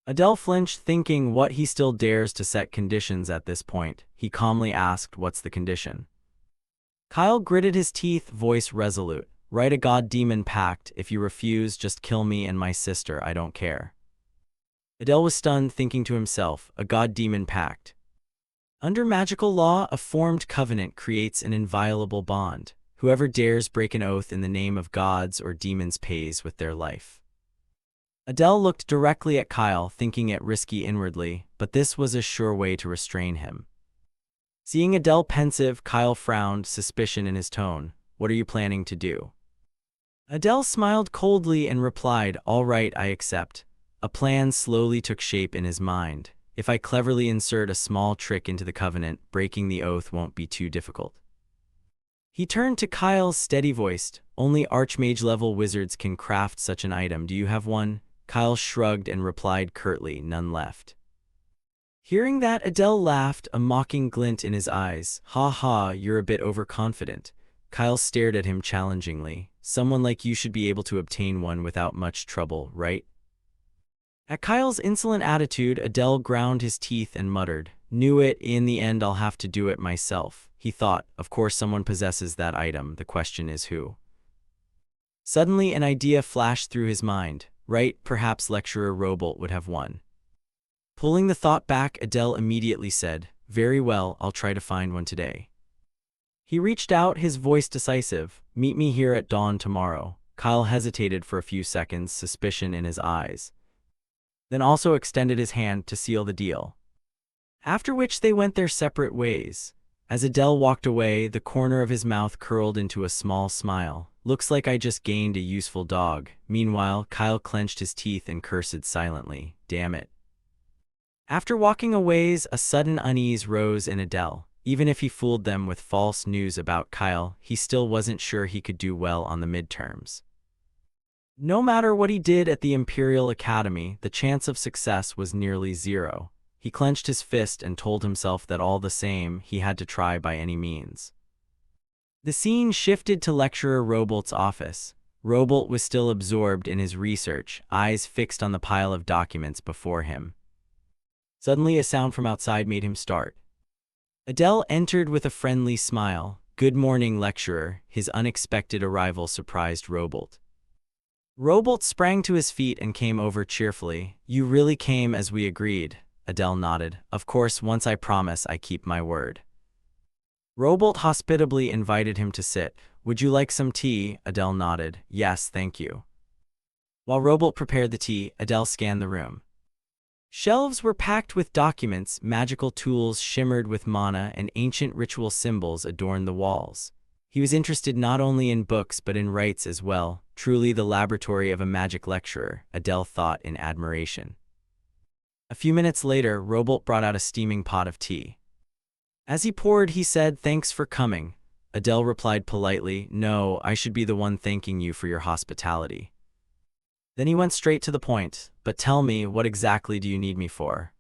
Adele flinched, thinking what he still dares to set conditions at this point. He calmly asked, what's the condition? Kyle gritted his teeth, voice resolute. Write a god-demon pact. If you refuse, just kill me and my sister, I don't care. Adele was stunned, thinking to himself, a god-demon pact. Under magical law, a formed covenant creates an inviolable bond. Whoever dares break an oath in the name of gods or demons pays with their life. Adele looked directly at Kyle, thinking it risky inwardly, but this was a sure way to restrain him. Seeing Adele pensive, Kyle frowned, suspicion in his tone. What are you planning to do? Adele smiled coldly and replied, all right, I accept. A plan slowly took shape in his mind. If I cleverly insert a small trick into the covenant, breaking the oath won't be too difficult. He turned to Kyle, steady-voiced. Only Archmage-level wizards can craft such an item. Do you have one? Kyle shrugged and replied curtly, none left. Hearing that, Adele laughed, a mocking glint in his eyes. Ha ha, you're a bit overconfident. Kyle stared at him challengingly. Someone like you should be able to obtain one without much trouble, right? At Kyle's insolent attitude, Adele ground his teeth and muttered, knew it, in the end I'll have to do it myself. He thought, of course someone possesses that item, the question is who. Suddenly an idea flashed through his mind. Right, perhaps Lecturer Robolt would have one. Pulling the thought back, Adele immediately said, very well, I'll try to find one today. He reached out, his voice decisive. Meet me here at dawn tomorrow. Kyle hesitated for a few seconds, suspicion in his eyes. Then also extended his hand to seal the deal. After which they went their separate ways. As Adele walked away, the corner of his mouth curled into a small smile. Looks like I just gained a useful dog. Meanwhile, Kyle clenched his teeth and cursed silently. Damn it. After walking a ways, a sudden unease rose in Adele. Even if he fooled them with false news about Kyle, he still wasn't sure he could do well on the midterms. No matter what he did at the Imperial Academy, the chance of success was nearly zero. He clenched his fist and told himself that all the same, he had to try by any means. The scene shifted to Lecturer Robolt's office. Robolt was still absorbed in his research, eyes fixed on the pile of documents before him. Suddenly a sound from outside made him start. Adele entered with a friendly smile. Good morning, Lecturer. His unexpected arrival surprised Robolt. Robolt sprang to his feet and came over cheerfully. You really came as we agreed. Adele nodded. Of course, once I promise, I keep my word. Robolt hospitably invited him to sit. Would you like some tea? Adele nodded. Yes, thank you. While Robolt prepared the tea, Adele scanned the room. Shelves were packed with documents, magical tools shimmered with mana, and ancient ritual symbols adorned the walls. He was interested not only in books but in rites as well, truly the laboratory of a magic lecturer, Adele thought in admiration. A few minutes later, Robolt brought out a steaming pot of tea. As he poured, he said, "Thanks for coming." Adele replied politely, "No, I should be the one thanking you for your hospitality." Then he went straight to the point. "But tell me, what exactly do you need me for?"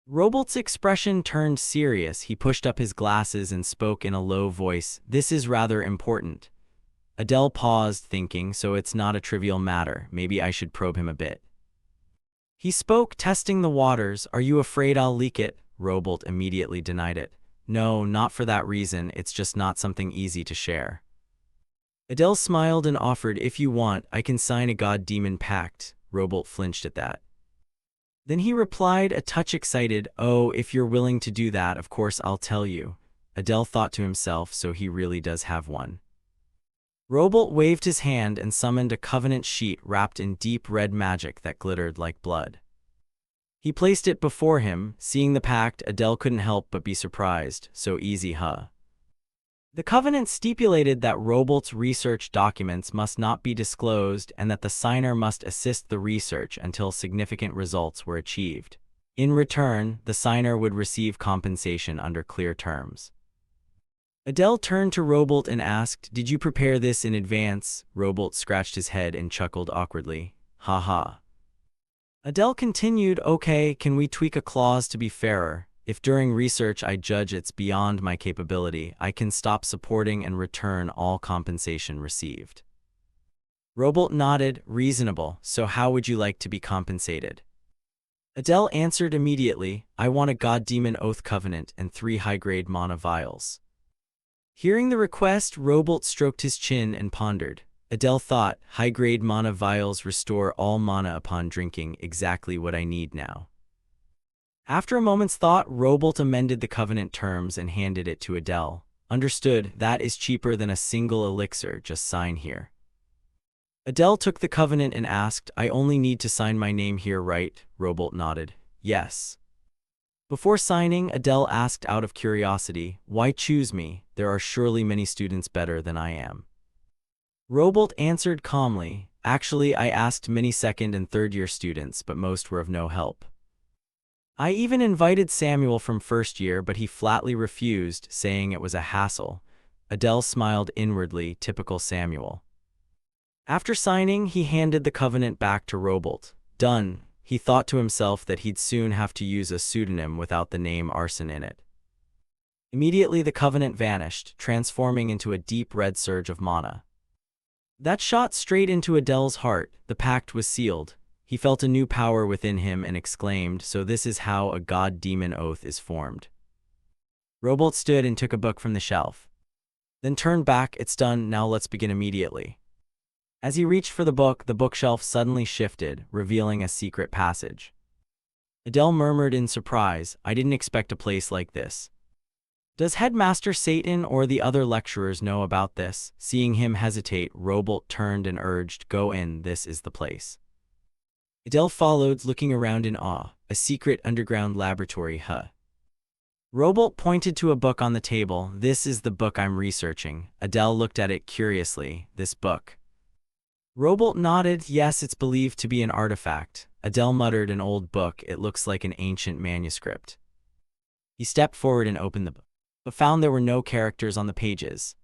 Robolt's expression turned serious. He pushed up his glasses and spoke in a low voice. "This is rather important." Adele paused, thinking, so it's not a trivial matter. Maybe I should probe him a bit. He spoke, testing the waters. "Are you afraid I'll leak it?" Robolt immediately denied it. "No, not for that reason. It's just not something easy to share." Adele smiled and offered, "If you want, I can sign a god-demon pact." Robolt flinched at that. Then he replied, a touch excited, "Oh, if you're willing to do that, of course I'll tell you." Adele thought to himself, so he really does have one. Robolt waved his hand and summoned a covenant sheet wrapped in deep red magic that glittered like blood. He placed it before him. Seeing the pact, Adele couldn't help but be surprised. So easy, huh? The covenant stipulated that Robolt's research documents must not be disclosed and that the signer must assist the research until significant results were achieved. In return, the signer would receive compensation under clear terms. Adele turned to Robolt and asked, "Did you prepare this in advance?" Robolt scratched his head and chuckled awkwardly. "Ha ha." Adele continued, "Okay, can we tweak a clause to be fairer? If during research I judge it's beyond my capability, I can stop supporting and return all compensation received." Robolt nodded. "Reasonable. So how would you like to be compensated?" Adele answered immediately, "I want a god-demon oath covenant and 3 high-grade mana vials." Hearing the request, Robolt stroked his chin and pondered. Adele thought, high-grade mana vials restore all mana upon drinking, exactly what I need now. After a moment's thought, Robolt amended the covenant terms and handed it to Adele. "Understood, that is cheaper than a single elixir, just sign here." Adele took the covenant and asked, "I only need to sign my name here, right?" Robolt nodded. "Yes." Before signing, Adele asked out of curiosity, "Why choose me? There are surely many students better than I am." Robolt answered calmly, "Actually, I asked many second and third-year students, but most were of no help. I even invited Samuel from first year, but he flatly refused, saying it was a hassle." Adele smiled inwardly, typical Samuel. After signing, he handed the covenant back to Robolt. Done. He thought to himself that he'd soon have to use a pseudonym without the name Arson in it. Immediately the covenant vanished, transforming into a deep red surge of mana. That shot straight into Adele's heart. The pact was sealed. He felt a new power within him and exclaimed, "So this is how a god-demon oath is formed." Robolt stood and took a book from the shelf. Then turned back. "It's done, now let's begin immediately." As he reached for the book, the bookshelf suddenly shifted, revealing a secret passage. Adele murmured in surprise, "I didn't expect a place like this." "Does Headmaster Satan or the other lecturers know about this?" Seeing him hesitate, Robolt turned and urged, "Go in, this is the place." Adele followed, looking around in awe. A secret underground laboratory, huh? Robolt pointed to a book on the table. "This is the book I'm researching." Adele looked at it curiously. "This book?" Robolt nodded. "Yes, it's believed to be an artifact." Adele muttered, "An old book. It looks like an ancient manuscript." He stepped forward and opened the book, but found there were no characters on the pages.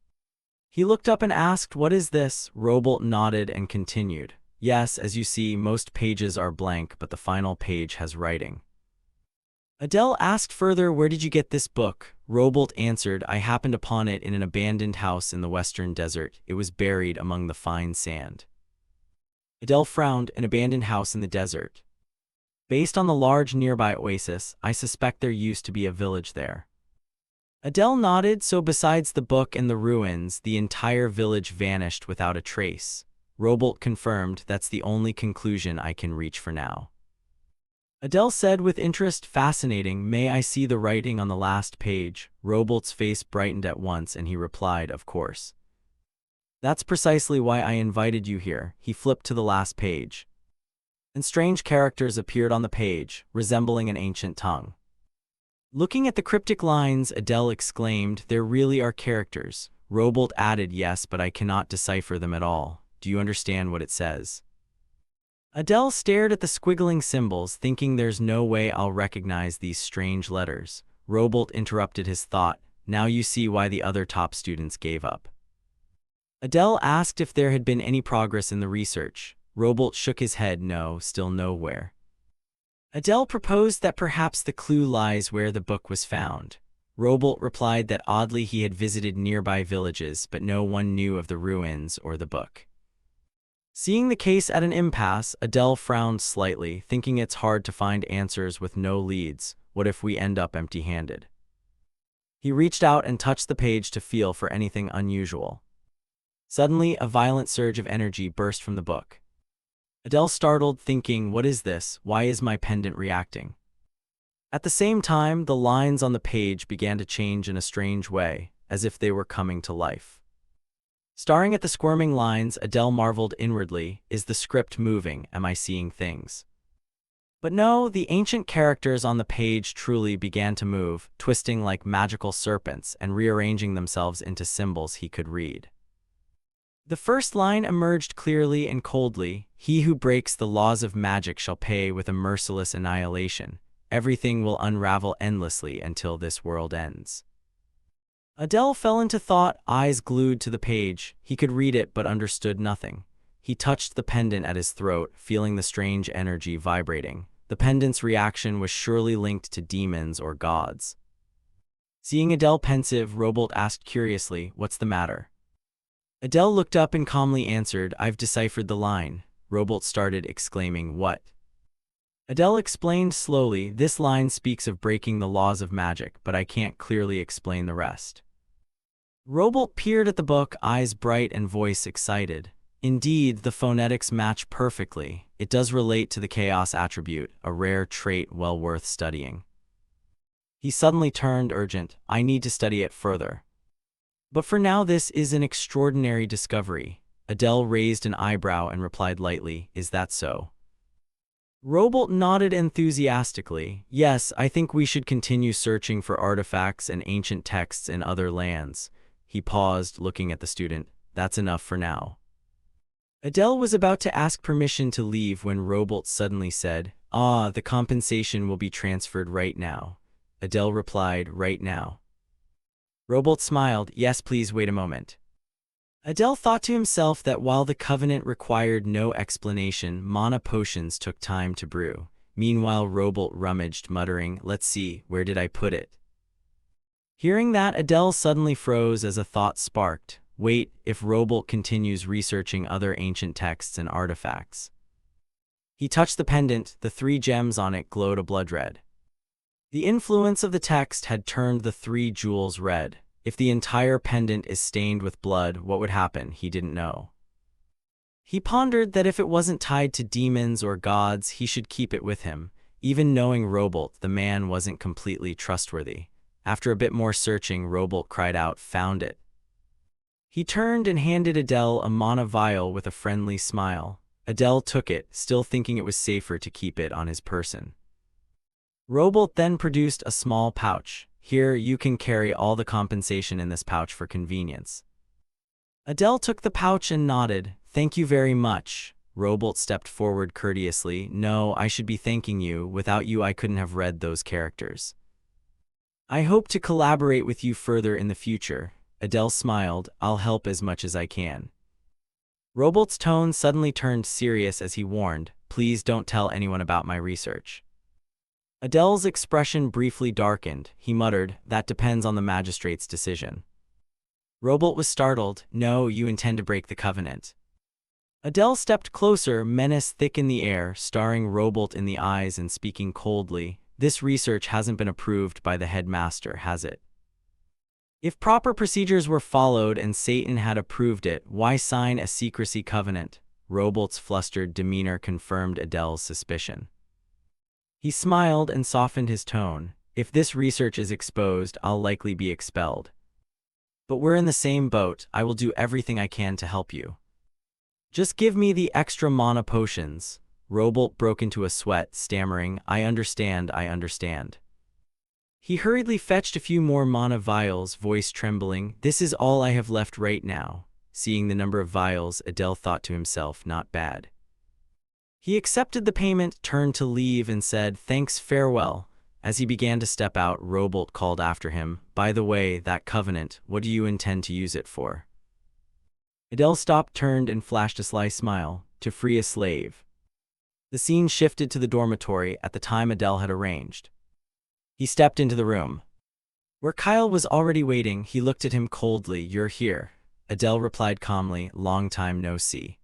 He looked up and asked, "What is this?" Robolt nodded and continued, "Yes, as you see, most pages are blank, but the final page has writing." Adele asked further, "Where did you get this book?" Robolt answered, "I happened upon it in an abandoned house in the western desert. It was buried among the fine sand." Adele frowned. "An abandoned house in the desert. Based on the large nearby oasis, I suspect there used to be a village there." Adele nodded. "So besides the book and the ruins, the entire village vanished without a trace." Robolt confirmed, "That's the only conclusion I can reach for now." Adele said with interest. Fascinating. May I see the writing on the last page? Robolt's face brightened at once and he replied, of course. That's precisely why I invited you here. He flipped to the last page. And strange characters appeared on the page, resembling an ancient tongue. Looking at the cryptic lines, Adele exclaimed, there really are characters. Robolt added, yes, but I cannot decipher them at all. Do you understand what it says? Adele stared at the squiggling symbols, thinking there's no way I'll recognize these strange letters. Robolt interrupted his thought. Now you see why the other top students gave up. Adele asked if there had been any progress in the research. Robolt shook his head. No, still nowhere. Adele proposed that perhaps the clue lies where the book was found. Robolt replied that oddly he had visited nearby villages, but no one knew of the ruins or the book. Seeing the case at an impasse, Adele frowned slightly, thinking it's hard to find answers with no leads. What if we end up empty-handed? He reached out and touched the page to feel for anything unusual. Suddenly, a violent surge of energy burst from the book. Adele startled, thinking, what is this? Why is my pendant reacting? At the same time, the lines on the page began to change in a strange way, as if they were coming to life. Staring at the squirming lines, Adele marveled inwardly, is the script moving? Am I seeing things? But no, the ancient characters on the page truly began to move, twisting like magical serpents and rearranging themselves into symbols he could read. The first line emerged clearly and coldly, he who breaks the laws of magic shall pay with a merciless annihilation. Everything will unravel endlessly until this world ends. Adele fell into thought, eyes glued to the page. He could read it but understood nothing. He touched the pendant at his throat, feeling the strange energy vibrating. The pendant's reaction was surely linked to demons or gods. Seeing Adele pensive, Robolt asked curiously, what's the matter? Adele looked up and calmly answered, I've deciphered the line. Robolt started, exclaiming, what? Adele explained slowly, this line speaks of breaking the laws of magic, but I can't clearly explain the rest. Robolt peered at the book, eyes bright and voice excited. Indeed, the phonetics match perfectly. It does relate to the chaos attribute, a rare trait well worth studying. He suddenly turned urgent, I need to study it further. But for now this is an extraordinary discovery. Adele raised an eyebrow and replied lightly, is that so? Robolt nodded enthusiastically. Yes, I think we should continue searching for artifacts and ancient texts in other lands. He paused, looking at the student. That's enough for now. Adele was about to ask permission to leave when Robolt suddenly said, the compensation will be transferred right now. Adele replied, right now. Robolt smiled, yes, please wait a moment. Adele thought to himself that while the covenant required no explanation, mana potions took time to brew. Meanwhile, Robolt rummaged, muttering, let's see, where did I put it? Hearing that, Adele suddenly froze as a thought sparked. Wait, if Robolt continues researching other ancient texts and artifacts. He touched the pendant, the 3 gems on it glowed a blood red. The influence of the text had turned the 3 jewels red. If the entire pendant is stained with blood, what would happen? He didn't know. He pondered that if it wasn't tied to demons or gods, he should keep it with him. Even knowing Robolt, the man wasn't completely trustworthy. After a bit more searching, Robolt cried out, found it. He turned and handed Adele a mana vial with a friendly smile. Adele took it, still thinking it was safer to keep it on his person. Robolt then produced a small pouch. Here, you can carry all the compensation in this pouch for convenience. Adele took the pouch and nodded. Thank you very much. Robolt stepped forward courteously. No, I should be thanking you. Without you, I couldn't have read those characters. I hope to collaborate with you further in the future. Adele smiled. I'll help as much as I can. Robolt's tone suddenly turned serious as he warned, please don't tell anyone about my research. Adele's expression briefly darkened. He muttered, that depends on the magistrate's decision. Robolt was startled. No, you intend to break the covenant. Adele stepped closer, menace thick in the air, staring Robolt in the eyes and speaking coldly. This research hasn't been approved by the headmaster, has it? If proper procedures were followed and Satan had approved it, why sign a secrecy covenant? Robolt's flustered demeanor confirmed Adele's suspicion. He smiled and softened his tone. If this research is exposed, I'll likely be expelled. But we're in the same boat. I will do everything I can to help you. Just give me the extra mana potions. Robolt broke into a sweat, stammering, I understand, I understand. He hurriedly fetched a few more mana vials, voice trembling. This is all I have left right now. Seeing the number of vials, Adele thought to himself, not bad. He accepted the payment, turned to leave, and said, thanks, farewell. As he began to step out, Robolt called after him, by the way, that covenant, what do you intend to use it for? Adele stopped, turned, and flashed a sly smile, to free a slave. The scene shifted to the dormitory at the time Adele had arranged. He stepped into the room. Where Kyle was already waiting, he looked at him coldly. You're here. Adele replied calmly, long time no see.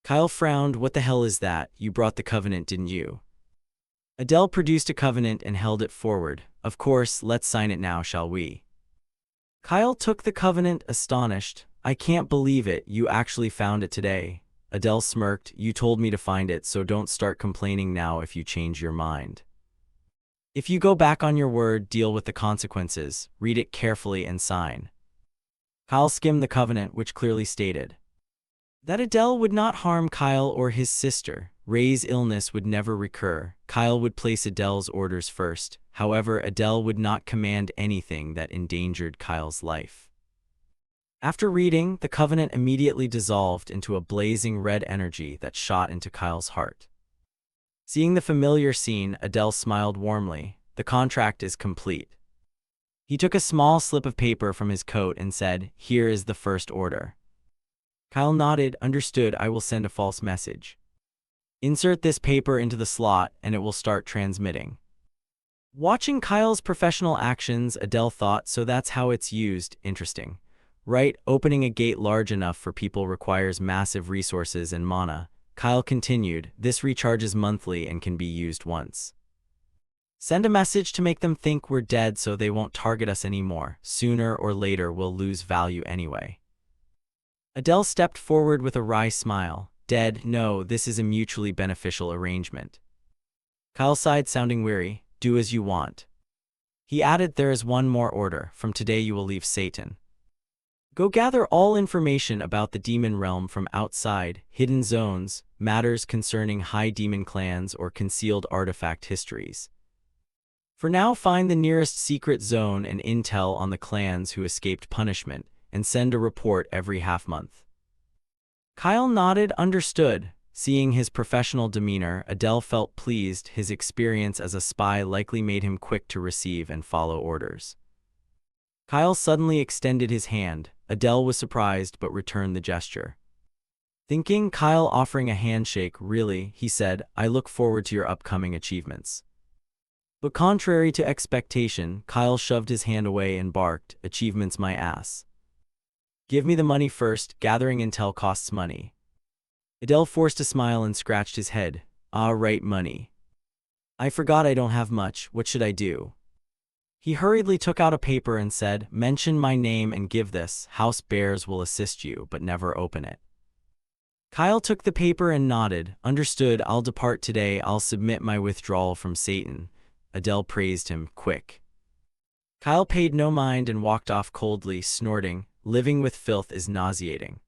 Kyle frowned. What the hell is that? You brought the covenant, didn't you? Adele produced a covenant and held it forward. Of course, let's sign it now, shall we? Kyle took the covenant, astonished. I can't believe it, you actually found it today. Adele smirked. You told me to find it, so don't start complaining now if you change your mind. If you go back on your word, deal with the consequences. Read it carefully and sign. Kyle skimmed the covenant, which clearly stated that Adele would not harm Kyle or his sister. Ray's illness would never recur. Kyle would place Adele's orders first. However, Adele would not command anything that endangered Kyle's life. After reading, the covenant immediately dissolved into a blazing red energy that shot into Kyle's heart. Seeing the familiar scene, Adele smiled warmly. The contract is complete. He took a small slip of paper from his coat and said, here is the first order. Kyle nodded. Understood, I will send a false message. Insert this paper into the slot and it will start transmitting. Watching Kyle's professional actions, Adele thought, so that's how it's used. Interesting. Right, opening a gate large enough for people requires massive resources and mana. Kyle continued, this recharges monthly and can be used once. Send a message to make them think we're dead so they won't target us anymore. Sooner or later we'll lose value anyway. Adele stepped forward with a wry smile. Dead? No, this is a mutually beneficial arrangement. Kyle sighed, sounding weary. Do as you want. He added, there is one more order. From today you will leave Satan. Go gather all information about the demon realm from outside, hidden zones, matters concerning high demon clans, or concealed artifact histories. For now, find the nearest secret zone and intel on the clans who escaped punishment, and send a report every half-month. Kyle nodded, understood. Seeing his professional demeanor, Adele felt pleased. His experience as a spy likely made him quick to receive and follow orders. Kyle suddenly extended his hand. Adele was surprised but returned the gesture. Thinking Kyle offering a handshake, really, he said, I look forward to your upcoming achievements. But contrary to expectation, Kyle shoved his hand away and barked, achievements my ass. Give me the money first, gathering intel costs money. Adele forced a smile and scratched his head. Ah, right, money. I forgot I don't have much, what should I do? He hurriedly took out a paper and said, mention my name and give this. House Bears will assist you, but never open it. Kyle took the paper and nodded. Understood, I'll depart today. I'll submit my withdrawal from Satan. Adele praised him, quick. Kyle paid no mind and walked off coldly, snorting, living with filth is nauseating.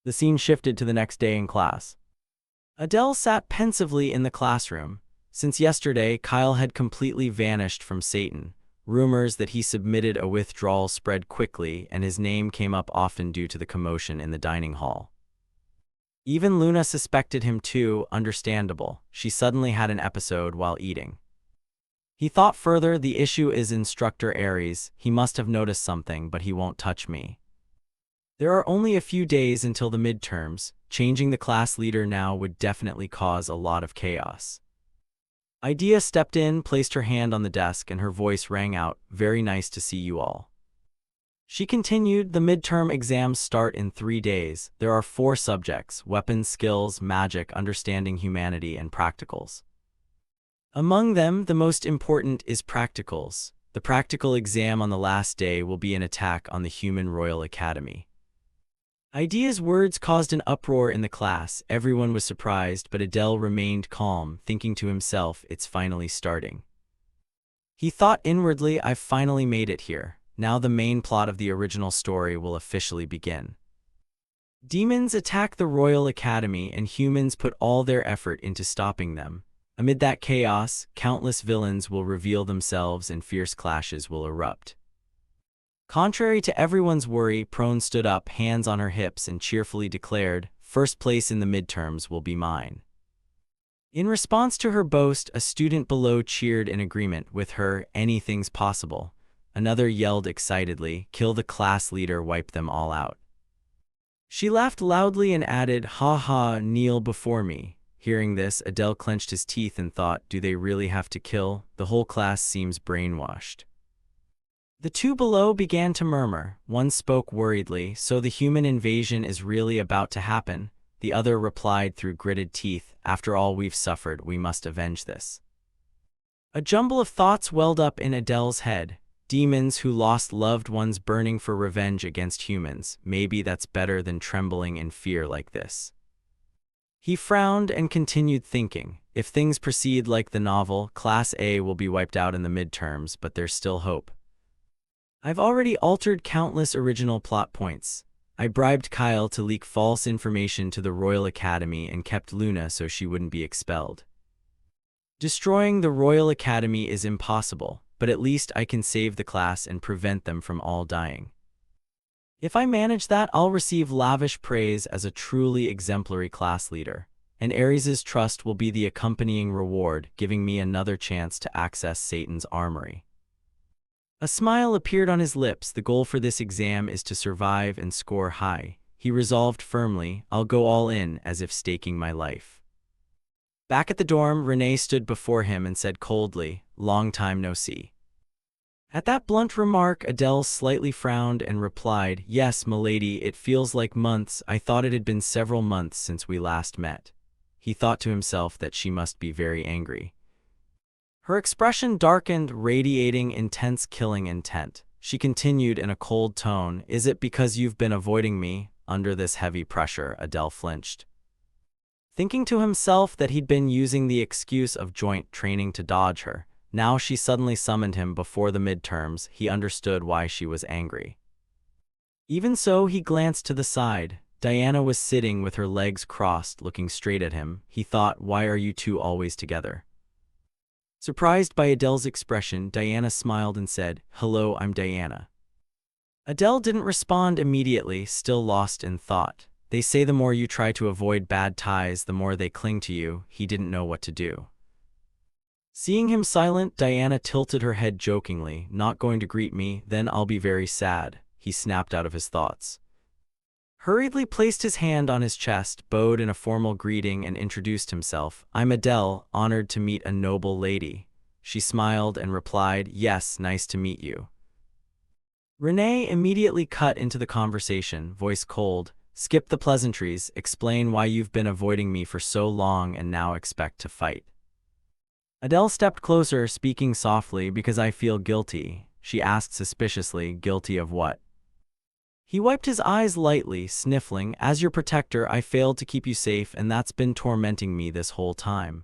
The scene shifted to the next day in class. Adele sat pensively in the classroom. Since yesterday, Kyle had completely vanished from Satan. Rumors that he submitted a withdrawal spread quickly, and his name came up often due to the commotion in the dining hall. Even Luna suspected him too, understandable. She suddenly had an episode while eating. He thought further, the issue is Instructor Aries. He must have noticed something, but he won't touch me. There are only a few days until the midterms. Changing the class leader now would definitely cause a lot of chaos. Idea stepped in, placed her hand on the desk, and her voice rang out, very nice to see you all. She continued, the midterm exams start in 3 days. There are 4 subjects, weapons, skills, magic, understanding humanity, and practicals. Among them, the most important is practicals. The practical exam on the last day will be an attack on the Human Royal Academy. Idea's words caused an uproar in the class. Everyone was surprised, but Adele remained calm, thinking to himself, it's finally starting. He thought inwardly, I've finally made it here. Now the main plot of the original story will officially begin. Demons attack the Royal Academy and humans put all their effort into stopping them. Amid that chaos, countless villains will reveal themselves and fierce clashes will erupt. Contrary to everyone's worry, Prone stood up, hands on her hips, and cheerfully declared, "First place in the midterms will be mine." In response to her boast, a student below cheered in agreement with her, "Anything's possible." Another yelled excitedly, "Kill the class leader, wipe them all out." She laughed loudly and added, "Ha ha, kneel before me." Hearing this, Adele clenched his teeth and thought, do they really have to kill? The whole class seems brainwashed. The two below began to murmur. One spoke worriedly, "So the human invasion is really about to happen?" The other replied through gritted teeth, "After all we've suffered, we must avenge this." A jumble of thoughts welled up in Adele's head. Demons who lost loved ones burning for revenge against humans. Maybe that's better than trembling in fear like this. He frowned and continued thinking. If things proceed like the novel, Class A will be wiped out in the midterms, but there's still hope. I've already altered countless original plot points. I bribed Kyle to leak false information to the Royal Academy and kept Luna so she wouldn't be expelled. Destroying the Royal Academy is impossible, but at least I can save the class and prevent them from all dying. If I manage that, I'll receive lavish praise as a truly exemplary class leader, and Ares's trust will be the accompanying reward, giving me another chance to access Satan's armory. A smile appeared on his lips. The goal for this exam is to survive and score high. He resolved firmly, I'll go all in, as if staking my life. Back at the dorm, Renee stood before him and said coldly, "Long time no see." At that blunt remark, Adele slightly frowned and replied, "Yes, milady, it feels like months. I thought it had been several months since we last met." He thought to himself that she must be very angry. Her expression darkened, radiating intense killing intent. She continued in a cold tone, "Is it because you've been avoiding me?" Under this heavy pressure, Adele flinched. Thinking to himself that he'd been using the excuse of joint training to dodge her, now she suddenly summoned him before the midterms. He understood why she was angry. Even so, he glanced to the side. Diana was sitting with her legs crossed, looking straight at him. He thought, why are you two always together? Surprised by Adele's expression, Diana smiled and said, "Hello, I'm Diana." Adele didn't respond immediately, still lost in thought. They say the more you try to avoid bad ties, the more they cling to you. He didn't know what to do. Seeing him silent, Diana tilted her head jokingly. "Not going to greet me? Then I'll be very sad." He snapped out of his thoughts. Hurriedly placed his hand on his chest, bowed in a formal greeting, and introduced himself. "I'm Adele, honored to meet a noble lady." She smiled and replied, "Yes, nice to meet you." Renee immediately cut into the conversation, voice cold. "Skip the pleasantries, explain why you've been avoiding me for so long and now expect to fight." Adele stepped closer, speaking softly, "Because I feel guilty." She asked suspiciously, "Guilty of what?" He wiped his eyes lightly, sniffling, "As your protector, I failed to keep you safe, and that's been tormenting me this whole time."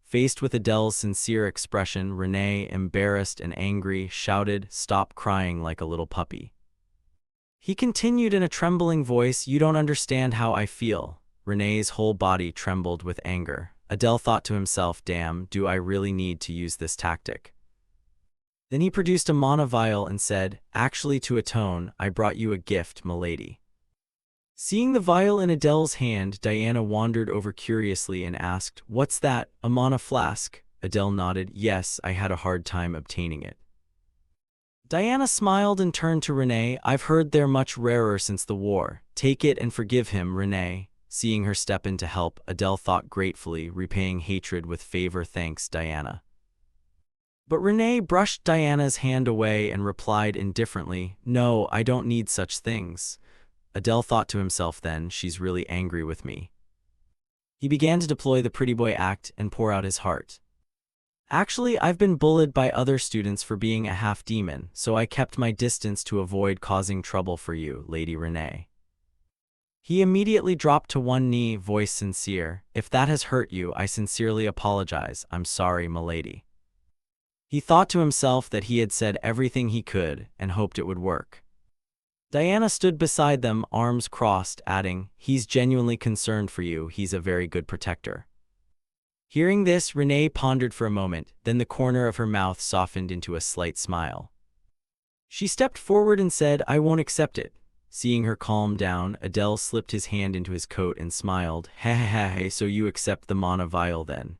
Faced with Adele's sincere expression, Renee, embarrassed and angry, shouted, "Stop crying like a little puppy." He continued in a trembling voice, "You don't understand how I feel." Renee's whole body trembled with anger. Adele thought to himself, "Damn, do I really need to use this tactic?" Then he produced a manhwa vial and said, "Actually, to atone, I brought you a gift, milady." Seeing the vial in Adele's hand, Diana wandered over curiously and asked, "What's that, a manhwa flask?" Adele nodded, "Yes, I had a hard time obtaining it." Diana smiled and turned to Renee, "I've heard they're much rarer since the war. Take it and forgive him, Renee." Seeing her step in to help, Adele thought gratefully, repaying hatred with favor. "Thanks, Diana." But Renee brushed Diana's hand away and replied indifferently, "No, I don't need such things." Adele thought to himself then, "She's really angry with me." He began to deploy the pretty boy act and pour out his heart. "Actually, I've been bullied by other students for being a half-demon, so I kept my distance to avoid causing trouble for you, Lady Renee." He immediately dropped to one knee, voice sincere. "If that has hurt you, I sincerely apologize. I'm sorry, milady." He thought to himself that he had said everything he could and hoped it would work. Diana stood beside them, arms crossed, adding, "He's genuinely concerned for you. He's a very good protector." Hearing this, Renee pondered for a moment, then the corner of her mouth softened into a slight smile. She stepped forward and said, "I won't accept it." Seeing her calm down, Adele slipped his hand into his coat and smiled. "Hehehe, so you accept the mana vial then?"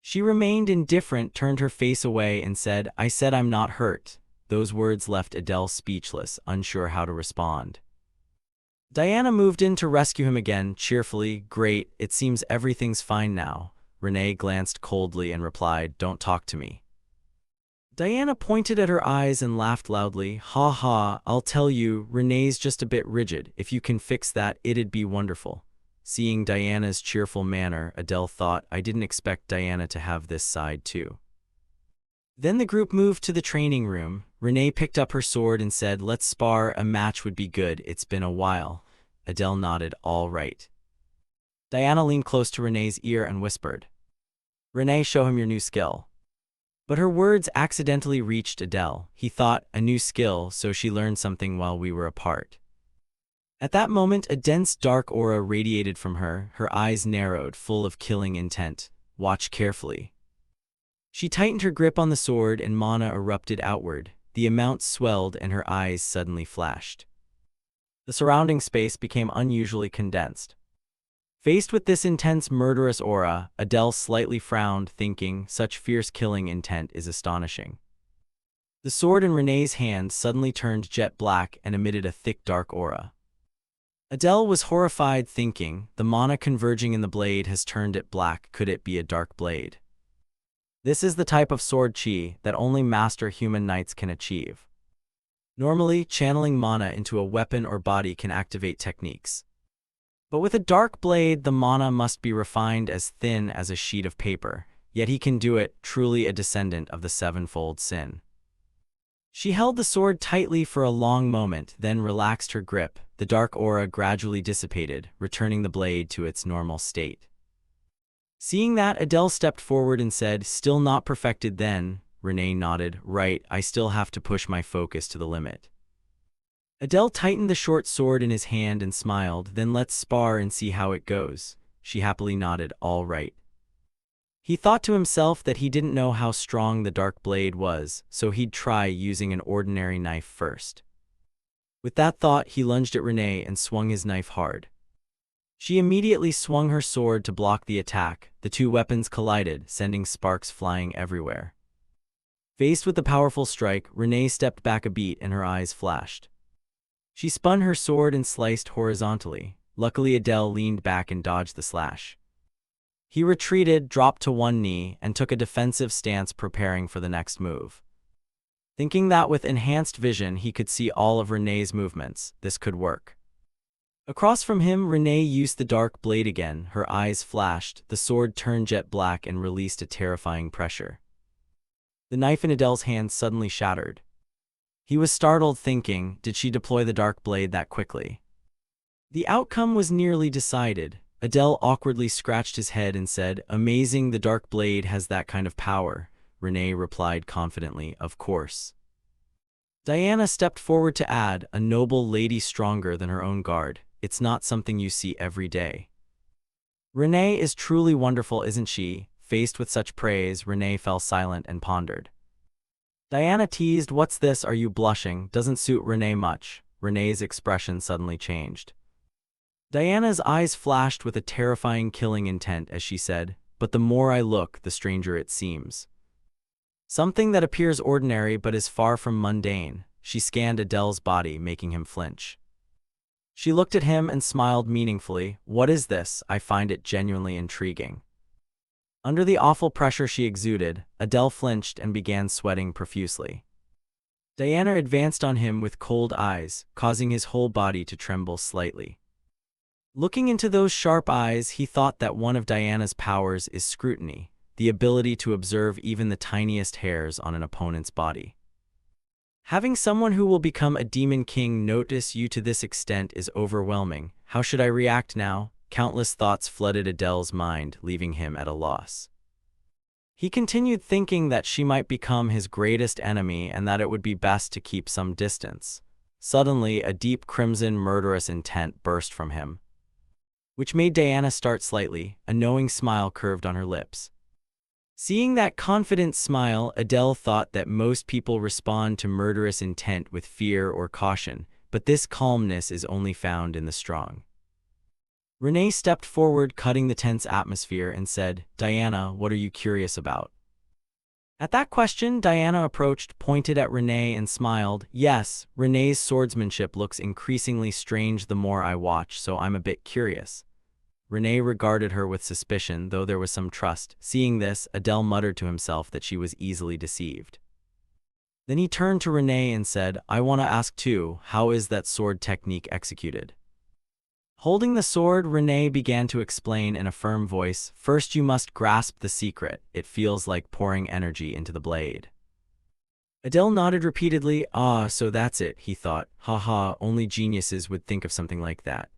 She remained indifferent, turned her face away, and said, "I said I'm not hurt." Those words left Adele speechless, unsure how to respond. Diana moved in to rescue him again, cheerfully. "Great, it seems everything's fine now." Renee glanced coldly and replied, "Don't talk to me." Diana pointed at her eyes and laughed loudly. "Ha ha, I'll tell you, Renee's just a bit rigid. If you can fix that, it'd be wonderful." Seeing Diana's cheerful manner, Adele thought, I didn't expect Diana to have this side too. Then the group moved to the training room. Renee picked up her sword and said, "Let's spar, a match would be good, it's been a while." Adele nodded, "All right." Diana leaned close to Renee's ear and whispered, "Renee, show him your new skill." But her words accidentally reached Adele. He thought, a new skill, so she learned something while we were apart. At that moment, a dense dark aura radiated from her, her eyes narrowed, full of killing intent. "Watch carefully." She tightened her grip on the sword and mana erupted outward. The amount swelled and her eyes suddenly flashed. The surrounding space became unusually condensed. Faced with this intense, murderous aura, Adele slightly frowned, thinking, such fierce killing intent is astonishing. The sword in Renee's hand suddenly turned jet black and emitted a thick dark aura. Adele was horrified, thinking, the mana converging in the blade has turned it black. Could it be a dark blade? This is the type of sword chi that only master human knights can achieve. Normally, channeling mana into a weapon or body can activate techniques. But with a dark blade, the mana must be refined as thin as a sheet of paper, yet he can do it, truly a descendant of the sevenfold sin. She held the sword tightly for a long moment, then relaxed her grip. The dark aura gradually dissipated, returning the blade to its normal state. Seeing that, Adele stepped forward and said, "Still not perfected then?" Renee nodded. "Right, I still have to push my focus to the limit." Adele tightened the short sword in his hand and smiled. "Then let's spar and see how it goes." She happily nodded, "All right." He thought to himself that he didn't know how strong the dark blade was, so he'd try using an ordinary knife first. With that thought, he lunged at Renee and swung his knife hard. She immediately swung her sword to block the attack. The two weapons collided, sending sparks flying everywhere. Faced with the powerful strike, Renee stepped back a beat and her eyes flashed. She spun her sword and sliced horizontally. Luckily, Adele leaned back and dodged the slash. He retreated, dropped to one knee, and took a defensive stance, preparing for the next move. Thinking that with enhanced vision he could see all of Renee's movements, this could work. Across from him, Renee used the dark blade again. Her eyes flashed, the sword turned jet black and released a terrifying pressure. The knife in Adele's hand suddenly shattered. He was startled, thinking, did she deploy the dark blade that quickly? The outcome was nearly decided. Adele awkwardly scratched his head and said, "Amazing, the dark blade has that kind of power." Renee replied confidently, "Of course." Diana stepped forward to add, "A noble lady stronger than her own guard. It's not something you see every day." "Renee is truly wonderful, isn't she?" Faced with such praise, Renee fell silent and pondered. Diana teased, "What's this? Are you blushing? Doesn't suit Renee much." Renee's expression suddenly changed. Diana's eyes flashed with a terrifying killing intent as she said, "But the more I look, the stranger it seems. Something that appears ordinary but is far from mundane." She scanned Adele's body, making him flinch. She looked at him and smiled meaningfully. "What is this? I find it genuinely intriguing." Under the awful pressure she exuded, Adele flinched and began sweating profusely. Diana advanced on him with cold eyes, causing his whole body to tremble slightly. Looking into those sharp eyes, he thought that one of Diana's powers is scrutiny, the ability to observe even the tiniest hairs on an opponent's body. Having someone who will become a demon king notice you to this extent is overwhelming. How should I react now? Countless thoughts flooded Adele's mind, leaving him at a loss. He continued thinking that she might become his greatest enemy and that it would be best to keep some distance. Suddenly, a deep crimson murderous intent burst from him, which made Diana start slightly. A knowing smile curved on her lips. Seeing that confident smile, Adele thought that most people respond to murderous intent with fear or caution, but this calmness is only found in the strong. Renee stepped forward, cutting the tense atmosphere, and said, "Diana, what are you curious about?" At that question, Diana approached, pointed at Renee, and smiled. "Yes, Renee's swordsmanship looks increasingly strange the more I watch, so I'm a bit curious." Renee regarded her with suspicion, though there was some trust. Seeing this, Adele muttered to himself that she was easily deceived. Then he turned to Renee and said, "I want to ask too, how is that sword technique executed?" Holding the sword, Renee began to explain in a firm voice. "First you must grasp the secret. It feels like pouring energy into the blade." Adele nodded repeatedly. "Ah, so that's it," he thought. "Haha, only geniuses would think of something like that."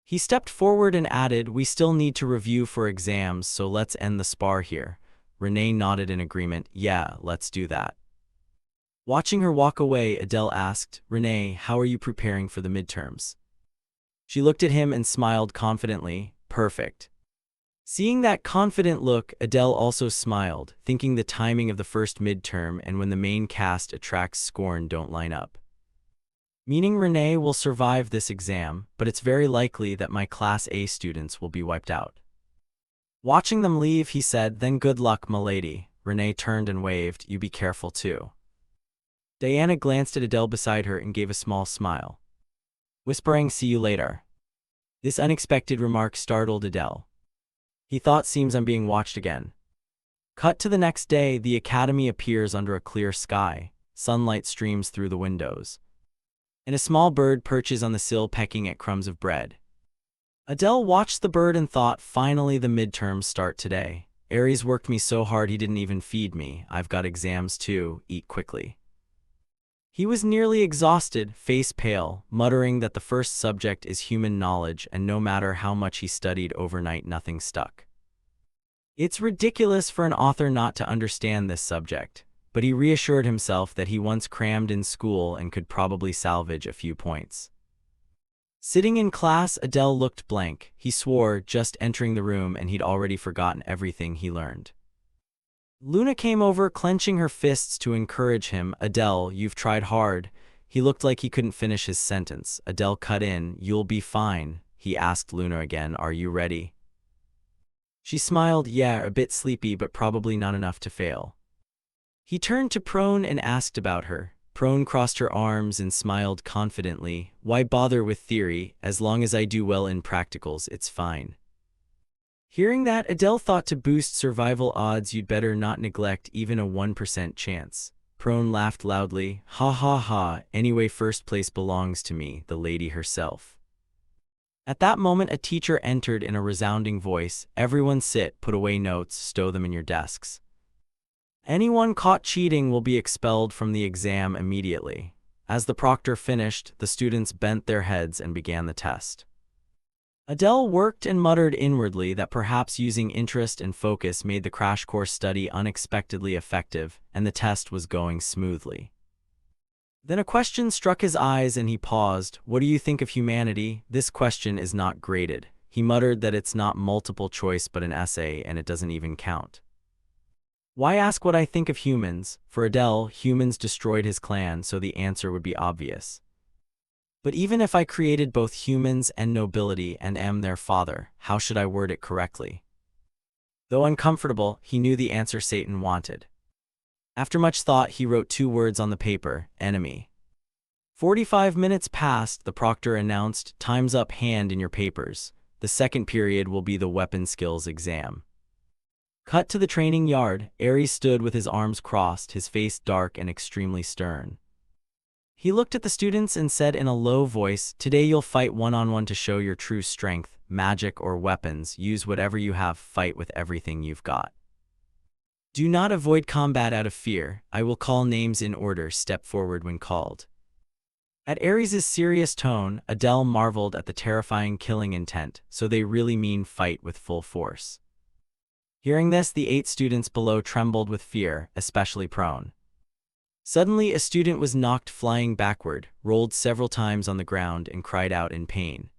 He stepped forward and added, "We still need to review for exams, so let's end the spar here." Renee nodded in agreement. "Yeah, let's do that." Watching her walk away, Adele asked, "Renee, how are you preparing for the midterms?" She looked at him and smiled confidently. "Perfect." Seeing that confident look, Adele also smiled, thinking the timing of the first midterm and when the main cast attracts scorn don't line up. Meaning Renee will survive this exam, but it's very likely that my Class A students will be wiped out. Watching them leave, he said, "Then good luck, m'lady." Renee turned and waved, "You be careful too." Diana glanced at Adele beside her and gave a small smile, whispering, "See you later." This unexpected remark startled Adele. He thought, "Seems I'm being watched again." Cut to the next day, the academy appears under a clear sky. Sunlight streams through the windows, and a small bird perches on the sill pecking at crumbs of bread. Adele watched the bird and thought, "Finally the midterms start today. Aries worked me so hard he didn't even feed me. I've got exams too, eat quickly." He was nearly exhausted, face pale, muttering that the first subject is human knowledge and no matter how much he studied overnight nothing stuck. It's ridiculous for an author not to understand this subject, but he reassured himself that he once crammed in school and could probably salvage a few points. Sitting in class, Adele looked blank. He swore, just entering the room, and he'd already forgotten everything he learned. Luna came over, clenching her fists to encourage him. "Adele, you've tried hard." He looked like he couldn't finish his sentence. Adele cut in. "You'll be fine." He asked Luna again, "Are you ready?" She smiled. "Yeah, a bit sleepy, but probably not enough to fail." He turned to Prone and asked about her. Prone crossed her arms and smiled confidently. "Why bother with theory? As long as I do well in practicals, it's fine." Hearing that, Adele thought, to boost survival odds you'd better not neglect even a 1% chance. Prone laughed loudly. "Ha ha ha, anyway first place belongs to me, the lady herself." At that moment a teacher entered in a resounding voice. "Everyone sit, put away notes, stow them in your desks. Anyone caught cheating will be expelled from the exam immediately." As the proctor finished, the students bent their heads and began the test. Adele worked and muttered inwardly that perhaps using interest and focus made the crash course study unexpectedly effective, and the test was going smoothly. Then a question struck his eyes and he paused. "What do you think of humanity? This question is not graded." He muttered that it's not multiple choice but an essay and it doesn't even count. Why ask what I think of humans? For Adele, humans destroyed his clan, so the answer would be obvious. But even if I created both humans and nobility and am their father, how should I word it correctly? Though uncomfortable, he knew the answer Satan wanted. After much thought, he wrote 2 words on the paper: enemy. 45 minutes passed, the proctor announced, "Time's up, hand in your papers. The second period will be the weapon skills exam." Cut to the training yard. Aries stood with his arms crossed, his face dark and extremely stern. He looked at the students and said in a low voice, "Today you'll fight one-on-one to show your true strength, magic or weapons. Use whatever you have, fight with everything you've got. Do not avoid combat out of fear. I will call names in order. Step forward when called. At Ares' serious tone, Adele marveled at the terrifying killing intent, so they really mean fight with full force. Hearing this, the 8 students below trembled with fear, especially prone. Suddenly, a student was knocked flying backward, rolled several times on the ground, and cried out in pain.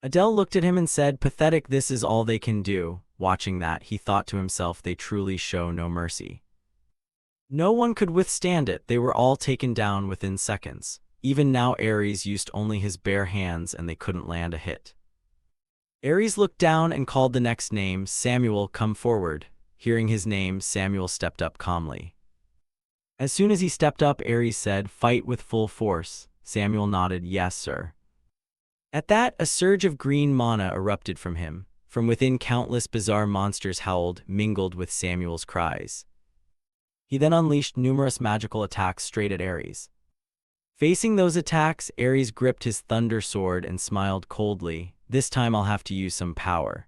Adele looked at him and said, "Pathetic, this is all they can do." Watching that, he thought to himself, they truly show no mercy. No one could withstand it. They were all taken down within seconds. Even now Ares used only his bare hands and they couldn't land a hit. Ares looked down and called the next name, "Samuel, come forward." Hearing his name, Samuel stepped up calmly. As soon as he stepped up, Ares said, "Fight with full force." Samuel nodded, "Yes, sir." At that, a surge of green mana erupted from him. From within, countless bizarre monsters howled, mingled with Samuel's cries. He then unleashed numerous magical attacks straight at Ares. Facing those attacks, Ares gripped his thunder sword and smiled coldly. "This time I'll have to use some power.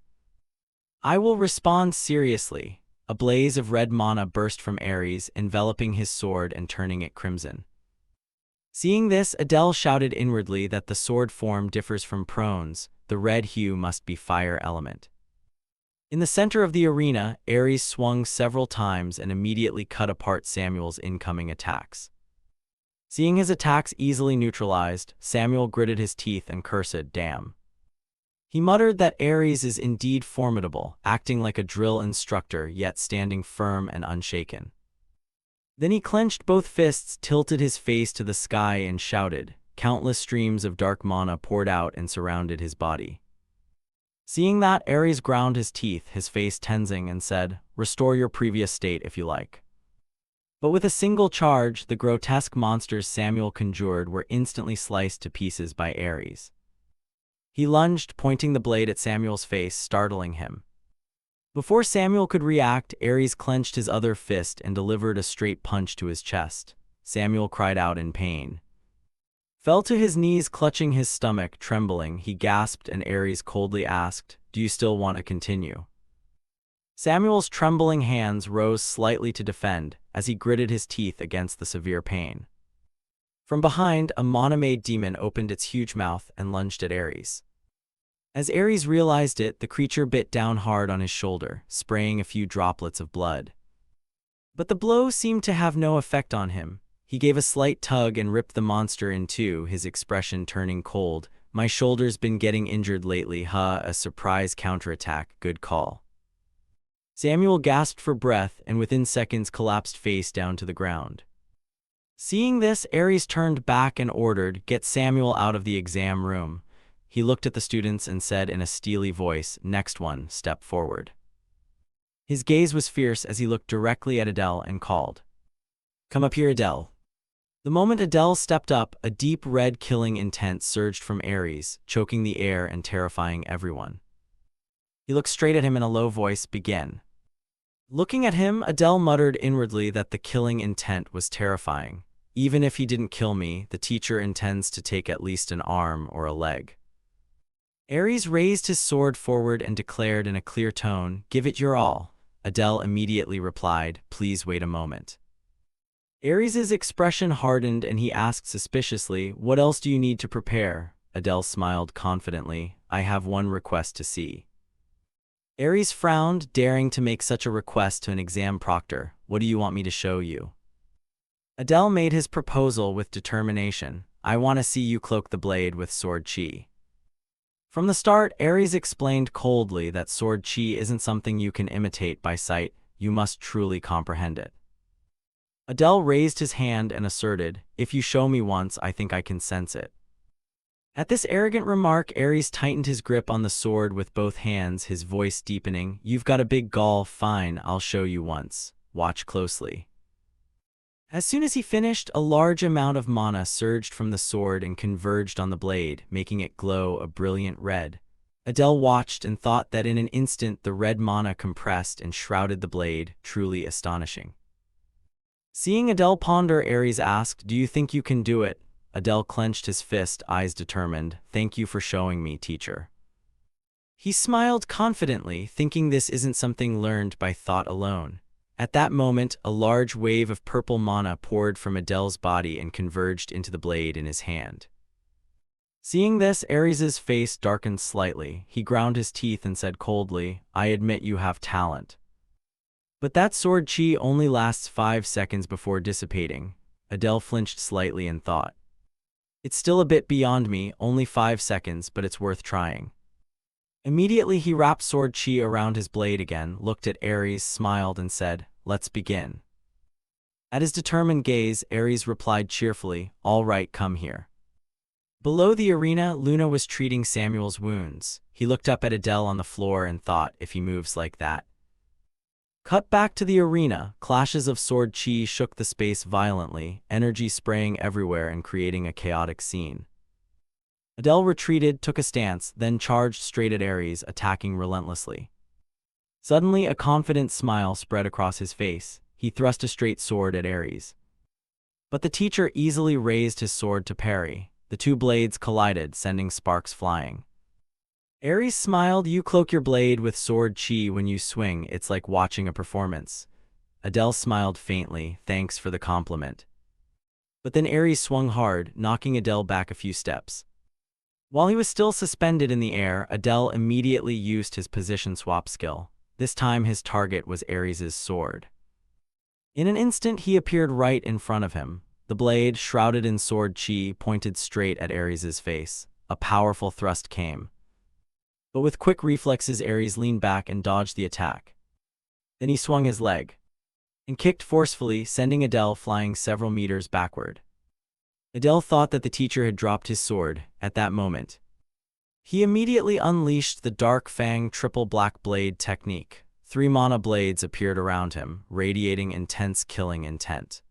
I will respond seriously." A blaze of red mana burst from Ares, enveloping his sword and turning it crimson. Seeing this, Adele shouted inwardly that the sword form differs from Prone's. The red hue must be fire element. In the center of the arena, Ares swung several times and immediately cut apart Samuel's incoming attacks. Seeing his attacks easily neutralized, Samuel gritted his teeth and cursed, "Damn." He muttered that Ares is indeed formidable, acting like a drill instructor yet standing firm and unshaken. Then he clenched both fists, tilted his face to the sky, and shouted. Countless streams of dark mana poured out and surrounded his body. Seeing that, Ares ground his teeth, his face tensing, and said, "Restore your previous state if you like." But with a single charge, the grotesque monsters Samuel conjured were instantly sliced to pieces by Ares. He lunged, pointing the blade at Samuel's face, startling him. Before Samuel could react, Ares clenched his other fist and delivered a straight punch to his chest. Samuel cried out in pain. Fell to his knees, clutching his stomach, trembling. He gasped, and Ares coldly asked, "Do you still want to continue?" Samuel's trembling hands rose slightly to defend, as he gritted his teeth against the severe pain. From behind, a mana-made demon opened its huge mouth and lunged at Ares. As Ares realized it, the creature bit down hard on his shoulder, spraying a few droplets of blood. But the blow seemed to have no effect on him. He gave a slight tug and ripped the monster in two, his expression turning cold. "My shoulder's been getting injured lately, huh? A surprise counterattack, good call." Samuel gasped for breath and within seconds collapsed face down to the ground. Seeing this, Ares turned back and ordered, "Get Samuel out of the exam room." He looked at the students and said in a steely voice, "Next one, step forward." His gaze was fierce as he looked directly at Adele and called, "Come up here, Adele." The moment Adele stepped up, a deep red killing intent surged from Ares, choking the air and terrifying everyone. He looked straight at him in a low voice, "Begin." Looking at him, Adele muttered inwardly that the killing intent was terrifying. "Even if he didn't kill me, the teacher intends to take at least an arm or a leg." Ares raised his sword forward and declared in a clear tone, "Give it your all." Adele immediately replied, "Please wait a moment." Ares's expression hardened and he asked suspiciously, "What else do you need to prepare?" Adele smiled confidently, "I have one request to see." Ares frowned, daring to make such a request to an exam proctor. "What do you want me to show you?" Adele made his proposal with determination. "I want to see you cloak the blade with sword chi." From the start, Ares explained coldly that sword chi isn't something you can imitate by sight, you must truly comprehend it. Adele raised his hand and asserted, "If you show me once, I think I can sense it." At this arrogant remark, Ares tightened his grip on the sword with both hands, his voice deepening. "You've got a big gall, fine, I'll show you once. Watch closely." As soon as he finished, a large amount of mana surged from the sword and converged on the blade, making it glow a brilliant red. Adele watched and thought that in an instant the red mana compressed and shrouded the blade, truly astonishing. Seeing Adele ponder, Ares asked, "Do you think you can do it?" Adele clenched his fist, eyes determined. "Thank you for showing me, teacher." He smiled confidently, thinking this isn't something learned by thought alone. At that moment, a large wave of purple mana poured from Adele's body and converged into the blade in his hand. Seeing this, Ares's face darkened slightly. He ground his teeth and said coldly, "I admit you have talent. But that sword chi only lasts 5 seconds before dissipating." Adele flinched slightly and thought, "It's still a bit beyond me, only 5 seconds, but it's worth trying." Immediately he wrapped sword chi around his blade again, looked at Ares, smiled, and said, "Let's begin." At his determined gaze, Ares replied cheerfully, "All right, come here." Below the arena, Luna was treating Samuel's wounds. He looked up at Adele on the floor and thought, if he moves like that. Cut back to the arena. Clashes of sword chi shook the space violently, energy spraying everywhere and creating a chaotic scene. Adele retreated, took a stance, then charged straight at Ares, attacking relentlessly. Suddenly, a confident smile spread across his face. He thrust a straight sword at Ares. But the teacher easily raised his sword to parry. The two blades collided, sending sparks flying. Ares smiled, "You cloak your blade with sword chi when you swing. It's like watching a performance." Adele smiled faintly, "Thanks for the compliment." But then Ares swung hard, knocking Adele back a few steps. While he was still suspended in the air, Adele immediately used his position swap skill. This time his target was Ares's sword. In an instant he appeared right in front of him. The blade, shrouded in sword chi, pointed straight at Ares's face. A powerful thrust came. But with quick reflexes, Ares leaned back and dodged the attack. Then he swung his leg and kicked forcefully, sending Adele flying several meters backward. Adele thought that the teacher had dropped his sword. At that moment, he immediately unleashed the Dark Fang triple black blade technique. 3 mana blades appeared around him, radiating intense killing intent.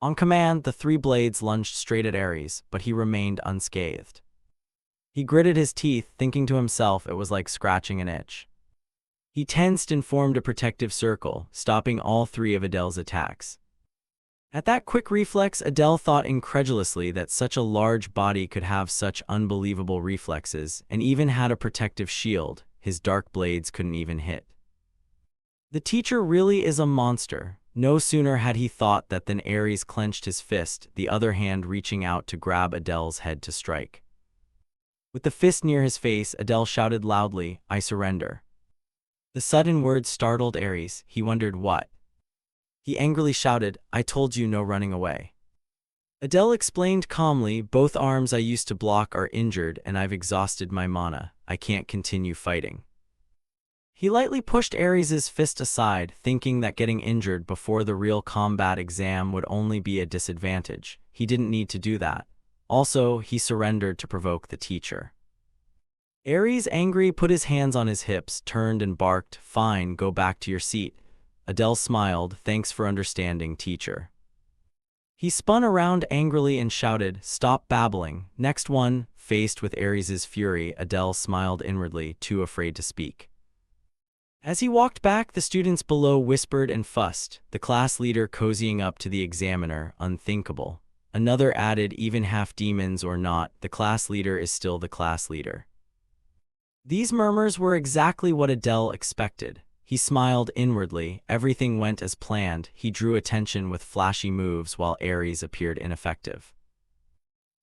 On command, the 3 blades lunged straight at Ares, but he remained unscathed. He gritted his teeth, thinking to himself it was like scratching an itch. He tensed and formed a protective circle, stopping all 3 of Adele's attacks. At that quick reflex, Adele thought incredulously that such a large body could have such unbelievable reflexes, and even had a protective shield. His dark blades couldn't even hit. The teacher really is a monster. No sooner had he thought that than Ares clenched his fist, the other hand reaching out to grab Adele's head to strike. With the fist near his face, Adele shouted loudly, "I surrender." The sudden words startled Ares. He wondered what. He angrily shouted, "I told you, no running away." Adele explained calmly, "Both arms I used to block are injured and I've exhausted my mana. I can't continue fighting." He lightly pushed Ares's fist aside, thinking that getting injured before the real combat exam would only be a disadvantage. He didn't need to do that. Also, he surrendered to provoke the teacher. Ares, angry, put his hands on his hips, turned and barked, "Fine, go back to your seat." Adele smiled, "Thanks for understanding, teacher." He spun around angrily and shouted, "Stop babbling. Next one." Faced with Ares's fury, Adele smiled inwardly, too afraid to speak. As he walked back, the students below whispered and fussed, the class leader cozying up to the examiner, unthinkable. Another added, "Even half demons or not, the class leader is still the class leader." These murmurs were exactly what Adele expected. He smiled inwardly. Everything went as planned. He drew attention with flashy moves while Ares appeared ineffective.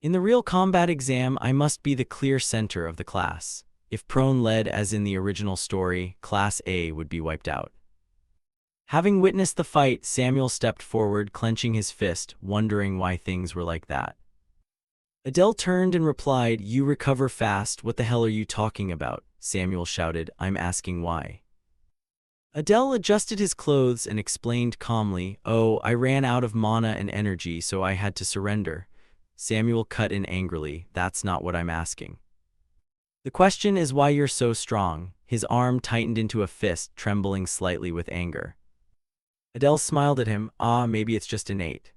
In the real combat exam, I must be the clear center of the class. If Prone led as in the original story, Class A would be wiped out. Having witnessed the fight, Samuel stepped forward, clenching his fist, wondering why things were like that. Adele turned and replied, "You recover fast. What the hell are you talking about?" Samuel shouted, "I'm asking why." Adele adjusted his clothes and explained calmly, "Oh, I ran out of mana and energy, so I had to surrender." Samuel cut in angrily, "That's not what I'm asking. The question is why you're so strong." His arm tightened into a fist, trembling slightly with anger. Adele smiled at him, "Maybe it's just innate."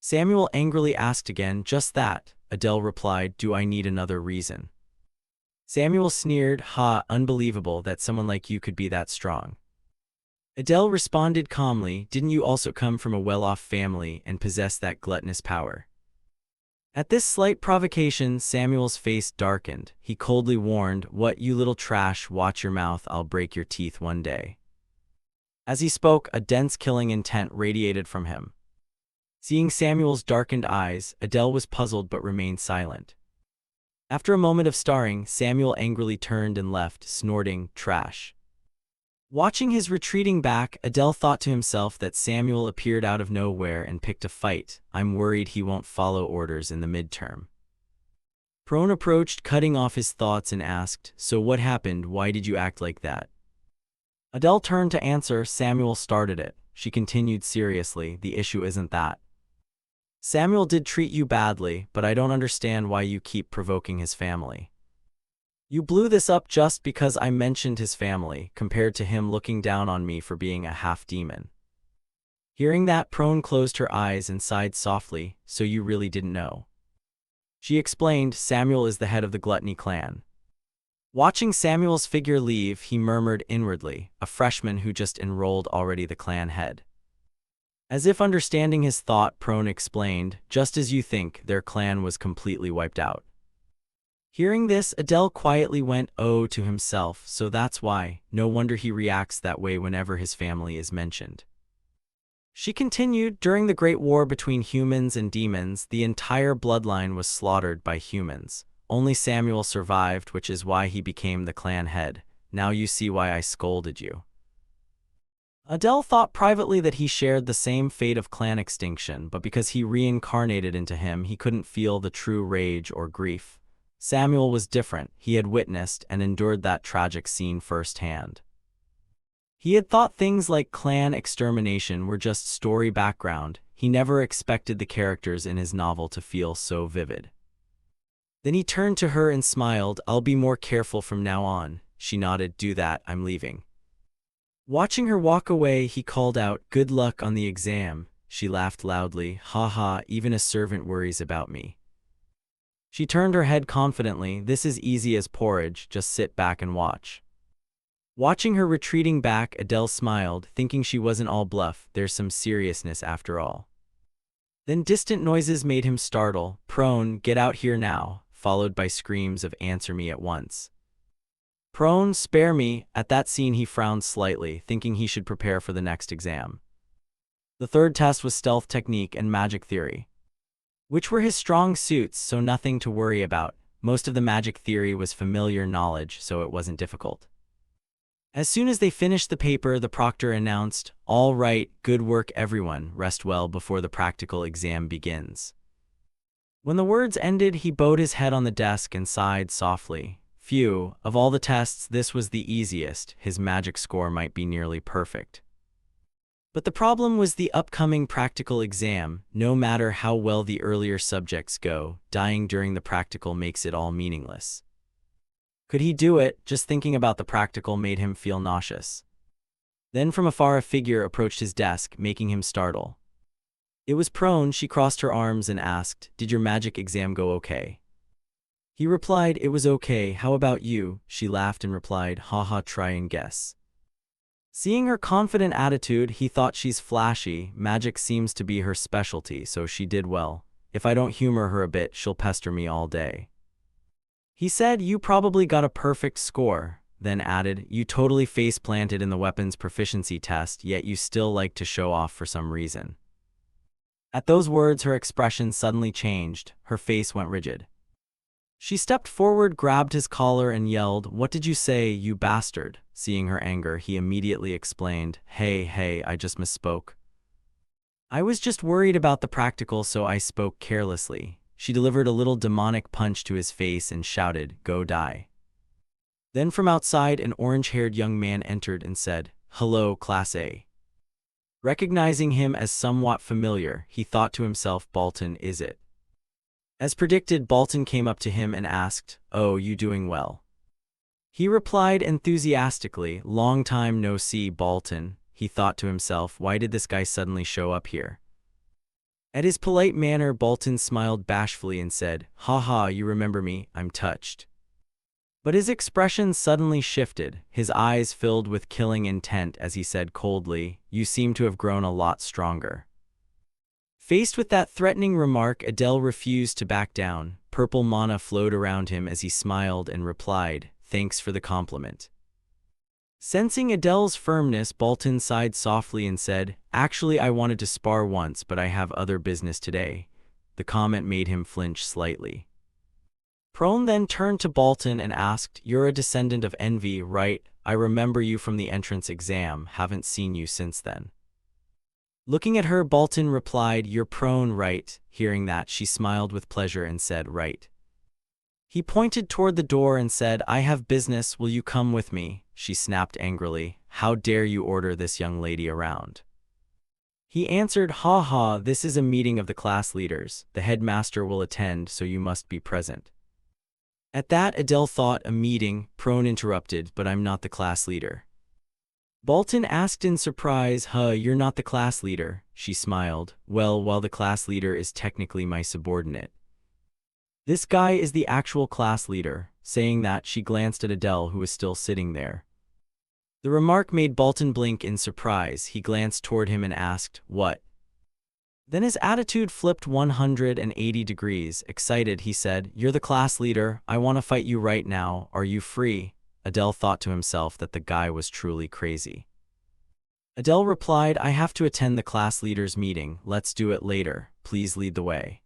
Samuel angrily asked again, "Just that?" Adele replied, "Do I need another reason?" Samuel sneered, "Unbelievable that someone like you could be that strong." Adele responded calmly, "Didn't you also come from a well-off family and possess that gluttonous power?" At this slight provocation, Samuel's face darkened. He coldly warned, "What, you little trash, watch your mouth, I'll break your teeth one day." As he spoke, a dense killing intent radiated from him. Seeing Samuel's darkened eyes, Adele was puzzled but remained silent. After a moment of staring, Samuel angrily turned and left, snorting, "Trash." Watching his retreating back, Adele thought to himself that Samuel appeared out of nowhere and picked a fight. "I'm worried he won't follow orders in the midterm." Prone approached, cutting off his thoughts, and asked, "So what happened? Why did you act like that?" Adele turned to answer. Samuel started it. She continued seriously, "The issue isn't that. Samuel did treat you badly, but I don't understand why you keep provoking his family. You blew this up just because I mentioned his family, compared to him looking down on me for being a half-demon." Hearing that, Prone closed her eyes and sighed softly. "So you really didn't know?" She explained, "Samuel is the head of the Gluttony clan." Watching Samuel's figure leave, he murmured inwardly, "A freshman who just enrolled already the clan head." As if understanding his thought, Prone explained, "Just as you think, their clan was completely wiped out." Hearing this, Adele quietly went, "Oh," to himself, "so that's why. No wonder he reacts that way whenever his family is mentioned." She continued, "During the Great War between humans and demons, the entire bloodline was slaughtered by humans. Only Samuel survived, which is why he became the clan head. Now you see why I scolded you." Adele thought privately that he shared the same fate of clan extinction, but because he reincarnated into him, he couldn't feel the true rage or grief. Samuel was different. He had witnessed and endured that tragic scene firsthand. He had thought things like clan extermination were just story background. He never expected the characters in his novel to feel so vivid. Then he turned to her and smiled. "I'll be more careful from now on." She nodded. "Do that, I'm leaving." Watching her walk away, he called out, "Good luck on the exam." She laughed loudly. "Ha ha, even a servant worries about me." She turned her head confidently. "This is easy as porridge, just sit back and watch." Watching her retreating back, Adele smiled, thinking she wasn't all bluff. There's some seriousness after all. Then distant noises made him startle. "Prone, get out here now," followed by screams of "Answer me at once." "Prone, spare me." At that scene he frowned slightly, thinking he should prepare for the next exam. The third test was stealth technique and magic theory, which were his strong suits, so nothing to worry about. Most of the magic theory was familiar knowledge, so it wasn't difficult. As soon as they finished the paper, the proctor announced, "All right, good work everyone, rest well before the practical exam begins." When the words ended, he bowed his head on the desk and sighed softly. Phew, of all the tests, this was the easiest. His magic score might be nearly perfect. But the problem was the upcoming practical exam. No matter how well the earlier subjects go, dying during the practical makes it all meaningless. Could he do it? Just thinking about the practical made him feel nauseous. Then from afar a figure approached his desk, making him startle. It was Prone. She crossed her arms and asked, "Did your magic exam go okay?" He replied, "It was okay. How about you?" She laughed and replied, "Haha, try and guess." Seeing her confident attitude, he thought, she's flashy. Magic seems to be her specialty, so she did well. If I don't humor her a bit, she'll pester me all day. He said, "You probably got a perfect score," then added, "You totally face-planted in the weapons proficiency test, yet you still like to show off for some reason." At those words, her expression suddenly changed. Her face went rigid. She stepped forward, grabbed his collar, and yelled, "What did you say, you bastard?" Seeing her anger, he immediately explained, Hey, I just misspoke. I was just worried about the practical, so I spoke carelessly." She delivered a little demonic punch to his face and shouted, "Go die." Then from outside, an orange-haired young man entered and said, "Hello, Class A." Recognizing him as somewhat familiar, he thought to himself, Bolton, is it? As predicted, Bolton came up to him and asked, "Oh, you doing well?" He replied enthusiastically, "Long time no see, Bolton." He thought to himself, why did this guy suddenly show up here? At his polite manner, Bolton smiled bashfully and said, "Haha, you remember me, I'm touched." But his expression suddenly shifted. His eyes filled with killing intent as he said coldly, "You seem to have grown a lot stronger." Faced with that threatening remark, Adele refused to back down. Purple mana flowed around him as he smiled and replied, "Thanks for the compliment." Sensing Adele's firmness, Bolton sighed softly and said, "Actually, I wanted to spar once, but I have other business today." The comment made him flinch slightly. Prone then turned to Bolton and asked, "You're a descendant of envy, right? I remember you from the entrance exam, haven't seen you since then." Looking at her, Bolton replied, "You're Prone, right?" Hearing that, she smiled with pleasure and said, "Right." He pointed toward the door and said, "I have business, will you come with me?" She snapped angrily, "How dare you order this young lady around?" He answered, "Ha ha, this is a meeting of the class leaders. The headmaster will attend, so you must be present." At that, Adele thought, "A meeting?" Prone interrupted, "But I'm not the class leader." Bolton asked in surprise, You're not the class leader?" She smiled, "Well, while the class leader is technically my subordinate. This guy is the actual class leader." Saying that, she glanced at Adele, who was still sitting there. The remark made Bolton blink in surprise. He glanced toward him and asked, "What?" Then his attitude flipped 180 degrees. Excited, he said, "You're the class leader. I want to fight you right now. Are you free?" Adele thought to himself that the guy was truly crazy. Adele replied, "I have to attend the class leaders' meeting. Let's do it later. Please lead the way."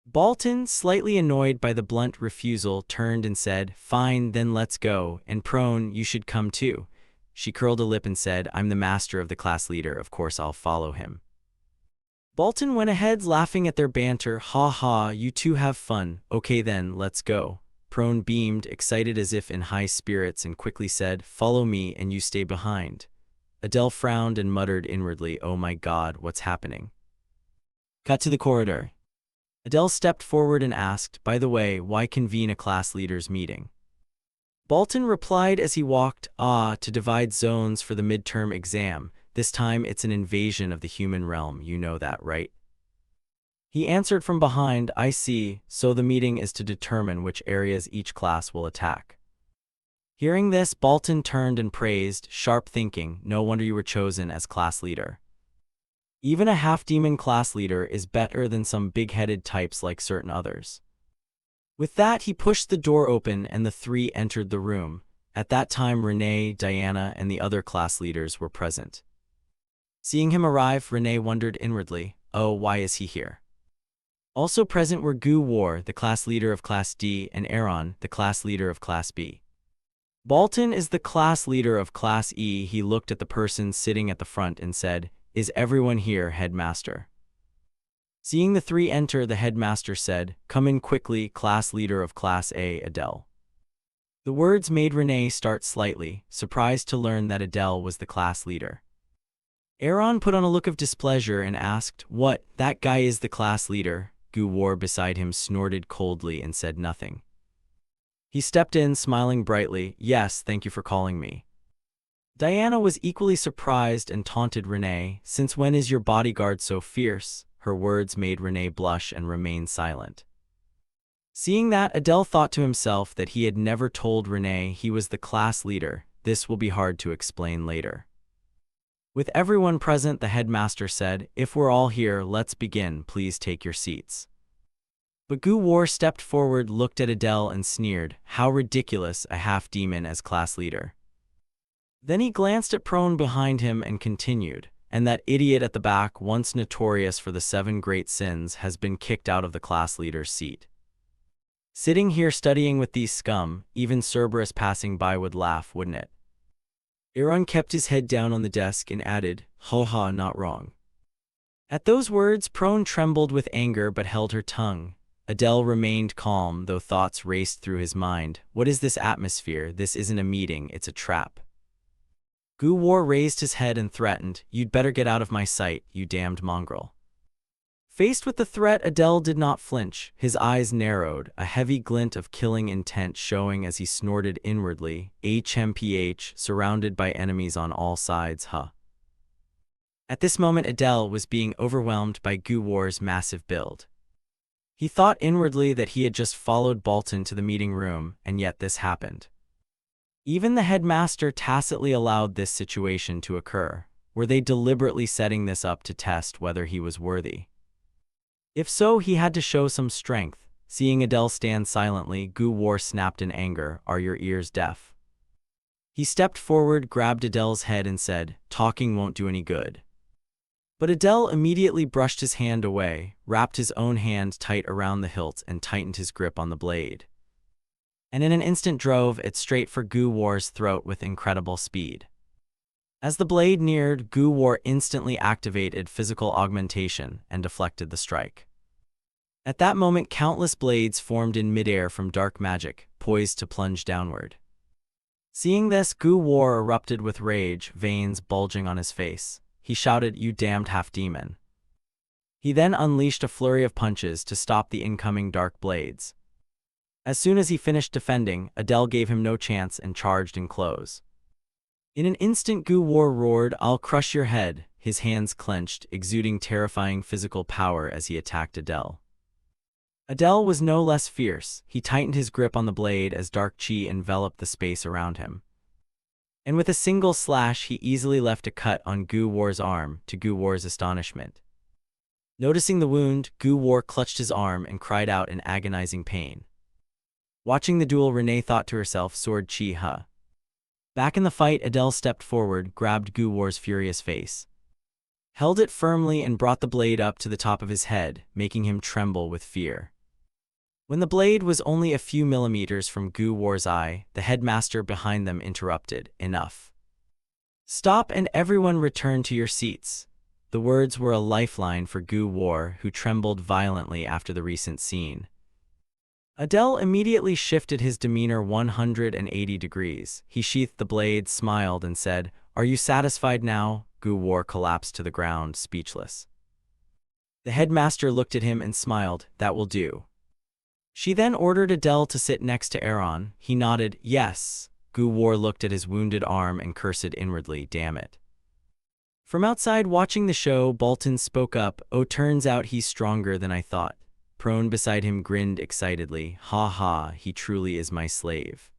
Bolton, slightly annoyed by the blunt refusal, turned and said, "Fine, then let's go. And Prone, you should come too." She curled a lip and said, "I'm the master of the class leader. Of course I'll follow him." Bolton went ahead, laughing at their banter. "Ha ha, you two have fun. Okay then, let's go." Prone beamed, excited as if in high spirits, and quickly said, "Follow me and you stay behind." Adele frowned and muttered inwardly, "Oh my God, what's happening?" Cut to the corridor. Adele stepped forward and asked, "By the way, why convene a class leaders meeting?" Bolton replied as he walked, To divide zones for the midterm exam. This time it's an invasion of the human realm, you know that, right?" He answered from behind, "I see, so the meeting is to determine which areas each class will attack." Hearing this, Bolton turned and praised, "Sharp thinking, no wonder you were chosen as class leader. Even a half-demon class leader is better than some big-headed types like certain others." With that, he pushed the door open and the three entered the room. At that time, Renee, Diana, and the other class leaders were present. Seeing him arrive, Renee wondered inwardly, "Oh, why is he here?" Also present were Gu War, the class leader of Class D, and Aaron, the class leader of Class B. Bolton is the class leader of Class E. He looked at the person sitting at the front and said, "Is everyone here, headmaster?" Seeing the three enter, the headmaster said, "Come in quickly, class leader of Class A, Adele." The words made Renee start slightly, surprised to learn that Adele was the class leader. Aaron put on a look of displeasure and asked, "What, that guy is the class leader?" Gu War beside him snorted coldly and said nothing. He stepped in, smiling brightly, "Yes, thank you for calling me." Diana was equally surprised and taunted Renee, "Since when is your bodyguard so fierce?" Her words made Renee blush and remain silent. Seeing that, Adele thought to himself that he had never told Renee he was the class leader. This will be hard to explain later. With everyone present, the headmaster said, "If we're all here, let's begin. Please take your seats." But Gu War stepped forward, looked at Adele and sneered, "How ridiculous, a half-demon as class leader." Then he glanced at Prone behind him and continued, "And that idiot at the back, once notorious for the 7 great sins, has been kicked out of the class leader's seat. Sitting here studying with these scum, even Cerberus passing by would laugh, wouldn't it?" Aaron kept his head down on the desk and added, "Ho ha, not wrong." At those words, Prone trembled with anger but held her tongue. Adele remained calm, though thoughts raced through his mind. What is this atmosphere? This isn't a meeting, it's a trap. Gu War raised his head and threatened, "You'd better get out of my sight, you damned mongrel." Faced with the threat, Adele did not flinch. His eyes narrowed, a heavy glint of killing intent showing as he snorted inwardly, HMPH, surrounded by enemies on all sides, huh? At this moment, Adele was being overwhelmed by Gu War's massive build. He thought inwardly that he had just followed Bolton to the meeting room, and yet this happened. Even the headmaster tacitly allowed this situation to occur. Were they deliberately setting this up to test whether he was worthy? If so, he had to show some strength. Seeing Adele stand silently, Gu War snapped in anger, "Are your ears deaf? He stepped forward, grabbed Adele's head and said, "Talking won't do any good." But Adele immediately brushed his hand away, wrapped his own hand tight around the hilt and tightened his grip on the blade. And in an instant drove it straight for Gu War's throat with incredible speed. As the blade neared, Gu War instantly activated physical augmentation and deflected the strike. At that moment, countless blades formed in midair from dark magic, poised to plunge downward. Seeing this, Gu War erupted with rage, veins bulging on his face. He shouted, "You damned half-demon." He then unleashed a flurry of punches to stop the incoming dark blades. As soon as he finished defending, Adele gave him no chance and charged in close. In an instant, Gu War roared, "I'll crush your head," his hands clenched, exuding terrifying physical power as he attacked Adele. Adele was no less fierce. He tightened his grip on the blade as dark chi enveloped the space around him. And with a single slash, he easily left a cut on Gu War's arm, to Gu War's astonishment. Noticing the wound, Gu War clutched his arm and cried out in agonizing pain. Watching the duel, Renee thought to herself, "Sword chi huh." Back in the fight, Adele stepped forward, grabbed Gu War's furious face, held it firmly and brought the blade up to the top of his head, making him tremble with fear. When the blade was only a few millimeters from Gu War's eye, the headmaster behind them interrupted, "Enough. Stop and everyone return to your seats." The words were a lifeline for Gu War, who trembled violently after the recent scene. Adele immediately shifted his demeanor 180 degrees. He sheathed the blade, smiled, and said, "Are you satisfied now?" Gu War collapsed to the ground, speechless. The headmaster looked at him and smiled, "That will do." She then ordered Adele to sit next to Aaron. He nodded, "Yes." Gu War looked at his wounded arm and cursed inwardly, "Damn it." From outside watching the show, Bolton spoke up, "Oh, turns out he's stronger than I thought." Prone beside him grinned excitedly, "Ha ha, he truly is my slave."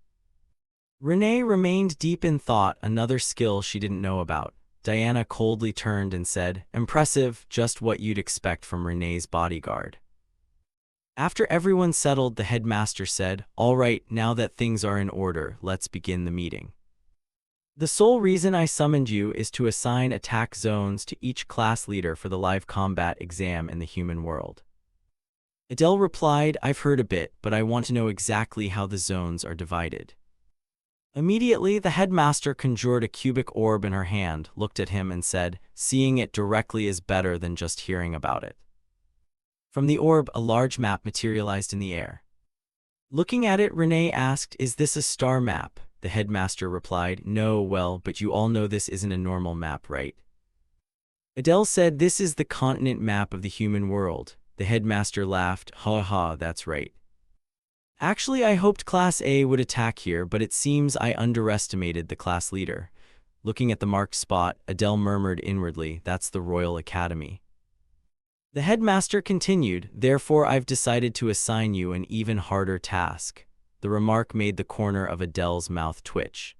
Renee remained deep in thought, another skill she didn't know about. Diana coldly turned and said, "Impressive, just what you'd expect from Renee's bodyguard." After everyone settled, the headmaster said, "All right, now that things are in order, let's begin the meeting. The sole reason I summoned you is to assign attack zones to each class leader for the live combat exam in the human world." Adele replied, "I've heard a bit, but I want to know exactly how the zones are divided." Immediately, the headmaster conjured a cubic orb in her hand, looked at him and said, "Seeing it directly is better than just hearing about it." From the orb, a large map materialized in the air. Looking at it, Renee asked, "Is this a star map?" The headmaster replied, "No, well, but you all know this isn't a normal map, right?" Adele said, "This is the continent map of the human world." The headmaster laughed, "Ha ha, that's right. Actually, I hoped Class A would attack here, but it seems I underestimated the class leader." Looking at the marked spot, Adele murmured inwardly, "That's the Royal Academy." The headmaster continued, "Therefore I've decided to assign you an even harder task." The remark made the corner of Adele's mouth twitch.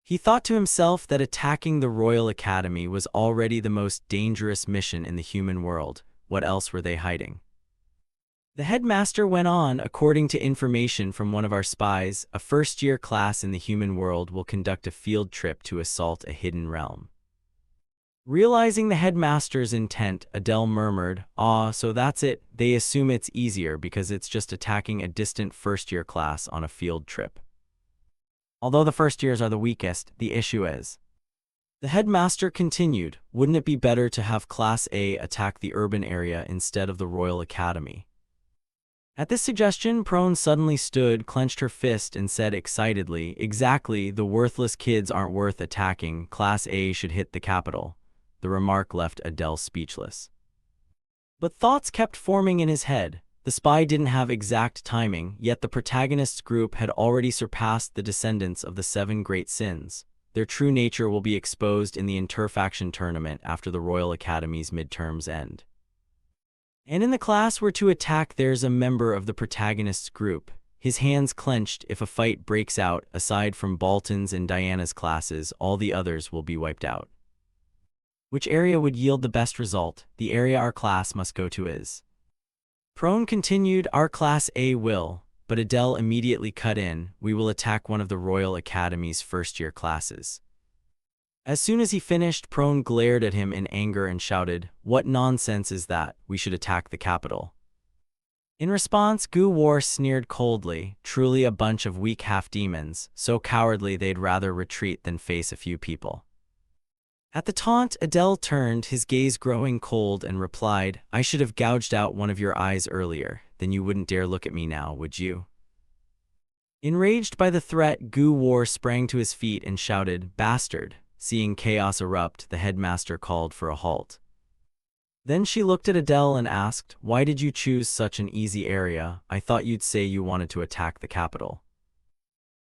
He thought to himself that attacking the Royal Academy was already the most dangerous mission in the human world. What else were they hiding? The headmaster went on, "According to information from one of our spies, a first-year class in the human world will conduct a field trip to assault a hidden realm." Realizing the headmaster's intent, Adele murmured, "Ah, so that's it. They assume it's easier because it's just attacking a distant first-year class on a field trip. Although the first years are the weakest, the issue is." The headmaster continued, "Wouldn't it be better to have Class A attack the urban area instead of the Royal Academy?" At this suggestion, Prone suddenly stood, clenched her fist, and said excitedly, "Exactly, the worthless kids aren't worth attacking. Class A should hit the capital." The remark left Adele speechless. But thoughts kept forming in his head. The spy didn't have exact timing, yet the protagonist's group had already surpassed the descendants of the 7 great sins. Their true nature will be exposed in the interfaction tournament after the Royal Academy's midterms end. And in the class we're to attack, there's a member of the protagonist's group. His hands clenched. If a fight breaks out, aside from Bolton's and Diana's classes, all the others will be wiped out. Which area would yield the best result? The area our class must go to is. Prone continued, "Our Class A will." but Adele immediately cut in, "We will attack one of the Royal Academy's first-year classes." As soon as he finished, Prone glared at him in anger and shouted, "What nonsense is that? We should attack the capital." In response, Gu War sneered coldly, "Truly a bunch of weak half-demons, so cowardly they'd rather retreat than face a few people." At the taunt, Adele turned, his gaze growing cold, and replied, "I should have gouged out one of your eyes earlier, then you wouldn't dare look at me now, would you?" Enraged by the threat, Gu War sprang to his feet and shouted, "Bastard!" Seeing chaos erupt, the headmaster called for a halt. Then she looked at Adele and asked, "Why did you choose such an easy area? I thought you'd say you wanted to attack the capital."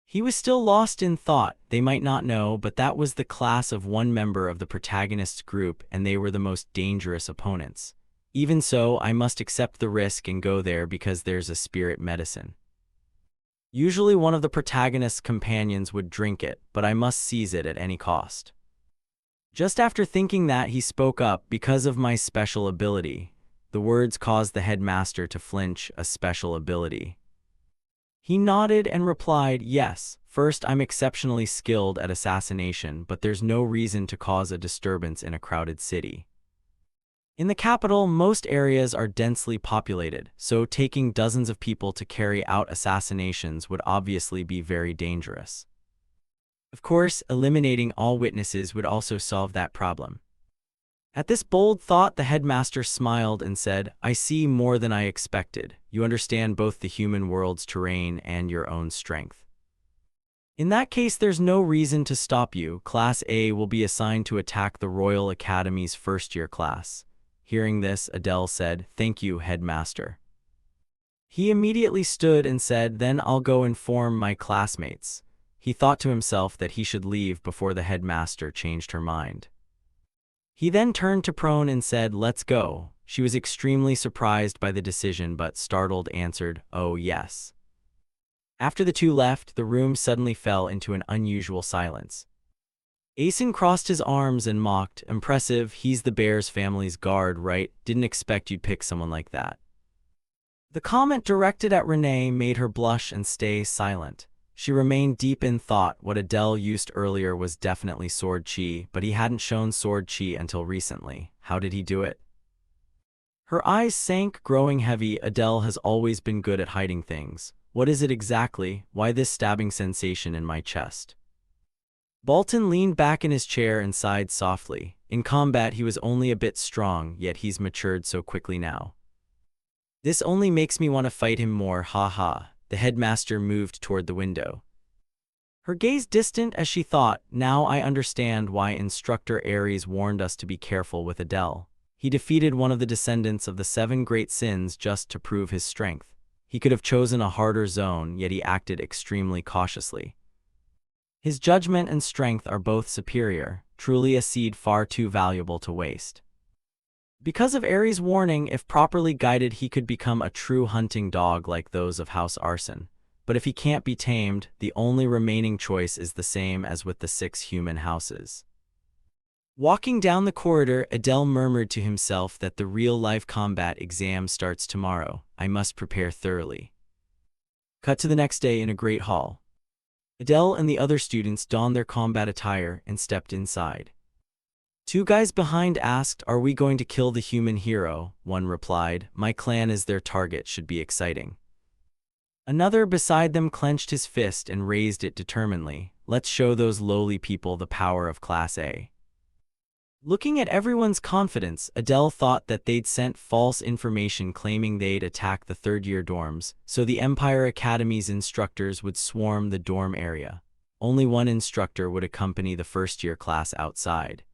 He was still lost in thought. They might not know, but that was the class of one member of the protagonist's group, and they were the most dangerous opponents. Even so, I must accept the risk and go there because there's a spirit medicine. Usually one of the protagonist's companions would drink it, but I must seize it at any cost. Just after thinking that, he spoke up, "Because of my special ability." The words caused the headmaster to flinch. "A special ability?" He nodded and replied, "Yes. First, I'm exceptionally skilled at assassination, but there's no reason to cause a disturbance in a crowded city. In the capital, most areas are densely populated, so taking dozens of people to carry out assassinations would obviously be very dangerous. Of course, eliminating all witnesses would also solve that problem." At this bold thought, the headmaster smiled and said, "I see more than I expected. You understand both the human world's terrain and your own strength. In that case, there's no reason to stop you. Class A will be assigned to attack the Royal Academy's first-year class." Hearing this, Adele said, "Thank you, headmaster." He immediately stood and said, "Then I'll go inform my classmates." He thought to himself that he should leave before the headmaster changed her mind. He then turned to Prone and said, "Let's go." She was extremely surprised by the decision, but startled answered, "Oh yes." After the two left, the room suddenly fell into an unusual silence. Asen crossed his arms and mocked, "Impressive, he's the Bears family's guard, right? Didn't expect you'd pick someone like that." The comment directed at Renee made her blush and stay silent. She remained deep in thought. What Adele used earlier was definitely sword chi, but he hadn't shown sword chi until recently. How did he do it? Her eyes sank, growing heavy. Adele has always been good at hiding things. What is it exactly? Why this stabbing sensation in my chest? Bolton leaned back in his chair and sighed softly. In combat, he was only a bit strong, yet he's matured so quickly now. This only makes me want to fight him more, ha ha. The headmaster moved toward the window. Her gaze distant as she thought, "Now I understand why Instructor Ares warned us to be careful with Adele. He defeated one of the descendants of the 7 great sins just to prove his strength. He could have chosen a harder zone, yet he acted extremely cautiously. His judgment and strength are both superior, truly a seed far too valuable to waste." Because of Ares' warning, if properly guided, he could become a true hunting dog like those of House Arson. But if he can't be tamed, the only remaining choice is the same as with the 6 human houses. Walking down the corridor, Adele murmured to himself that the real-life combat exam starts tomorrow. I must prepare thoroughly. Cut to the next day in a great hall. Adele and the other students donned their combat attire and stepped inside. 2 guys behind asked, "Are we going to kill the human hero?" One replied, "My clan is their target, should be exciting." Another beside them clenched his fist and raised it determinedly. "Let's show those lowly people the power of Class A." Looking at everyone's confidence, Adele thought that they'd sent false information claiming they'd attack the third-year dorms, so the Empire Academy's instructors would swarm the dorm area. Only one instructor would accompany the first-year class outside.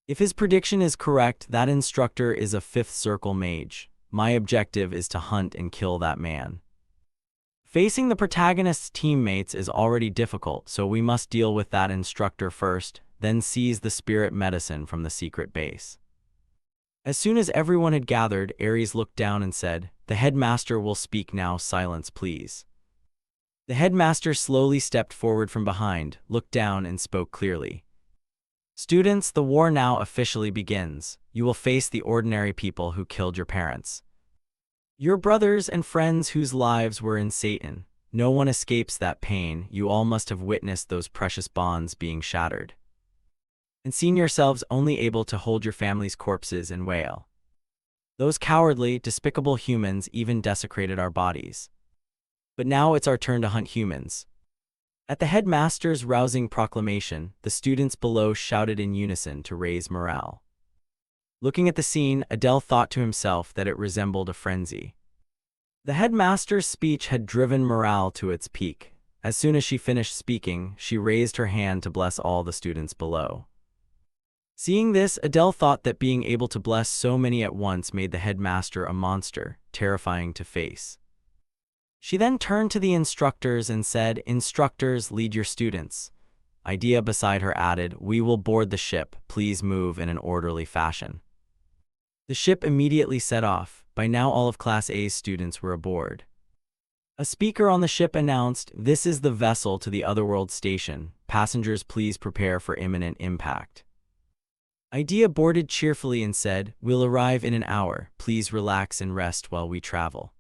If his prediction is correct, that instructor is a 5th circle mage. My objective is to hunt and kill that man. Facing the protagonist's teammates is already difficult, so we must deal with that instructor first, then seize the spirit medicine from the secret base. As soon as everyone had gathered, Ares looked down and said, "The headmaster will speak now. Silence, please." The headmaster slowly stepped forward from behind, looked down, and spoke clearly. "Students, the war now officially begins. You will face the ordinary people who killed your parents. Your brothers and friends whose lives were in Satan. No one escapes that pain. You all must have witnessed those precious bonds being shattered, and seen yourselves only able to hold your family's corpses and wail. Those cowardly, despicable humans even desecrated our bodies. But now it's our turn to hunt humans. At the headmaster's rousing proclamation, the students below shouted in unison to raise morale. Looking at the scene, Adele thought to himself that it resembled a frenzy. The headmaster's speech had driven morale to its peak. As soon as she finished speaking, she raised her hand to bless all the students below. Seeing this, Adele thought that being able to bless so many at once made the headmaster a monster, terrifying to face. She then turned to the instructors and said, "Instructors, lead your students." Idea beside her added, "We will board the ship. Please move in an orderly fashion." The ship immediately set off. By now all of Class A's students were aboard. A speaker on the ship announced, "This is the vessel to the Otherworld station. Passengers, please prepare for imminent impact." Idea boarded cheerfully and said, "We'll arrive in an hour. Please relax and rest while we travel."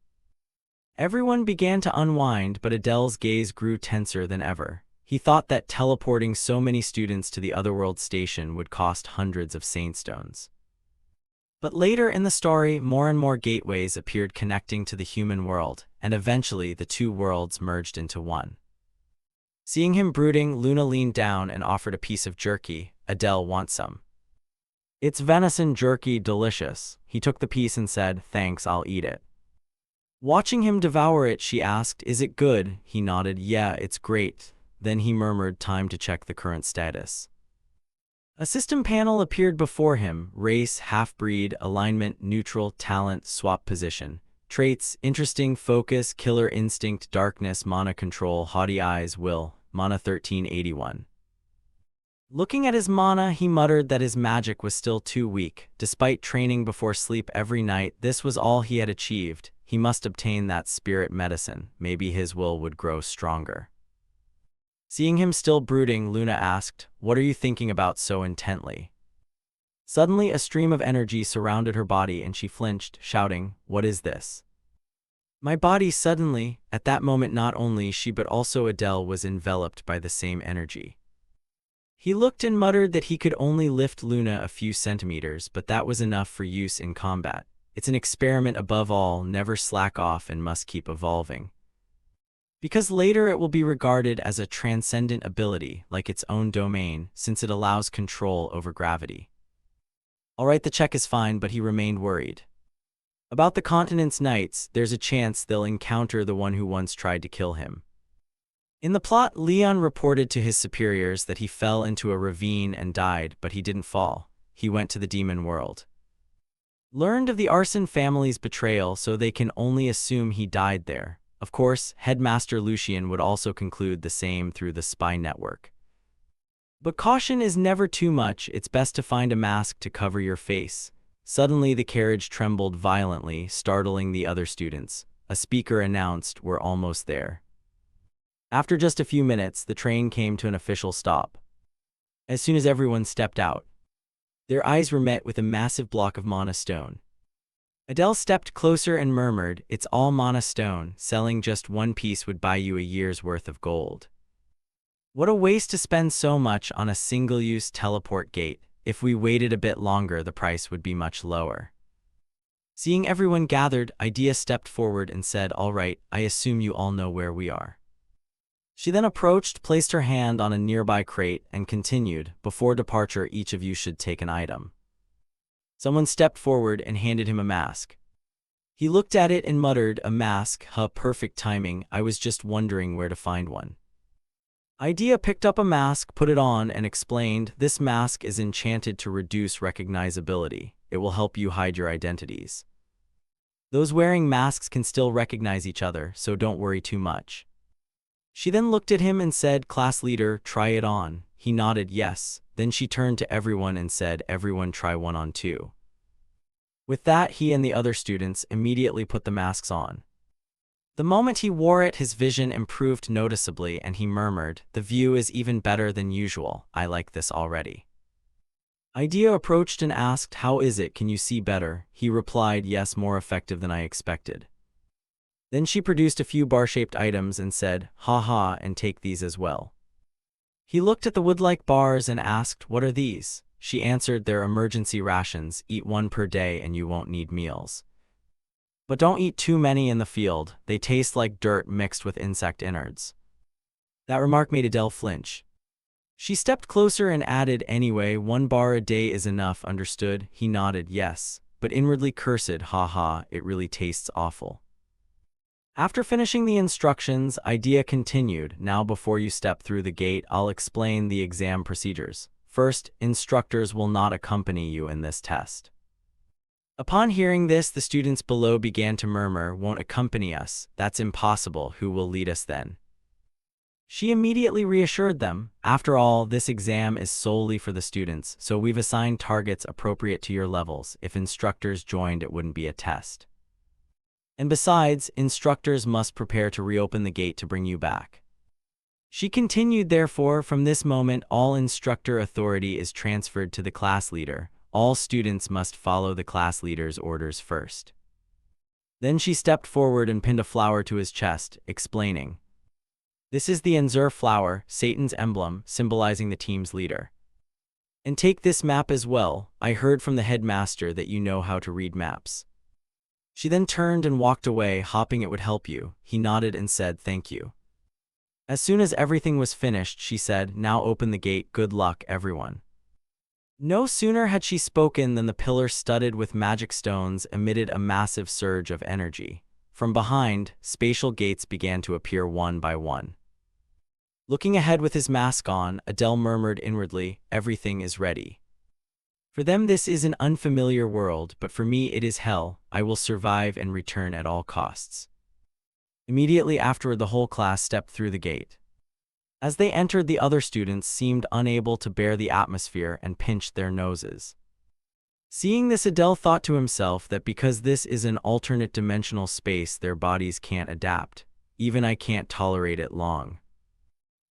Everyone began to unwind, but Adele's gaze grew tenser than ever. He thought that teleporting so many students to the Otherworld station would cost hundreds of saintstones. But later in the story, more and more gateways appeared connecting to the human world, and eventually the two worlds merged into one. Seeing him brooding, Luna leaned down and offered a piece of jerky. Adele wants some. "It's venison jerky, delicious." He took the piece and said, "Thanks, I'll eat it." Watching him devour it, she asked, "Is it good?" He nodded, "Yeah, it's great." Then he murmured, "Time to check the current status." A system panel appeared before him: race, half-breed, alignment, neutral, talent, swap position. Traits: interesting, focus, killer instinct, darkness, mana control, haughty eyes, will, mana 1381. Looking at his mana, he muttered that his magic was still too weak. Despite training before sleep every night, this was all he had achieved. He must obtain that spirit medicine. Maybe his will would grow stronger. Seeing him still brooding, Luna asked, "What are you thinking about so intently?" Suddenly, a stream of energy surrounded her body and she flinched, shouting, "What is this?" My body suddenly, at that moment not only she but also Adele was enveloped by the same energy. He looked and muttered that he could only lift Luna a few centimeters, but that was enough for use in combat. It's an experiment above all, never slack off and must keep evolving. Because later it will be regarded as a transcendent ability, like its own domain, since it allows control over gravity. Alright, the check is fine, but he remained worried. About the continent's knights, there's a chance they'll encounter the one who once tried to kill him. In the plot, Leon reported to his superiors that he fell into a ravine and died, but he didn't fall. He went to the demon world. Learned of the Arson family's betrayal, so they can only assume he died there. Of course, Headmaster Lucian would also conclude the same through the spy network. But caution is never too much. It's best to find a mask to cover your face. Suddenly the carriage trembled violently, startling the other students. A speaker announced, "We're almost there." After just a few minutes, the train came to an official stop. As soon as everyone stepped out, their eyes were met with a massive block of mana stone. Adele stepped closer and murmured, "It's all mana stone. Selling just one piece would buy you a year's worth of gold." What a waste to spend so much on a single-use teleport gate. If we waited a bit longer, the price would be much lower. Seeing everyone gathered, Idea stepped forward and said, "All right, I assume you all know where we are." She then approached, placed her hand on a nearby crate, and continued, "Before departure, each of you should take an item." Someone stepped forward and handed him a mask. He looked at it and muttered, "A mask, huh, perfect timing. I was just wondering where to find one." Idea picked up a mask, put it on, and explained, "This mask is enchanted to reduce recognizability. It will help you hide your identities. Those wearing masks can still recognize each other, so don't worry too much." She then looked at him and said, "Class leader, try it on." He nodded yes. Then she turned to everyone and said, "Everyone try one on too." With that, he and the other students immediately put the masks on. The moment he wore it, his vision improved noticeably and he murmured, "The view is even better than usual. I like this already." Idea approached and asked, "How is it? Can you see better?" He replied, "Yes, more effective than I expected." Then she produced a few bar-shaped items and said, "Ha ha, and take these as well." He looked at the wood-like bars and asked, "What are these?" She answered, "They're emergency rations. Eat one per day and you won't need meals. But don't eat too many in the field. They taste like dirt mixed with insect innards." That remark made Adele flinch. She stepped closer and added, "Anyway, 1 bar a day is enough, understood?" He nodded, "Yes," but inwardly cursed, "Ha ha, it really tastes awful." After finishing the instructions, Idea continued, "Now before you step through the gate, I'll explain the exam procedures. First, instructors will not accompany you in this test." Upon hearing this, the students below began to murmur, "Won't accompany us? That's impossible. Who will lead us then?" She immediately reassured them, "After all, this exam is solely for the students, so we've assigned targets appropriate to your levels. If instructors joined, it wouldn't be a test. And besides, instructors must prepare to reopen the gate to bring you back." She continued, "Therefore, from this moment, all instructor authority is transferred to the class leader. All students must follow the class leader's orders first." Then she stepped forward and pinned a flower to his chest, explaining, "This is the Enzur flower, Satan's emblem, symbolizing the team's leader. And take this map as well. I heard from the headmaster that you know how to read maps." She then turned and walked away, hoping it would help you. He nodded and said, "Thank you." As soon as everything was finished, she said, "Now open the gate. Good luck, everyone." No sooner had she spoken than the pillar studded with magic stones emitted a massive surge of energy. From behind, spatial gates began to appear one by one. Looking ahead with his mask on, Adele murmured inwardly, "Everything is ready." For them this is an unfamiliar world, but for me it is hell. I will survive and return at all costs. Immediately afterward, the whole class stepped through the gate. As they entered, the other students seemed unable to bear the atmosphere and pinched their noses. Seeing this, Adele thought to himself that because this is an alternate dimensional space, their bodies can't adapt. Even I can't tolerate it long.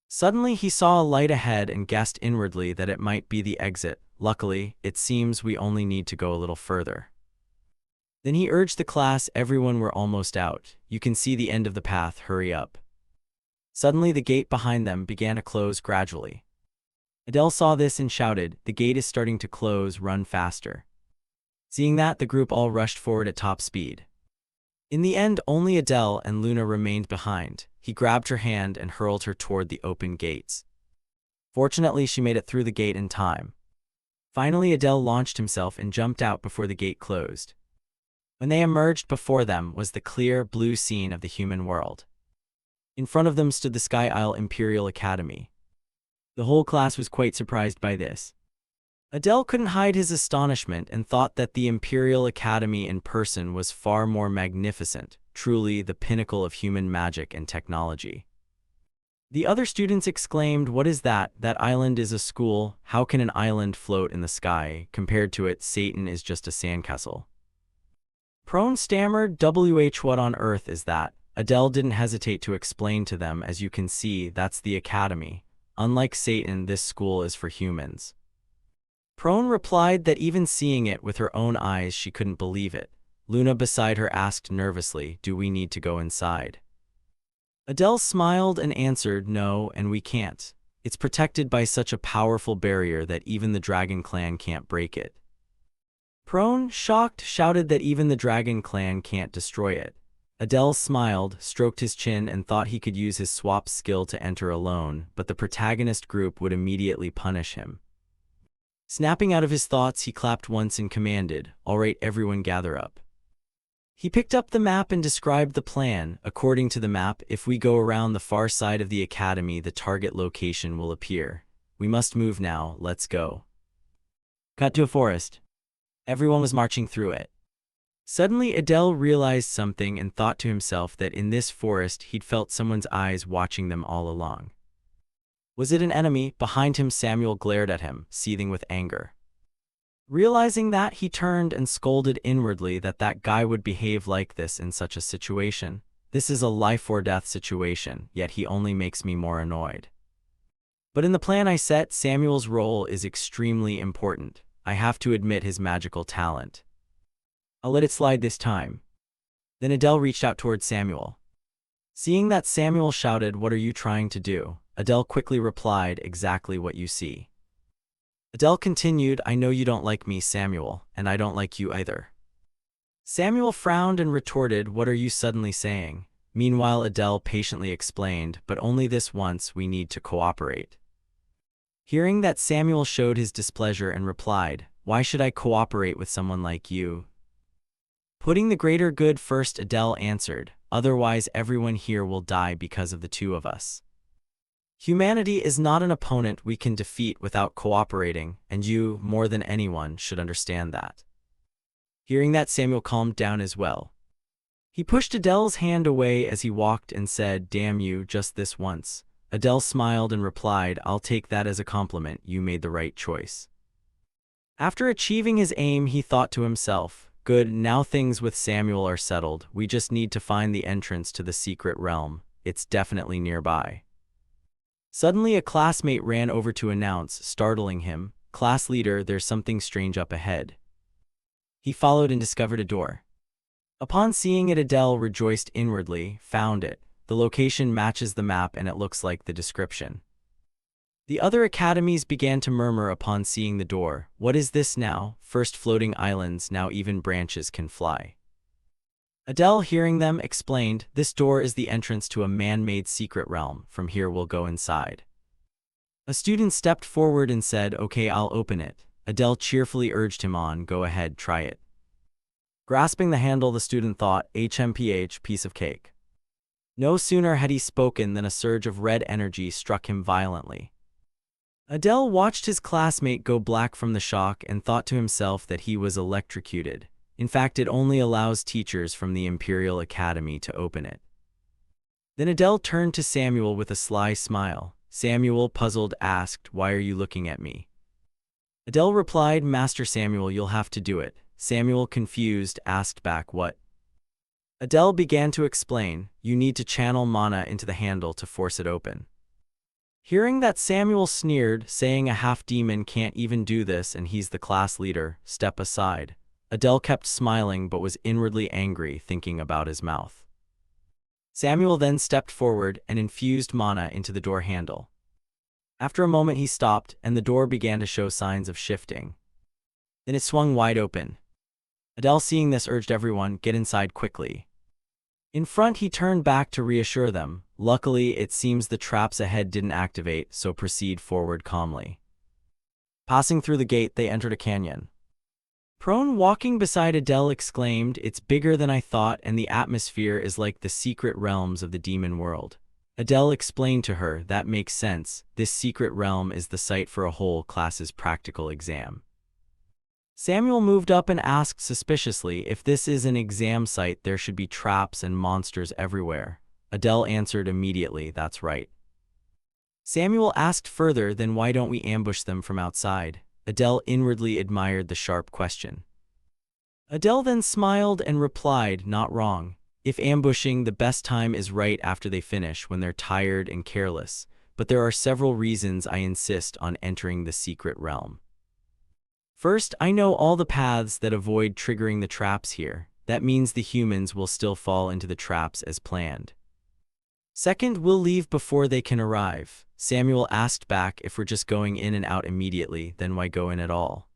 Suddenly he saw a light ahead and guessed inwardly that it might be the exit. Luckily, it seems we only need to go a little further. Then he urged the class, "Everyone, we're almost out. You can see the end of the path, hurry up." Suddenly the gate behind them began to close gradually. Adele saw this and shouted, "The gate is starting to close, run faster." Seeing that, the group all rushed forward at top speed. In the end, only Adele and Luna remained behind. He grabbed her hand and hurled her toward the open gates. Fortunately, she made it through the gate in time. Finally, Adele launched himself and jumped out before the gate closed. When they emerged, before them was the clear, blue scene of the human world. In front of them stood the Sky Isle Imperial Academy. The whole class was quite surprised by this. Adele couldn't hide his astonishment and thought that the Imperial Academy in person was far more magnificent, truly the pinnacle of human magic and technology. The other students exclaimed, "What is that? That island is a school. How can an island float in the sky? Compared to it, Satan is just a sandcastle." Prone stammered, "What on earth is that?" Adele didn't hesitate to explain to them, "As you can see, that's the academy. Unlike Satan, this school is for humans." Prone replied that even seeing it with her own eyes, she couldn't believe it. Luna beside her asked nervously, "Do we need to go inside?" Adele smiled and answered, "No, and we can't. It's protected by such a powerful barrier that even the Dragon Clan can't break it." Prone, shocked, shouted that even the Dragon Clan can't destroy it. Adele smiled, stroked his chin, and thought he could use his swap skill to enter alone, but the protagonist group would immediately punish him. Snapping out of his thoughts, he clapped once and commanded, "All right, everyone gather up." He picked up the map and described the plan. According to the map, if we go around the far side of the academy, the target location will appear. We must move now, let's go. Cut to a forest. Everyone was marching through it. Suddenly, Adele realized something and thought to himself that in this forest he'd felt someone's eyes watching them all along. Was it an enemy? Behind him, Samuel glared at him, seething with anger. Realizing that, he turned and scolded inwardly that that guy would behave like this in such a situation. This is a life-or-death situation, yet he only makes me more annoyed. But in the plan I set, Samuel's role is extremely important. I have to admit his magical talent. I'll let it slide this time. Then Adele reached out towards Samuel. Seeing that Samuel shouted, "What are you trying to do?" Adele quickly replied, "Exactly what you see." Adele continued, "I know you don't like me, Samuel, and I don't like you either." Samuel frowned and retorted, "What are you suddenly saying?" Meanwhile, Adele patiently explained, "But only this once, we need to cooperate." Hearing that, Samuel showed his displeasure and replied, "Why should I cooperate with someone like you?" Putting the greater good first, Adele answered, "Otherwise everyone here will die because of the two of us. Humanity is not an opponent we can defeat without cooperating, and you, more than anyone, should understand that." Hearing that, Samuel calmed down as well. He pushed Adele's hand away as he walked and said, "Damn you, just this once." Adele smiled and replied, "I'll take that as a compliment, you made the right choice." After achieving his aim, he thought to himself, "Good, now things with Samuel are settled, we just need to find the entrance to the secret realm, it's definitely nearby." Suddenly a classmate ran over to announce, startling him, "Class leader, there's something strange up ahead." He followed and discovered a door. Upon seeing it, Adele rejoiced inwardly, "Found it. The location matches the map and it looks like the description." The other academies began to murmur upon seeing the door, "What is this now? First floating islands, now even branches can fly." Adele, hearing them, explained, "This door is the entrance to a man-made secret realm. From here we'll go inside." A student stepped forward and said, "Okay, I'll open it." Adele cheerfully urged him on, "Go ahead, try it." Grasping the handle, the student thought, HMPH, piece of cake. No sooner had he spoken than a surge of red energy struck him violently. Adele watched his classmate go black from the shock and thought to himself that he was electrocuted. In fact, it only allows teachers from the Imperial Academy to open it. Then Adele turned to Samuel with a sly smile. Samuel, puzzled, asked, "Why are you looking at me?" Adele replied, "Master Samuel, you'll have to do it." Samuel, confused, asked back, "What?" Adele began to explain, "You need to channel mana into the handle to force it open." Hearing that, Samuel sneered, saying, "A half-demon can't even do this and he's the class leader, step aside." Adele kept smiling but was inwardly angry, thinking about his mouth. Samuel then stepped forward and infused mana into the door handle. After a moment he stopped, and the door began to show signs of shifting. Then it swung wide open. Adele, seeing this, urged everyone, "Get inside quickly." In front, he turned back to reassure them. Luckily, it seems the traps ahead didn't activate, so proceed forward calmly. Passing through the gate, they entered a canyon. Prone, walking beside Adele, exclaimed, "It's bigger than I thought, and the atmosphere is like the secret realms of the demon world." Adele explained to her, "That makes sense. This secret realm is the site for a whole class's practical exam." Samuel moved up and asked suspiciously, "If this is an exam site, there should be traps and monsters everywhere." Adele answered immediately, "That's right." Samuel asked further, "Then why don't we ambush them from outside?" Adele inwardly admired the sharp question. Adele then smiled and replied, "Not wrong. If ambushing, the best time is right after they finish, when they're tired and careless. But there are several reasons I insist on entering the secret realm. First, I know all the paths that avoid triggering the traps here. That means the humans will still fall into the traps as planned. Second, we'll leave before they can arrive." Samuel asked back, "If we're just going in and out immediately, then why go in at all?"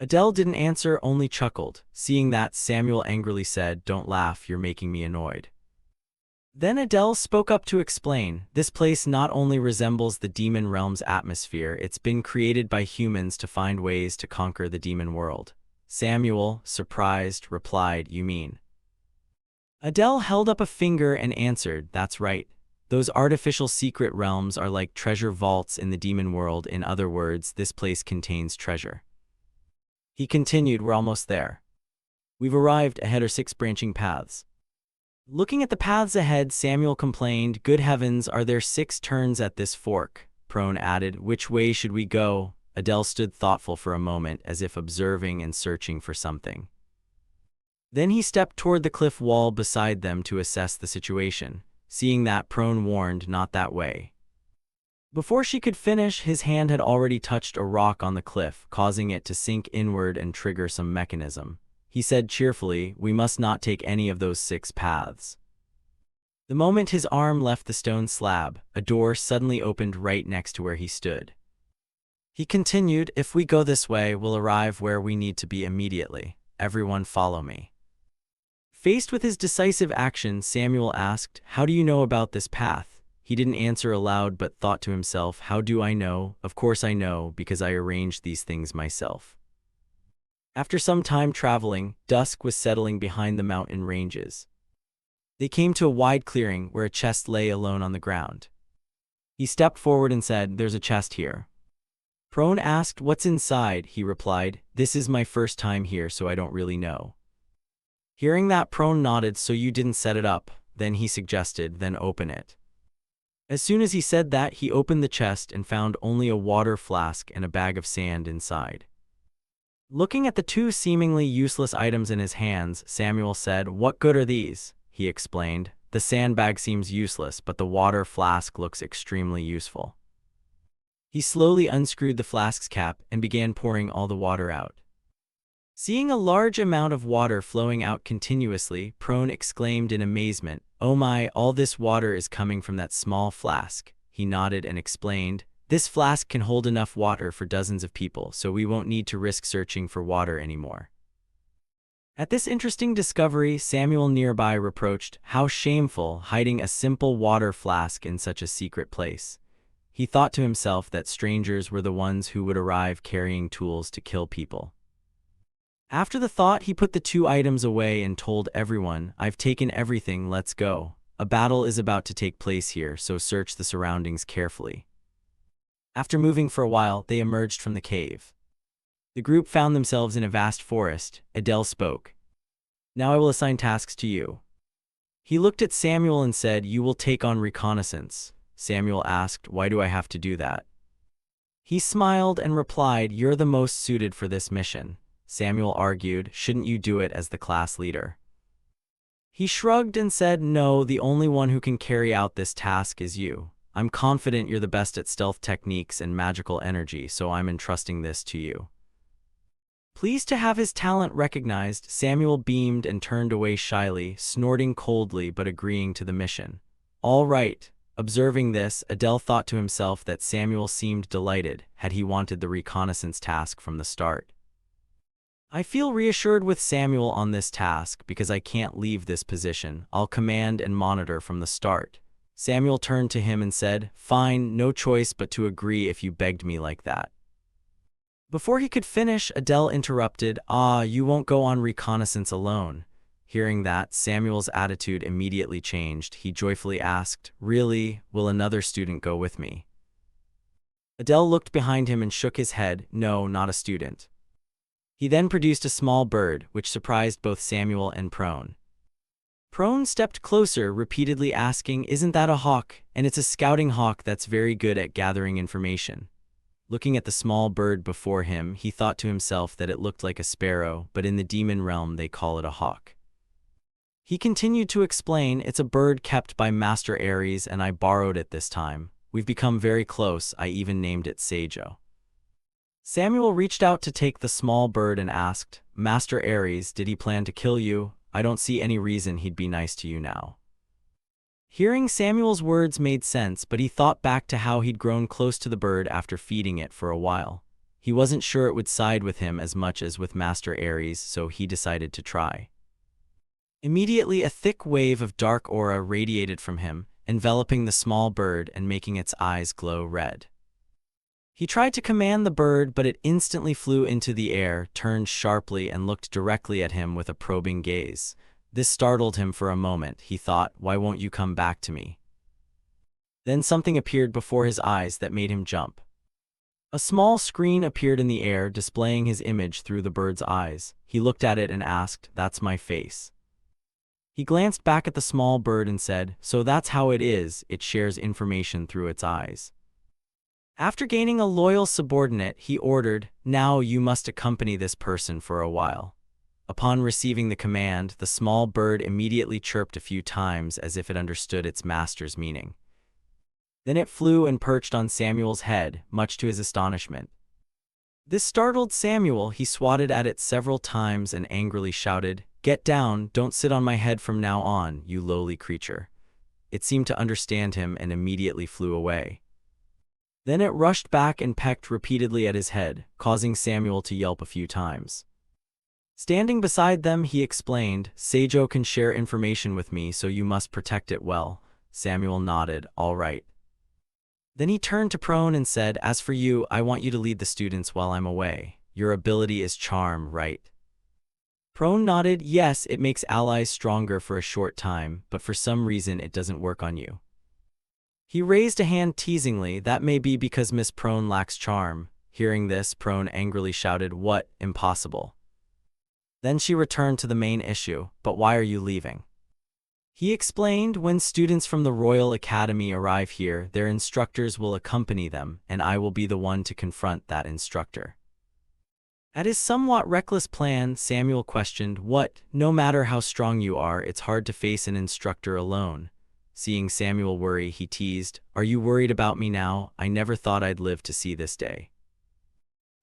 Adele didn't answer, only chuckled. Seeing that, Samuel angrily said, "Don't laugh, you're making me annoyed." Then Adele spoke up to explain, "This place not only resembles the demon realm's atmosphere, it's been created by humans to find ways to conquer the demon world." Samuel, surprised, replied, "You mean?" Adele held up a finger and answered, "That's right. Those artificial secret realms are like treasure vaults in the demon world. In other words, this place contains treasure." He continued, "We're almost there. We've arrived. Ahead are 6 branching paths." Looking at the paths ahead, Samuel complained, "Good heavens, are there 6 turns at this fork?" Prone added, "Which way should we go?" Adele stood thoughtful for a moment, as if observing and searching for something. Then he stepped toward the cliff wall beside them to assess the situation. Seeing that, Prone warned, "Not that way. Before she could finish, his hand had already touched a rock on the cliff, causing it to sink inward and trigger some mechanism. He said cheerfully, "We must not take any of those 6 paths." The moment his arm left the stone slab, a door suddenly opened right next to where he stood. He continued, "If we go this way, we'll arrive where we need to be immediately. Everyone follow me." Faced with his decisive action, Samuel asked, "How do you know about this path?" He didn't answer aloud but thought to himself, "How do I know? Of course I know, because I arranged these things myself." After some time traveling, dusk was settling behind the mountain ranges. They came to a wide clearing where a chest lay alone on the ground. He stepped forward and said, "There's a chest here." Prone asked, "What's inside?" He replied, "This is my first time here, so I don't really know." Hearing that, Prone nodded. "So you didn't set it up?" Then he suggested, "Then open it." As soon as he said that, he opened the chest and found only a water flask and a bag of sand inside. Looking at the 2 seemingly useless items in his hands, Samuel said, "What good are these?" He explained, "The sandbag seems useless, but the water flask looks extremely useful." He slowly unscrewed the flask's cap and began pouring all the water out. Seeing a large amount of water flowing out continuously, Prone exclaimed in amazement, "Oh my, all this water is coming from that small flask." He nodded and explained, "This flask can hold enough water for dozens of people, so we won't need to risk searching for water anymore." At this interesting discovery, Samuel nearby reproached, "How shameful, hiding a simple water flask in such a secret place." He thought to himself that strangers were the ones who would arrive carrying tools to kill people. After the thought, he put the 2 items away and told everyone, "I've taken everything, let's go. A battle is about to take place here, so search the surroundings carefully." After moving for a while, they emerged from the cave. The group found themselves in a vast forest. Adele spoke. "Now I will assign tasks to you." He looked at Samuel and said, "You will take on reconnaissance." Samuel asked, "Why do I have to do that?" He smiled and replied, "You're the most suited for this mission." Samuel argued, "Shouldn't you do it as the class leader?" He shrugged and said, "No, the only one who can carry out this task is you. I'm confident you're the best at stealth techniques and magical energy, so I'm entrusting this to you." Pleased to have his talent recognized, Samuel beamed and turned away shyly, snorting coldly but agreeing to the mission. "All right." Observing this, Adele thought to himself that Samuel seemed delighted, had he wanted the reconnaissance task from the start. "I feel reassured with Samuel on this task because I can't leave this position. I'll command and monitor from the start." Samuel turned to him and said, "Fine, no choice but to agree if you begged me like that." Before he could finish, Adele interrupted, "You won't go on reconnaissance alone." Hearing that, Samuel's attitude immediately changed. He joyfully asked, "Really? Will another student go with me?" Adele looked behind him and shook his head, "No, not a student." He then produced a small bird, which surprised both Samuel and Prone. Prone stepped closer, repeatedly asking, "Isn't that a hawk?" "And it's a scouting hawk that's very good at gathering information." Looking at the small bird before him, he thought to himself that it looked like a sparrow, but in the demon realm they call it a hawk. He continued to explain, "It's a bird kept by Master Aries and I borrowed it this time. We've become very close, I even named it Seijo." Samuel reached out to take the small bird and asked, "Master Aries, did he plan to kill you? I don't see any reason he'd be nice to you now." Hearing Samuel's words made sense, but he thought back to how he'd grown close to the bird after feeding it for a while. He wasn't sure it would side with him as much as with Master Aries, so he decided to try. Immediately, a thick wave of dark aura radiated from him, enveloping the small bird and making its eyes glow red. He tried to command the bird, but it instantly flew into the air, turned sharply, and looked directly at him with a probing gaze. This startled him for a moment. He thought, "Why won't you come back to me?" Then something appeared before his eyes that made him jump. A small screen appeared in the air, displaying his image through the bird's eyes. He looked at it and asked, "That's my face?" He glanced back at the small bird and said, "So that's how it is, it shares information through its eyes." After gaining a loyal subordinate, he ordered, "Now you must accompany this person for a while." Upon receiving the command, the small bird immediately chirped a few times as if it understood its master's meaning. Then it flew and perched on Samuel's head, much to his astonishment. This startled Samuel. He swatted at it several times and angrily shouted, "Get down, don't sit on my head from now on, you lowly creature." It seemed to understand him and immediately flew away. Then it rushed back and pecked repeatedly at his head, causing Samuel to yelp a few times. Standing beside them, he explained, "Seijo can share information with me, so you must protect it well." Samuel nodded, "All right." Then he turned to Prone and said, "As for you, I want you to lead the students while I'm away. Your ability is charm, right?" Prone nodded, "Yes, it makes allies stronger for a short time, but for some reason it doesn't work on you." He raised a hand teasingly. "That may be because Miss Prone lacks charm." Hearing this, Prone angrily shouted, "What? Impossible." Then she returned to the main issue. "But why are you leaving?" He explained, "When students from the Royal Academy arrive here, their instructors will accompany them, and I will be the one to confront that instructor." At his somewhat reckless plan, Samuel questioned, "What? No matter how strong you are, it's hard to face an instructor alone." Seeing Samuel worry, he teased, "Are you worried about me now? I never thought I'd live to see this day."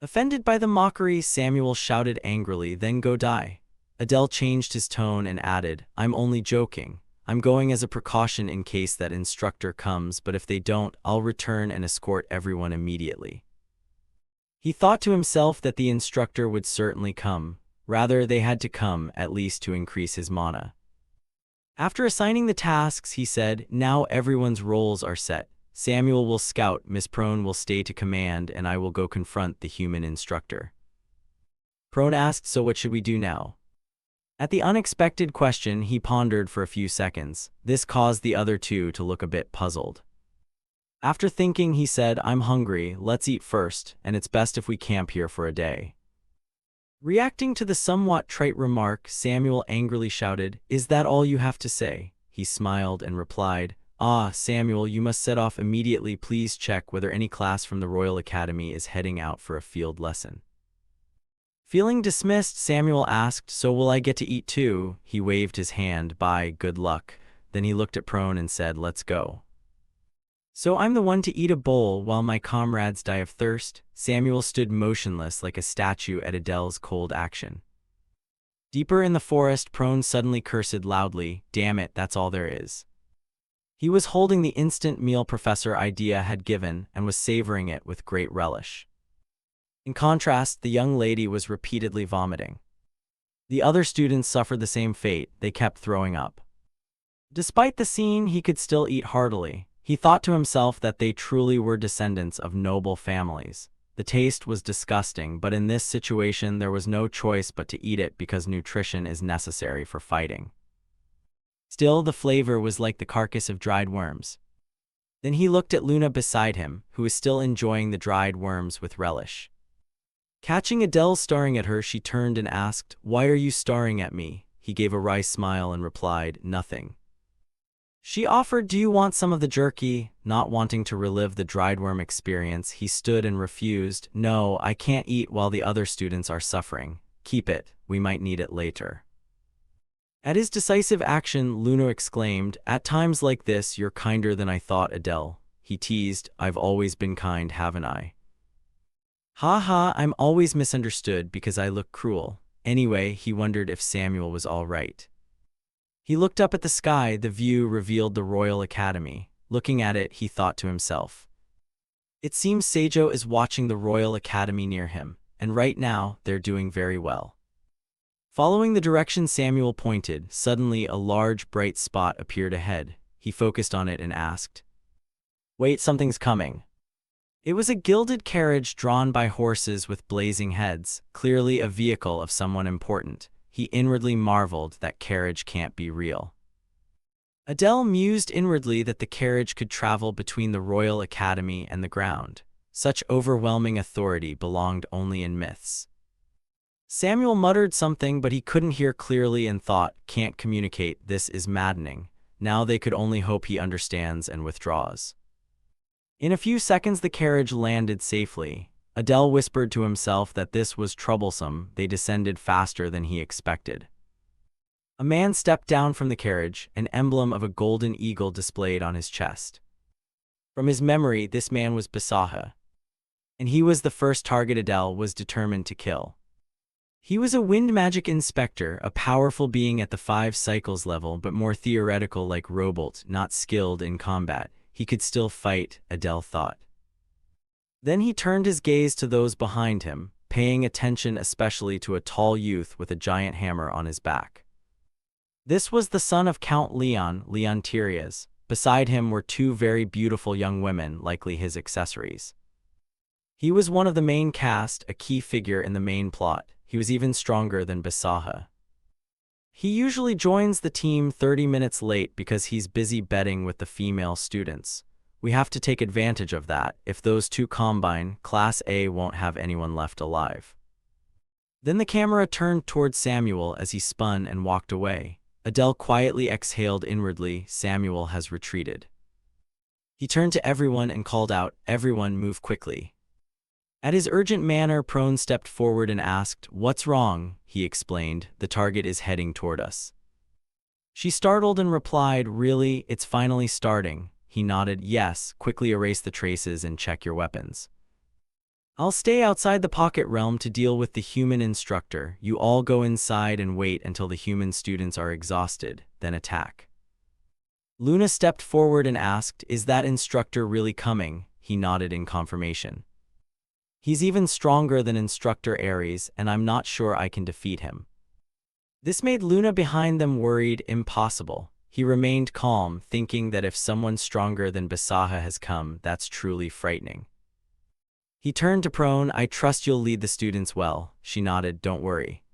Offended by the mockery, Samuel shouted angrily, "Then go die." Adele changed his tone and added, "I'm only joking. I'm going as a precaution in case that instructor comes, but if they don't, I'll return and escort everyone immediately." He thought to himself that the instructor would certainly come. Rather, they had to come, at least to increase his mana. After assigning the tasks, he said, "Now everyone's roles are set. Samuel will scout, Miss Prone will stay to command, and I will go confront the human instructor." Prone asked, "So what should we do now?" At the unexpected question, he pondered for a few seconds. This caused the other two to look a bit puzzled. After thinking, he said, "I'm hungry, let's eat first, and it's best if we camp here for a day." Reacting to the somewhat trite remark, Samuel angrily shouted, "Is that all you have to say?" He smiled and replied, "Ah, Samuel, you must set off immediately. Please check whether any class from the Royal Academy is heading out for a field lesson." Feeling dismissed, Samuel asked, "So will I get to eat too?" He waved his hand, "Bye, good luck." Then he looked at Prone and said, "Let's go." "So I'm the one to eat a bowl while my comrades die of thirst?" Samuel stood motionless like a statue at Adele's cold action. Deeper in the forest, Prone suddenly cursed loudly, "Damn it, that's all there is." He was holding the instant meal Professor Idea had given and was savoring it with great relish. In contrast, the young lady was repeatedly vomiting. The other students suffered the same fate. They kept throwing up. Despite the scene, he could still eat heartily. He thought to himself that they truly were descendants of noble families. The taste was disgusting, but in this situation there was no choice but to eat it because nutrition is necessary for fighting. Still, the flavor was like the carcass of dried worms. Then he looked at Luna beside him, who was still enjoying the dried worms with relish. Catching Adele staring at her, she turned and asked, "Why are you staring at me?" He gave a wry smile and replied, "Nothing." She offered, "Do you want some of the jerky?" Not wanting to relive the dried worm experience, he stood and refused. "No, I can't eat while the other students are suffering. Keep it, we might need it later." At his decisive action, Luna exclaimed, "At times like this, you're kinder than I thought, Adele." He teased, "I've always been kind, haven't I?" "Ha ha, I'm always misunderstood because I look cruel." Anyway, he wondered if Samuel was all right. He looked up at the sky. The view revealed the Royal Academy. Looking at it, he thought to himself, "It seems Seijo is watching the Royal Academy near him, and right now, they're doing very well." Following the direction Samuel pointed, suddenly a large bright spot appeared ahead. He focused on it and asked, "Wait, something's coming." It was a gilded carriage drawn by horses with blazing heads, clearly a vehicle of someone important. He inwardly marveled that carriage can't be real. Adele mused inwardly that the carriage could travel between the Royal Academy and the ground. Such overwhelming authority belonged only in myths. Samuel muttered something, but he couldn't hear clearly and thought, "Can't communicate, this is maddening." Now they could only hope he understands and withdraws. In a few seconds the carriage landed safely. Adele whispered to himself that this was troublesome. They descended faster than he expected. A man stepped down from the carriage, an emblem of a golden eagle displayed on his chest. From his memory, this man was Basaha, and he was the first target Adele was determined to kill. He was a wind magic inspector, a powerful being at the 5 cycles level, but more theoretical like Robolt, not skilled in combat. He could still fight, Adele thought. Then he turned his gaze to those behind him, paying attention especially to a tall youth with a giant hammer on his back. This was the son of Count Leon Tirias. Beside him were 2 very beautiful young women, likely his accessories. He was one of the main cast, a key figure in the main plot. He was even stronger than Basaha. He usually joins the team 30 minutes late because he's busy betting with the female students. We have to take advantage of that. If those 2 combine, Class A won't have anyone left alive. Then the camera turned towards Samuel as he spun and walked away. Adele quietly exhaled inwardly. Samuel has retreated. He turned to everyone and called out, "Everyone move quickly." At his urgent manner, Prone stepped forward and asked, "What's wrong?" He explained, "The target is heading toward us." She startled and replied, "Really? It's finally starting." He nodded, "Yes, quickly erase the traces and check your weapons. I'll stay outside the pocket realm to deal with the human instructor. You all go inside and wait until the human students are exhausted, then attack." Luna stepped forward and asked, "Is that instructor really coming?" He nodded in confirmation. "He's even stronger than Instructor Ares, and I'm not sure I can defeat him." This made Luna behind them worried. Impossible. He remained calm, thinking that if someone stronger than Basaha has come, that's truly frightening. He turned to Prone, "I trust you'll lead the students well." She nodded, "Don't worry."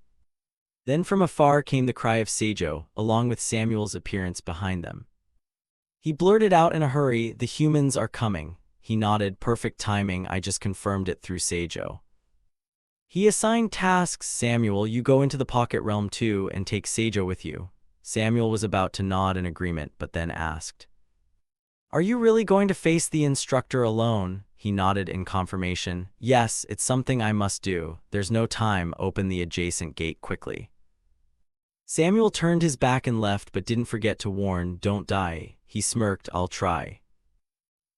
Then from afar came the cry of Seijo, along with Samuel's appearance behind them. He blurted out in a hurry, "The humans are coming." He nodded, "Perfect timing, I just confirmed it through Seijo." He assigned tasks. "Samuel, you go into the pocket realm too and take Seijo with you." Samuel was about to nod in agreement, but then asked, "Are you really going to face the instructor alone?" He nodded in confirmation. "Yes, it's something I must do. There's no time. Open the adjacent gate quickly." Samuel turned his back and left, but didn't forget to warn, "Don't die." He smirked, "I'll try.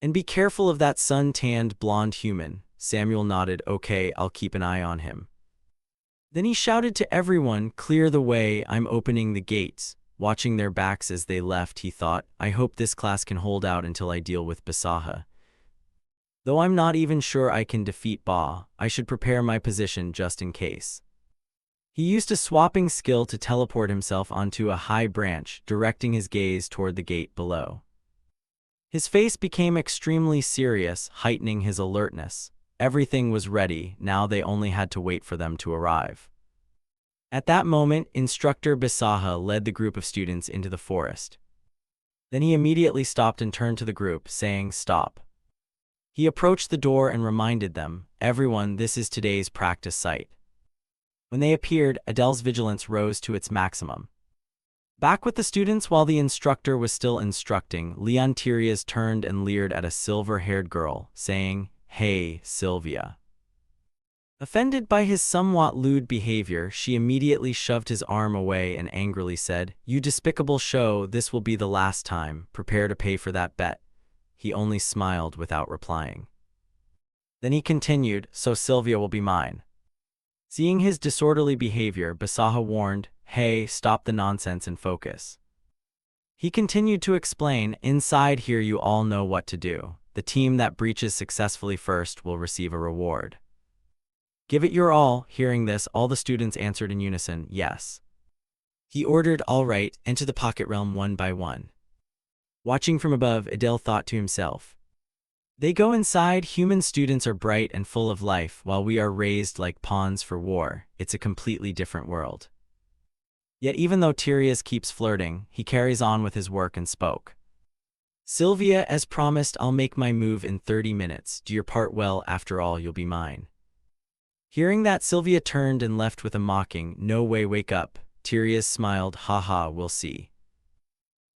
And be careful of that sun-tanned blonde human." Samuel nodded, "Okay, I'll keep an eye on him." Then he shouted to everyone, "Clear the way, I'm opening the gates." Watching their backs as they left, he thought, "I hope this class can hold out until I deal with Basaha. Though I'm not even sure I can defeat Ba, I should prepare my position just in case." He used a swapping skill to teleport himself onto a high branch, directing his gaze toward the gate below. His face became extremely serious, heightening his alertness. Everything was ready, now they only had to wait for them to arrive. At that moment, Instructor Basaha led the group of students into the forest. Then he immediately stopped and turned to the group, saying, "Stop." He approached the door and reminded them, "Everyone, this is today's practice site." When they appeared, Adele's vigilance rose to its maximum. Back with the students while the instructor was still instructing, Leon Tirias turned and leered at a silver-haired girl, saying, "Hey, Sylvia." Offended by his somewhat lewd behavior, she immediately shoved his arm away and angrily said, "You despicable show, this will be the last time. Prepare to pay for that bet." He only smiled without replying. Then he continued, "So Sylvia will be mine." Seeing his disorderly behavior, Basaha warned, "Hey, stop the nonsense and focus." He continued to explain, "Inside here you all know what to do. The team that breaches successfully first will receive a reward. Give it your all." Hearing this, all the students answered in unison, "Yes." He ordered, "All right, enter the pocket realm one by one." Watching from above, Adele thought to himself, "They go inside, human students are bright and full of life, while we are raised like pawns for war. It's a completely different world." Yet even though Tirias keeps flirting, he carries on with his work and spoke. "Sylvia, as promised, I'll make my move in 30 minutes. Do your part well, after all, you'll be mine." Hearing that, Sylvia turned and left with a mocking, "No way, wake up." Tirias smiled, "Haha, we'll see."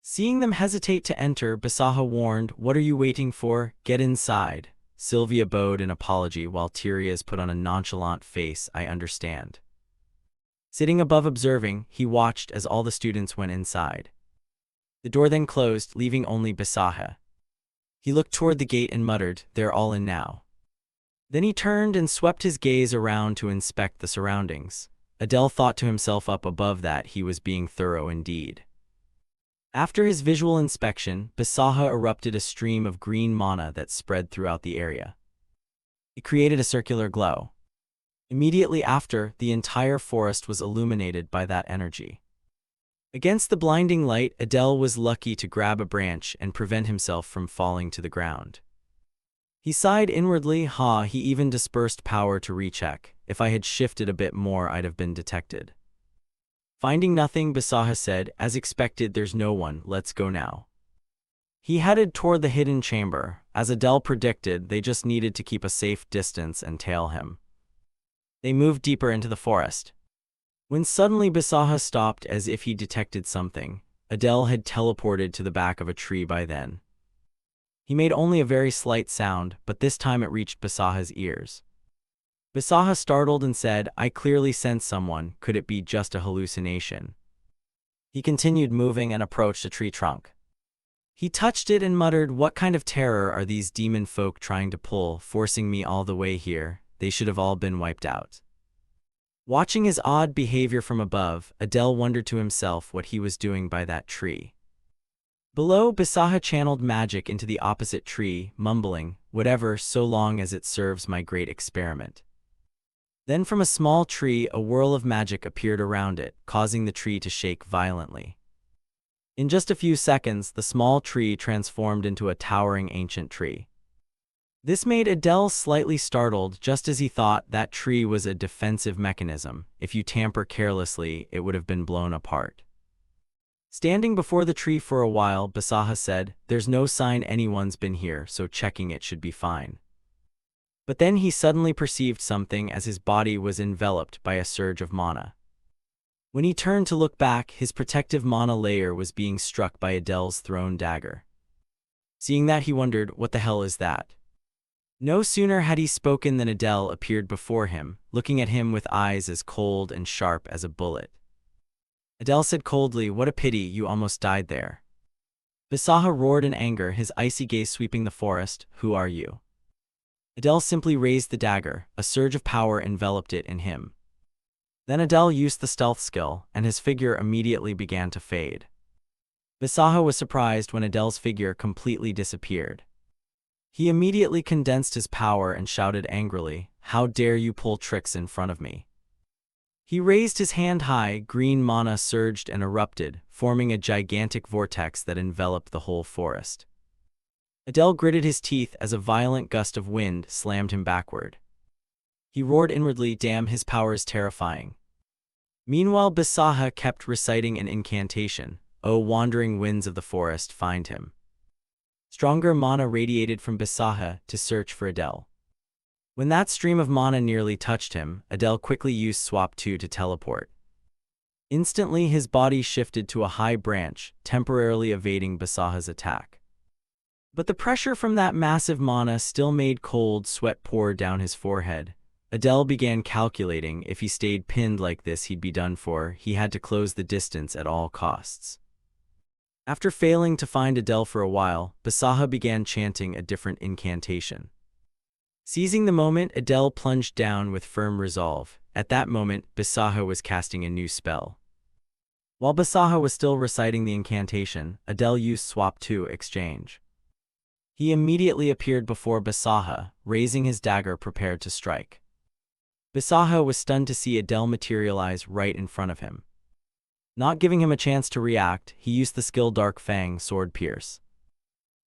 Seeing them hesitate to enter, Basaha warned, "What are you waiting for? Get inside." Sylvia bowed in apology while Tirias put on a nonchalant face, "I understand." Sitting above observing, he watched as all the students went inside. The door then closed, leaving only Basaha. He looked toward the gate and muttered, "They're all in now." Then he turned and swept his gaze around to inspect the surroundings. Adele thought to himself up above that he was being thorough indeed. After his visual inspection, Basaha erupted a stream of green mana that spread throughout the area. It created a circular glow. Immediately after, the entire forest was illuminated by that energy. Against the blinding light, Adele was lucky to grab a branch and prevent himself from falling to the ground. He sighed inwardly. He even dispersed power to recheck. If I had shifted a bit more, I'd have been detected. Finding nothing, Basaha said, "As expected, there's no one, let's go now." He headed toward the hidden chamber. As Adele predicted, they just needed to keep a safe distance and tail him. They moved deeper into the forest. When suddenly Basaha stopped as if he detected something. Adele had teleported to the back of a tree by then. He made only a very slight sound, but this time it reached Basaha's ears. Basaha startled and said, "I clearly sense someone, could it be just a hallucination?" He continued moving and approached a tree trunk. He touched it and muttered, "What kind of terror are these demon folk trying to pull, forcing me all the way here? They should have all been wiped out." Watching his odd behavior from above, Adele wondered to himself what he was doing by that tree. Below, Basaha channeled magic into the opposite tree, mumbling, "Whatever, so long as it serves my great experiment." Then from a small tree, a whirl of magic appeared around it, causing the tree to shake violently. In just a few seconds, the small tree transformed into a towering ancient tree. This made Adele slightly startled, just as he thought that tree was a defensive mechanism. If you tamper carelessly, it would have been blown apart. Standing before the tree for a while, Basaha said, "There's no sign anyone's been here, so checking it should be fine." But then he suddenly perceived something as his body was enveloped by a surge of mana. When he turned to look back, his protective mana layer was being struck by Adele's thrown dagger. Seeing that, he wondered, "What the hell is that?" No sooner had he spoken than Adele appeared before him, looking at him with eyes as cold and sharp as a bullet. Adele said coldly, "What a pity, you almost died there." Basaha roared in anger, his icy gaze sweeping the forest. "Who are you?" Adele simply raised the dagger. A surge of power enveloped it in him. Then Adele used the stealth skill, and his figure immediately began to fade. Basaha was surprised when Adele's figure completely disappeared. He immediately condensed his power and shouted angrily, "How dare you pull tricks in front of me?" He raised his hand high, green mana surged and erupted, forming a gigantic vortex that enveloped the whole forest. Adele gritted his teeth as a violent gust of wind slammed him backward. He roared inwardly, "Damn, his power is terrifying." Meanwhile, Basaha kept reciting an incantation, "O wandering winds of the forest, find him." Stronger mana radiated from Basaha to search for Adele. When that stream of mana nearly touched him, Adele quickly used Swap 2 to teleport. Instantly, his body shifted to a high branch, temporarily evading Basaha's attack. But the pressure from that massive mana still made cold sweat pour down his forehead. Adele began calculating, if he stayed pinned like this, he'd be done for. He had to close the distance at all costs. After failing to find Adele for a while, Basaha began chanting a different incantation. Seizing the moment, Adele plunged down with firm resolve. At that moment, Basaha was casting a new spell. While Basaha was still reciting the incantation, Adele used Swap 2 exchange. He immediately appeared before Basaha, raising his dagger prepared to strike. Basaha was stunned to see Adele materialize right in front of him. Not giving him a chance to react, he used the skill Dark Fang Sword Pierce.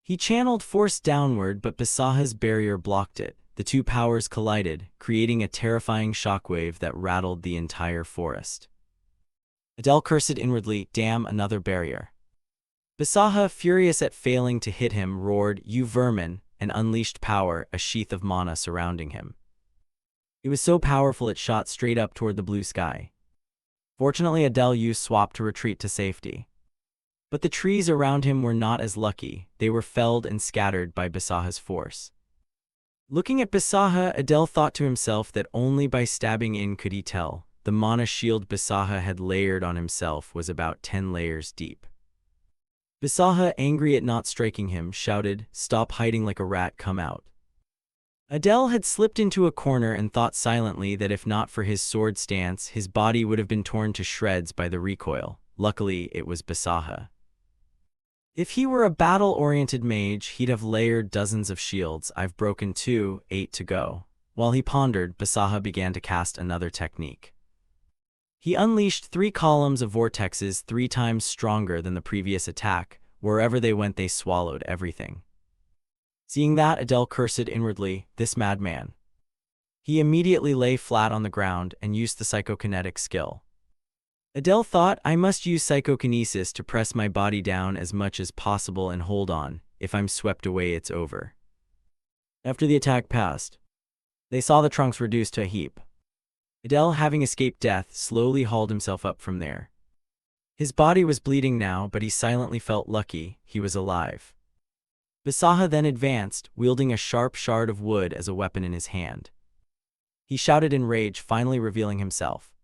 He channeled force downward, but Basaha's barrier blocked it. The two powers collided, creating a terrifying shockwave that rattled the entire forest. Adele cursed inwardly, "Damn, another barrier." Basaha, furious at failing to hit him, roared, "You vermin," and unleashed power, a sheath of mana surrounding him. It was so powerful it shot straight up toward the blue sky. Fortunately, Adele used Swap to retreat to safety. But the trees around him were not as lucky. They were felled and scattered by Basaha's force. Looking at Basaha, Adele thought to himself that only by stabbing in could he tell. The mana shield Basaha had layered on himself was about 10 layers deep. Basaha, angry at not striking him, shouted, "Stop hiding like a rat, come out." Adele had slipped into a corner and thought silently that if not for his sword stance, his body would have been torn to shreds by the recoil. Luckily, it was Basaha. If he were a battle-oriented mage, he'd have layered dozens of shields. "I've broken 2, 8 to go." While he pondered, Basaha began to cast another technique. He unleashed 3 columns of vortexes 3 times stronger than the previous attack. Wherever they went, they swallowed everything. Seeing that, Adele cursed inwardly, "This madman." He immediately lay flat on the ground and used the psychokinetic skill. Adele thought, "I must use psychokinesis to press my body down as much as possible and hold on. If I'm swept away, it's over." After the attack passed, they saw the trunks reduced to a heap. Adele, having escaped death, slowly hauled himself up from there. His body was bleeding now, but he silently felt lucky he was alive. Basaha then advanced, wielding a sharp shard of wood as a weapon in his hand. He shouted in rage, finally revealing himself.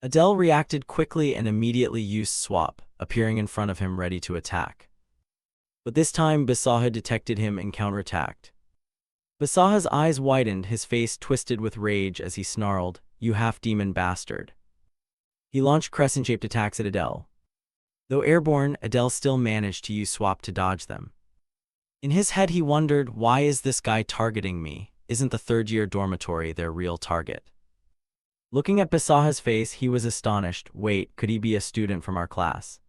Adele reacted quickly and immediately used swap, appearing in front of him ready to attack. But this time Basaha detected him and counterattacked. Basaha's eyes widened, his face twisted with rage as he snarled, "You half-demon bastard." He launched crescent-shaped attacks at Adele. Though airborne, Adele still managed to use swap to dodge them. In his head he wondered, why is this guy targeting me? Isn't the third-year dormitory their real target? Looking at Basaha's face, he was astonished. Wait, could he be a student from our class?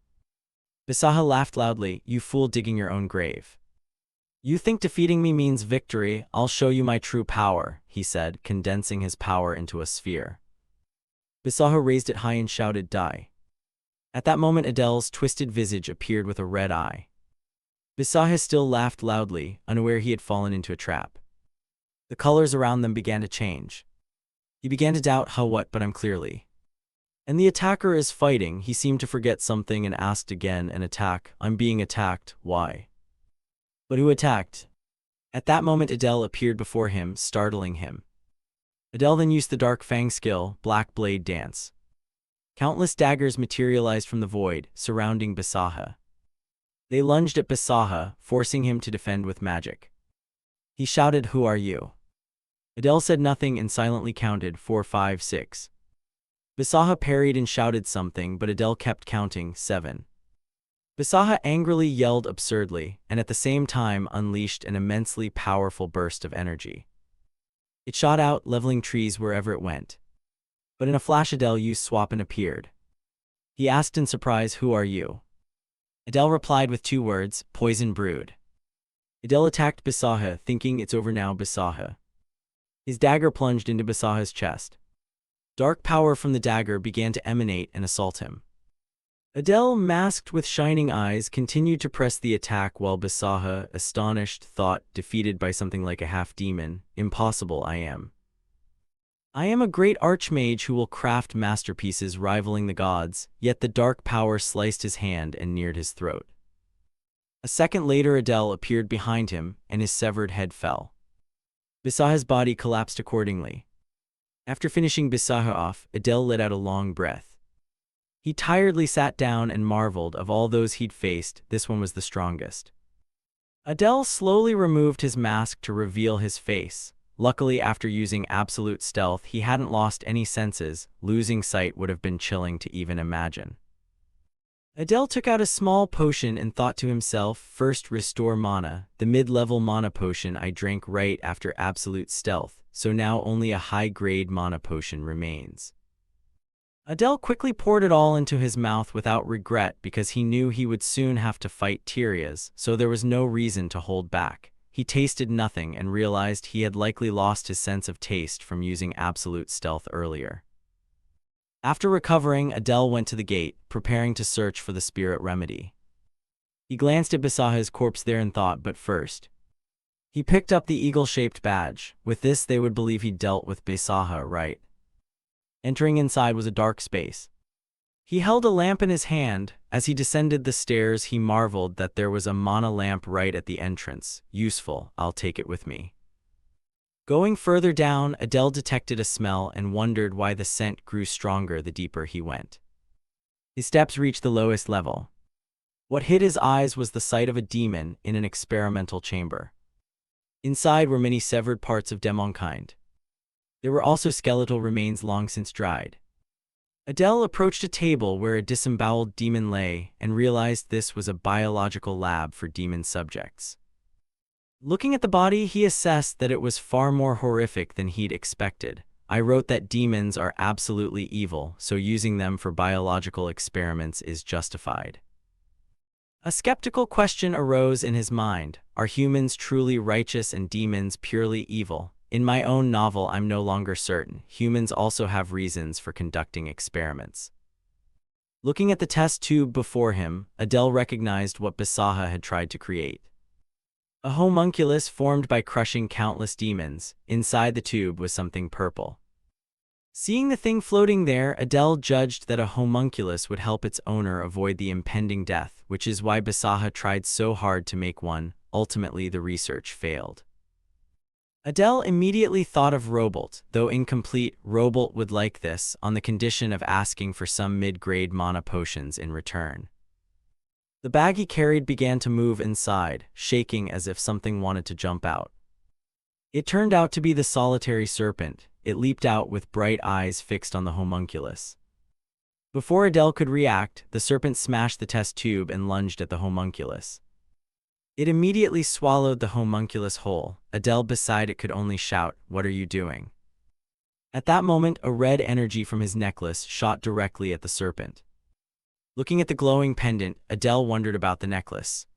Basaha laughed loudly, "You fool, digging your own grave. You think defeating me means victory? I'll show you my true power," he said, condensing his power into a sphere. Basaha raised it high and shouted, "Die." At that moment Adele's twisted visage appeared with a red eye. Basaha still laughed loudly, unaware he had fallen into a trap. The colors around them began to change. He began to doubt, what, but I'm clearly. And the attacker is fighting. He seemed to forget something and asked again, "An attack? I'm being attacked, why?" But who attacked? At that moment Adele appeared before him, startling him. Adele then used the Dark Fang skill, Black Blade Dance. Countless daggers materialized from the void, surrounding Basaha. They lunged at Basaha, forcing him to defend with magic. He shouted, "Who are you?" Adele said nothing and silently counted 4, 5, 6. Basaha parried and shouted something, but Adele kept counting 7. Basaha angrily yelled absurdly, and at the same time unleashed an immensely powerful burst of energy. It shot out, leveling trees wherever it went. But in a flash Adele used swap and appeared. He asked in surprise, "Who are you?" Adele replied with 2 words, "Poison Brood." Adele attacked Basaha, thinking it's over now. Basaha. His dagger plunged into Basaha's chest. Dark power from the dagger began to emanate and assault him. Adele, masked with shining eyes, continued to press the attack while Basaha, astonished, thought, defeated by something like a half-demon, impossible. I am a great archmage who will craft masterpieces rivaling the gods, yet the dark power sliced his hand and neared his throat. A second later Adele appeared behind him, and his severed head fell. Basaha's body collapsed accordingly. After finishing Basaha off, Adele let out a long breath. He tiredly sat down and marveled, of all those he'd faced, this one was the strongest. Adele slowly removed his mask to reveal his face. Luckily, after using absolute stealth, he hadn't lost any senses. Losing sight would have been chilling to even imagine. Adele took out a small potion and thought to himself, "First restore mana. The mid-level mana potion I drank right after absolute stealth, so now only a high-grade mana potion remains." Adele quickly poured it all into his mouth without regret because he knew he would soon have to fight Tyrias, so there was no reason to hold back. He tasted nothing and realized he had likely lost his sense of taste from using absolute stealth earlier. After recovering, Adele went to the gate, preparing to search for the spirit remedy. He glanced at Basaha's corpse there and thought, but first. He picked up the eagle-shaped badge. With this they would believe he dealt with Basaha, right? Entering inside was a dark space. He held a lamp in his hand. As he descended the stairs, he marveled that there was a mana lamp right at the entrance. Useful, I'll take it with me. Going further down, Adele detected a smell and wondered why the scent grew stronger the deeper he went. His steps reached the lowest level. What hit his eyes was the sight of a demon in an experimental chamber. Inside were many severed parts of demonkind. There were also skeletal remains long since dried. Adele approached a table where a disemboweled demon lay and realized this was a biological lab for demon subjects. Looking at the body, he assessed that it was far more horrific than he'd expected. I wrote that demons are absolutely evil, so using them for biological experiments is justified. A skeptical question arose in his mind. Are humans truly righteous and demons purely evil? In my own novel, I'm no longer certain. Humans also have reasons for conducting experiments. Looking at the test tube before him, Adele recognized what Basaha had tried to create. A homunculus formed by crushing countless demons. Inside the tube was something purple. Seeing the thing floating there, Adele judged that a homunculus would help its owner avoid the impending death, which is why Basaha tried so hard to make one. Ultimately, the research failed. Adele immediately thought of Robolt. Though incomplete, Robolt would like this, on the condition of asking for some mid-grade mana potions in return. The bag he carried began to move inside, shaking as if something wanted to jump out. It turned out to be the solitary serpent. It leaped out with bright eyes fixed on the homunculus. Before Adele could react, the serpent smashed the test tube and lunged at the homunculus. It immediately swallowed the homunculus whole. Adele beside it could only shout, "What are you doing?" At that moment, a red energy from his necklace shot directly at the serpent. Looking at the glowing pendant, Adele wondered about the necklace.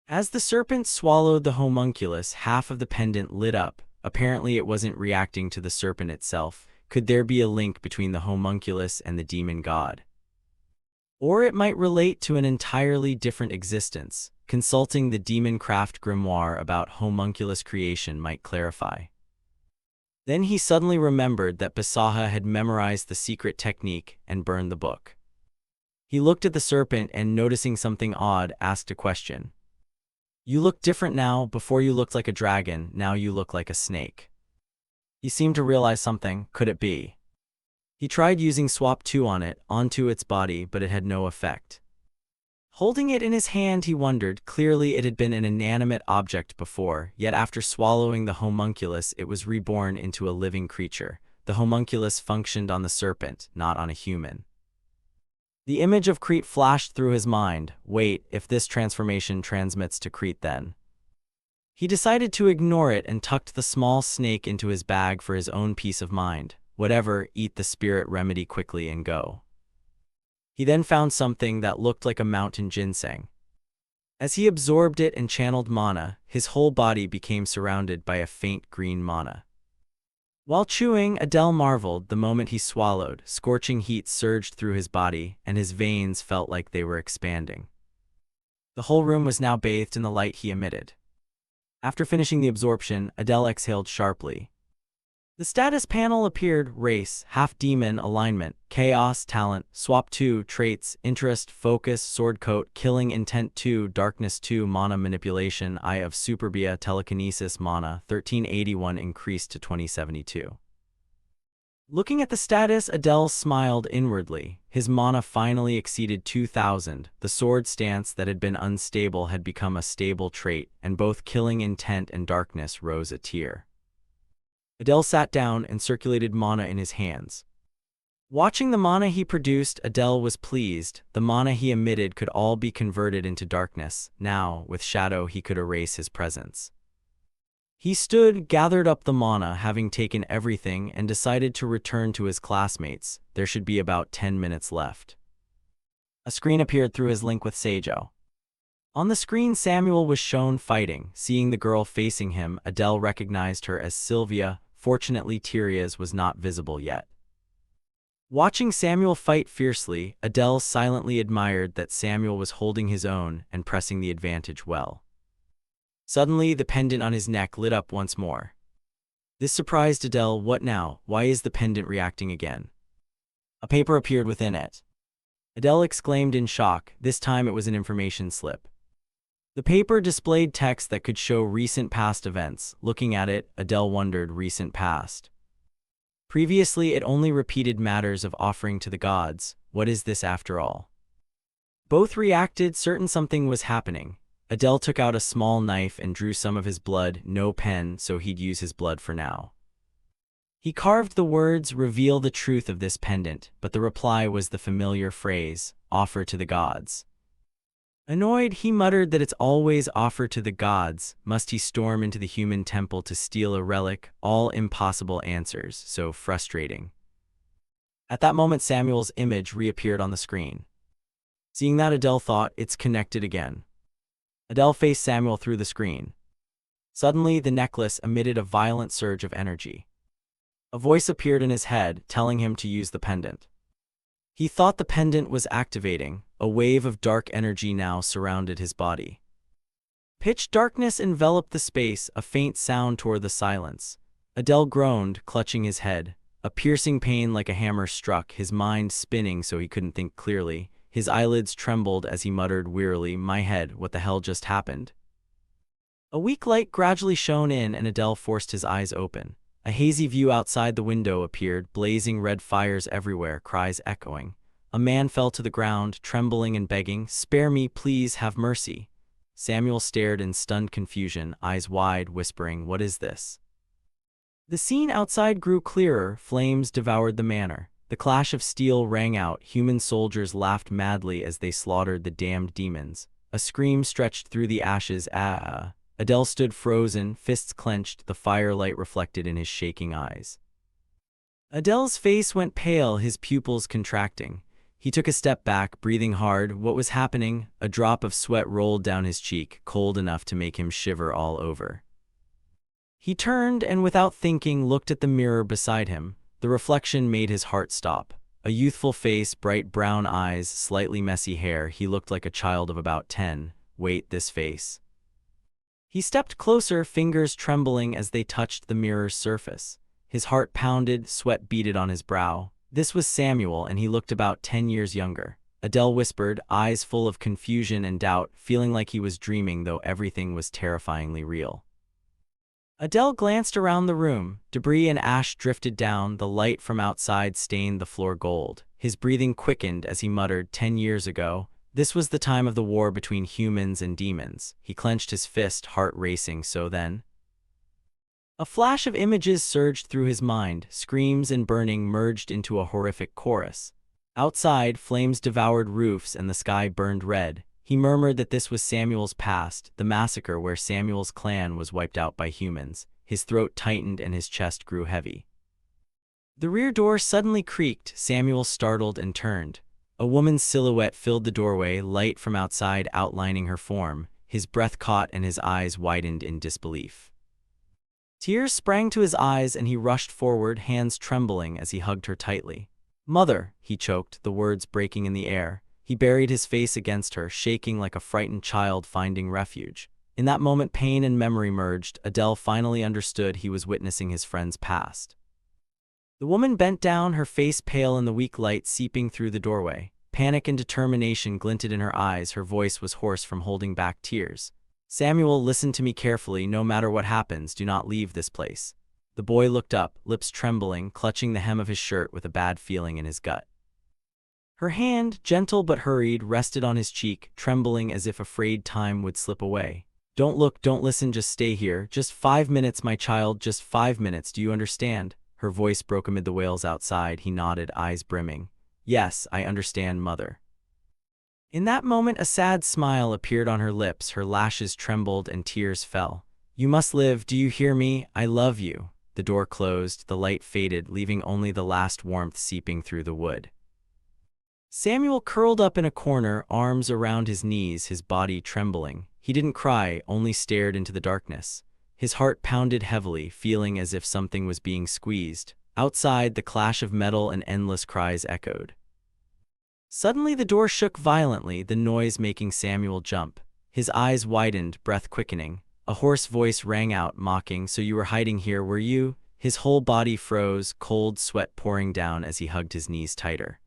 As the serpent swallowed the homunculus, half of the pendant lit up. Apparently it wasn't reacting to the serpent itself. Could there be a link between the homunculus and the demon god? Or it might relate to an entirely different existence. Consulting the demon craft grimoire about homunculus creation might clarify. Then he suddenly remembered that Basaha had memorized the secret technique and burned the book. He looked at the serpent and, noticing something odd, asked a question. "You look different now. Before you looked like a dragon, now you look like a snake." He seemed to realize something. Could it be? He tried using Swap 2 on it, onto its body, but it had no effect. Holding it in his hand, he wondered. Clearly it had been an inanimate object before, yet after swallowing the homunculus it was reborn into a living creature. The homunculus functioned on the serpent, not on a human. The image of Crete flashed through his mind. Wait, if this transformation transmits to Crete then? He decided to ignore it and tucked the small snake into his bag for his own peace of mind. Whatever, eat the spirit remedy quickly and go. He then found something that looked like a mountain ginseng. As he absorbed it and channeled mana, his whole body became surrounded by a faint green mana. While chewing, Adele marveled. The moment he swallowed, scorching heat surged through his body, and his veins felt like they were expanding. The whole room was now bathed in the light he emitted. After finishing the absorption, Adele exhaled sharply. The status panel appeared: race, half-demon, alignment, chaos, talent, swap 2, traits, interest, focus, sword coat, killing, intent 2, darkness 2, mana manipulation, eye of superbia, telekinesis, mana, 1381 increased to 2072. Looking at the status, Adele smiled inwardly. His mana finally exceeded 2,000. The sword stance that had been unstable had become a stable trait, and both killing, intent, and darkness rose a tier. Adele sat down and circulated mana in his hands. Watching the mana he produced, Adele was pleased. The mana he emitted could all be converted into darkness. Now, with shadow, he could erase his presence. He stood, gathered up the mana, having taken everything, and decided to return to his classmates. There should be about 10 minutes left. A screen appeared through his link with Seijo. On the screen, Samuel was shown fighting. Seeing the girl facing him, Adele recognized her as Sylvia. Fortunately, Tyria's was not visible yet. Watching Samuel fight fiercely, Adele silently admired that Samuel was holding his own and pressing the advantage well. Suddenly, the pendant on his neck lit up once more. This surprised Adele. What now? Why is the pendant reacting again? A paper appeared within it. Adele exclaimed in shock. This time it was an information slip. The paper displayed text that could show recent past events. Looking at it, Adele wondered. Recent past. Previously, it only repeated matters of offering to the gods. What is this after all? Both reacted, certain something was happening. Adele took out a small knife and drew some of his blood, no pen, so he'd use his blood for now. He carved the words, "Reveal the truth of this pendant," but the reply was the familiar phrase, "Offer to the gods." Annoyed, he muttered that it's always offered to the gods. Must he storm into the human temple to steal a relic? All impossible answers, so frustrating. At that moment, Samuel's image reappeared on the screen. Seeing that, Adele thought, it's connected again. Adele faced Samuel through the screen. Suddenly, the necklace emitted a violent surge of energy. A voice appeared in his head, telling him to use the pendant. He thought the pendant was activating. A wave of dark energy now surrounded his body. Pitch darkness enveloped the space, a faint sound tore the silence. Adele groaned, clutching his head. A piercing pain like a hammer struck, his mind spinning so he couldn't think clearly. His eyelids trembled as he muttered wearily, "My head, what the hell just happened?" A weak light gradually shone in and Adele forced his eyes open. A hazy view outside the window appeared, blazing red fires everywhere, cries echoing. A man fell to the ground, trembling and begging, "Spare me, please, have mercy." Samuel stared in stunned confusion, eyes wide, whispering, "What is this?" The scene outside grew clearer, flames devoured the manor. The clash of steel rang out, human soldiers laughed madly as they slaughtered the damned demons. A scream stretched through the ashes, "Ah!" Adele stood frozen, fists clenched, the firelight reflected in his shaking eyes. Adele's face went pale, his pupils contracting. He took a step back, breathing hard. What was happening? A drop of sweat rolled down his cheek, cold enough to make him shiver all over. He turned and, without thinking, looked at the mirror beside him. The reflection made his heart stop. A youthful face, bright brown eyes, slightly messy hair. He looked like a child of about 10. Wait, this face. He stepped closer, fingers trembling as they touched the mirror's surface. His heart pounded, sweat beaded on his brow. This was Samuel, and he looked about 10 years younger. Adele whispered, eyes full of confusion and doubt, feeling like he was dreaming, though everything was terrifyingly real. Adele glanced around the room. Debris and ash drifted down, the light from outside stained the floor gold. His breathing quickened as he muttered, 10 years ago. This was the time of the war between humans and demons. He clenched his fist, heart racing. So then? A flash of images surged through his mind. Screams and burning merged into a horrific chorus. Outside, flames devoured roofs and the sky burned red. He murmured that this was Samuel's past, the massacre where Samuel's clan was wiped out by humans. His throat tightened and his chest grew heavy. The rear door suddenly creaked. Samuel startled and turned. A woman's silhouette filled the doorway, light from outside outlining her form. His breath caught and his eyes widened in disbelief. Tears sprang to his eyes and he rushed forward, hands trembling as he hugged her tightly. "Mother," he choked, the words breaking in the air. He buried his face against her, shaking like a frightened child finding refuge. In that moment, pain and memory merged. Adele finally understood he was witnessing his friend's past. The woman bent down, her face pale in the weak light seeping through the doorway. Panic and determination glinted in her eyes, her voice was hoarse from holding back tears. "Samuel, listen to me carefully. No matter what happens, do not leave this place." The boy looked up, lips trembling, clutching the hem of his shirt with a bad feeling in his gut. Her hand, gentle but hurried, rested on his cheek, trembling as if afraid time would slip away. "Don't look, don't listen, just stay here. Just 5 minutes, my child, just 5 minutes, do you understand?" Her voice broke amid the wails outside. He nodded, eyes brimming. "Yes, I understand, mother." In that moment, a sad smile appeared on her lips, her lashes trembled and tears fell. "You must live, do you hear me? I love you." The door closed, the light faded, leaving only the last warmth seeping through the wood. Samuel curled up in a corner, arms around his knees, his body trembling. He didn't cry, only stared into the darkness. His heart pounded heavily, feeling as if something was being squeezed. Outside, the clash of metal and endless cries echoed. Suddenly, the door shook violently, the noise making Samuel jump. His eyes widened, breath quickening. A hoarse voice rang out, mocking, "So you were hiding here, were you?" His whole body froze, cold sweat pouring down as he hugged his knees tighter.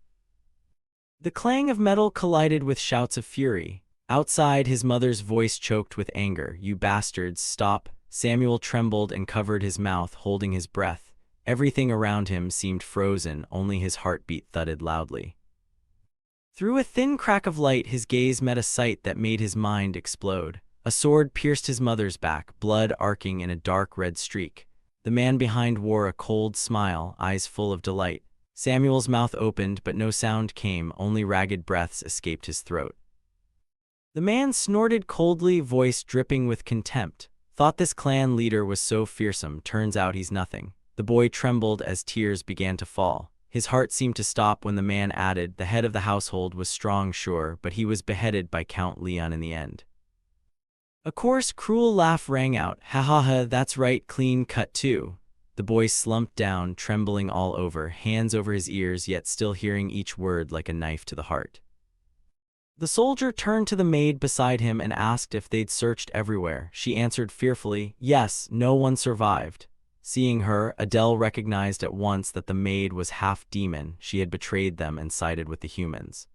The clang of metal collided with shouts of fury. Outside, his mother's voice choked with anger. "You bastards, stop!" Samuel trembled and covered his mouth, holding his breath. Everything around him seemed frozen, only his heartbeat thudded loudly. Through a thin crack of light, his gaze met a sight that made his mind explode. A sword pierced his mother's back, blood arcing in a dark red streak. The man behind wore a cold smile, eyes full of delight. Samuel's mouth opened, but no sound came, only ragged breaths escaped his throat. The man snorted coldly, voice dripping with contempt. Thought this clan leader was so fearsome, turns out he's nothing. The boy trembled as tears began to fall. His heart seemed to stop when the man added, the head of the household was strong, sure, but he was beheaded by Count Leon in the end. A coarse, cruel laugh rang out. Ha ha ha, that's right, clean cut too. The boy slumped down, trembling all over, hands over his ears, yet still hearing each word like a knife to the heart. The soldier turned to the maid beside him and asked if they'd searched everywhere. She answered fearfully, yes, no one survived. Seeing her, Adele recognized at once that the maid was half demon. She had betrayed them and sided with the humans.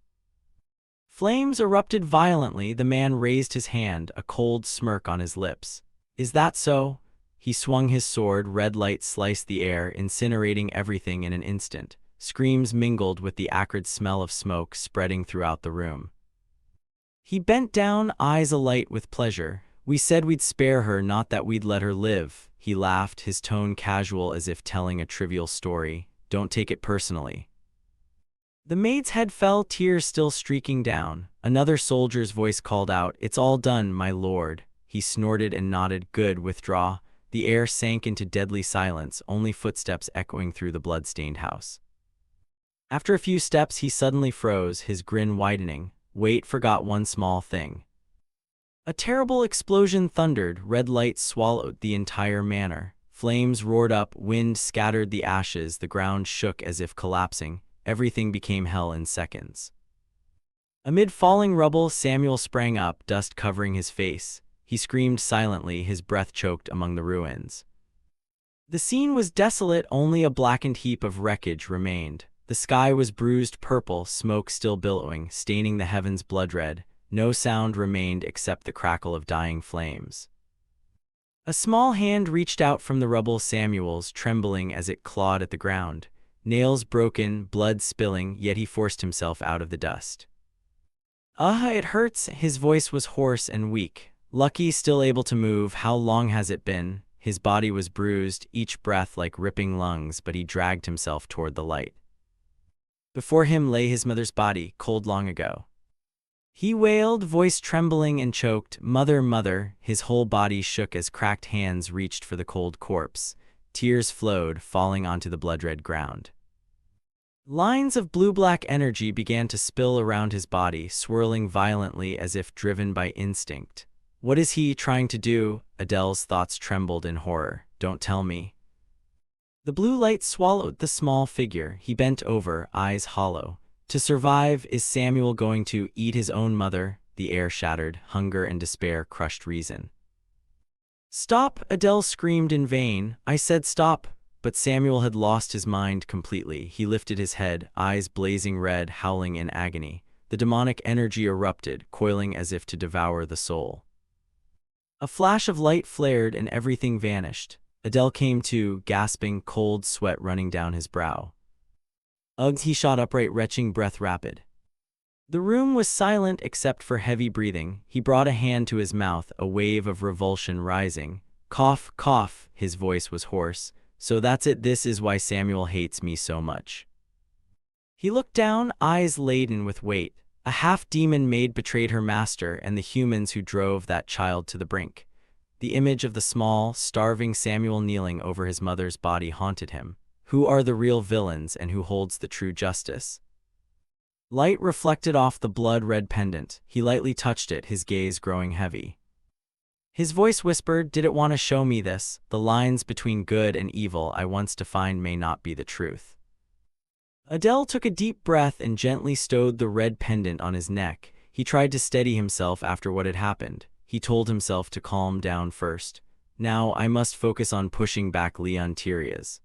Flames erupted violently. The man raised his hand, a cold smirk on his lips. Is that so? He swung his sword, red light sliced the air, incinerating everything in an instant. Screams mingled with the acrid smell of smoke spreading throughout the room. He bent down, eyes alight with pleasure. We said we'd spare her, not that we'd let her live. He laughed, his tone casual as if telling a trivial story. Don't take it personally. The maid's head fell, tears still streaking down. Another soldier's voice called out, it's all done, my lord. He snorted and nodded, good, withdraw. The air sank into deadly silence, only footsteps echoing through the blood-stained house. After a few steps, he suddenly froze, his grin widening. Wait, forgot one small thing. A terrible explosion thundered, red light swallowed the entire manor. Flames roared up, wind scattered the ashes, the ground shook as if collapsing. Everything became hell in seconds. Amid falling rubble, Samuel sprang up, dust covering his face. He screamed silently, his breath choked among the ruins. The scene was desolate, only a blackened heap of wreckage remained. The sky was bruised purple, smoke still billowing, staining the heavens blood red. No sound remained except the crackle of dying flames. A small hand reached out from the rubble, Samuel's, trembling as it clawed at the ground. Nails broken, blood spilling, yet he forced himself out of the dust. It hurts." His voice was hoarse and weak. "Lucky, still able to move. How long has it been?" His body was bruised, each breath like ripping lungs, but he dragged himself toward the light. Before him lay his mother's body, cold long ago. He wailed, voice trembling and choked, "Mother, mother." His whole body shook as cracked hands reached for the cold corpse. Tears flowed, falling onto the blood-red ground. Lines of blue-black energy began to spill around his body, swirling violently as if driven by instinct. What is he trying to do? Adele's thoughts trembled in horror. Don't tell me. The blue light swallowed the small figure. He bent over, eyes hollow. To survive, is Samuel going to eat his own mother? The air shattered, hunger and despair crushed reason. "Stop!" Adele screamed in vain. "I said stop!" But Samuel had lost his mind completely. He lifted his head, eyes blazing red, howling in agony. The demonic energy erupted, coiling as if to devour the soul. A flash of light flared and everything vanished. Adele came to, gasping, cold sweat running down his brow. Ugh! He shot upright, retching, breath rapid. The room was silent except for heavy breathing. He brought a hand to his mouth, a wave of revulsion rising. "Cough, cough." His voice was hoarse. "So that's it. This is why Samuel hates me so much." He looked down, eyes laden with weight. A half-demon maid betrayed her master and the humans who drove that child to the brink. The image of the small, starving Samuel kneeling over his mother's body haunted him. Who are the real villains and who holds the true justice? Light reflected off the blood-red pendant. He lightly touched it, his gaze growing heavy. His voice whispered, "Did it want to show me this? The lines between good and evil I once defined may not be the truth." Adele took a deep breath and gently stowed the red pendant on his neck. He tried to steady himself after what had happened. He told himself to calm down first. Now I must focus on pushing back Leon Tyria's.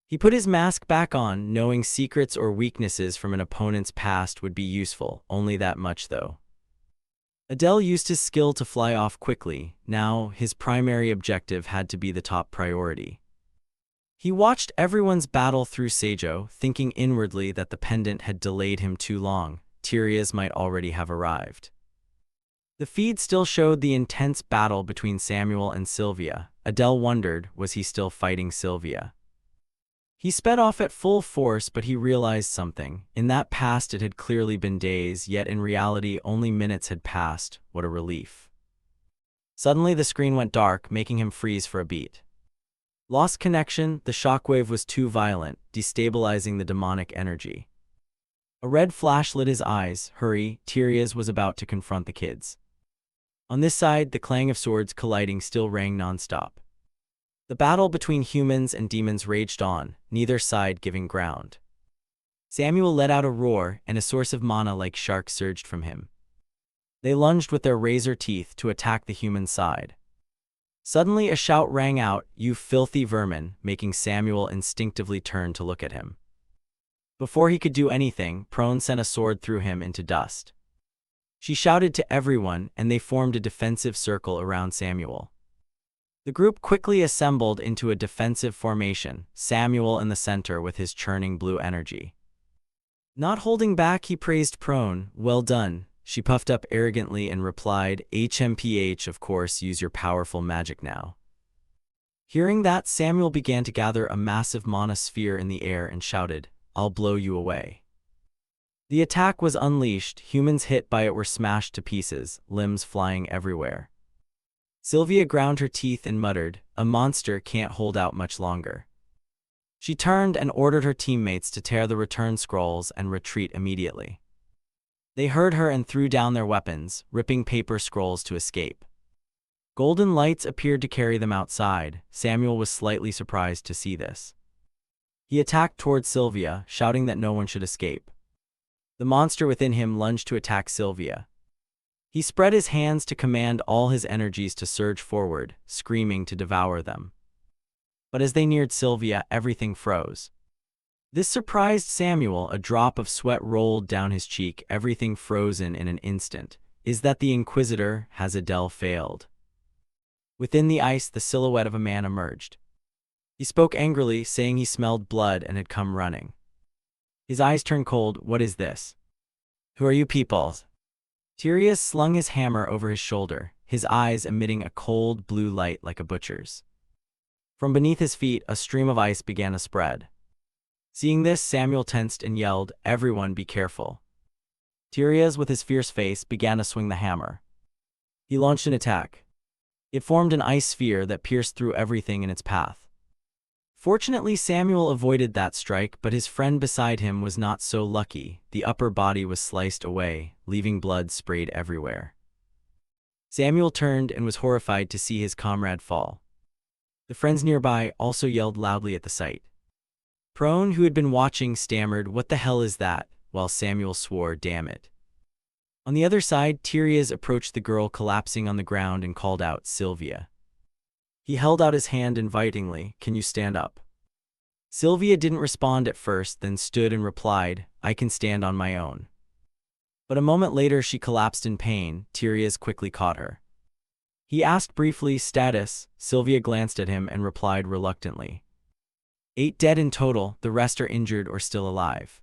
He put his mask back on, knowing secrets or weaknesses from an opponent's past would be useful, only that much though. Adele used his skill to fly off quickly. Now, his primary objective had to be the top priority. He watched everyone's battle through Seijo, thinking inwardly that the pendant had delayed him too long. Tyrius might already have arrived. The feed still showed the intense battle between Samuel and Sylvia. Adele wondered, was he still fighting Sylvia? He sped off at full force, but he realized something. In that past it had clearly been days, yet in reality only minutes had passed. What a relief. Suddenly the screen went dark, making him freeze for a beat. Lost connection, the shockwave was too violent, destabilizing the demonic energy. A red flash lit his eyes. Hurry, Tyrius was about to confront the kids. On this side, the clang of swords colliding still rang nonstop. The battle between humans and demons raged on, neither side giving ground. Samuel let out a roar, and a source of mana like shark surged from him. They lunged with their razor teeth to attack the human side. Suddenly a shout rang out, "You filthy vermin," making Samuel instinctively turn to look at him. Before he could do anything, Prone sent a sword through him into dust. She shouted to everyone, and they formed a defensive circle around Samuel. The group quickly assembled into a defensive formation, Samuel in the center with his churning blue energy. Not holding back, he praised Prone. "Well done." She puffed up arrogantly and replied, "HMPH, of course, use your powerful magic now." Hearing that, Samuel began to gather a massive mana sphere in the air and shouted, "I'll blow you away." The attack was unleashed. Humans hit by it were smashed to pieces, limbs flying everywhere. Sylvia ground her teeth and muttered, "A monster can't hold out much longer." She turned and ordered her teammates to tear the return scrolls and retreat immediately. They heard her and threw down their weapons, ripping paper scrolls to escape. Golden lights appeared to carry them outside. Samuel was slightly surprised to see this. He attacked towards Sylvia, shouting that no one should escape. The monster within him lunged to attack Sylvia. He spread his hands to command all his energies to surge forward, screaming to devour them. But as they neared Sylvia, everything froze. This surprised Samuel. A drop of sweat rolled down his cheek, everything frozen in an instant. Is that the Inquisitor? Has Adele failed? Within the ice, the silhouette of a man emerged. He spoke angrily, saying he smelled blood and had come running. His eyes turned cold. "What is this? Who are you people?" Tyrius slung his hammer over his shoulder, his eyes emitting a cold blue light like a butcher's. From beneath his feet, a stream of ice began to spread. Seeing this, Samuel tensed and yelled, "Everyone be careful." Tyrius, with his fierce face, began to swing the hammer. He launched an attack. It formed an ice sphere that pierced through everything in its path. Fortunately, Samuel avoided that strike, but his friend beside him was not so lucky. The upper body was sliced away, leaving blood sprayed everywhere. Samuel turned and was horrified to see his comrade fall. The friends nearby also yelled loudly at the sight. Prone, who had been watching, stammered, "What the hell is that?" while Samuel swore, "Damn it." On the other side, Tyrius approached the girl collapsing on the ground and called out, "Sylvia." He held out his hand invitingly, "Can you stand up?" Sylvia didn't respond at first, then stood and replied, "I can stand on my own." But a moment later she collapsed in pain. Tyrius quickly caught her. He asked briefly, "Status?" Sylvia glanced at him and replied reluctantly, 8 dead in total, the rest are injured or still alive."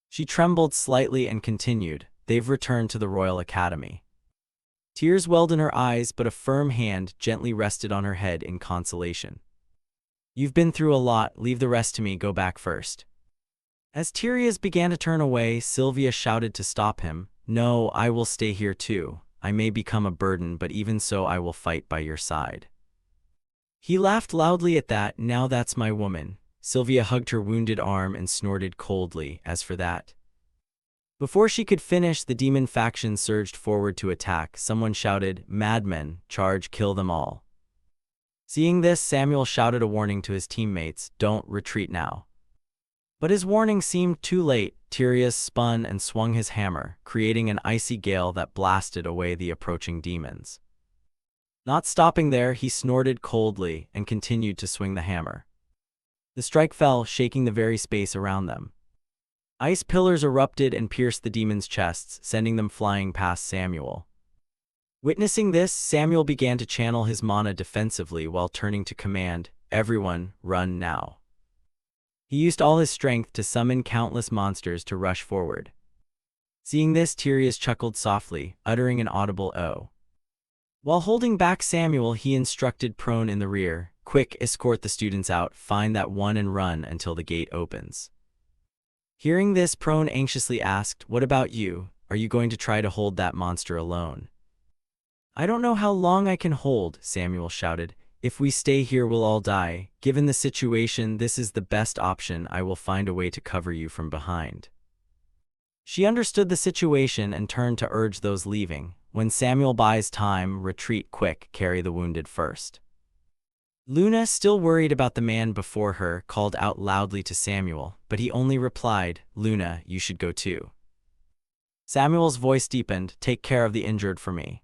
She trembled slightly and continued, "They've returned to the Royal Academy." Tears welled in her eyes, but a firm hand gently rested on her head in consolation. "You've been through a lot, leave the rest to me, go back first." As Tyrius began to turn away, Sylvia shouted to stop him, "No, I will stay here too. I may become a burden, but even so I will fight by your side." He laughed loudly at that. "Now that's my woman." Sylvia hugged her wounded arm and snorted coldly, "As for that." Before she could finish, the demon faction surged forward to attack. Someone shouted, "Madmen, charge, kill them all." Seeing this, Samuel shouted a warning to his teammates, "Don't retreat now." But his warning seemed too late. Tyrius spun and swung his hammer, creating an icy gale that blasted away the approaching demons. Not stopping there, he snorted coldly and continued to swing the hammer. The strike fell, shaking the very space around them. Ice pillars erupted and pierced the demons' chests, sending them flying past Samuel. Witnessing this, Samuel began to channel his mana defensively while turning to command, "Everyone, run now." He used all his strength to summon countless monsters to rush forward. Seeing this, Tyrius chuckled softly, uttering an audible "oh." While holding back Samuel, he instructed Prone in the rear, "Quick, escort the students out, find that one and run until the gate opens." Hearing this, Prone anxiously asked, "What about you? Are you going to try to hold that monster alone?" "I don't know how long I can hold," Samuel shouted. "If we stay here, we'll all die. Given the situation, this is the best option. I will find a way to cover you from behind." She understood the situation and turned to urge those leaving. "When Samuel buys time, retreat quick, carry the wounded first." Luna, still worried about the man before her, called out loudly to Samuel, but he only replied, "Luna, you should go too." Samuel's voice deepened, "Take care of the injured for me."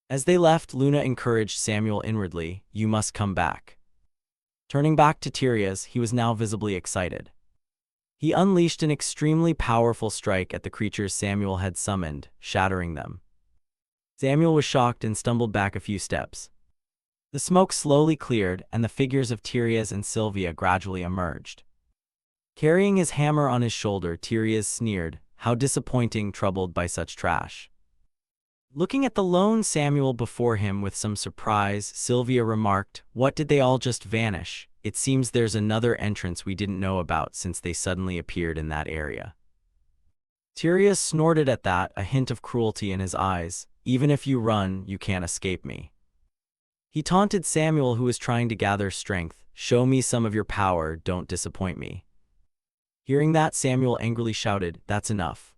As they left, Luna encouraged Samuel inwardly, "You must come back." Turning back to Tyrius, he was now visibly excited. He unleashed an extremely powerful strike at the creatures Samuel had summoned, shattering them. Samuel was shocked and stumbled back a few steps. The smoke slowly cleared, and the figures of Tyrius and Sylvia gradually emerged. Carrying his hammer on his shoulder, Tyrius sneered, "How disappointing, troubled by such trash." Looking at the lone Samuel before him with some surprise, Sylvia remarked, "What, did they all just vanish? It seems there's another entrance we didn't know about since they suddenly appeared in that area." Tyrius snorted at that, a hint of cruelty in his eyes. "Even if you run, you can't escape me." He taunted Samuel, who was trying to gather strength, "Show me some of your power, don't disappoint me." Hearing that, Samuel angrily shouted, "That's enough."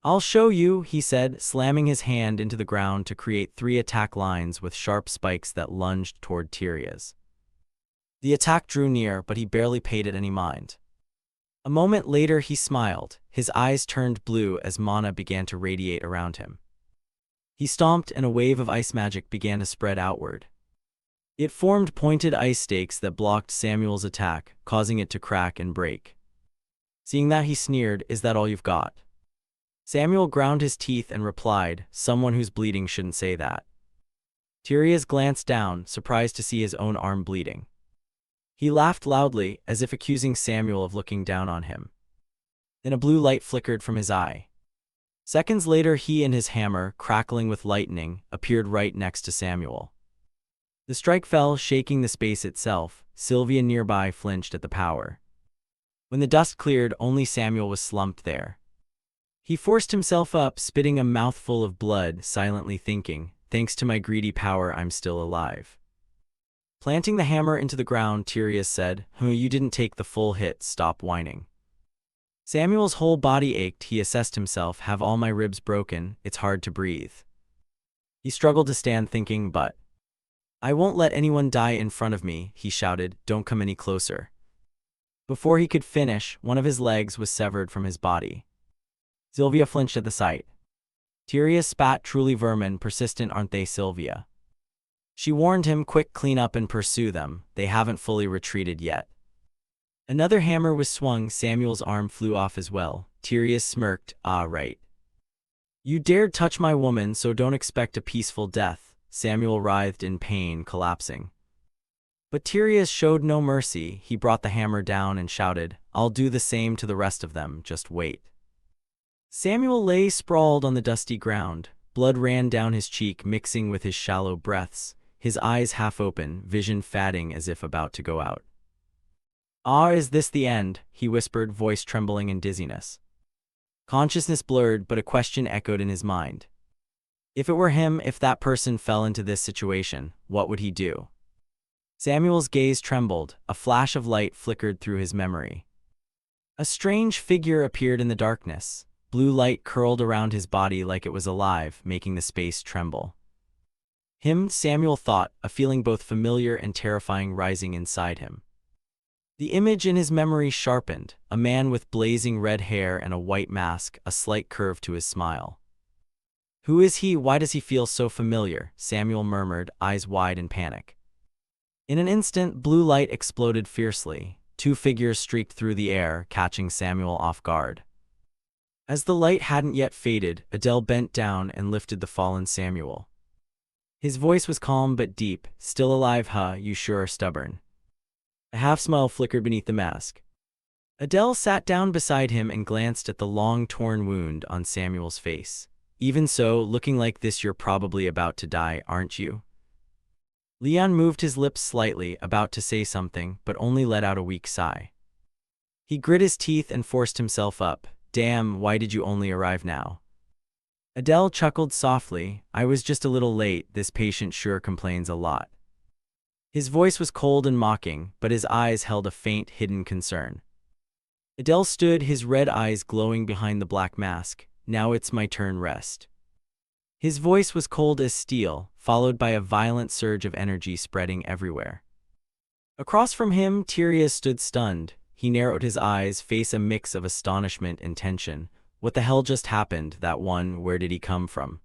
"I'll show you," he said, slamming his hand into the ground to create 3 attack lines with sharp spikes that lunged toward Tyrius. The attack drew near, but he barely paid it any mind. A moment later, he smiled. His eyes turned blue as mana began to radiate around him. He stomped, and a wave of ice magic began to spread outward. It formed pointed ice stakes that blocked Samuel's attack, causing it to crack and break. Seeing that, he sneered, "Is that all you've got?" Samuel ground his teeth and replied, "Someone who's bleeding shouldn't say that." Tyrius glanced down, surprised to see his own arm bleeding. He laughed loudly, as if accusing Samuel of looking down on him. Then a blue light flickered from his eye. Seconds later, he and his hammer, crackling with lightning, appeared right next to Samuel. The strike fell, shaking the space itself. Sylvia nearby flinched at the power. When the dust cleared, only Samuel was slumped there. He forced himself up, spitting a mouthful of blood, silently thinking, "Thanks to my greedy power, I'm still alive." Planting the hammer into the ground, Tyrius said, You didn't take the full hit, stop whining." Samuel's whole body ached. He assessed himself, "Have all my ribs broken? It's hard to breathe." He struggled to stand, thinking, "But I won't let anyone die in front of me," he shouted, "Don't come any closer." Before he could finish, one of his legs was severed from his body. Sylvia flinched at the sight. Tyrius spat, "Truly vermin, persistent aren't they, Sylvia?" She warned him, "Quick, clean up and pursue them. They haven't fully retreated yet." Another hammer was swung. Samuel's arm flew off as well. Tyrius smirked, "Ah, right. You dared touch my woman, so don't expect a peaceful death." Samuel writhed in pain, collapsing. But Tyrius showed no mercy. He brought the hammer down and shouted, "I'll do the same to the rest of them, just wait." Samuel lay sprawled on the dusty ground. Blood ran down his cheek, mixing with his shallow breaths, his eyes half open, vision fading as if about to go out. "Ah, is this the end?" he whispered, voice trembling in dizziness. Consciousness blurred, but a question echoed in his mind. If it were him, if that person fell into this situation, what would he do? Samuel's gaze trembled. A flash of light flickered through his memory. A strange figure appeared in the darkness. Blue light curled around his body like it was alive, making the space tremble. Him, Samuel thought, a feeling both familiar and terrifying rising inside him. The image in his memory sharpened, a man with blazing red hair and a white mask, a slight curve to his smile. "Who is he? Why does he feel so familiar?" Samuel murmured, eyes wide in panic. In an instant, blue light exploded fiercely. 2 figures streaked through the air, catching Samuel off guard. As the light hadn't yet faded, Adele bent down and lifted the fallen Samuel. His voice was calm but deep. "Still alive, huh? You sure are stubborn." A half-smile flickered beneath the mask. Adele sat down beside him and glanced at the long torn wound on Samuel's face. Even so, looking like this, you're probably about to die, aren't you? Leon moved his lips slightly, about to say something, but only let out a weak sigh. He grit his teeth and forced himself up. Damn, why did you only arrive now? Adele chuckled softly. I was just a little late, this patient sure complains a lot. His voice was cold and mocking, but his eyes held a faint, hidden concern. Adele stood, his red eyes glowing behind the black mask. Now it's my turn, rest. His voice was cold as steel, followed by a violent surge of energy spreading everywhere. Across from him, Tyria stood stunned. He narrowed his eyes, face a mix of astonishment and tension. What the hell just happened, that one, where did he come from?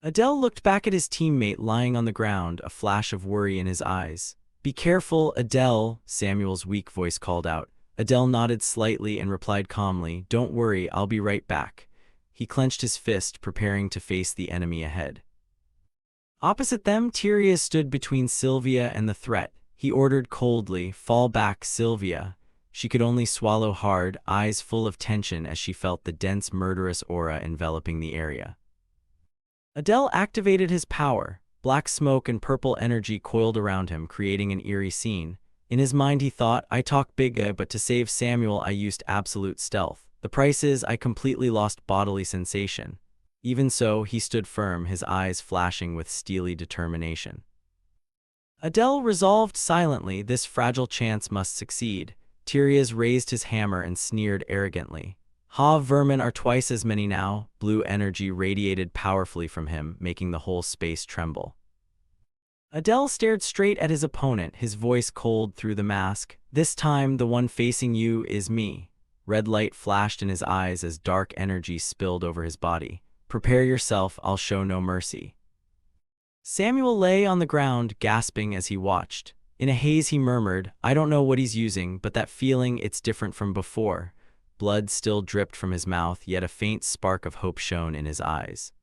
Adele looked back at his teammate lying on the ground, a flash of worry in his eyes. Be careful, Adele, Samuel's weak voice called out. Adele nodded slightly and replied calmly, don't worry, I'll be right back. He clenched his fist, preparing to face the enemy ahead. Opposite them, Tyria stood between Sylvia and the threat. He ordered coldly, fall back, Sylvia. She could only swallow hard, eyes full of tension as she felt the dense murderous aura enveloping the area. Adele activated his power. Black smoke and purple energy coiled around him, creating an eerie scene. In his mind he thought, I talk big, but to save Samuel I used absolute stealth. The price is I completely lost bodily sensation. Even so, he stood firm, his eyes flashing with steely determination. Adele resolved silently, this fragile chance must succeed. Tyrias raised his hammer and sneered arrogantly. Ha, vermin are twice as many now. Blue energy radiated powerfully from him, making the whole space tremble. Adele stared straight at his opponent, his voice cold through the mask. This time, the one facing you is me. Red light flashed in his eyes as dark energy spilled over his body. Prepare yourself, I'll show no mercy. Samuel lay on the ground, gasping as he watched. In a haze he murmured, I don't know what he's using, but that feeling, it's different from before. Blood still dripped from his mouth, yet a faint spark of hope shone in his eyes.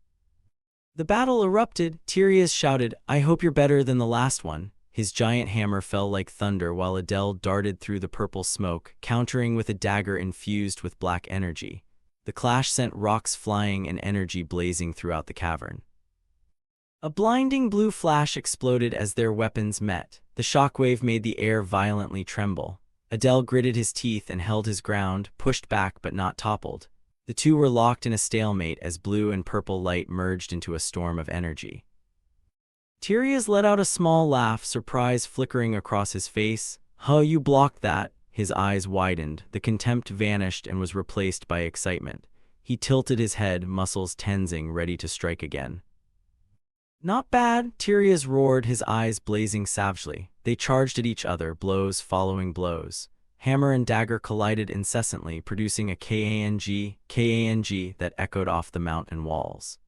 The battle erupted. Tyrias shouted, I hope you're better than the last one. His giant hammer fell like thunder while Adele darted through the purple smoke, countering with a dagger infused with black energy. The clash sent rocks flying and energy blazing throughout the cavern. A blinding blue flash exploded as their weapons met. The shockwave made the air violently tremble. Adele gritted his teeth and held his ground, pushed back but not toppled. The two were locked in a stalemate as blue and purple light merged into a storm of energy. Tyrias let out a small laugh, surprise flickering across his face. Huh, you blocked that. His eyes widened, the contempt vanished and was replaced by excitement. He tilted his head, muscles tensing, ready to strike again. Not bad, Tyrias roared, his eyes blazing savagely. They charged at each other, blows following blows. Hammer and dagger collided incessantly, producing a kang that echoed off the mountain walls.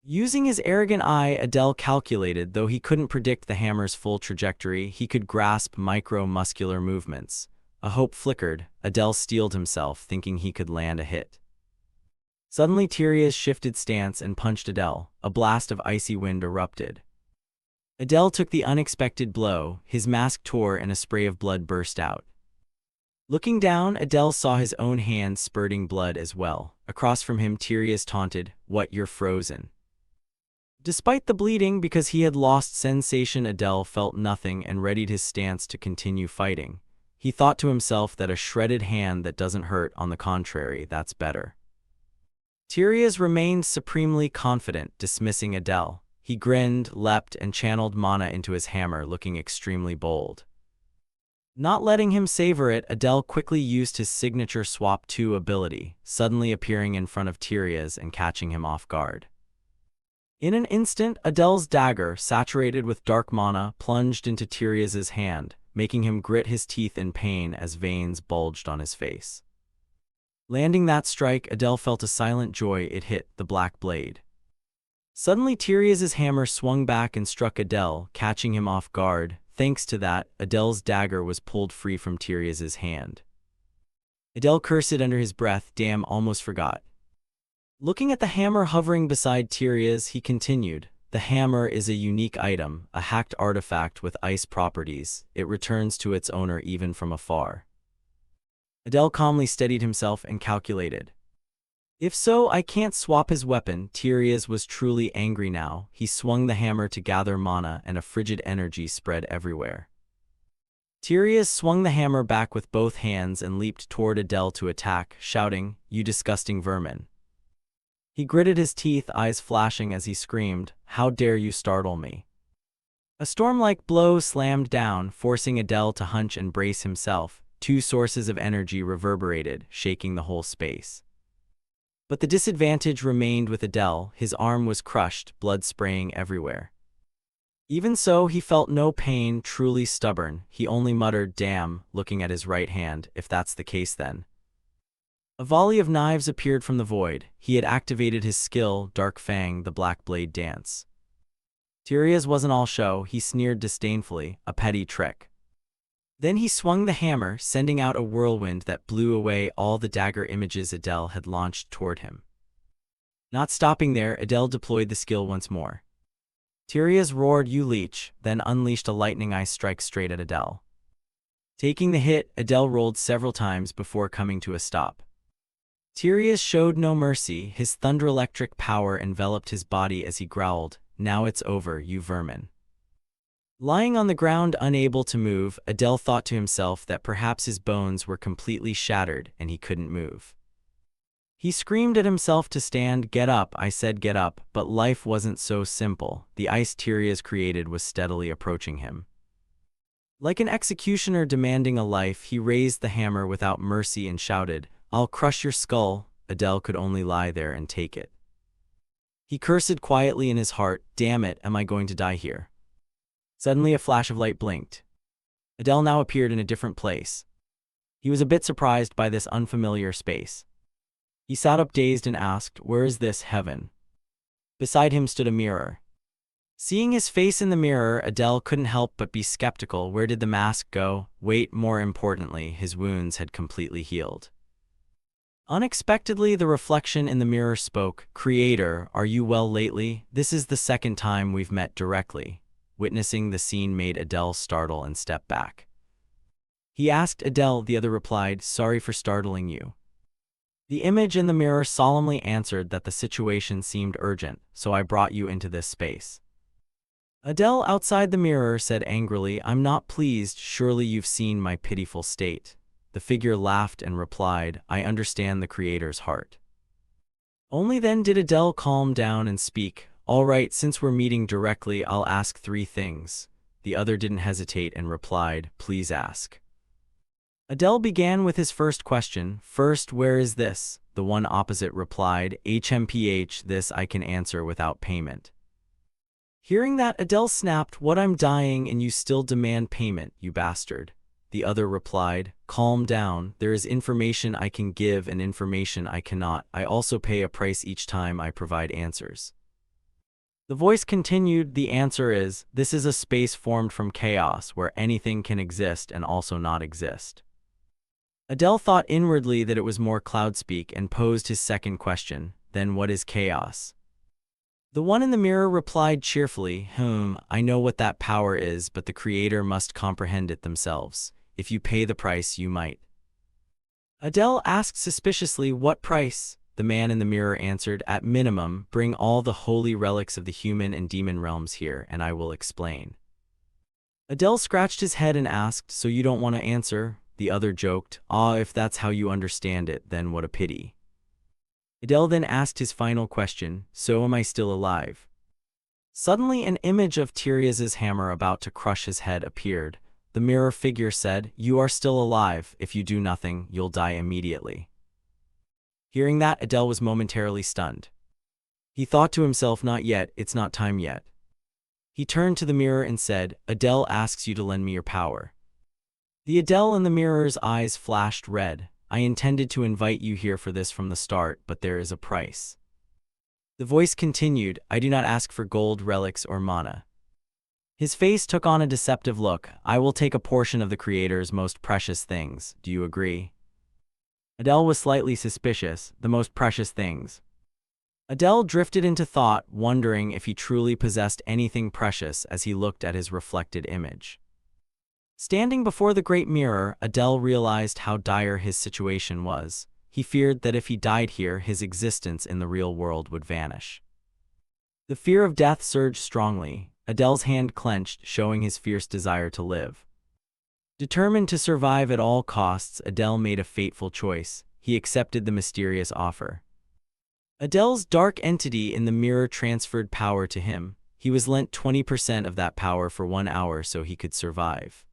Using his arrogant eye, Adele calculated, though he couldn't predict the hammer's full trajectory, he could grasp micro-muscular movements. A hope flickered. Adele steeled himself, thinking he could land a hit. Suddenly Tyrias shifted stance and punched Adele. A blast of icy wind erupted. Adele took the unexpected blow, his mask tore and a spray of blood burst out. Looking down, Adele saw his own hand spurting blood as well. Across from him, Tyrias taunted, What, you're frozen? Despite the bleeding, because he had lost sensation, Adele felt nothing and readied his stance to continue fighting. He thought to himself that a shredded hand that doesn't hurt, on the contrary, that's better. Tyrias remained supremely confident, dismissing Adele. He grinned, leapt, and channeled mana into his hammer, looking extremely bold. Not letting him savor it, Adele quickly used his signature Swap 2 ability, suddenly appearing in front of Tyrias and catching him off guard. In an instant, Adele's dagger, saturated with dark mana, plunged into Tyrias's hand, making him grit his teeth in pain as veins bulged on his face. Landing that strike, Adele felt a silent joy. It hit the black blade. Suddenly, Tyrias's hammer swung back and struck Adele, catching him off guard. Thanks to that, Adele's dagger was pulled free from Tyrias's hand. Adele cursed under his breath, damn, almost forgot. Looking at the hammer hovering beside Tyrias, he continued, The hammer is a unique item, a hacked artifact with ice properties. It returns to its owner even from afar. Adele calmly steadied himself and calculated. If so, I can't swap his weapon. Tyrius was truly angry now. He swung the hammer to gather mana, and a frigid energy spread everywhere. Tyrius swung the hammer back with both hands and leaped toward Adele to attack, shouting, "You disgusting vermin." He gritted his teeth, eyes flashing as he screamed, "How dare you startle me!" A storm-like blow slammed down, forcing Adele to hunch and brace himself. Two sources of energy reverberated, shaking the whole space. But the disadvantage remained with Adele. His arm was crushed, blood spraying everywhere. Even so, he felt no pain. Truly stubborn, he only muttered, "Damn," looking at his right hand. If that's the case, then. A volley of knives appeared from the void. He had activated his skill, Dark Fang, the Black Blade Dance. Tyrius wasn't all show. He sneered disdainfully, "A petty trick." Then he swung the hammer, sending out a whirlwind that blew away all the dagger images Adele had launched toward him. Not stopping there, Adele deployed the skill once more. Tyrius roared, "You leech," then unleashed a lightning ice strike straight at Adele. Taking the hit, Adele rolled several times before coming to a stop. Tyrius showed no mercy. His thunder-electric power enveloped his body as he growled, "Now it's over, you vermin." Lying on the ground, unable to move, Adele thought to himself that perhaps his bones were completely shattered and he couldn't move. He screamed at himself to stand. "Get up, I said get up," but life wasn't so simple. The ice Tyrius created was steadily approaching him. Like an executioner demanding a life, he raised the hammer without mercy and shouted, "I'll crush your skull." Adele could only lie there and take it. He cursed quietly in his heart, "Damn it, am I going to die here?" Suddenly a flash of light blinked. Adele now appeared in a different place. He was a bit surprised by this unfamiliar space. He sat up dazed and asked, "Where is this heaven?" Beside him stood a mirror. Seeing his face in the mirror, Adele couldn't help but be skeptical. Where did the mask go? Wait, more importantly, his wounds had completely healed. Unexpectedly, the reflection in the mirror spoke, "Creator, are you well lately? This is the second time we've met directly." Witnessing the scene made Adele startle and step back. He asked Adele, the other replied, "Sorry for startling you." The image in the mirror solemnly answered that the situation seemed urgent, "So I brought you into this space." Adele outside the mirror said angrily, "I'm not pleased. Surely you've seen my pitiful state." The figure laughed and replied, "I understand the Creator's heart." Only then did Adele calm down and speak, "All right, since we're meeting directly, I'll ask 3 things. The other didn't hesitate and replied, "Please ask." Adele began with his first question. "First, where is this?" The one opposite replied, "HMPH, this I can answer without payment." Hearing that, Adele snapped, "What, I'm dying and you still demand payment, you bastard." The other replied, "Calm down, there is information I can give and information I cannot. I also pay a price each time I provide answers." The voice continued, "The answer is, this is a space formed from chaos where anything can exist and also not exist." Adele thought inwardly that it was more cloud speak and posed his second question, "Then what is chaos?" The one in the mirror replied cheerfully, I know what that power is, but the Creator must comprehend it themselves. If you pay the price, you might." Adele asked suspiciously, "What price?" The man in the mirror answered, "At minimum, bring all the holy relics of the human and demon realms here, and I will explain." Adele scratched his head and asked, "So you don't want to answer?" The other joked, "Ah, if that's how you understand it, then what a pity." Adele then asked his final question, "So am I still alive?" Suddenly an image of Tyrius's hammer about to crush his head appeared. The mirror figure said, "You are still alive. If you do nothing, you'll die immediately." Hearing that, Adele was momentarily stunned. He thought to himself, "Not yet, it's not time yet." He turned to the mirror and said, "Adele asks you to lend me your power." The Adele in the mirror's eyes flashed red. "I intended to invite you here for this from the start, but there is a price." The voice continued, "I do not ask for gold, relics, or mana." His face took on a deceptive look. "I will take a portion of the Creator's most precious things. Do you agree?" Adele was slightly suspicious. The most precious things. Adele drifted into thought, wondering if he truly possessed anything precious as he looked at his reflected image. Standing before the great mirror, Adele realized how dire his situation was. He feared that if he died here, his existence in the real world would vanish. The fear of death surged strongly. Adele's hand clenched, showing his fierce desire to live. Determined to survive at all costs, Adele made a fateful choice. He accepted the mysterious offer. Adele's dark entity in the mirror transferred power to him. He was lent 20% of that power for 1 hour so he could survive.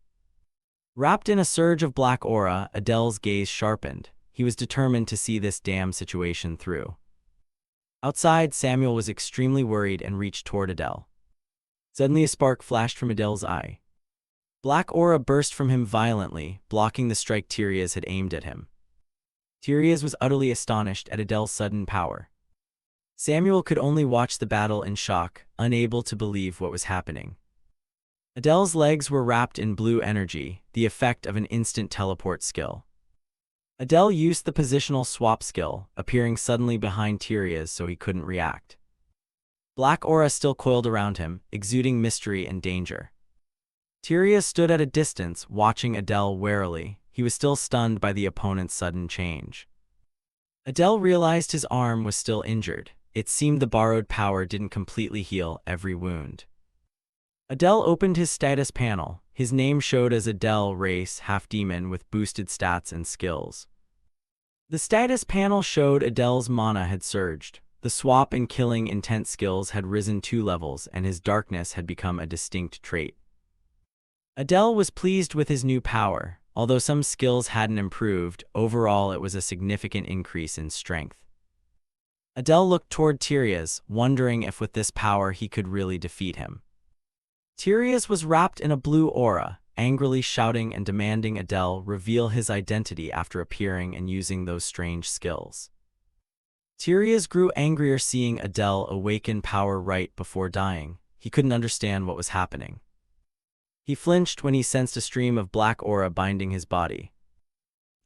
Wrapped in a surge of black aura, Adele's gaze sharpened. He was determined to see this damn situation through. Outside, Samuel was extremely worried and reached toward Adele. Suddenly a spark flashed from Adele's eye. Black aura burst from him violently, blocking the strike Tirias had aimed at him. Tirias was utterly astonished at Adele's sudden power. Samuel could only watch the battle in shock, unable to believe what was happening. Adele's legs were wrapped in blue energy, the effect of an instant teleport skill. Adele used the positional swap skill, appearing suddenly behind Tirias so he couldn't react. Black aura still coiled around him, exuding mystery and danger. Tirias stood at a distance, watching Adele warily. He was still stunned by the opponent's sudden change. Adele realized his arm was still injured. It seemed the borrowed power didn't completely heal every wound. Adele opened his status panel. His name showed as Adele, race, half-demon with boosted stats and skills. The status panel showed Adele's mana had surged. The swap and killing intent skills had risen 2 levels and his darkness had become a distinct trait. Adele was pleased with his new power. Although some skills hadn't improved, overall it was a significant increase in strength. Adele looked toward Tirias, wondering if with this power he could really defeat him. Tirias was wrapped in a blue aura, angrily shouting and demanding Adele reveal his identity after appearing and using those strange skills. Tirias grew angrier seeing Adele awaken power right before dying. He couldn't understand what was happening. He flinched when he sensed a stream of black aura binding his body.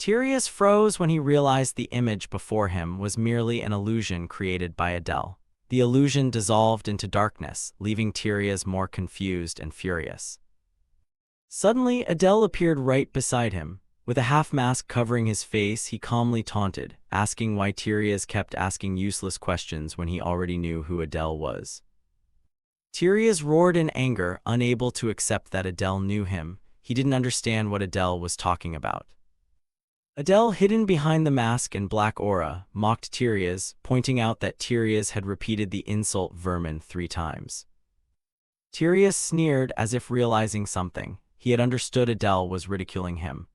Tirias froze when he realized the image before him was merely an illusion created by Adele. The illusion dissolved into darkness, leaving Tirias more confused and furious. Suddenly, Adele appeared right beside him. With a half-mask covering his face, he calmly taunted, asking why Tirias kept asking useless questions when he already knew who Adele was. Tirias roared in anger, unable to accept that Adele knew him. He didn't understand what Adele was talking about. Adele, hidden behind the mask and black aura, mocked Tirias, pointing out that Tirias had repeated the insult vermin 3 times. Tirias sneered as if realizing something. He had understood Adele was ridiculing him.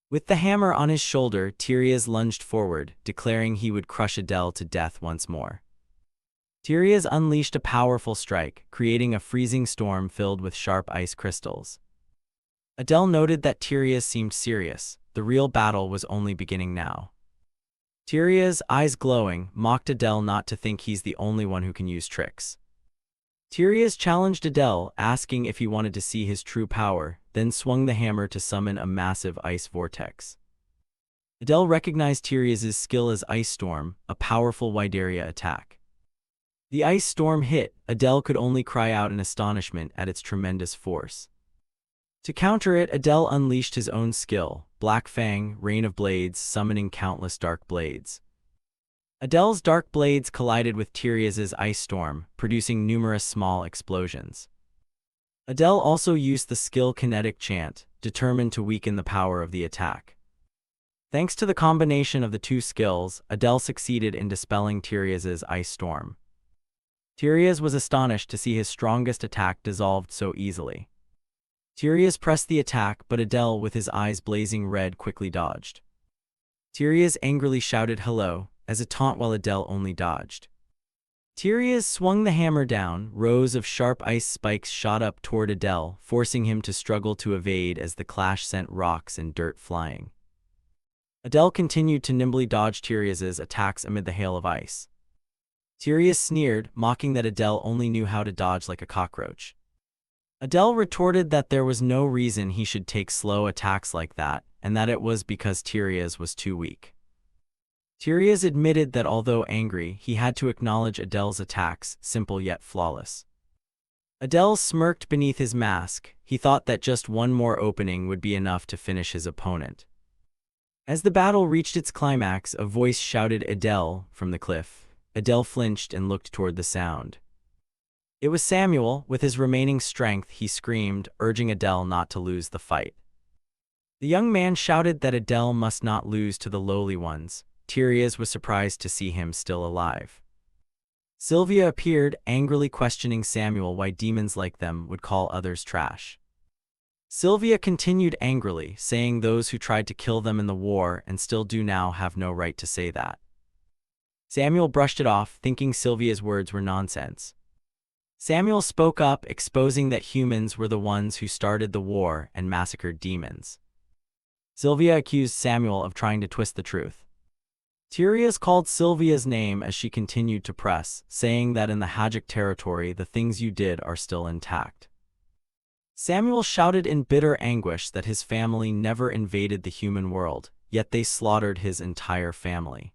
With the hammer on his shoulder, Tirias lunged forward, declaring he would crush Adele to death once more. Tirias unleashed a powerful strike, creating a freezing storm filled with sharp ice crystals. Adele noted that Tirias seemed serious. The real battle was only beginning now. Tirias, eyes glowing, mocked Adele not to think he's the only one who can use tricks. Tirias challenged Adele, asking if he wanted to see his true power, then swung the hammer to summon a massive ice vortex. Adele recognized Tirias' skill as Ice Storm, a powerful wide area attack. The ice storm hit. Adele could only cry out in astonishment at its tremendous force. To counter it, Adele unleashed his own skill, Black Fang, Rain of Blades, summoning countless dark blades. Adele's dark blades collided with Tirias' ice storm, producing numerous small explosions. Adele also used the skill Kinetic Chant, determined to weaken the power of the attack. Thanks to the combination of the 2 skills, Adele succeeded in dispelling Tirias' ice storm. Tirias was astonished to see his strongest attack dissolved so easily. Tirias pressed the attack, but Adele, with his eyes blazing red, quickly dodged. Tirias angrily shouted hello, as a taunt while Adele only dodged. Tirias swung the hammer down. Rows of sharp ice spikes shot up toward Adele, forcing him to struggle to evade as the clash sent rocks and dirt flying. Adele continued to nimbly dodge Tirias' attacks amid the hail of ice. Tirias sneered, mocking that Adele only knew how to dodge like a cockroach. Adele retorted that there was no reason he should take slow attacks like that, and that it was because Tirias was too weak. Tirias admitted that although angry, he had to acknowledge Adele's attacks, simple yet flawless. Adele smirked beneath his mask. He thought that just one more opening would be enough to finish his opponent. As the battle reached its climax, a voice shouted Adele from the cliff. Adele flinched and looked toward the sound. It was Samuel. With his remaining strength, he screamed, urging Adele not to lose the fight. The young man shouted that Adele must not lose to the lowly ones. Tereus was surprised to see him still alive. Sylvia appeared, angrily questioning Samuel why demons like them would call others trash. Sylvia continued angrily, saying those who tried to kill them in the war and still do now have no right to say that. Samuel brushed it off, thinking Sylvia's words were nonsense. Samuel spoke up, exposing that humans were the ones who started the war and massacred demons. Sylvia accused Samuel of trying to twist the truth. Tereus called Sylvia's name as she continued to press, saying that in the Hagic territory the things you did are still intact. Samuel shouted in bitter anguish that his family never invaded the human world, yet they slaughtered his entire family.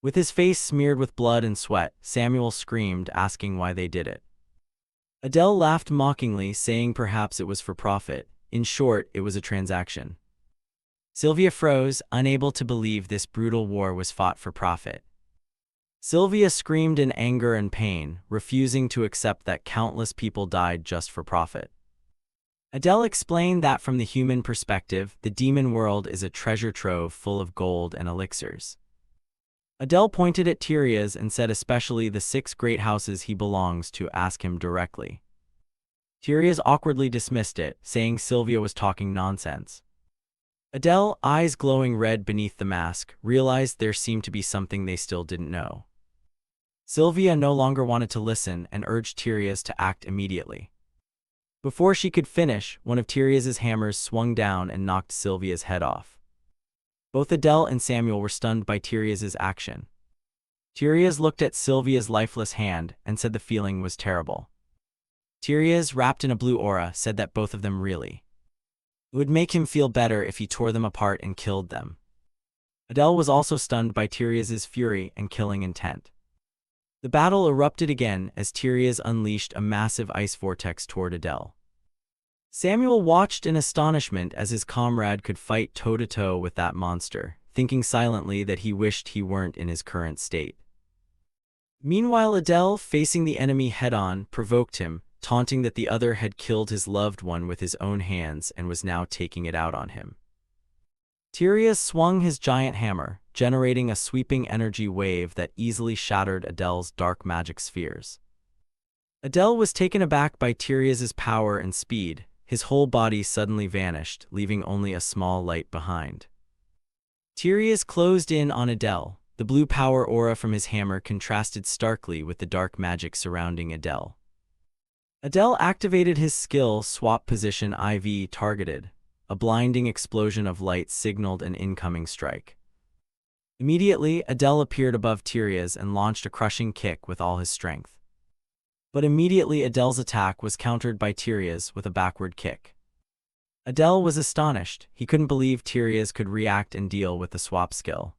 With his face smeared with blood and sweat, Samuel screamed, asking why they did it. Adele laughed mockingly, saying perhaps it was for profit. In short, it was a transaction. Sylvia froze, unable to believe this brutal war was fought for profit. Sylvia screamed in anger and pain, refusing to accept that countless people died just for profit. Adele explained that from the human perspective, the demon world is a treasure trove full of gold and elixirs. Adele pointed at Tereus and said especially the 6 great houses he belongs to, ask him directly. Tereus awkwardly dismissed it, saying Sylvia was talking nonsense. Adele, eyes glowing red beneath the mask, realized there seemed to be something they still didn't know. Sylvia no longer wanted to listen and urged Tereus to act immediately. Before she could finish, one of Tereus's hammers swung down and knocked Sylvia's head off. Both Adele and Samuel were stunned by Tereus's action. Tereus looked at Sylvia's lifeless hand and said the feeling was terrible. Tereus, wrapped in a blue aura, said that both of them really. It would make him feel better if he tore them apart and killed them. Adele was also stunned by Tereus's fury and killing intent. The battle erupted again as Tereus unleashed a massive ice vortex toward Adele. Samuel watched in astonishment as his comrade could fight toe-to-toe with that monster, thinking silently that he wished he weren't in his current state. Meanwhile, Adele, facing the enemy head-on, provoked him, taunting that the other had killed his loved one with his own hands and was now taking it out on him. Tereus swung his giant hammer, generating a sweeping energy wave that easily shattered Adele's dark magic spheres. Adele was taken aback by Tereus's power and speed. His whole body suddenly vanished, leaving only a small light behind. Tereus closed in on Adele. The blue power aura from his hammer contrasted starkly with the dark magic surrounding Adele. Adele activated his skill swap position IV targeted. A blinding explosion of light signaled an incoming strike. Immediately, Adele appeared above Tereus and launched a crushing kick with all his strength. But immediately Adele's attack was countered by Tereus with a backward kick. Adele was astonished. He couldn't believe Tereus could react and deal with the swap skill.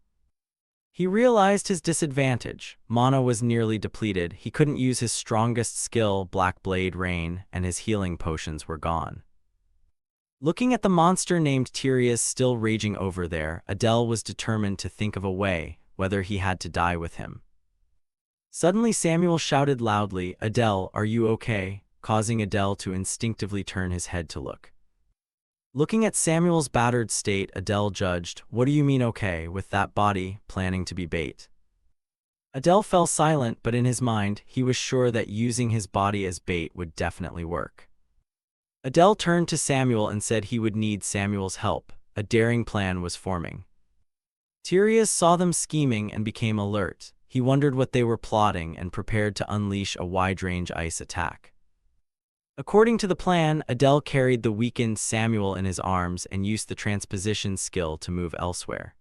He realized his disadvantage. Mana was nearly depleted. He couldn't use his strongest skill, Black Blade Rain, and his healing potions were gone. Looking at the monster named Tereus still raging over there, Adele was determined to think of a way, whether he had to die with him. Suddenly Samuel shouted loudly, "Adele, are you okay?" causing Adele to instinctively turn his head to look. Looking at Samuel's battered state, Adele judged, "What do you mean okay, with that body, planning to be bait?" Adele fell silent, but in his mind, he was sure that using his body as bait would definitely work. Adele turned to Samuel and said he would need Samuel's help. A daring plan was forming. Tereus saw them scheming and became alert. He wondered what they were plotting and prepared to unleash a wide-range ice attack. According to the plan, Adele carried the weakened Samuel in his arms and used the transposition skill to move elsewhere.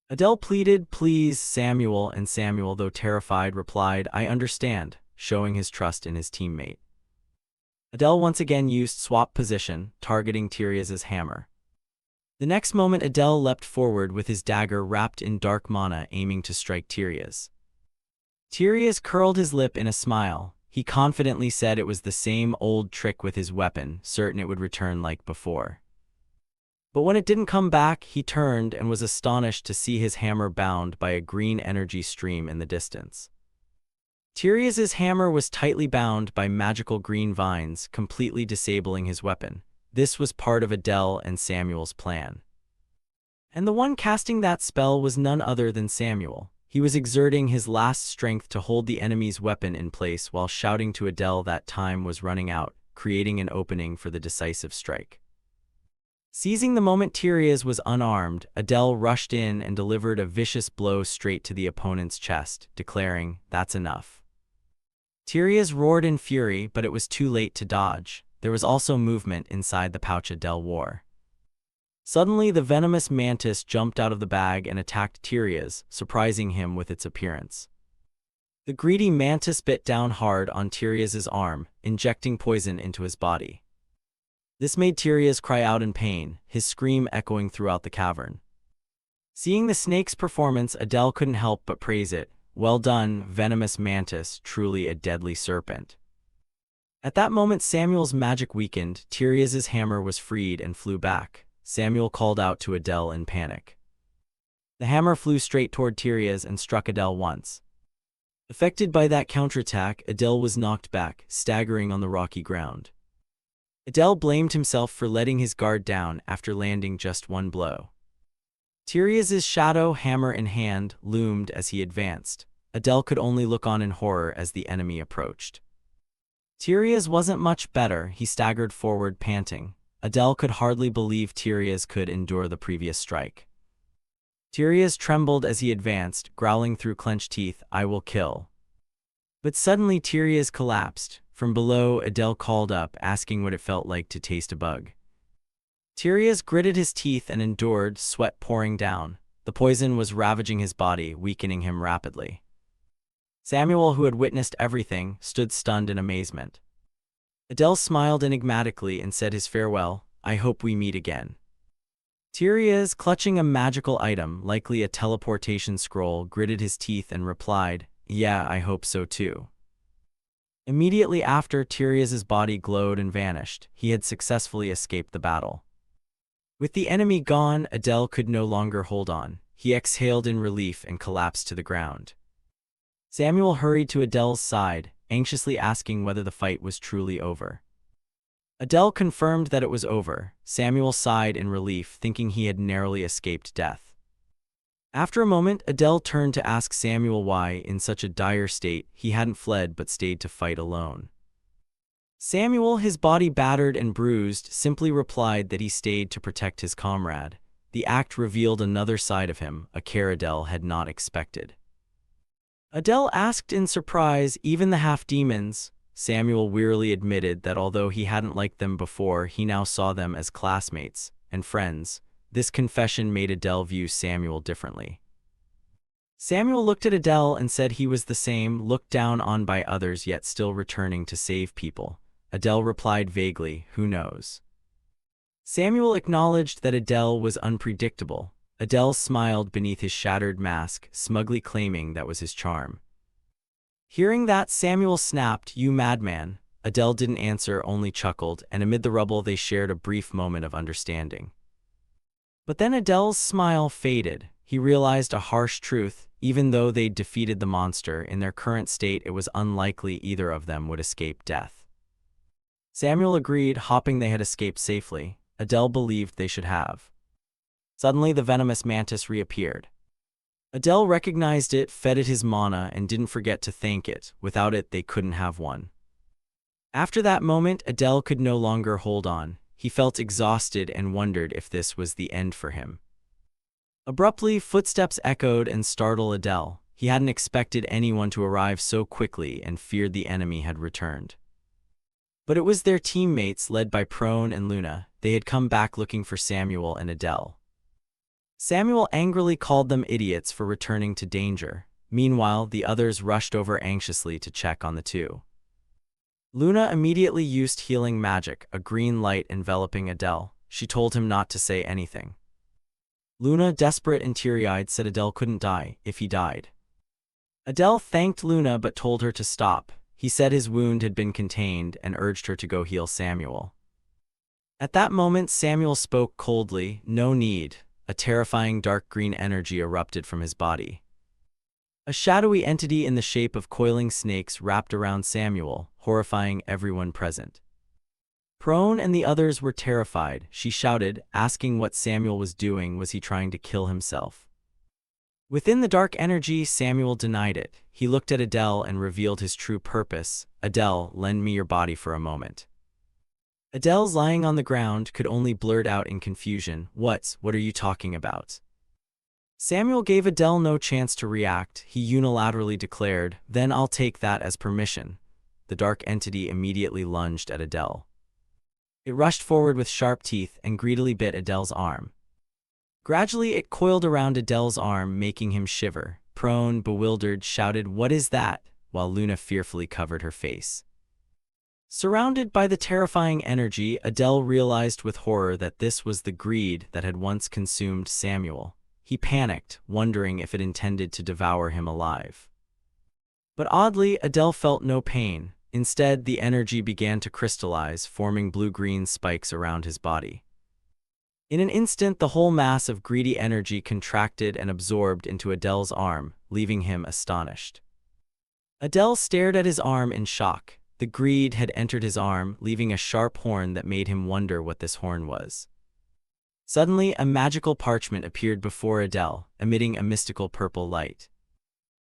Adele pleaded, "Please, Samuel," and Samuel, though terrified, replied, "I understand," showing his trust in his teammate. Adele once again used swap position, targeting Tereus's hammer. The next moment Adele leapt forward with his dagger wrapped in dark mana, aiming to strike Tereus. Tereus curled his lip in a smile. He confidently said it was the same old trick with his weapon, certain it would return like before. But when it didn't come back, he turned and was astonished to see his hammer bound by a green energy stream in the distance. Tyrion's hammer was tightly bound by magical green vines, completely disabling his weapon. This was part of Adele and Samuel's plan. And the one casting that spell was none other than Samuel. He was exerting his last strength to hold the enemy's weapon in place while shouting to Adele that time was running out, creating an opening for the decisive strike. Seizing the moment Tyrion was unarmed, Adele rushed in and delivered a vicious blow straight to the opponent's chest, declaring, "That's enough." Tyrion roared in fury, but it was too late to dodge. There was also movement inside the pouch Adele wore. Suddenly, the venomous mantis jumped out of the bag and attacked Tyrion, surprising him with its appearance. The greedy mantis bit down hard on Tyrion's arm, injecting poison into his body. This made Tyrion cry out in pain, his scream echoing throughout the cavern. Seeing the snake's performance, Adele couldn't help but praise it. "Well done, venomous mantis, truly a deadly serpent." At that moment, Samuel's magic weakened, Tyrion's hammer was freed and flew back. Samuel called out to Adele in panic. The hammer flew straight toward Tyrion and struck Adele once. Affected by that counterattack, Adele was knocked back, staggering on the rocky ground. Adele blamed himself for letting his guard down after landing just one blow. Tyrion's shadow, hammer in hand, loomed as he advanced. Adele could only look on in horror as the enemy approached. Tyrion wasn't much better, he staggered forward panting. Adele could hardly believe Tyrion could endure the previous strike. Tyrion trembled as he advanced, growling through clenched teeth, "I will kill." But suddenly Tyrion collapsed. From below, Adele called up, asking what it felt like to taste a bug. Tyrion gritted his teeth and endured, sweat pouring down. The poison was ravaging his body, weakening him rapidly. Samuel, who had witnessed everything, stood stunned in amazement. Adele smiled enigmatically and said his farewell, "I hope we meet again." Tyrion, clutching a magical item, likely a teleportation scroll, gritted his teeth and replied, "Yeah, I hope so too." Immediately after, Tyrion's body glowed and vanished. He had successfully escaped the battle. With the enemy gone, Adele could no longer hold on. He exhaled in relief and collapsed to the ground. Samuel hurried to Adele's side, anxiously asking whether the fight was truly over. Adele confirmed that it was over. Samuel sighed in relief, thinking he had narrowly escaped death. After a moment, Adele turned to ask Samuel why, in such a dire state, he hadn't fled but stayed to fight alone. Samuel, his body battered and bruised, simply replied that he stayed to protect his comrade. The act revealed another side of him, a care Adele had not expected. Adele asked in surprise, "Even the half-demons?" Samuel wearily admitted that although he hadn't liked them before, he now saw them as classmates and friends. This confession made Adele view Samuel differently. Samuel looked at Adele and said he was the same, looked down on by others yet still returning to save people. Adele replied vaguely, "Who knows?" Samuel acknowledged that Adele was unpredictable. Adele smiled beneath his shattered mask, smugly claiming that was his charm. Hearing that, Samuel snapped, "You madman." Adele didn't answer, only chuckled, and amid the rubble they shared a brief moment of understanding. But then Adele's smile faded. He realized a harsh truth. Even though they'd defeated the monster, in their current state it was unlikely either of them would escape death. Samuel agreed, hoping they had escaped safely. Adele believed they should have. Suddenly, the venomous mantis reappeared. Adele recognized it, fed it his mana, and didn't forget to thank it. Without it, they couldn't have won. After that moment, Adele could no longer hold on. He felt exhausted and wondered if this was the end for him. Abruptly, footsteps echoed and startled Adele. He hadn't expected anyone to arrive so quickly and feared the enemy had returned. But it was their teammates, led by Prone and Luna. They had come back looking for Samuel and Adele. Samuel angrily called them idiots for returning to danger. Meanwhile, the others rushed over anxiously to check on the two. Luna immediately used healing magic, a green light enveloping Adele. She told him not to say anything. Luna, desperate and teary-eyed, said Adele couldn't die if he died. Adele thanked Luna but told her to stop. He said his wound had been contained and urged her to go heal Samuel. At that moment, Samuel spoke coldly, "No need." A terrifying dark green energy erupted from his body. A shadowy entity in the shape of coiling snakes wrapped around Samuel, horrifying everyone present. Prone and the others were terrified. She shouted, asking what Samuel was doing. Was he trying to kill himself? Within the dark energy, Samuel denied it. He looked at Adele and revealed his true purpose. "Adele, lend me your body for a moment." Adele's lying on the ground could only blurt out in confusion, What are you talking about?" Samuel gave Adele no chance to react. He unilaterally declared, "Then I'll take that as permission." The dark entity immediately lunged at Adele. It rushed forward with sharp teeth and greedily bit Adele's arm. Gradually, it coiled around Adele's arm, making him shiver. Prone, bewildered, shouted, "What is that?" while Luna fearfully covered her face. Surrounded by the terrifying energy, Adele realized with horror that this was the greed that had once consumed Samuel. He panicked, wondering if it intended to devour him alive. But oddly, Adele felt no pain. Instead, the energy began to crystallize, forming blue-green spikes around his body. In an instant, the whole mass of greedy energy contracted and absorbed into Adele's arm, leaving him astonished. Adele stared at his arm in shock. The greed had entered his arm, leaving a sharp horn that made him wonder what this horn was. Suddenly, a magical parchment appeared before Adele, emitting a mystical purple light.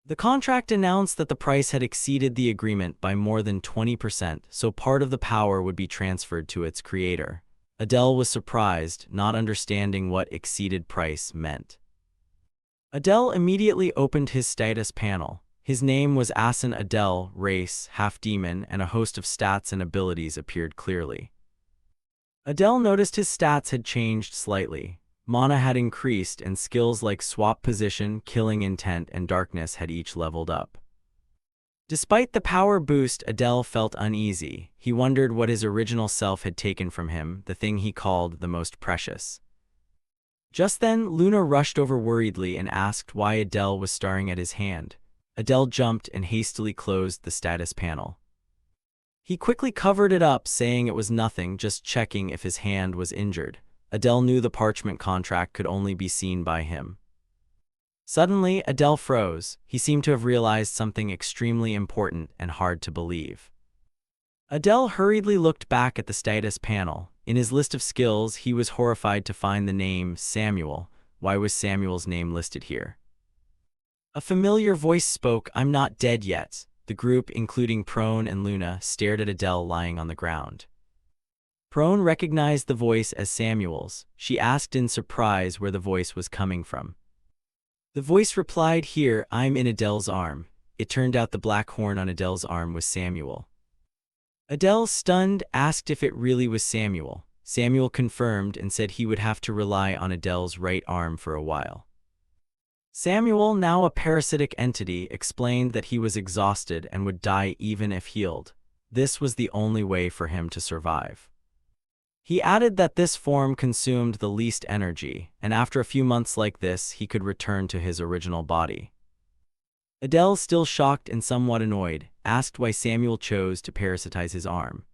The contract announced that the price had exceeded the agreement by more than 20%, so part of the power would be transferred to its creator. Adele was surprised, not understanding what exceeded price meant. Adele immediately opened his status panel. His name was Asan Adele, race, half-demon, and a host of stats and abilities appeared clearly. Adele noticed his stats had changed slightly. Mana had increased, and skills like swap position, killing intent, and darkness had each leveled up. Despite the power boost, Adele felt uneasy. He wondered what his original self had taken from him, the thing he called the most precious. Just then, Luna rushed over worriedly and asked why Adele was staring at his hand. Adele jumped and hastily closed the status panel. He quickly covered it up, saying it was nothing, just checking if his hand was injured. Adele knew the parchment contract could only be seen by him. Suddenly, Adele froze. He seemed to have realized something extremely important and hard to believe. Adele hurriedly looked back at the status panel. In his list of skills, he was horrified to find the name Samuel. Why was Samuel's name listed here? A familiar voice spoke, "I'm not dead yet." The group, including Prone and Luna, stared at Adele lying on the ground. Prone recognized the voice as Samuel's. She asked in surprise where the voice was coming from. The voice replied, "Here, I'm in Adele's arm." It turned out the black horn on Adele's arm was Samuel. Adele, stunned, asked if it really was Samuel. Samuel confirmed and said he would have to rely on Adele's right arm for a while. Samuel, now a parasitic entity, explained that he was exhausted and would die even if healed. This was the only way for him to survive. He added that this form consumed the least energy, and after a few months like this, he could return to his original body. Adele, still shocked and somewhat annoyed, asked why Samuel chose to parasitize his arm.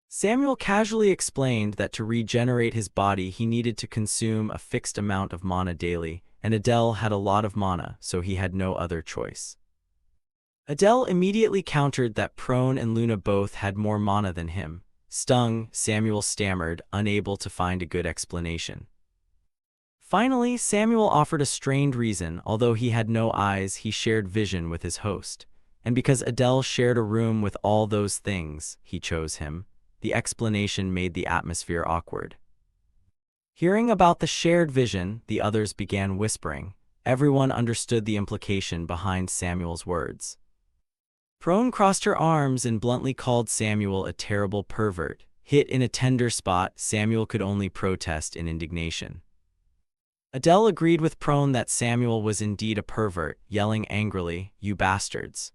Samuel casually explained that to regenerate his body, he needed to consume a fixed amount of mana daily, and Adele had a lot of mana, so he had no other choice. Adele immediately countered that Prone and Luna both had more mana than him. Stung, Samuel stammered, unable to find a good explanation. Finally, Samuel offered a strained reason. Although he had no eyes, he shared vision with his host. And because Adele shared a room with all those things, he chose him. The explanation made the atmosphere awkward. Hearing about the shared vision, the others began whispering. Everyone understood the implication behind Samuel's words. Prone crossed her arms and bluntly called Samuel a terrible pervert. Hit in a tender spot, Samuel could only protest in indignation. Adele agreed with Prone that Samuel was indeed a pervert, yelling angrily, "You bastards."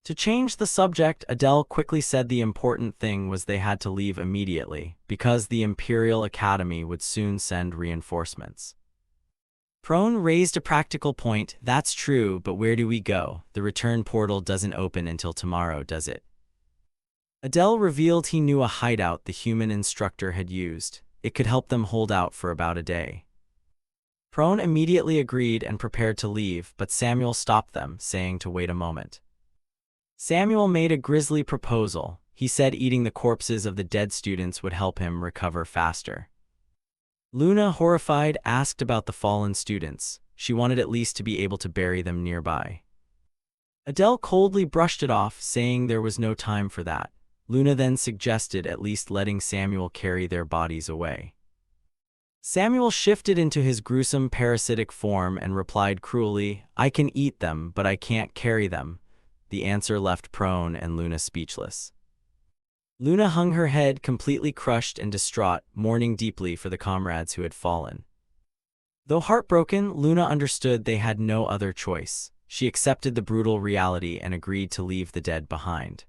To change the subject, Adele quickly said the important thing was they had to leave immediately, because the Imperial Academy would soon send reinforcements. Prone raised a practical point. That's true, but where do we go? The return portal doesn't open until tomorrow, does it? Adele revealed he knew a hideout the human instructor had used. It could help them hold out for about a day. Prone immediately agreed and prepared to leave, but Samuel stopped them, saying to wait a moment. Samuel made a grisly proposal. He said eating the corpses of the dead students would help him recover faster. Luna, horrified, asked about the fallen students. She wanted at least to be able to bury them nearby. Adele coldly brushed it off, saying there was no time for that. Luna then suggested at least letting Samuel carry their bodies away. Samuel shifted into his gruesome parasitic form and replied cruelly, "I can eat them, but I can't carry them." The answer left Prone and Luna speechless. Luna hung her head, completely crushed and distraught, mourning deeply for the comrades who had fallen. Though heartbroken, Luna understood they had no other choice. She accepted the brutal reality and agreed to leave the dead behind.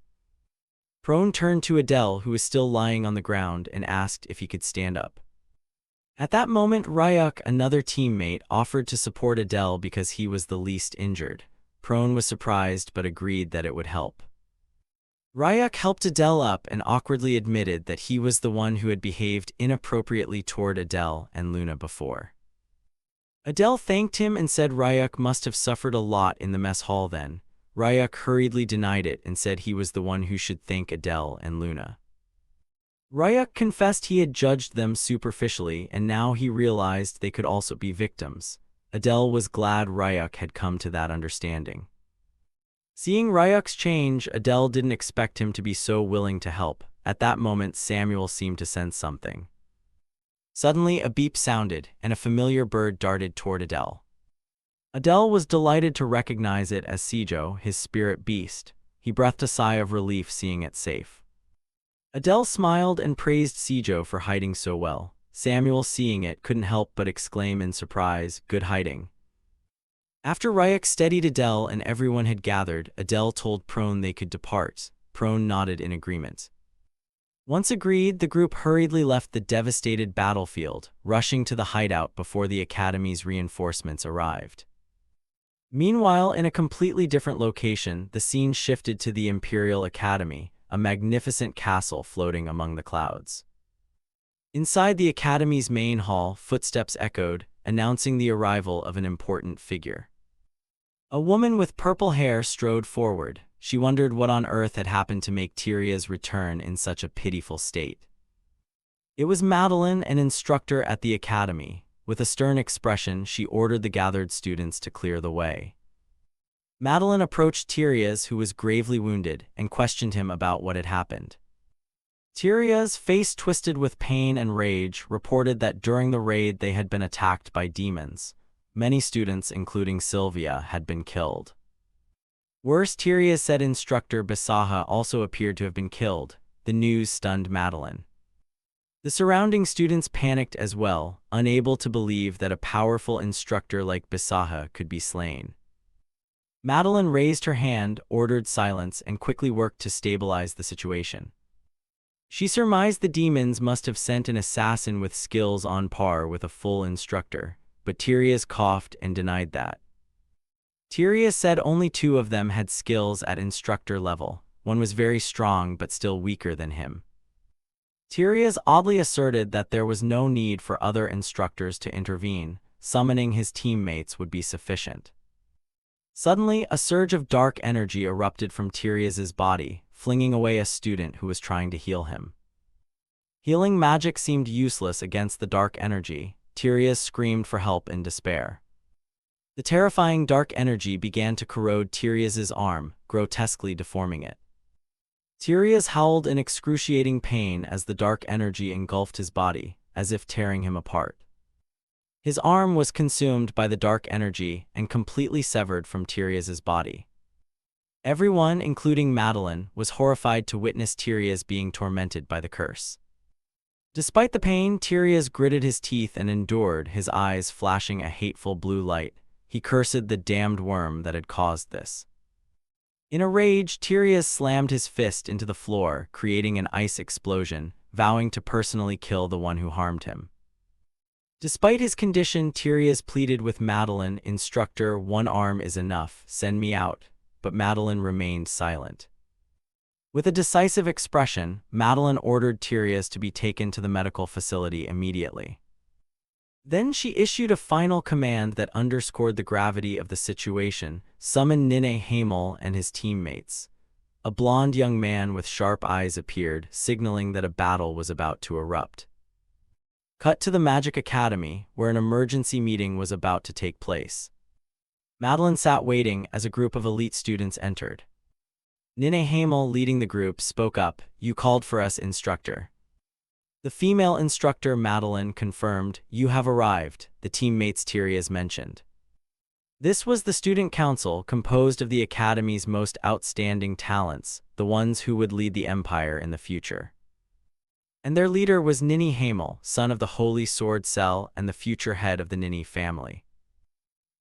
Prone turned to Adele, who was still lying on the ground, and asked if he could stand up. At that moment, Ryuk, another teammate, offered to support Adele because he was the least injured. Prone was surprised but agreed that it would help. Ryuk helped Adele up and awkwardly admitted that he was the one who had behaved inappropriately toward Adele and Luna before. Adele thanked him and said Ryuk must have suffered a lot in the mess hall then. Ryuk hurriedly denied it and said he was the one who should thank Adele and Luna. Ryuk confessed he had judged them superficially, and now he realized they could also be victims. Adele was glad Ryuk had come to that understanding. Seeing Ryuk's change, Adele didn't expect him to be so willing to help. At that moment, Samuel seemed to sense something. Suddenly, a beep sounded, and a familiar bird darted toward Adele. Adele was delighted to recognize it as Seijo, his spirit beast. He breathed a sigh of relief seeing it safe. Adele smiled and praised Seijo for hiding so well. Samuel, seeing it, couldn't help but exclaim in surprise, "Good hiding." After Ryuk steadied Adele and everyone had gathered, Adele told Prone they could depart. Prone nodded in agreement. Once agreed, the group hurriedly left the devastated battlefield, rushing to the hideout before the academy's reinforcements arrived. Meanwhile, in a completely different location, the scene shifted to the Imperial Academy, a magnificent castle floating among the clouds. Inside the Academy's main hall, footsteps echoed, announcing the arrival of an important figure. A woman with purple hair strode forward. She wondered what on earth had happened to make Tyria's return in such a pitiful state. It was Madeline, an instructor at the academy. With a stern expression, she ordered the gathered students to clear the way. Madeline approached Tyria's, who was gravely wounded, and questioned him about what had happened. Tyria's, face twisted with pain and rage, reported that during the raid they had been attacked by demons. Many students, including Sylvia, had been killed. Worse, Tyria said instructor Bisaha also appeared to have been killed. The news stunned Madeline. The surrounding students panicked as well, unable to believe that a powerful instructor like Bisaha could be slain. Madeline raised her hand, ordered silence, and quickly worked to stabilize the situation. She surmised the demons must have sent an assassin with skills on par with a full instructor, but Tyria coughed and denied that. Tyria said only 2 of them had skills at instructor level. One was very strong but still weaker than him. Tyria oddly asserted that there was no need for other instructors to intervene. Summoning his teammates would be sufficient. Suddenly, a surge of dark energy erupted from Tyria's body, flinging away a student who was trying to heal him. Healing magic seemed useless against the dark energy. Tyria screamed for help in despair. The terrifying dark energy began to corrode Tyria's arm, grotesquely deforming it. Tyria howled in excruciating pain as the dark energy engulfed his body, as if tearing him apart. His arm was consumed by the dark energy and completely severed from Tyria's body. Everyone, including Madeline, was horrified to witness Tyria's being tormented by the curse. Despite the pain, Tyria's gritted his teeth and endured, his eyes flashing a hateful blue light. He cursed the damned worm that had caused this. In a rage, Tyria slammed his fist into the floor, creating an ice explosion, vowing to personally kill the one who harmed him. Despite his condition, Tyrius pleaded with Madeline, "Instructor, one arm is enough, send me out." But Madeline remained silent. With a decisive expression, Madeline ordered Tyrius to be taken to the medical facility immediately. Then she issued a final command that underscored the gravity of the situation: summon Nine Hamel and his teammates. A blond young man with sharp eyes appeared, signaling that a battle was about to erupt. Cut to the Magic Academy, where an emergency meeting was about to take place. Madeline sat waiting as a group of elite students entered. Nine Hamel, leading the group, spoke up, "You called for us, instructor." The female instructor, Madeline, confirmed, "You have arrived," the teammates Tyrius mentioned. This was the student council, composed of the Academy's most outstanding talents, the ones who would lead the Empire in the future. And their leader was Nini Hamel, son of the Holy Sword Cell and the future head of the Nini family.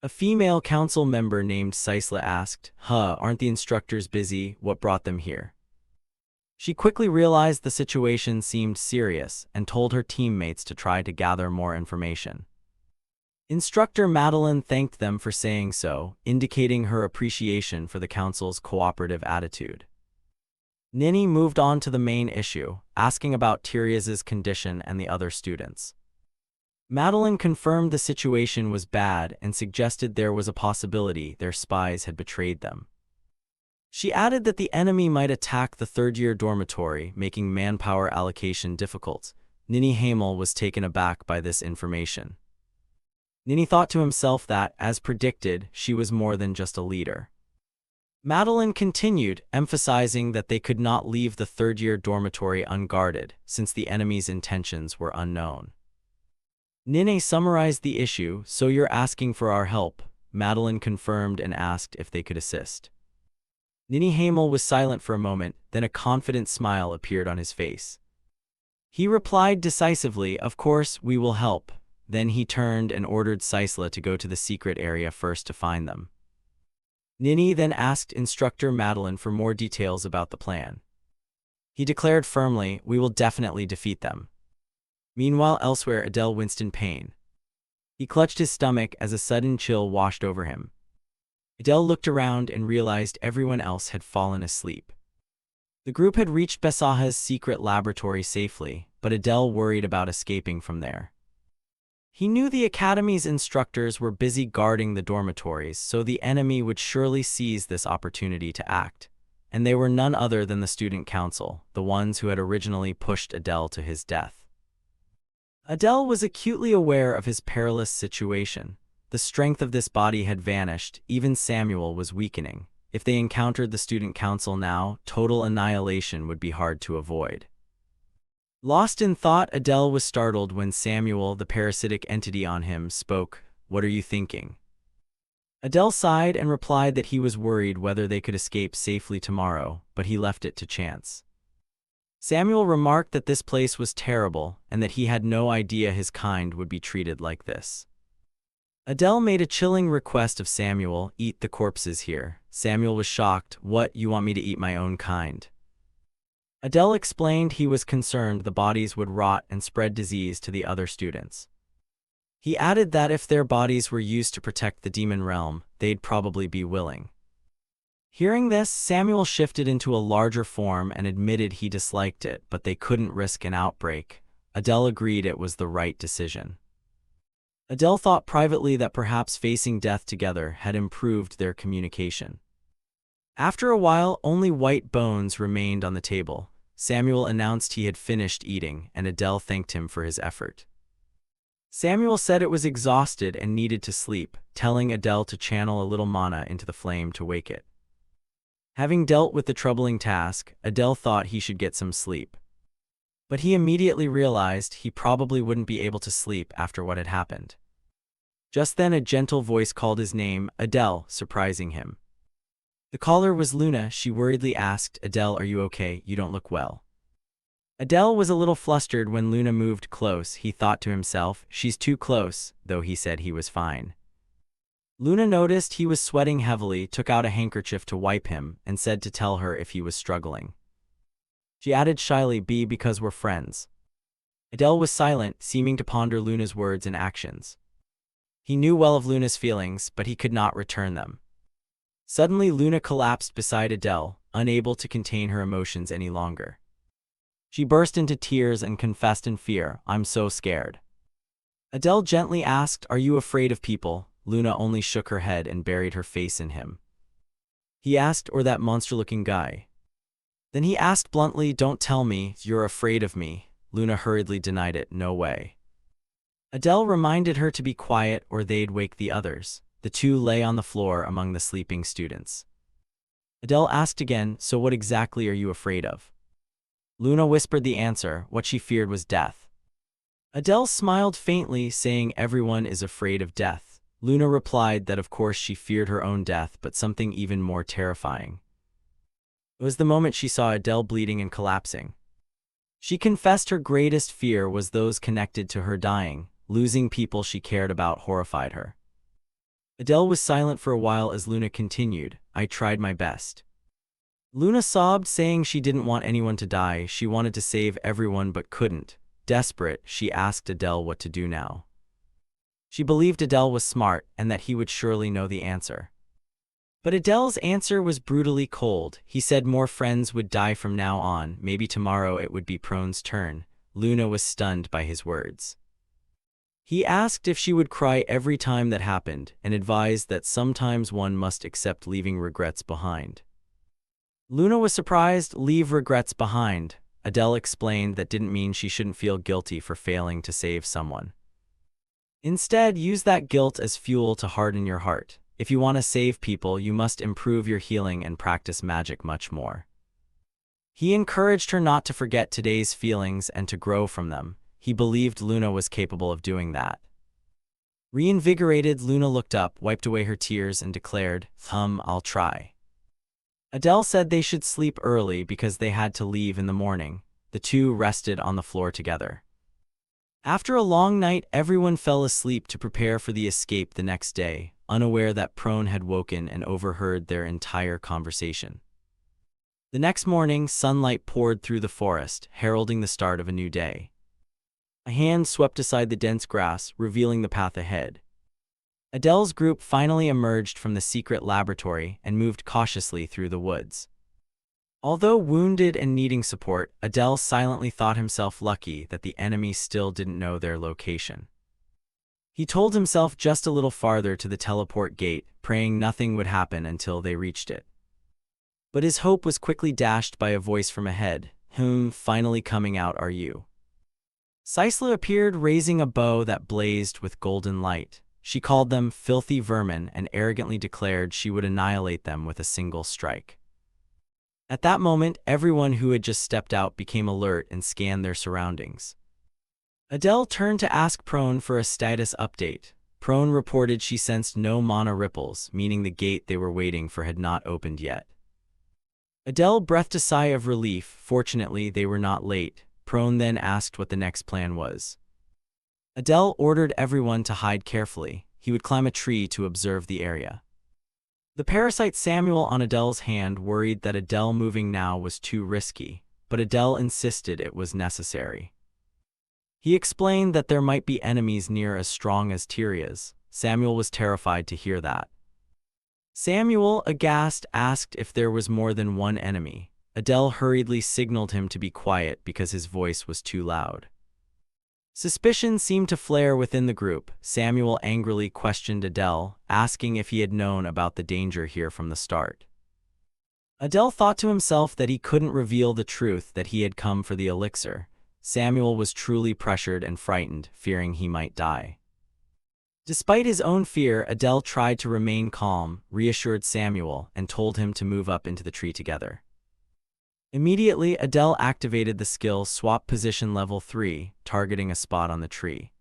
A female council member named Sisla asked, "Aren't the instructors busy? What brought them here?" She quickly realized the situation seemed serious and told her teammates to try to gather more information. Instructor Madeline thanked them for saying so, indicating her appreciation for the council's cooperative attitude. Nini moved on to the main issue, asking about Tyrius's condition and the other students. Madeline confirmed the situation was bad and suggested there was a possibility their spies had betrayed them. She added that the enemy might attack the third-year dormitory, making manpower allocation difficult. Nini Hamel was taken aback by this information. Nini thought to himself that, as predicted, she was more than just a leader. Madeline continued, emphasizing that they could not leave the third-year dormitory unguarded, since the enemy's intentions were unknown. Nini summarized the issue, "So you're asking for our help?" Madeline confirmed and asked if they could assist. Nini Hamel was silent for a moment, then a confident smile appeared on his face. He replied decisively, "Of course, we will help." Then he turned and ordered Sisla to go to the secret area first to find them. Nini then asked Instructor Madeline for more details about the plan. He declared firmly, "We will definitely defeat them." Meanwhile, elsewhere, Adele winced in pain. He clutched his stomach as a sudden chill washed over him. Adele looked around and realized everyone else had fallen asleep. The group had reached Besaha's secret laboratory safely, but Adele worried about escaping from there. He knew the Academy's instructors were busy guarding the dormitories, so the enemy would surely seize this opportunity to act. And they were none other than the student council, the ones who had originally pushed Adele to his death. Adele was acutely aware of his perilous situation. The strength of this body had vanished, even Samuel was weakening. If they encountered the student council now, total annihilation would be hard to avoid. Lost in thought, Adele was startled when Samuel, the parasitic entity on him, spoke. "What are you thinking?" Adele sighed and replied that he was worried whether they could escape safely tomorrow, but he left it to chance. Samuel remarked that this place was terrible and that he had no idea his kind would be treated like this. Adele made a chilling request of Samuel, "Eat the corpses here." Samuel was shocked. "What, you want me to eat my own kind?" Adele explained he was concerned the bodies would rot and spread disease to the other students. He added that if their bodies were used to protect the demon realm, they'd probably be willing. Hearing this, Samuel shifted into a larger form and admitted he disliked it, but they couldn't risk an outbreak. Adele agreed it was the right decision. Adele thought privately that perhaps facing death together had improved their communication. After a while, only white bones remained on the table. Samuel announced he had finished eating, and Adele thanked him for his effort. Samuel said it was exhausted and needed to sleep, telling Adele to channel a little mana into the flame to wake it. Having dealt with the troubling task, Adele thought he should get some sleep. But he immediately realized he probably wouldn't be able to sleep after what had happened. Just then a gentle voice called his name, Adele, surprising him. The caller was Luna. She worriedly asked, "Adele, are you okay? You don't look well." Adele was a little flustered when Luna moved close. He thought to himself, "She's too close," though he said he was fine. Luna noticed he was sweating heavily, took out a handkerchief to wipe him, and said to tell her if he was struggling. She added shyly, "Because we're friends." Adele was silent, seeming to ponder Luna's words and actions. He knew well of Luna's feelings, but he could not return them. Suddenly, Luna collapsed beside Adele, unable to contain her emotions any longer. She burst into tears and confessed in fear, "I'm so scared." Adele gently asked, "Are you afraid of people?" Luna only shook her head and buried her face in him. He asked, "Or that monster-looking guy?" Then he asked bluntly, "Don't tell me you're afraid of me." Luna hurriedly denied it, "No way." Adele reminded her to be quiet or they'd wake the others. The two lay on the floor among the sleeping students. Adele asked again, "So what exactly are you afraid of?" Luna whispered the answer. What she feared was death. Adele smiled faintly, saying, "Everyone is afraid of death." Luna replied that of course she feared her own death, but something even more terrifying. It was the moment she saw Adele bleeding and collapsing. She confessed her greatest fear was those connected to her dying. Losing people she cared about horrified her. Adele was silent for a while as Luna continued, "I tried my best." Luna sobbed, saying she didn't want anyone to die. She wanted to save everyone but couldn't. Desperate, she asked Adele what to do now. She believed Adele was smart and that he would surely know the answer. But Adele's answer was brutally cold. He said more friends would die from now on. Maybe tomorrow it would be Prone's turn. Luna was stunned by his words. He asked if she would cry every time that happened, and advised that sometimes one must accept leaving regrets behind. Luna was surprised. Leave regrets behind. Adele explained that didn't mean she shouldn't feel guilty for failing to save someone. Instead, use that guilt as fuel to harden your heart. If you want to save people, you must improve your healing and practice magic much more. He encouraged her not to forget today's feelings and to grow from them. He believed Luna was capable of doing that. Reinvigorated, Luna looked up, wiped away her tears, and declared, I'll try." Adele said they should sleep early because they had to leave in the morning. The two rested on the floor together. After a long night, everyone fell asleep to prepare for the escape the next day, unaware that Prone had woken and overheard their entire conversation. The next morning, sunlight poured through the forest, heralding the start of a new day. A hand swept aside the dense grass, revealing the path ahead. Adele's group finally emerged from the secret laboratory and moved cautiously through the woods. Although wounded and needing support, Adele silently thought himself lucky that the enemy still didn't know their location. He told himself just a little farther to the teleport gate, praying nothing would happen until they reached it. But his hope was quickly dashed by a voice from ahead. Finally coming out are you?" Sisla appeared, raising a bow that blazed with golden light. She called them filthy vermin and arrogantly declared she would annihilate them with a single strike. At that moment, everyone who had just stepped out became alert and scanned their surroundings. Adele turned to ask Prone for a status update. Prone reported she sensed no mana ripples, meaning the gate they were waiting for had not opened yet. Adele breathed a sigh of relief. Fortunately, they were not late. Prone then asked what the next plan was. Adele ordered everyone to hide carefully. He would climb a tree to observe the area. The parasite Samuel on Adele's hand worried that Adele moving now was too risky, but Adele insisted it was necessary. He explained that there might be enemies near as strong as Tyria's. Samuel was terrified to hear that. Samuel, aghast, asked if there was more than one enemy. Adele hurriedly signaled him to be quiet because his voice was too loud. Suspicion seemed to flare within the group. Samuel angrily questioned Adele, asking if he had known about the danger here from the start. Adele thought to himself that he couldn't reveal the truth that he had come for the elixir. Samuel was truly pressured and frightened, fearing he might die. Despite his own fear, Adele tried to remain calm, reassured Samuel, and told him to move up into the tree together. Immediately, Adele activated the skill Swap Position Level 3, targeting a spot on the tree.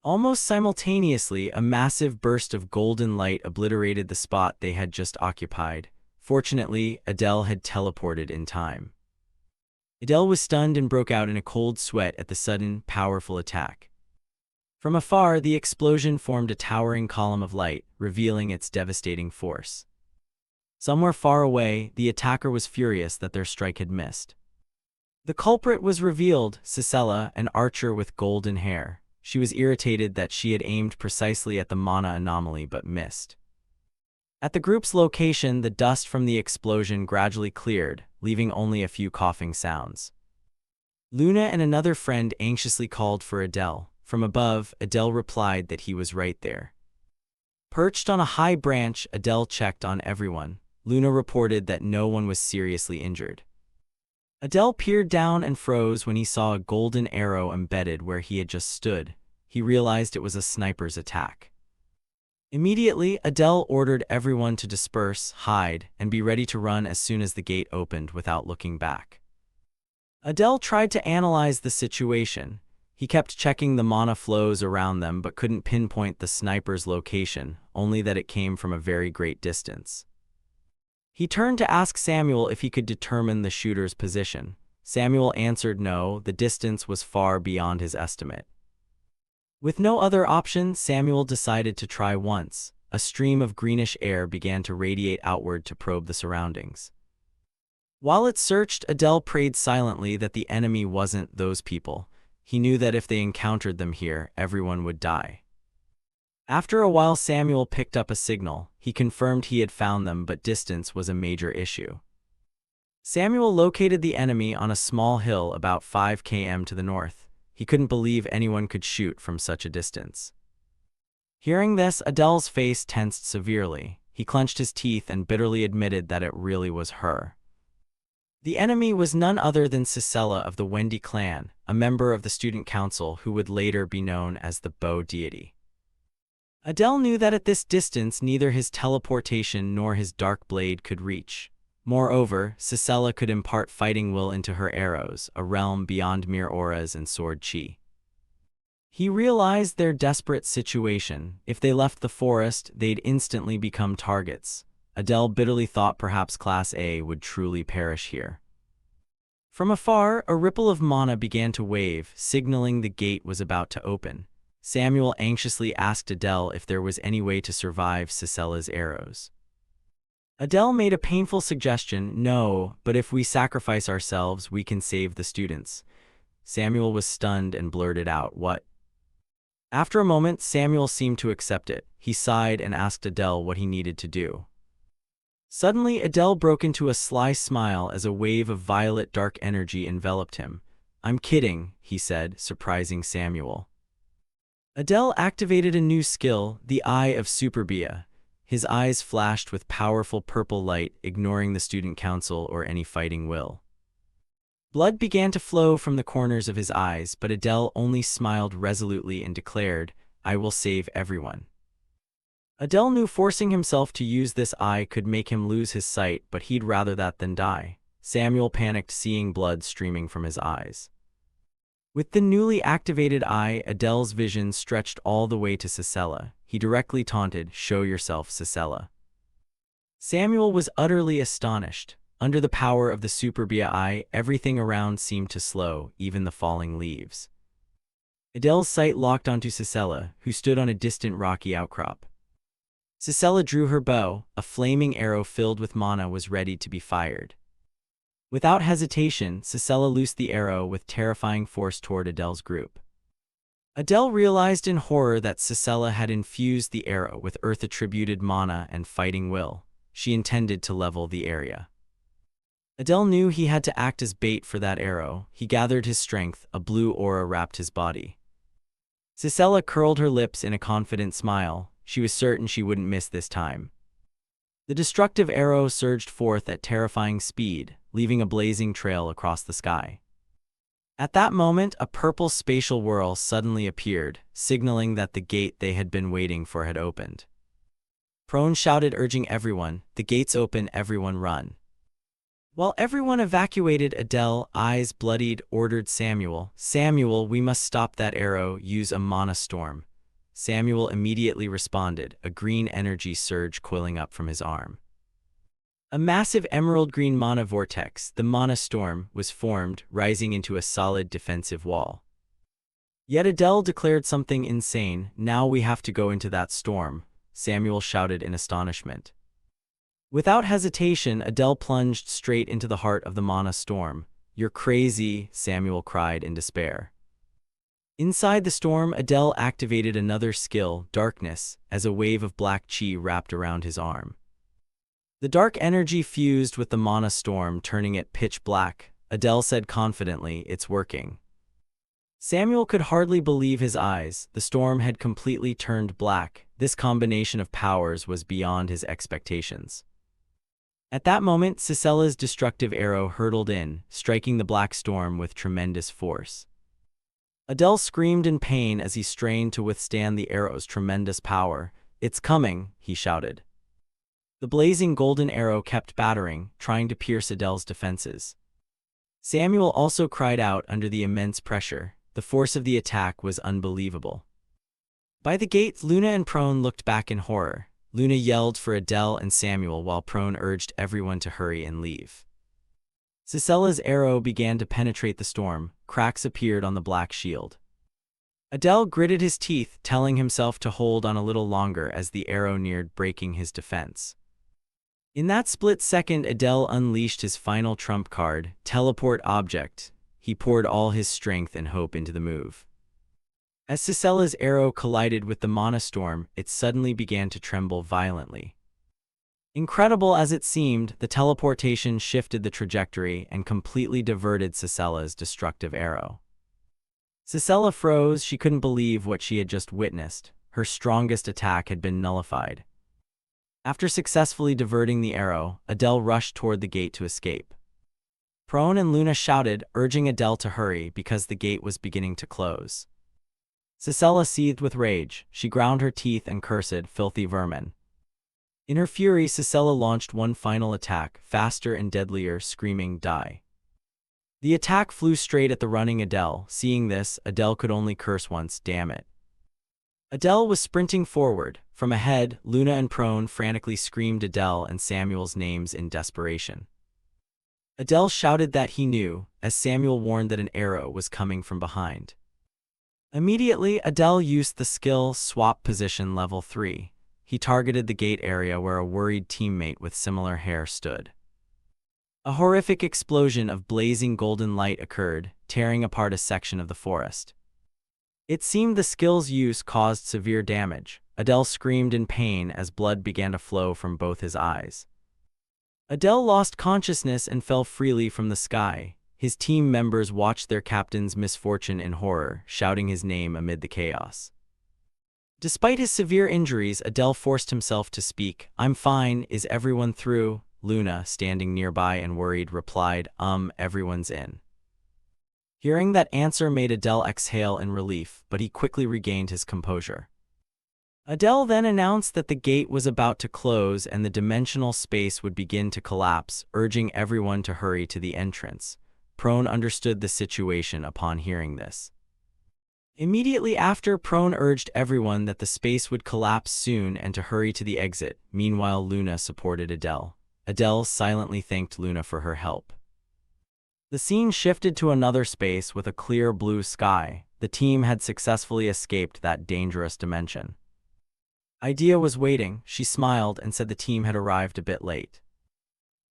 Almost simultaneously, a massive burst of golden light obliterated the spot they had just occupied. Fortunately, Adele had teleported in time. Adele was stunned and broke out in a cold sweat at the sudden, powerful attack. From afar, the explosion formed a towering column of light, revealing its devastating force. Somewhere far away, the attacker was furious that their strike had missed. The culprit was revealed, Sisela, an archer with golden hair. She was irritated that she had aimed precisely at the mana anomaly but missed. At the group's location, the dust from the explosion gradually cleared, leaving only a few coughing sounds. Luna and another friend anxiously called for Adele. From above, Adele replied that he was right there. Perched on a high branch, Adele checked on everyone. Luna reported that no one was seriously injured. Adele peered down and froze when he saw a golden arrow embedded where he had just stood. He realized it was a sniper's attack. Immediately, Adele ordered everyone to disperse, hide, and be ready to run as soon as the gate opened without looking back. Adele tried to analyze the situation. He kept checking the mana flows around them but couldn't pinpoint the sniper's location, only that it came from a very great distance. He turned to ask Samuel if he could determine the shooter's position. Samuel answered no, the distance was far beyond his estimate. With no other option, Samuel decided to try once. A stream of greenish air began to radiate outward to probe the surroundings. While it searched, Adele prayed silently that the enemy wasn't those people. He knew that if they encountered them here, everyone would die. After a while, Samuel picked up a signal. He confirmed he had found them, but distance was a major issue. Samuel located the enemy on a small hill about 5 km to the north. He couldn't believe anyone could shoot from such a distance. Hearing this, Adele's face tensed severely. He clenched his teeth and bitterly admitted that it really was her. The enemy was none other than Sisela of the Wendy clan, a member of the student council who would later be known as the Bow deity. Adele knew that at this distance neither his teleportation nor his dark blade could reach. Moreover, Sisela could impart fighting will into her arrows, a realm beyond mere auras and sword chi. He realized their desperate situation. If they left the forest, they'd instantly become targets. Adele bitterly thought perhaps Class A would truly perish here. From afar, a ripple of mana began to wave, signaling the gate was about to open. Samuel anxiously asked Adele if there was any way to survive Sisela's arrows. Adele made a painful suggestion, no, but if we sacrifice ourselves, we can save the students. Samuel was stunned and blurted out, what? After a moment, Samuel seemed to accept it. He sighed and asked Adele what he needed to do. Suddenly, Adele broke into a sly smile as a wave of violet dark energy enveloped him. I'm kidding, he said, surprising Samuel. Adele activated a new skill, the Eye of Superbia. His eyes flashed with powerful purple light, ignoring the student council or any fighting will. Blood began to flow from the corners of his eyes, but Adele only smiled resolutely and declared, I will save everyone. Adele knew forcing himself to use this eye could make him lose his sight, but he'd rather that than die. Samuel panicked, seeing blood streaming from his eyes. With the newly activated eye, Adele's vision stretched all the way to Sisela. He directly taunted, show yourself, Sisela. Samuel was utterly astonished. Under the power of the Superbia eye, everything around seemed to slow, even the falling leaves. Adele's sight locked onto Sisela, who stood on a distant rocky outcrop. Sisela drew her bow. A flaming arrow filled with mana was ready to be fired. Without hesitation, Sisela loosed the arrow with terrifying force toward Adele's group. Adele realized in horror that Sisela had infused the arrow with earth-attributed mana and fighting will. She intended to level the area. Adele knew he had to act as bait for that arrow. He gathered his strength. A blue aura wrapped his body. Sisela curled her lips in a confident smile. She was certain she wouldn't miss this time. The destructive arrow surged forth at terrifying speed, leaving a blazing trail across the sky. At that moment, a purple spatial whirl suddenly appeared, signaling that the gate they had been waiting for had opened. Prone shouted, urging everyone, the gate's open, everyone run. While everyone evacuated, Adele, eyes bloodied, ordered Samuel, Samuel, we must stop that arrow, use a mana storm. Samuel immediately responded, a green energy surge coiling up from his arm. A massive emerald green mana vortex, the mana storm, was formed, rising into a solid defensive wall. Yet Adele declared something insane, now we have to go into that storm, Samuel shouted in astonishment. Without hesitation, Adele plunged straight into the heart of the mana storm. "You're crazy," Samuel cried in despair. Inside the storm, Adele activated another skill, darkness, as a wave of black chi wrapped around his arm. The dark energy fused with the mana storm, turning it pitch black. Adele said confidently, "It's working." Samuel could hardly believe his eyes. The storm had completely turned black. This combination of powers was beyond his expectations. At that moment, Cicella's destructive arrow hurtled in, striking the black storm with tremendous force. Adele screamed in pain as he strained to withstand the arrow's tremendous power. "It's coming," he shouted. The blazing golden arrow kept battering, trying to pierce Adele's defenses. Samuel also cried out under the immense pressure. The force of the attack was unbelievable. By the gate, Luna and Prone looked back in horror. Luna yelled for Adele and Samuel while Prone urged everyone to hurry and leave. Cicella's arrow began to penetrate the storm. Cracks appeared on the black shield. Adele gritted his teeth, telling himself to hold on a little longer as the arrow neared breaking his defense. In that split second, Adele unleashed his final trump card, Teleport Object. He poured all his strength and hope into the move. As Cicella's arrow collided with the mana storm, it suddenly began to tremble violently. Incredible as it seemed, the teleportation shifted the trajectory and completely diverted Cicella's destructive arrow. Cicella froze. She couldn't believe what she had just witnessed. Her strongest attack had been nullified. After successfully diverting the arrow, Adele rushed toward the gate to escape. Prone and Luna shouted, urging Adele to hurry because the gate was beginning to close. Cicella seethed with rage. She ground her teeth and cursed, "Filthy vermin." In her fury, Cicella launched one final attack, faster and deadlier, screaming, "Die." The attack flew straight at the running Adele. Seeing this, Adele could only curse once, "Damn it." Adele was sprinting forward. From ahead, Luna and Prone frantically screamed Adele and Samuel's names in desperation. Adele shouted that he knew, as Samuel warned that an arrow was coming from behind. Immediately, Adele used the skill Swap Position Level 3. He targeted the gate area where a worried teammate with similar hair stood. A horrific explosion of blazing golden light occurred, tearing apart a section of the forest. It seemed the skill's use caused severe damage. Adele screamed in pain as blood began to flow from both his eyes. Adele lost consciousness and fell freely from the sky. His team members watched their captain's misfortune in horror, shouting his name amid the chaos. Despite his severe injuries, Adele forced himself to speak. "I'm fine. Is everyone through?" Luna, standing nearby and worried, replied, Everyone's in." Hearing that answer made Adele exhale in relief, but he quickly regained his composure. Adele then announced that the gate was about to close and the dimensional space would begin to collapse, urging everyone to hurry to the entrance. Prone understood the situation upon hearing this. Immediately after, Prone urged everyone that the space would collapse soon and to hurry to the exit. Meanwhile, Luna supported Adele. Adele silently thanked Luna for her help. The scene shifted to another space with a clear blue sky. The team had successfully escaped that dangerous dimension. Idea was waiting. She smiled and said the team had arrived a bit late.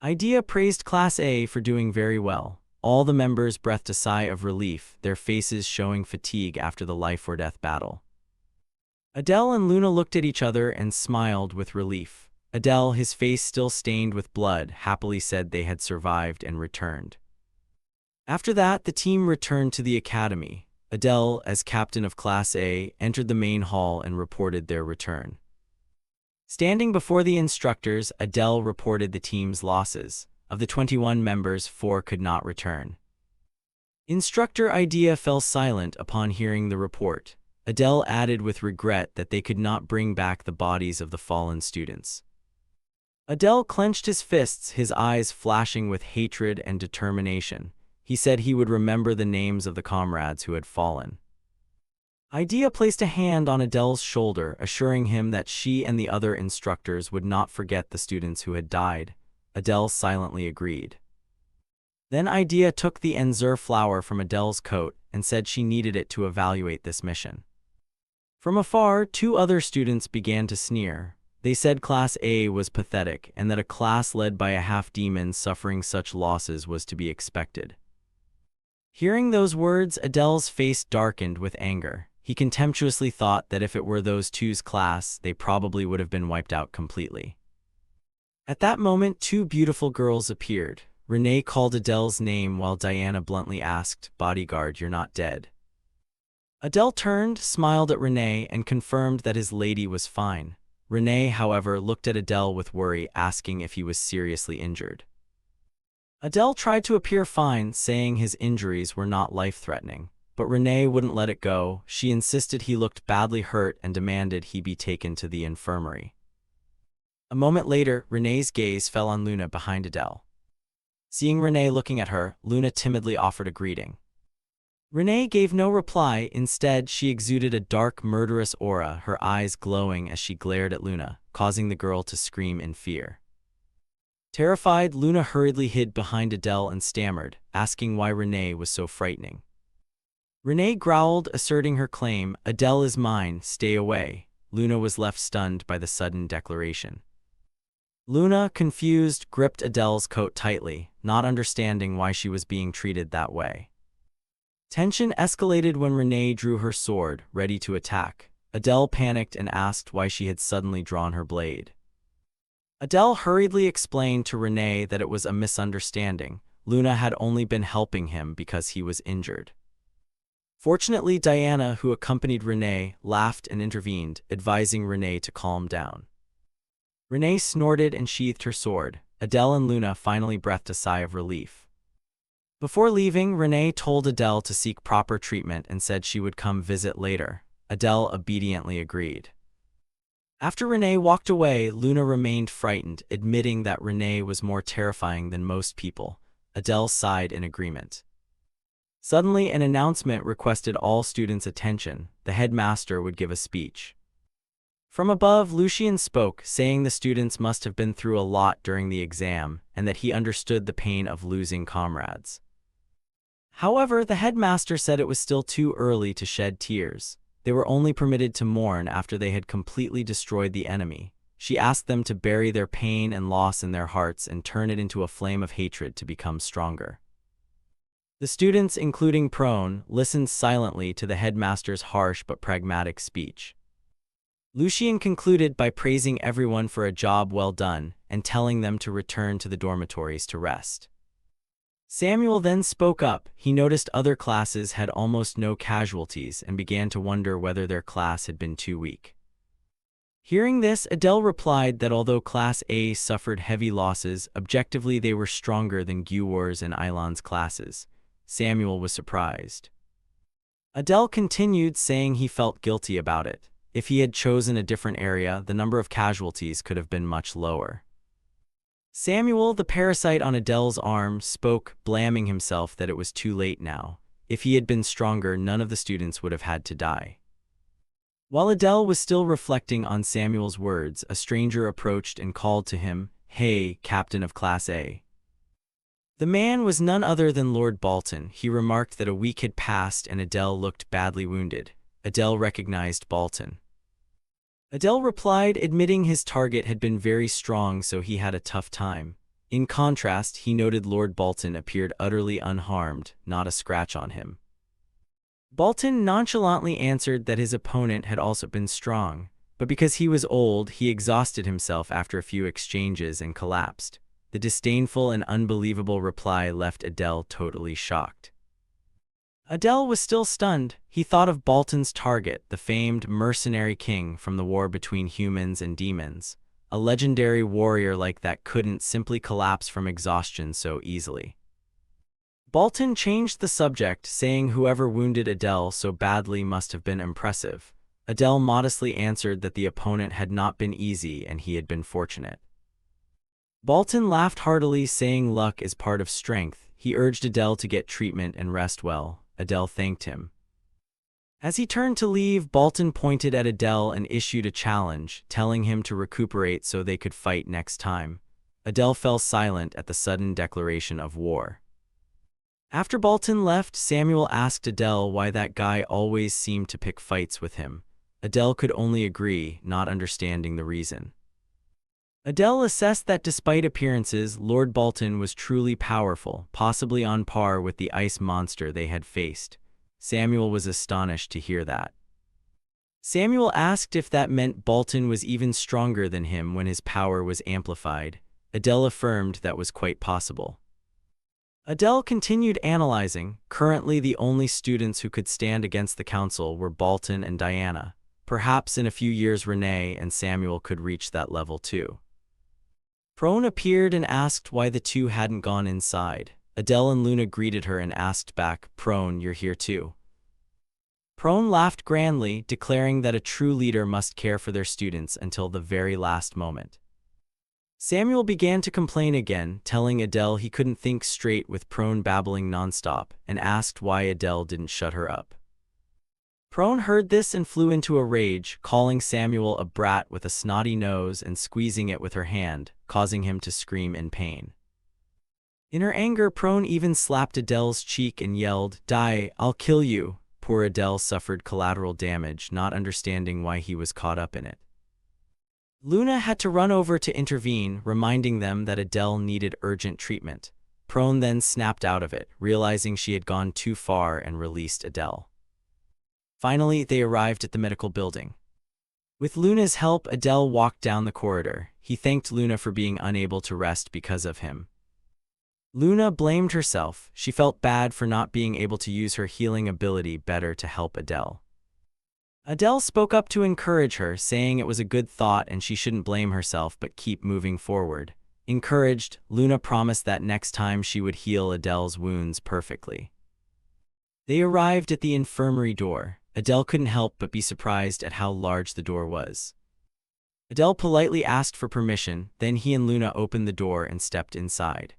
Idea praised Class A for doing very well. All the members breathed a sigh of relief, their faces showing fatigue after the life-or-death battle. Adele and Luna looked at each other and smiled with relief. Adele, his face still stained with blood, happily said they had survived and returned. After that, the team returned to the academy. Adele, as captain of Class A, entered the main hall and reported their return. Standing before the instructors, Adele reported the team's losses. Of the 21 members, 4 could not return. Instructor Idea fell silent upon hearing the report. Adele added with regret that they could not bring back the bodies of the fallen students. Adele clenched his fists, his eyes flashing with hatred and determination. He said he would remember the names of the comrades who had fallen. Idea placed a hand on Adele's shoulder, assuring him that she and the other instructors would not forget the students who had died. Adele silently agreed. Then Idea took the Enzur flower from Adele's coat and said she needed it to evaluate this mission. From afar, 2 other students began to sneer. They said Class A was pathetic and that a class led by a half-demon suffering such losses was to be expected. Hearing those words, Adele's face darkened with anger. He contemptuously thought that if it were those two's class, they probably would have been wiped out completely. At that moment, two beautiful girls appeared. Renee called Adele's name while Diana bluntly asked, "Bodyguard, you're not dead." Adele turned, smiled at Renee, and confirmed that his lady was fine. Renee, however, looked at Adele with worry, asking if he was seriously injured. Adele tried to appear fine, saying his injuries were not life-threatening. But Renee wouldn't let it go. She insisted he looked badly hurt and demanded he be taken to the infirmary. A moment later, Renee's gaze fell on Luna behind Adele. Seeing Renee looking at her, Luna timidly offered a greeting. Renee gave no reply. Instead, she exuded a dark, murderous aura, her eyes glowing as she glared at Luna, causing the girl to scream in fear. Terrified, Luna hurriedly hid behind Adele and stammered, asking why Renee was so frightening. Renee growled, asserting her claim, "Adele is mine, stay away." Luna was left stunned by the sudden declaration. Luna, confused, gripped Adele's coat tightly, not understanding why she was being treated that way. Tension escalated when Renee drew her sword, ready to attack. Adele panicked and asked why she had suddenly drawn her blade. Adele hurriedly explained to Renee that it was a misunderstanding. Luna had only been helping him because he was injured. Fortunately, Diana, who accompanied Renee, laughed and intervened, advising Renee to calm down. Renee snorted and sheathed her sword. Adele and Luna finally breathed a sigh of relief. Before leaving, Renee told Adele to seek proper treatment and said she would come visit later. Adele obediently agreed. After Renee walked away, Luna remained frightened, admitting that Renee was more terrifying than most people. Adele sighed in agreement. Suddenly, an announcement requested all students' attention. The headmaster would give a speech. From above, Lucian spoke, saying the students must have been through a lot during the exam, and that he understood the pain of losing comrades. However, the headmaster said it was still too early to shed tears. They were only permitted to mourn after they had completely destroyed the enemy. She asked them to bury their pain and loss in their hearts and turn it into a flame of hatred to become stronger. The students, including Prone, listened silently to the headmaster's harsh but pragmatic speech. Lucian concluded by praising everyone for a job well done and telling them to return to the dormitories to rest. Samuel then spoke up. He noticed other classes had almost no casualties and began to wonder whether their class had been too weak. Hearing this, Adele replied that although Class A suffered heavy losses, objectively they were stronger than Gyuwar's and Ilan's classes. Samuel was surprised. Adele continued, saying he felt guilty about it. If he had chosen a different area, the number of casualties could have been much lower. Samuel, the parasite on Adele's arm, spoke, blaming himself that it was too late now. If he had been stronger, none of the students would have had to die. While Adele was still reflecting on Samuel's words, a stranger approached and called to him, "Hey, Captain of Class A." The man was none other than Lord Bolton. He remarked that a week had passed and Adele looked badly wounded. Adele recognized Bolton. Adele replied, admitting his target had been very strong, so he had a tough time. In contrast, he noted Lord Bolton appeared utterly unharmed, not a scratch on him. Bolton nonchalantly answered that his opponent had also been strong, but because he was old, he exhausted himself after a few exchanges and collapsed. The disdainful and unbelievable reply left Adele totally shocked. Adele was still stunned. He thought of Bolton's target, the famed mercenary king from the war between humans and demons. A legendary warrior like that couldn't simply collapse from exhaustion so easily. Bolton changed the subject, saying whoever wounded Adele so badly must have been impressive. Adele modestly answered that the opponent had not been easy and he had been fortunate. Bolton laughed heartily, saying luck is part of strength. He urged Adele to get treatment and rest well. Adele thanked him. As he turned to leave, Bolton pointed at Adele and issued a challenge, telling him to recuperate so they could fight next time. Adele fell silent at the sudden declaration of war. After Bolton left, Samuel asked Adele why that guy always seemed to pick fights with him. Adele could only agree, not understanding the reason. Adele assessed that despite appearances, Lord Bolton was truly powerful, possibly on par with the ice monster they had faced. Samuel was astonished to hear that. Samuel asked if that meant Bolton was even stronger than him when his power was amplified. Adele affirmed that was quite possible. Adele continued analyzing. Currently, the only students who could stand against the council were Bolton and Diana. Perhaps in a few years Renee and Samuel could reach that level too. Prone appeared and asked why the two hadn't gone inside. Adele and Luna greeted her and asked back, "Prone, you're here too." Prone laughed grandly, declaring that a true leader must care for their students until the very last moment. Samuel began to complain again, telling Adele he couldn't think straight with Prone babbling nonstop, and asked why Adele didn't shut her up. Prone heard this and flew into a rage, calling Samuel a brat with a snotty nose and squeezing it with her hand, causing him to scream in pain. In her anger, Prone even slapped Adele's cheek and yelled, "Die, I'll kill you." Poor Adele suffered collateral damage, not understanding why he was caught up in it. Luna had to run over to intervene, reminding them that Adele needed urgent treatment. Prone then snapped out of it, realizing she had gone too far, and released Adele. Finally, they arrived at the medical building. With Luna's help, Adele walked down the corridor. He thanked Luna for being unable to rest because of him. Luna blamed herself. She felt bad for not being able to use her healing ability better to help Adele. Adele spoke up to encourage her, saying it was a good thought and she shouldn't blame herself but keep moving forward. Encouraged, Luna promised that next time she would heal Adele's wounds perfectly. They arrived at the infirmary door. Adele couldn't help but be surprised at how large the door was. Adele politely asked for permission, then he and Luna opened the door and stepped inside.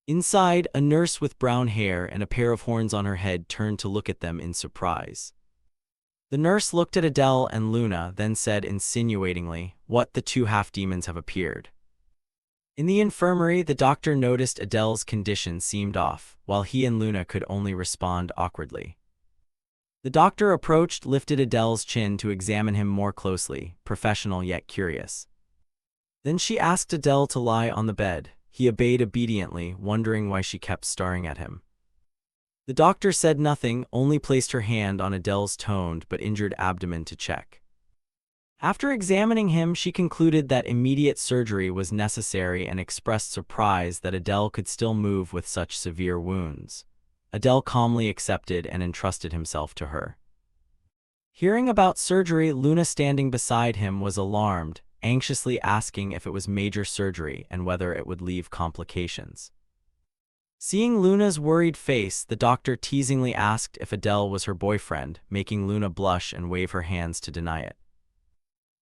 Inside, a nurse with brown hair and a pair of horns on her head turned to look at them in surprise. The nurse looked at Adele and Luna, then said insinuatingly, "What, the two half-demons have appeared?" In the infirmary, the doctor noticed Adele's condition seemed off, while he and Luna could only respond awkwardly. The doctor approached, lifted Adele's chin to examine him more closely, professional yet curious. Then she asked Adele to lie on the bed. He obeyed obediently, wondering why she kept staring at him. The doctor said nothing, only placed her hand on Adele's toned but injured abdomen to check. After examining him, she concluded that immediate surgery was necessary and expressed surprise that Adele could still move with such severe wounds. Adele calmly accepted and entrusted himself to her. Hearing about surgery, Luna, standing beside him, was alarmed, anxiously asking if it was major surgery and whether it would leave complications. Seeing Luna's worried face, the doctor teasingly asked if Adele was her boyfriend, making Luna blush and wave her hands to deny it.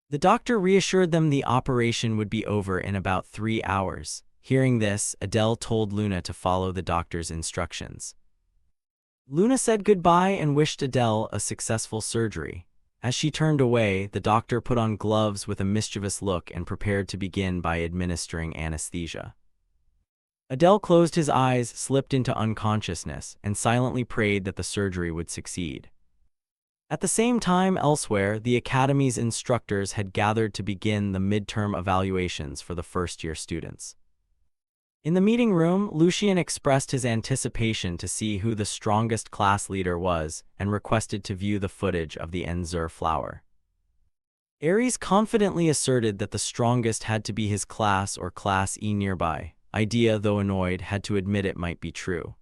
The doctor reassured them the operation would be over in about 3 hours. Hearing this, Adele told Luna to follow the doctor's instructions. Luna said goodbye and wished Adele a successful surgery. As she turned away, the doctor put on gloves with a mischievous look and prepared to begin by administering anesthesia. Adele closed his eyes, slipped into unconsciousness, and silently prayed that the surgery would succeed. At the same time, elsewhere, the academy's instructors had gathered to begin the midterm evaluations for the first-year students. In the meeting room, Lucien expressed his anticipation to see who the strongest class leader was and requested to view the footage of the Enzur flower. Aries confidently asserted that the strongest had to be his class or class E nearby. Idea, though annoyed, had to admit it might be true.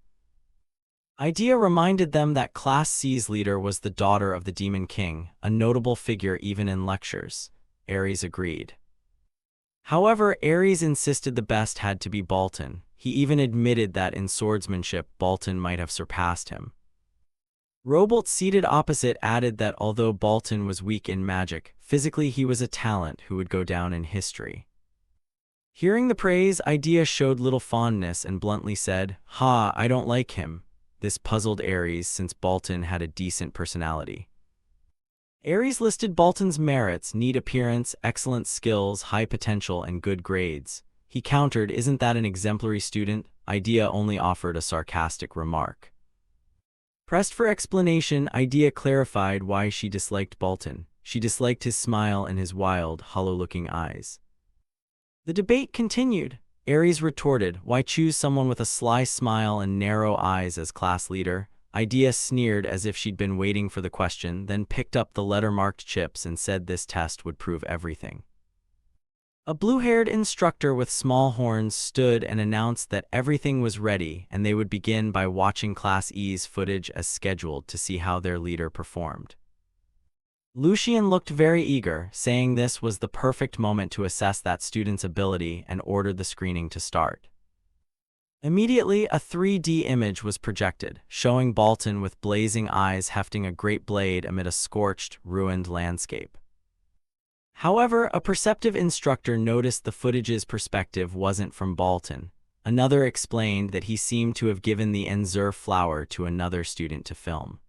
Idea reminded them that Class C's leader was the daughter of the Demon King, a notable figure even in lectures. Aries agreed. However, Aries insisted the best had to be Bolton. He even admitted that in swordsmanship, Bolton might have surpassed him. Robolt, seated opposite, added that although Bolton was weak in magic, physically he was a talent who would go down in history. Hearing the praise, Idea showed little fondness and bluntly said, "Ha, I don't like him." This puzzled Aries since Bolton had a decent personality. Aries listed Bolton's merits: neat appearance, excellent skills, high potential, and good grades. He countered, "Isn't that an exemplary student?" Idea only offered a sarcastic remark. Pressed for explanation, Idea clarified why she disliked Bolton. She disliked his smile and his wild, hollow-looking eyes. The debate continued. Aries retorted, "Why choose someone with a sly smile and narrow eyes as class leader?" Idea sneered as if she'd been waiting for the question, then picked up the letter-marked chips and said this test would prove everything. A blue-haired instructor with small horns stood and announced that everything was ready and they would begin by watching Class E's footage as scheduled to see how their leader performed. Lucian looked very eager, saying this was the perfect moment to assess that student's ability, and ordered the screening to start. Immediately, a 3D image was projected, showing Bolton with blazing eyes hefting a great blade amid a scorched, ruined landscape. However, a perceptive instructor noticed the footage's perspective wasn't from Bolton. Another explained that he seemed to have given the Enzur flower to another student to film.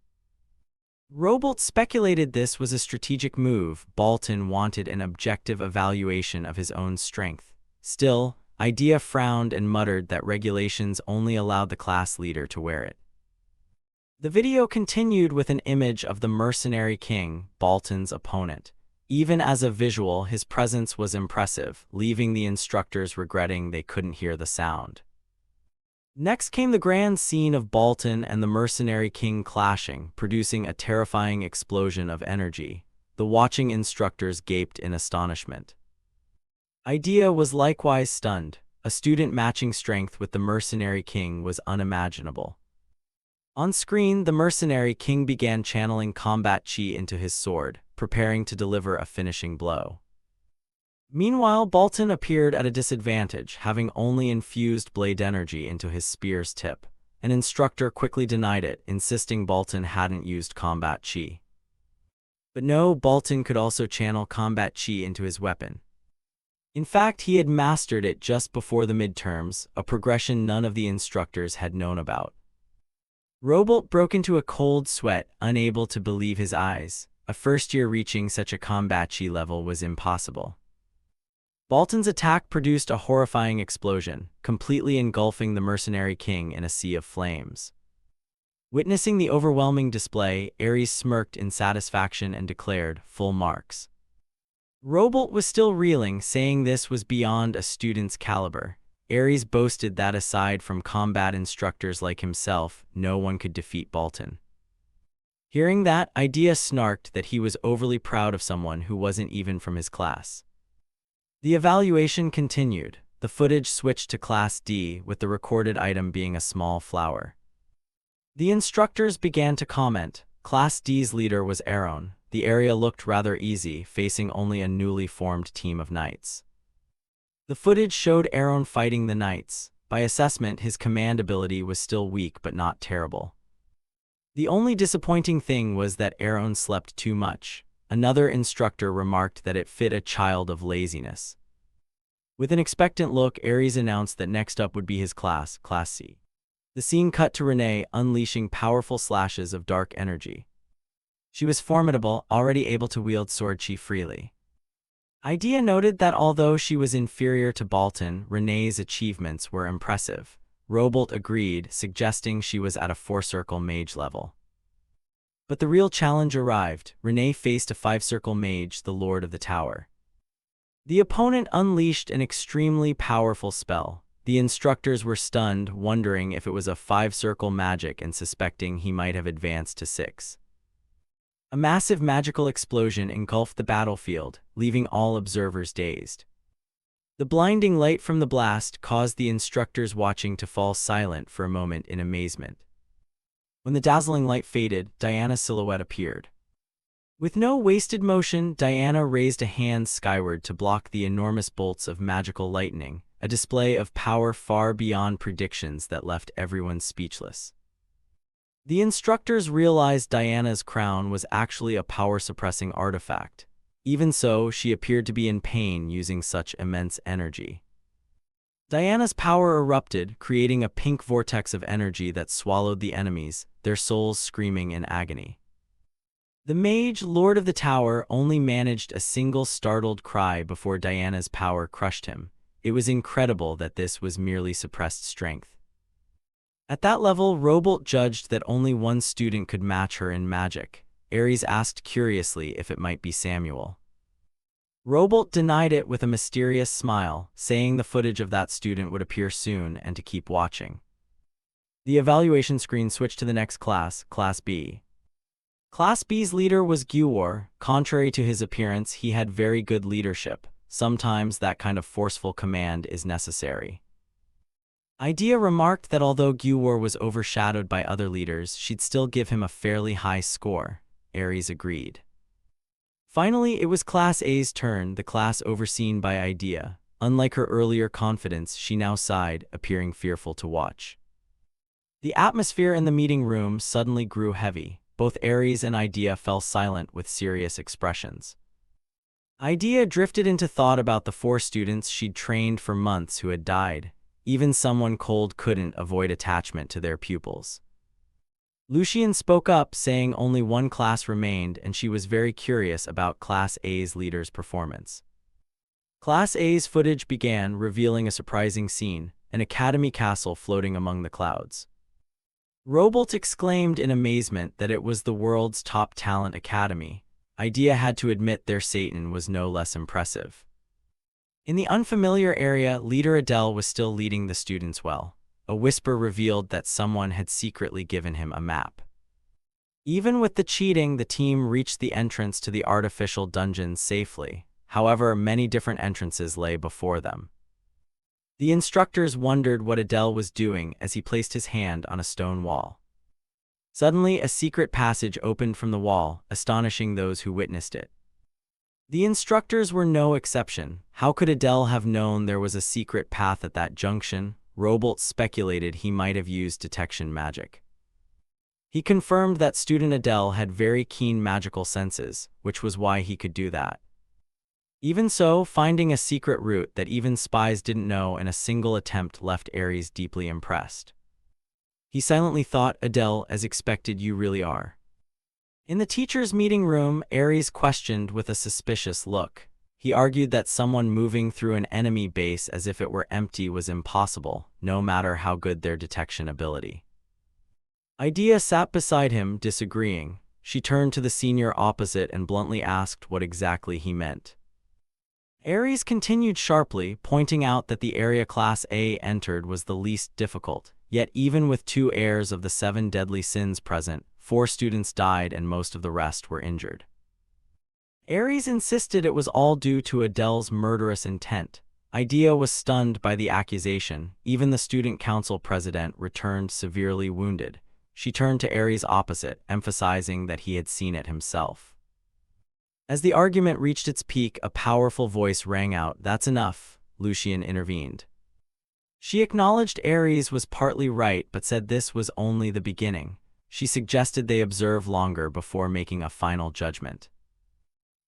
Robolt speculated this was a strategic move. Bolton wanted an objective evaluation of his own strength. Still, Idea frowned and muttered that regulations only allowed the class leader to wear it. The video continued with an image of the mercenary king, Bolton's opponent. Even as a visual, his presence was impressive, leaving the instructors regretting they couldn't hear the sound. Next came the grand scene of Bolton and the mercenary king clashing, producing a terrifying explosion of energy. The watching instructors gaped in astonishment. Idea was likewise stunned. A student matching strength with the mercenary king was unimaginable. On screen, the mercenary king began channeling combat chi into his sword, preparing to deliver a finishing blow. Meanwhile, Bolton appeared at a disadvantage, having only infused blade energy into his spear's tip. An instructor quickly denied it, insisting Bolton hadn't used combat chi. But no, Bolton could also channel combat chi into his weapon. In fact, he had mastered it just before the midterms, a progression none of the instructors had known about. Robolt broke into a cold sweat, unable to believe his eyes. A first year reaching such a combat chi level was impossible. Bolton's attack produced a horrifying explosion, completely engulfing the mercenary king in a sea of flames. Witnessing the overwhelming display, Ares smirked in satisfaction and declared, "Full marks." Robolt was still reeling, saying this was beyond a student's caliber. Ares boasted that aside from combat instructors like himself, no one could defeat Bolton. Hearing that, Idea snarked that he was overly proud of someone who wasn't even from his class. The evaluation continued. The footage switched to Class D, with the recorded item being a small flower. The instructors began to comment. Class D's leader was Aaron. The area looked rather easy, facing only a newly formed team of knights. The footage showed Aaron fighting the knights. By assessment, his command ability was still weak but not terrible. The only disappointing thing was that Aaron slept too much. Another instructor remarked that it fit a child of laziness. With an expectant look, Ares announced that next up would be his class, Class C. The scene cut to Renee unleashing powerful slashes of dark energy. She was formidable, already able to wield sword chi freely. Idea noted that although she was inferior to Bolton, Renee's achievements were impressive. Robolt agreed, suggesting she was at a 4-circle mage level. But the real challenge arrived. Renee faced a 5-circle mage, the Lord of the Tower. The opponent unleashed an extremely powerful spell. The instructors were stunned, wondering if it was a 5-circle magic and suspecting he might have advanced to 6. A massive magical explosion engulfed the battlefield, leaving all observers dazed. The blinding light from the blast caused the instructors watching to fall silent for a moment in amazement. When the dazzling light faded, Diana's silhouette appeared. With no wasted motion, Diana raised a hand skyward to block the enormous bolts of magical lightning, a display of power far beyond predictions that left everyone speechless. The instructors realized Diana's crown was actually a power-suppressing artifact. Even so, she appeared to be in pain using such immense energy. Diana's power erupted, creating a pink vortex of energy that swallowed the enemies, their souls screaming in agony. The mage, Lord of the Tower, only managed a single startled cry before Diana's power crushed him. It was incredible that this was merely suppressed strength. At that level, Robolt judged that only one student could match her in magic. Ares asked curiously if it might be Samuel. Robolt denied it with a mysterious smile, saying the footage of that student would appear soon and to keep watching. The evaluation screen switched to the next class, Class B. Class B's leader was Gyuwar. Contrary to his appearance, he had very good leadership. Sometimes that kind of forceful command is necessary. Idea remarked that although Gyuwar was overshadowed by other leaders, she'd still give him a fairly high score. Aries agreed. Finally, it was Class A's turn, the class overseen by Idea. Unlike her earlier confidence, she now sighed, appearing fearful to watch. The atmosphere in the meeting room suddenly grew heavy. Both Aries and Idea fell silent with serious expressions. Idea drifted into thought about the 4 students she'd trained for months who had died. Even someone cold couldn't avoid attachment to their pupils. Lucian spoke up, saying only one class remained, and she was very curious about Class A's leader's performance. Class A's footage began, revealing a surprising scene, an academy castle floating among the clouds. Robolt exclaimed in amazement that it was the world's top talent academy. Idea had to admit their Satan was no less impressive. In the unfamiliar area, leader Adele was still leading the students well. A whisper revealed that someone had secretly given him a map. Even with the cheating, the team reached the entrance to the artificial dungeon safely. However, many different entrances lay before them. The instructors wondered what Adele was doing as he placed his hand on a stone wall. Suddenly, a secret passage opened from the wall, astonishing those who witnessed it. The instructors were no exception. How could Adele have known there was a secret path at that junction? Robolt speculated he might have used detection magic. He confirmed that student Adele had very keen magical senses, which was why he could do that. Even so, finding a secret route that even spies didn't know in a single attempt left Aries deeply impressed. He silently thought, Adele, as expected, you really are. In the teacher's meeting room, Aries questioned with a suspicious look. He argued that someone moving through an enemy base as if it were empty was impossible, no matter how good their detection ability. Idea sat beside him, disagreeing. She turned to the senior opposite and bluntly asked what exactly he meant. Aries continued sharply, pointing out that the area Class A entered was the least difficult. Yet even with 2 heirs of the 7 deadly sins present, 4 students died and most of the rest were injured. Aries insisted it was all due to Adele's murderous intent. Idea was stunned by the accusation. Even the student council president returned severely wounded. She turned to Aries' opposite, emphasizing that he had seen it himself. As the argument reached its peak, a powerful voice rang out, "That's enough," Lucian intervened. She acknowledged Aries was partly right but said this was only the beginning. She suggested they observe longer before making a final judgment.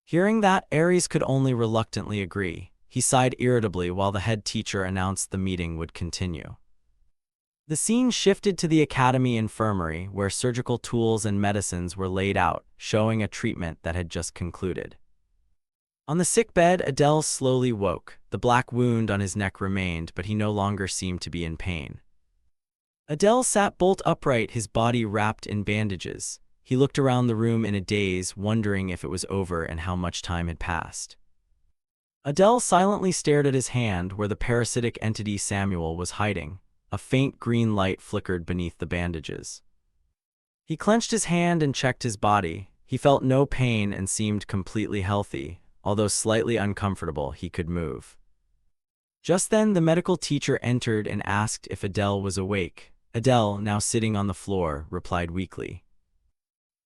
Hearing that, Aries could only reluctantly agree. He sighed irritably while the head teacher announced the meeting would continue. The scene shifted to the academy infirmary, where surgical tools and medicines were laid out, showing a treatment that had just concluded. On the sickbed, Adele slowly woke. The black wound on his neck remained, but he no longer seemed to be in pain. Adele sat bolt upright, his body wrapped in bandages. He looked around the room in a daze, wondering if it was over and how much time had passed. Adele silently stared at his hand where the parasitic entity Samuel was hiding. A faint green light flickered beneath the bandages. He clenched his hand and checked his body. He felt no pain and seemed completely healthy. Although slightly uncomfortable, he could move. Just then, the medical teacher entered and asked if Adele was awake. Adele, now sitting on the floor, replied weakly.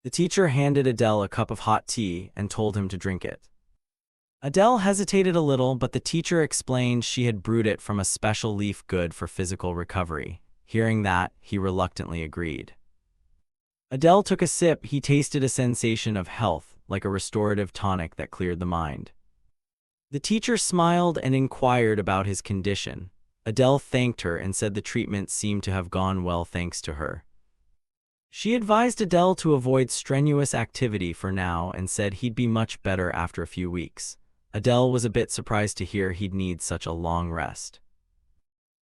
The teacher handed Adele a cup of hot tea and told him to drink it. Adele hesitated a little, but the teacher explained she had brewed it from a special leaf good for physical recovery. Hearing that, he reluctantly agreed. Adele took a sip. He tasted a sensation of health, like a restorative tonic that cleared the mind. The teacher smiled and inquired about his condition. Adele thanked her and said the treatment seemed to have gone well thanks to her. She advised Adele to avoid strenuous activity for now and said he'd be much better after a few weeks. Adele was a bit surprised to hear he'd need such a long rest.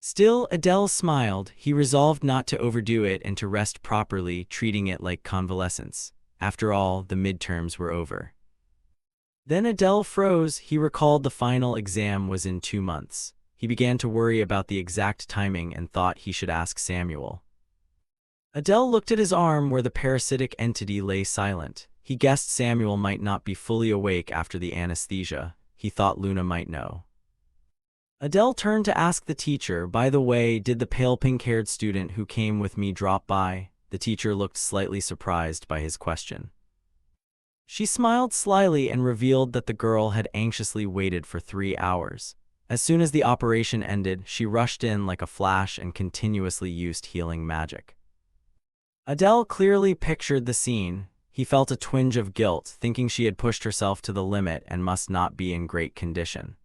Still, Adele smiled. He resolved not to overdo it and to rest properly, treating it like convalescence. After all, the midterms were over. Then Adele froze. He recalled the final exam was in 2 months. He began to worry about the exact timing and thought he should ask Samuel. Adele looked at his arm where the parasitic entity lay silent. He guessed Samuel might not be fully awake after the anesthesia. He thought Luna might know. Adele turned to ask the teacher, "By the way, did the pale pink-haired student who came with me drop by?" The teacher looked slightly surprised by his question. She smiled slyly and revealed that the girl had anxiously waited for 3 hours. As soon as the operation ended, she rushed in like a flash and continuously used healing magic. Adele clearly pictured the scene. He felt a twinge of guilt, thinking she had pushed herself to the limit and must not be in great condition.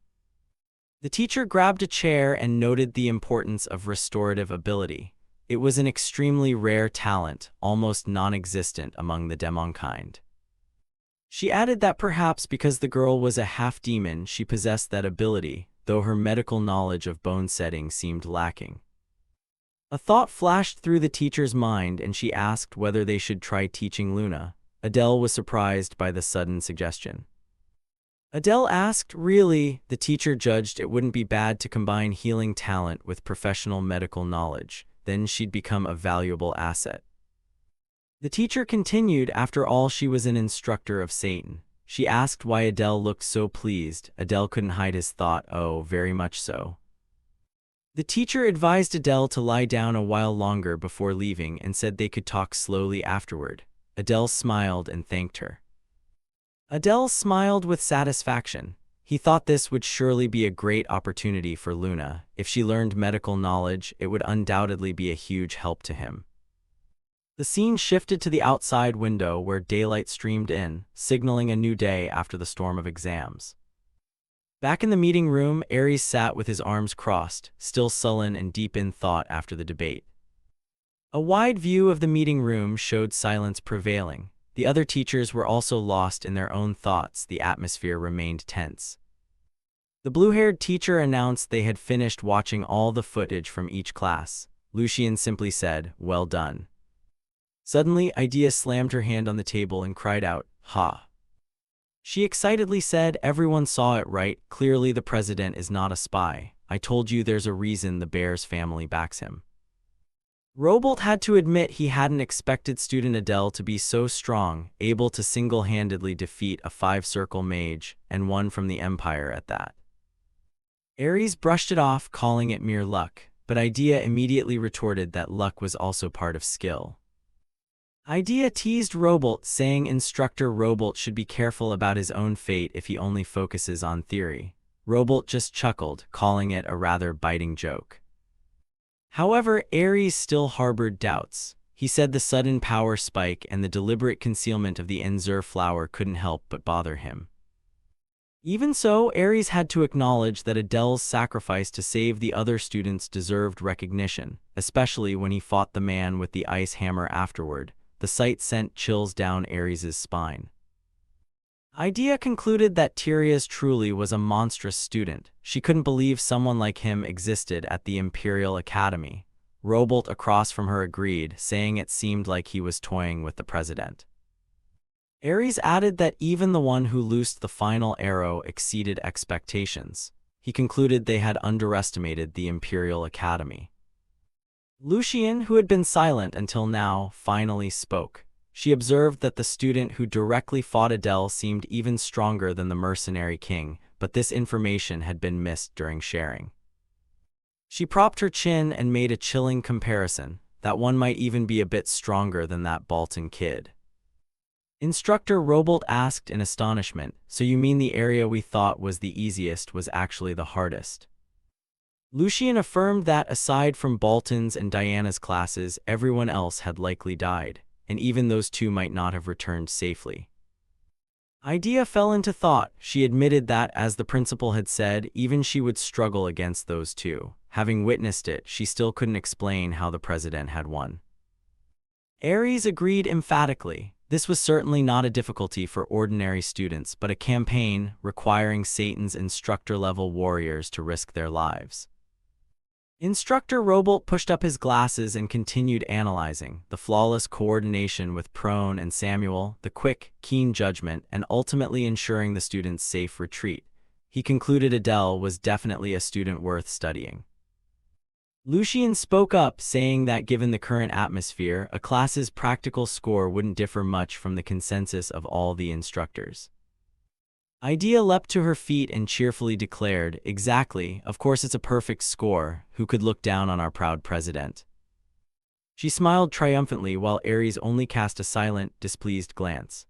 The teacher grabbed a chair and noted the importance of restorative ability. It was an extremely rare talent, almost non-existent among the demonkind. She added that perhaps because the girl was a half-demon, she possessed that ability, though her medical knowledge of bone setting seemed lacking. A thought flashed through the teacher's mind and she asked whether they should try teaching Luna. Adele was surprised by the sudden suggestion. Adele asked, "Really?" The teacher judged it wouldn't be bad to combine healing talent with professional medical knowledge. Then she'd become a valuable asset. The teacher continued, "After all, she was an instructor of Satan." She asked why Adele looked so pleased. Adele couldn't hide his thought, "Oh, very much so." The teacher advised Adele to lie down a while longer before leaving and said they could talk slowly afterward. Adele smiled and thanked her. Adele smiled with satisfaction. He thought this would surely be a great opportunity for Luna. If she learned medical knowledge, it would undoubtedly be a huge help to him. The scene shifted to the outside window where daylight streamed in, signaling a new day after the storm of exams. Back in the meeting room, Aries sat with his arms crossed, still sullen and deep in thought after the debate. A wide view of the meeting room showed silence prevailing. The other teachers were also lost in their own thoughts. The atmosphere remained tense. The blue-haired teacher announced they had finished watching all the footage from each class. Lucian simply said, "Well done." Suddenly, Idea slammed her hand on the table and cried out, "Ha!" She excitedly said, "Everyone saw it, right? Clearly the president is not a spy. I told you there's a reason the Bears family backs him." Robolt had to admit he hadn't expected student Adele to be so strong, able to single-handedly defeat a 5-circle mage, and one from the Empire at that. Ares brushed it off, calling it mere luck, but Idea immediately retorted that luck was also part of skill. Idea teased Robolt, saying Instructor Robolt should be careful about his own fate if he only focuses on theory. Robolt just chuckled, calling it a rather biting joke. However, Ares still harbored doubts. He said the sudden power spike and the deliberate concealment of the Enzur flower couldn't help but bother him. Even so, Ares had to acknowledge that Adele's sacrifice to save the other students deserved recognition, especially when he fought the man with the ice hammer afterward. The sight sent chills down Ares's spine. Idea concluded that Tyrius truly was a monstrous student. She couldn't believe someone like him existed at the Imperial Academy. Robolt across from her agreed, saying it seemed like he was toying with the president. Ares added that even the one who loosed the final arrow exceeded expectations. He concluded they had underestimated the Imperial Academy. Lucian, who had been silent until now, finally spoke. She observed that the student who directly fought Adele seemed even stronger than the mercenary king, but this information had been missed during sharing. She propped her chin and made a chilling comparison. That one might even be a bit stronger than that Bolton kid. Instructor Robolt asked in astonishment, "So you mean the area we thought was the easiest was actually the hardest?" Lucian affirmed that aside from Bolton's and Diana's classes, everyone else had likely died, and even those two might not have returned safely. Idea fell into thought. She admitted that, as the principal had said, even she would struggle against those two. Having witnessed it, she still couldn't explain how the president had won. Ares agreed emphatically. This was certainly not a difficulty for ordinary students, but a campaign requiring Satan's instructor-level warriors to risk their lives. Instructor Robolt pushed up his glasses and continued analyzing the flawless coordination with Prone and Samuel, the quick, keen judgment, and ultimately ensuring the student's safe retreat. He concluded Adele was definitely a student worth studying. Lucien spoke up, saying that given the current atmosphere, a class's practical score wouldn't differ much from the consensus of all the instructors. Idea leapt to her feet and cheerfully declared, "Exactly, of course it's a perfect score. Who could look down on our proud president?" She smiled triumphantly while Aries only cast a silent, displeased glance.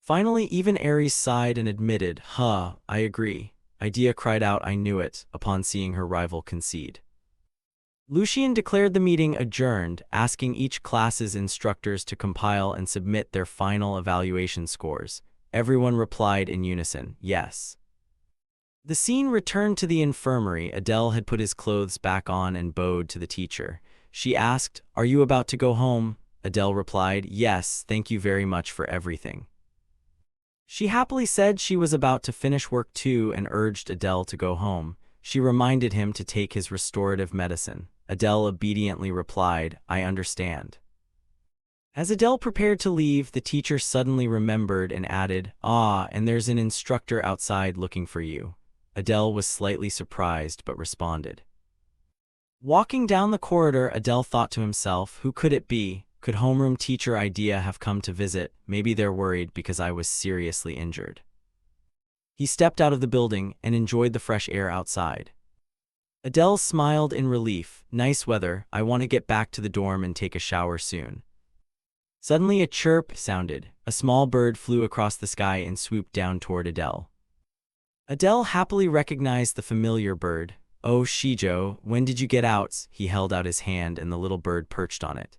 Finally, even Aries sighed and admitted, "Huh, I agree." Idea cried out, "I knew it," upon seeing her rival concede. Lucien declared the meeting adjourned, asking each class's instructors to compile and submit their final evaluation scores. Everyone replied in unison, "Yes." The scene returned to the infirmary. Adele had put his clothes back on and bowed to the teacher. She asked, "Are you about to go home?" Adele replied, "Yes, thank you very much for everything." She happily said she was about to finish work too and urged Adele to go home. She reminded him to take his restorative medicine. Adele obediently replied, "I understand." As Adele prepared to leave, the teacher suddenly remembered and added, "Ah, and there's an instructor outside looking for you." Adele was slightly surprised but responded. Walking down the corridor, Adele thought to himself, who could it be? Could homeroom teacher Idea have come to visit? Maybe they're worried because I was seriously injured. He stepped out of the building and enjoyed the fresh air outside. Adele smiled in relief. "Nice weather. I want to get back to the dorm and take a shower soon." Suddenly a chirp sounded. A small bird flew across the sky and swooped down toward Adele. Adele happily recognized the familiar bird. "Oh, Shijo, when did you get out?" He held out his hand and the little bird perched on it.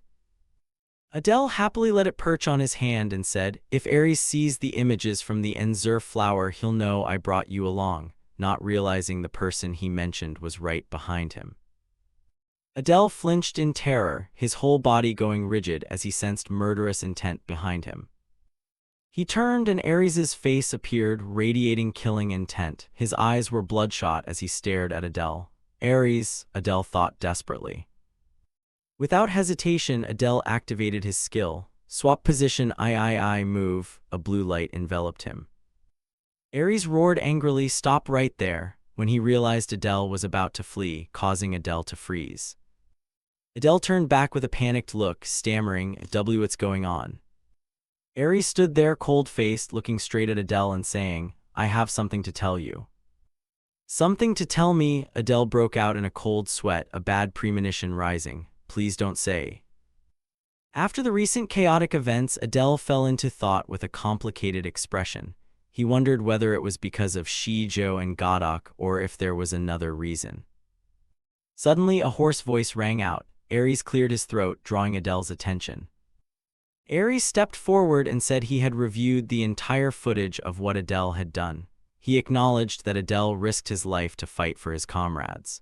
Adele happily let it perch on his hand and said, "If Aries sees the images from the Enzur flower, he'll know I brought you along," not realizing the person he mentioned was right behind him. Adele flinched in terror, his whole body going rigid as he sensed murderous intent behind him. He turned and Ares's face appeared, radiating killing intent. His eyes were bloodshot as he stared at Adele. "Ares," Adele thought desperately. Without hesitation, Adele activated his skill. "Swap position, I move." A blue light enveloped him. Ares roared angrily, "Stop right there," when he realized Adele was about to flee, causing Adele to freeze. Adele turned back with a panicked look, stammering, "What's going on?" Ares stood there cold-faced, looking straight at Adele and saying, "I have something to tell you." "Something to tell me?" Adele broke out in a cold sweat, a bad premonition rising. "Please don't say." After the recent chaotic events, Adele fell into thought with a complicated expression. He wondered whether it was because of Shijo and Godok or if there was another reason. Suddenly, a hoarse voice rang out. Ares cleared his throat, drawing Adele's attention. Ares stepped forward and said he had reviewed the entire footage of what Adele had done. He acknowledged that Adele risked his life to fight for his comrades.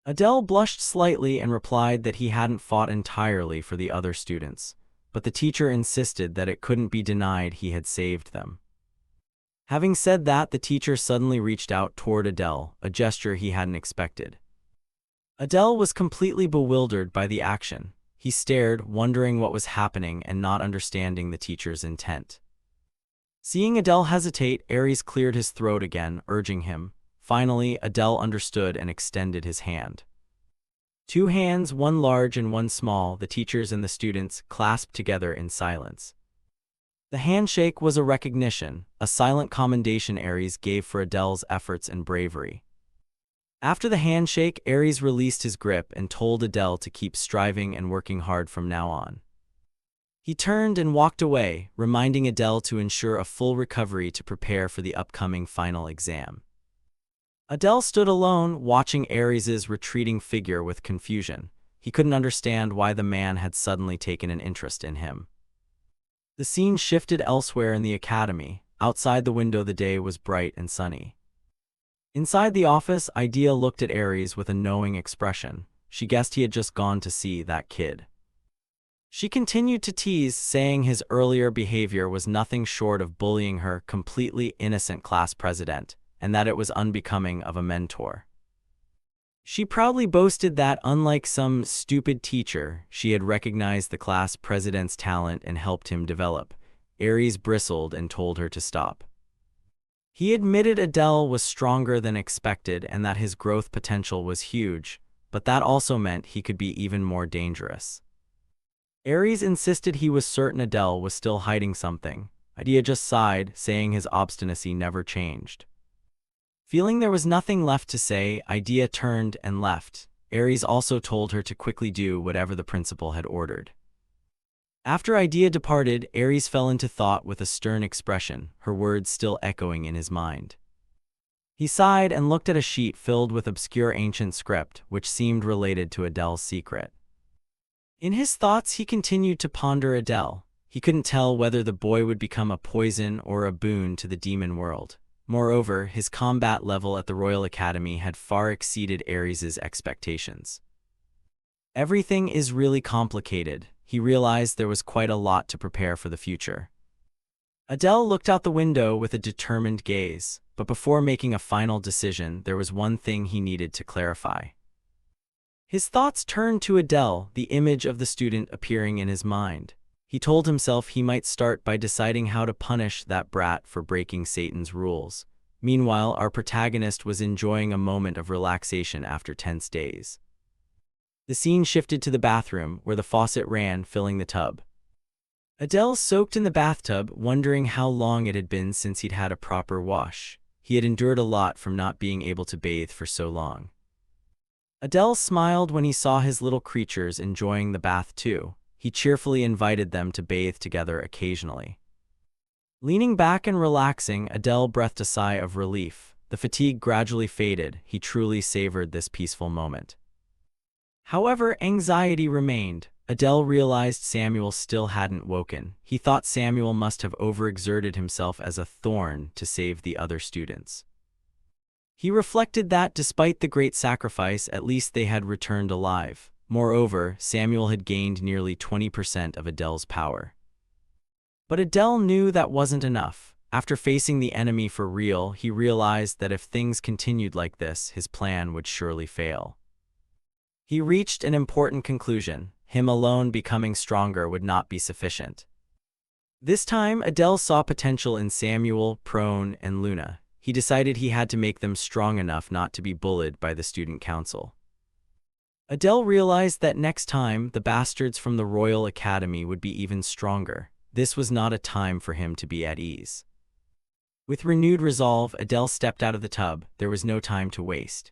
Adele blushed slightly and replied that he hadn't fought entirely for the other students, but the teacher insisted that it couldn't be denied he had saved them. Having said that, the teacher suddenly reached out toward Adele, a gesture he hadn't expected. Adele was completely bewildered by the action. He stared, wondering what was happening and not understanding the teacher's intent. Seeing Adele hesitate, Ares cleared his throat again, urging him. Finally, Adele understood and extended his hand. Two hands, one large and one small, the teachers and the students, clasped together in silence. The handshake was a recognition, a silent commendation Ares gave for Adele's efforts and bravery. After the handshake, Ares released his grip and told Adele to keep striving and working hard from now on. He turned and walked away, reminding Adele to ensure a full recovery to prepare for the upcoming final exam. Adele stood alone, watching Ares's retreating figure with confusion. He couldn't understand why the man had suddenly taken an interest in him. The scene shifted elsewhere in the academy. Outside the window, the day was bright and sunny. Inside the office, Idea looked at Ares with a knowing expression. She guessed he had just gone to see that kid. She continued to tease, saying his earlier behavior was nothing short of bullying her completely innocent class president, and that it was unbecoming of a mentor. She proudly boasted that, unlike some stupid teacher, she had recognized the class president's talent and helped him develop. Aries bristled and told her to stop. He admitted Adele was stronger than expected and that his growth potential was huge, but that also meant he could be even more dangerous. Aries insisted he was certain Adele was still hiding something. Idea just sighed, saying his obstinacy never changed. Feeling there was nothing left to say, Idea turned and left. Aries also told her to quickly do whatever the principal had ordered. After Idea departed, Aries fell into thought with a stern expression, her words still echoing in his mind. He sighed and looked at a sheet filled with obscure ancient script, which seemed related to Adele's secret. In his thoughts, he continued to ponder Adele. He couldn't tell whether the boy would become a poison or a boon to the demon world. Moreover, his combat level at the Royal Academy had far exceeded Aries's expectations. Everything is really complicated. He realized there was quite a lot to prepare for the future. Adele looked out the window with a determined gaze, but before making a final decision, there was one thing he needed to clarify. His thoughts turned to Adele, the image of the student appearing in his mind. He told himself he might start by deciding how to punish that brat for breaking Satan's rules. Meanwhile, our protagonist was enjoying a moment of relaxation after tense days. The scene shifted to the bathroom, where the faucet ran, filling the tub. Adele soaked in the bathtub, wondering how long it had been since he'd had a proper wash. He had endured a lot from not being able to bathe for so long. Adele smiled when he saw his little creatures enjoying the bath too. He cheerfully invited them to bathe together occasionally. Leaning back and relaxing, Adele breathed a sigh of relief. The fatigue gradually faded. He truly savored this peaceful moment. However, anxiety remained. Adele realized Samuel still hadn't woken. He thought Samuel must have overexerted himself as a thorn to save the other students. He reflected that, despite the great sacrifice, at least they had returned alive. Moreover, Samuel had gained nearly 20% of Adele's power. But Adele knew that wasn't enough. After facing the enemy for real, he realized that if things continued like this, his plan would surely fail. He reached an important conclusion. Him alone becoming stronger would not be sufficient. This time, Adele saw potential in Samuel, Prone, and Luna. He decided he had to make them strong enough not to be bullied by the student council. Adele realized that next time, the bastards from the Royal Academy would be even stronger. This was not a time for him to be at ease. With renewed resolve, Adele stepped out of the tub. There was no time to waste.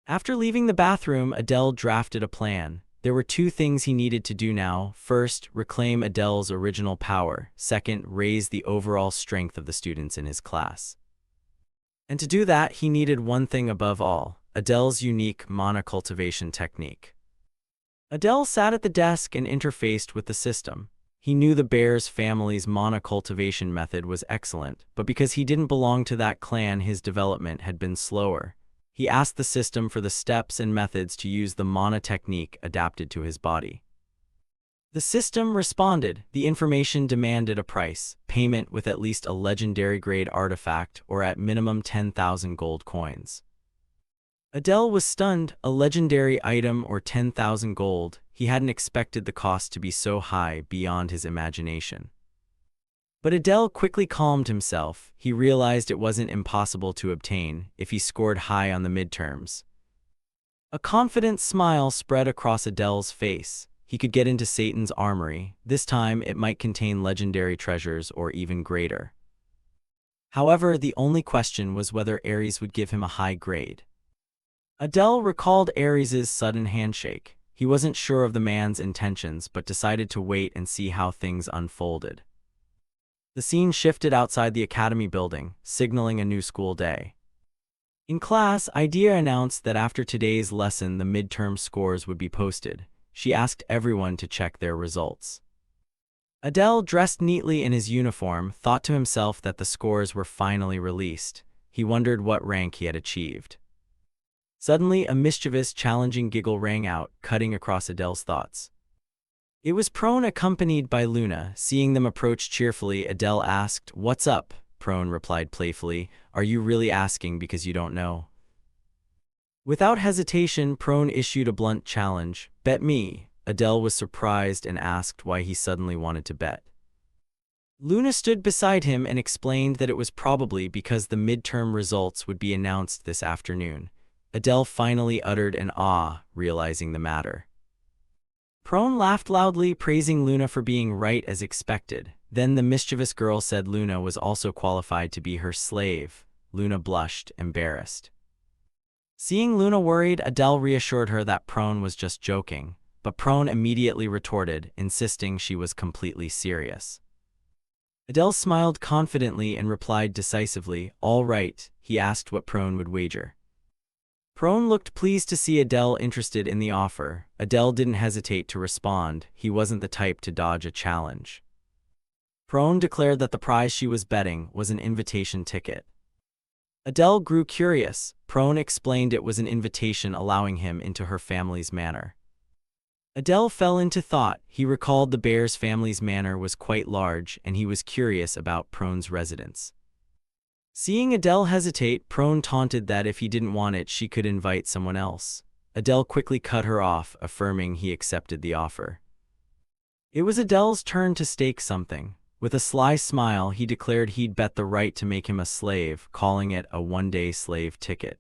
After leaving the bathroom, Adele drafted a plan. There were two things he needed to do now. First, reclaim Adele's original power. Second, raise the overall strength of the students in his class. And to do that, he needed one thing above all: Adele's unique mana cultivation technique. Adele sat at the desk and interfaced with the system. He knew the Bears family's mana cultivation method was excellent, but because he didn't belong to that clan, his development had been slower. He asked the system for the steps and methods to use the mana technique adapted to his body. The system responded. The information demanded a price: payment with at least a legendary grade artifact or at minimum 10,000 gold coins. Adele was stunned. A legendary item or 10,000 gold. He hadn't expected the cost to be so high, beyond his imagination. But Adele quickly calmed himself. He realized it wasn't impossible to obtain if he scored high on the midterms. A confident smile spread across Adele's face. He could get into Satan's armory. This time it might contain legendary treasures or even greater. However, the only question was whether Aries would give him a high grade. Adele recalled Aries's sudden handshake. He wasn't sure of the man's intentions, but decided to wait and see how things unfolded. The scene shifted outside the academy building, signaling a new school day. In class, Idea announced that after today's lesson the midterm scores would be posted. She asked everyone to check their results. Adele, dressed neatly in his uniform, thought to himself that the scores were finally released. He wondered what rank he had achieved. Suddenly, a mischievous, challenging giggle rang out, cutting across Adele's thoughts. It was Prone, accompanied by Luna. Seeing them approach cheerfully, Adele asked, "What's up?" Prone replied playfully, "Are you really asking because you don't know?" Without hesitation, Prone issued a blunt challenge. Bet me. Adele was surprised and asked why he suddenly wanted to bet. Luna stood beside him and explained that it was probably because the midterm results would be announced this afternoon. Adele finally uttered an "ah," realizing the matter. Prone laughed loudly, praising Luna for being right as expected. Then the mischievous girl said Luna was also qualified to be her slave. Luna blushed, embarrassed. Seeing Luna worried, Adele reassured her that Prone was just joking, but Prone immediately retorted, insisting she was completely serious. Adele smiled confidently and replied decisively, "All right." He asked what Prone would wager. Prone looked pleased to see Adele interested in the offer. Adele didn't hesitate to respond. He wasn't the type to dodge a challenge. Prone declared that the prize she was betting was an invitation ticket. Adele grew curious. Prone explained it was an invitation allowing him into her family's manor. Adele fell into thought. He recalled the bear's family's manor was quite large, and he was curious about Prone's residence. Seeing Adele hesitate, Prone taunted that if he didn't want it, she could invite someone else. Adele quickly cut her off, affirming he accepted the offer. It was Adele's turn to stake something. With a sly smile, he declared he'd bet the right to make him a slave, calling it a one-day slave ticket.